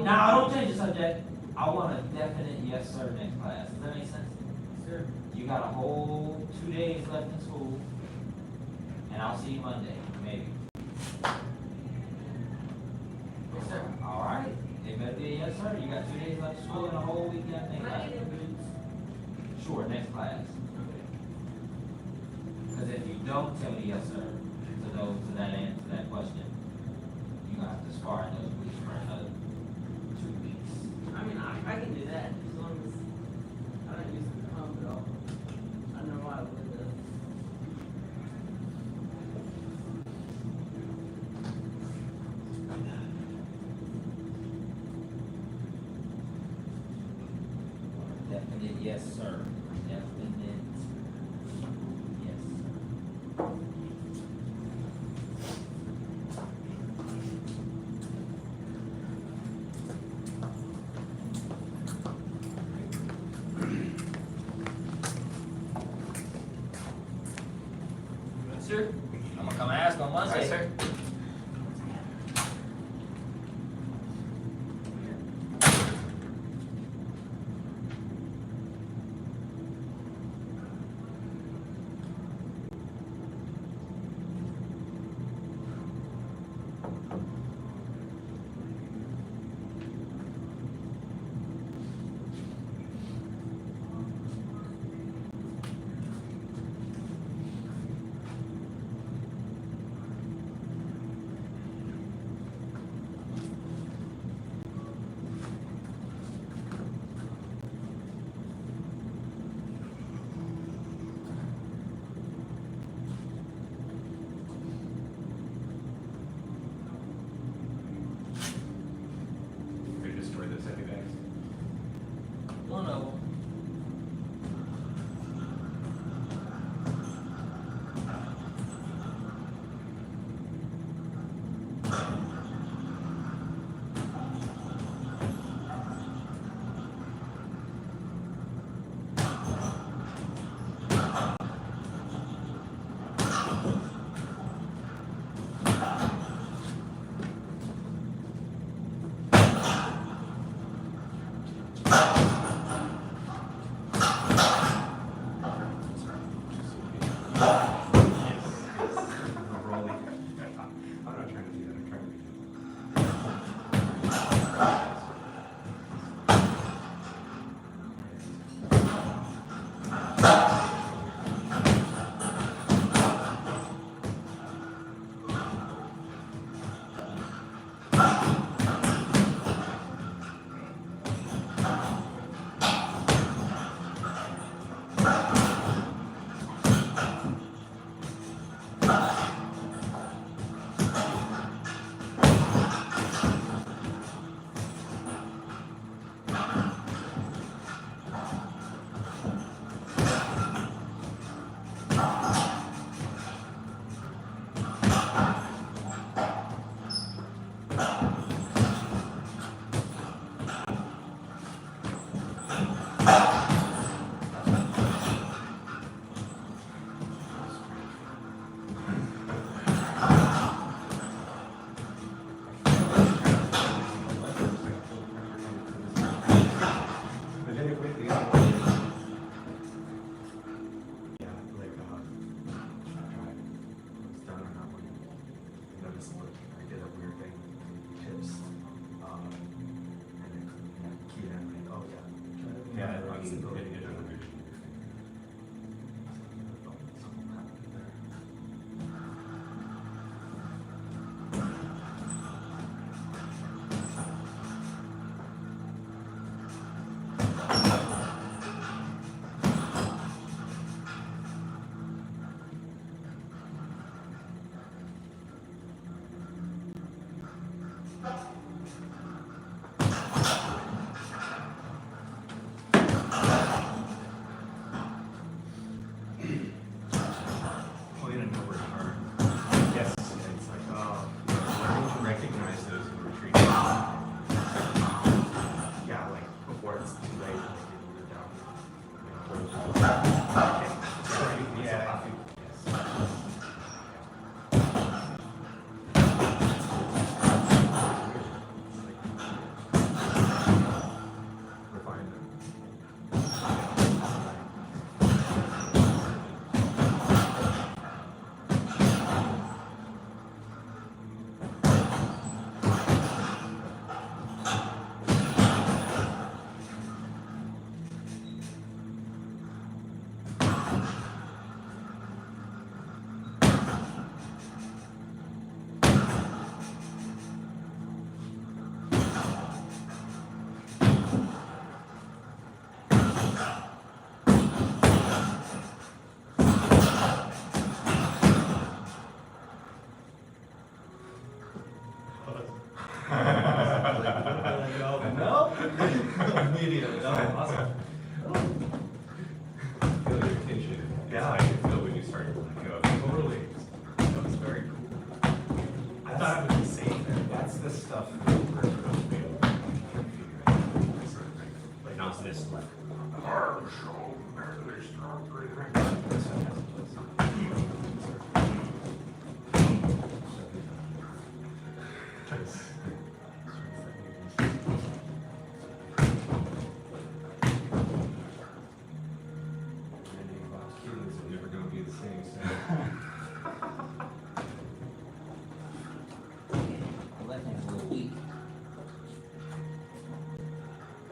now, I don't change the subject. I want a definite yes, sir, next class. Does that make sense? Sure. You got a whole 2 days left in school, and I'll see you Monday, maybe. Yes, sir. All right. It better be a yes, sir. You got 2 days left of school and a whole weekend thing. Sure, next class. Because if you don't tell me yes, sir, to that answer, to that question, you're gonna have to spar in those weeks for another 2 weeks. I mean, I can do that as long as I don't use the pump at all. I don't know why I would do that. Definite yes, sir. Definite yes, sir. Sir? I'm gonna come ask on Monday. Yes, sir. We destroy those heavy bags. One of them. Rolling. I'm not trying to do that, I'm trying to be. But then if we got one. Yeah, like, it's done or not, when you notice, look, I did a weird thing, tips, and then, key it in, like, oh, yeah. Yeah, I see, go ahead and get it over. Something happened there. thought it was the same. That's the stuff. Like not this like. My left hand's a little weak.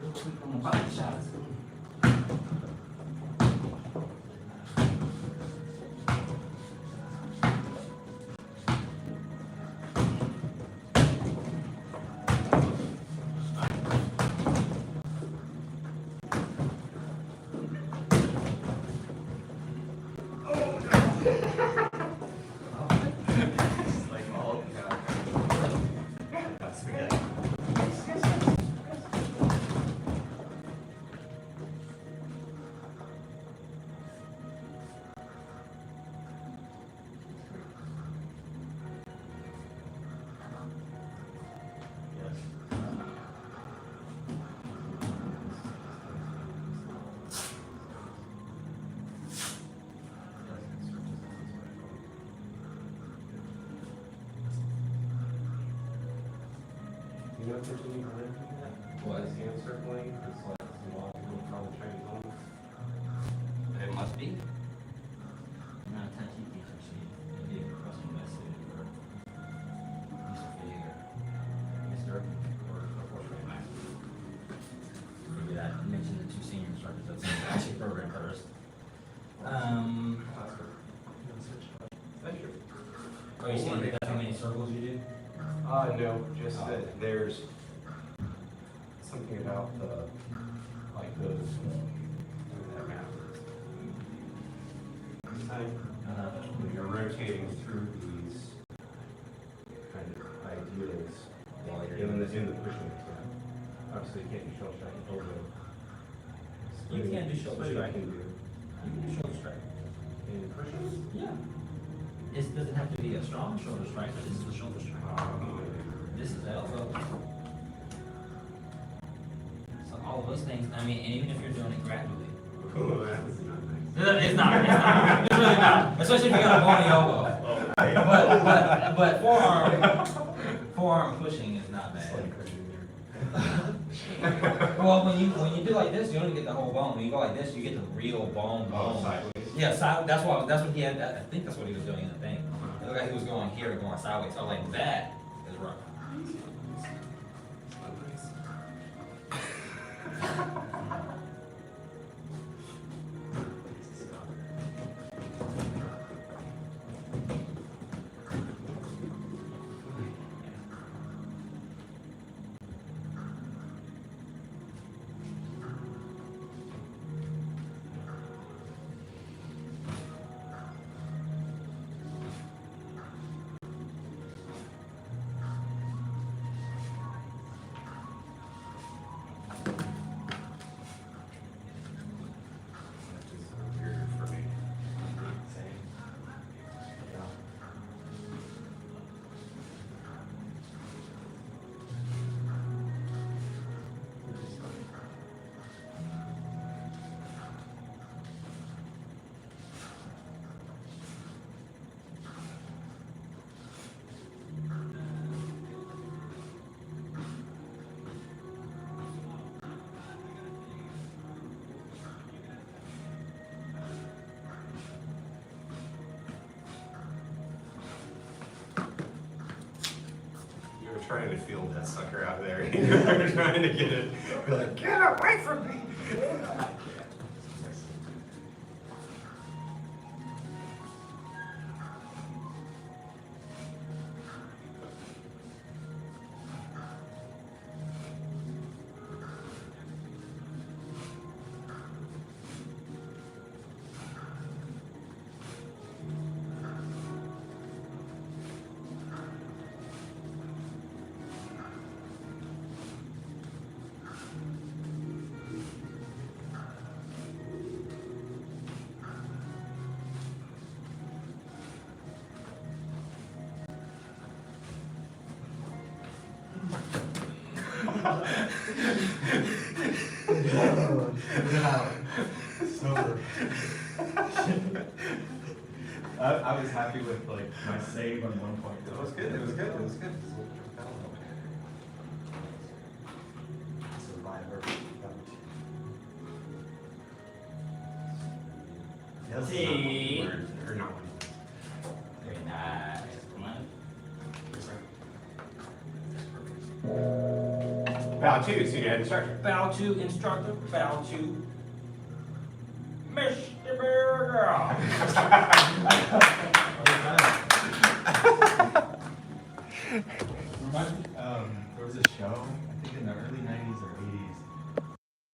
A little weak on the body shots. It's like all that's spaghetti. You know if there's any learning from that? What? Is hand circling, it's like some lot of people call the Chinese ones. It must be. I'm not a Tai Chi teacher, so maybe a question best suited for Mr. Fig or Mr. or Fortune Master. Maybe that mention the two senior instructors that's in the Tai Chi program first. Oh, you saying that's how many circles you do? No, just that there's something about the, like those, that map. When you're rotating through these kind of ideas, While you're in doing the, this. in the pushing, obviously you can't do shell strike over. You can do shoulder But you strike. can do You can do shoulder strike. in pushing. Yeah. It doesn't have to be a strong shoulder strike, but this is a shoulder strike. This is elbow. So all of those things, I mean, and even if you're doing it gradually. Oh, that's not nice. It's not, it's really not, especially if you got a bony elbow. But forearm pushing is not bad. Well, when you do like this, you don't get the whole bone. When you go like this, you get the real bone. Sideways. Yeah, that's what he had. I think that's what he was doing in the thing. It looked like he was going here, going sideways. So like that is rough. Trying to field that sucker out there. You're trying to get it. Be like, get away from me! Sober. I was happy with like my save on 1.0. It was good, it was good, it was good. Survivor. See? Or not. Very nice. Bow 2, senior head instructor. Bow to instructor, bow to Mr. Burger. There was a show, I think in the early 90s or 80s,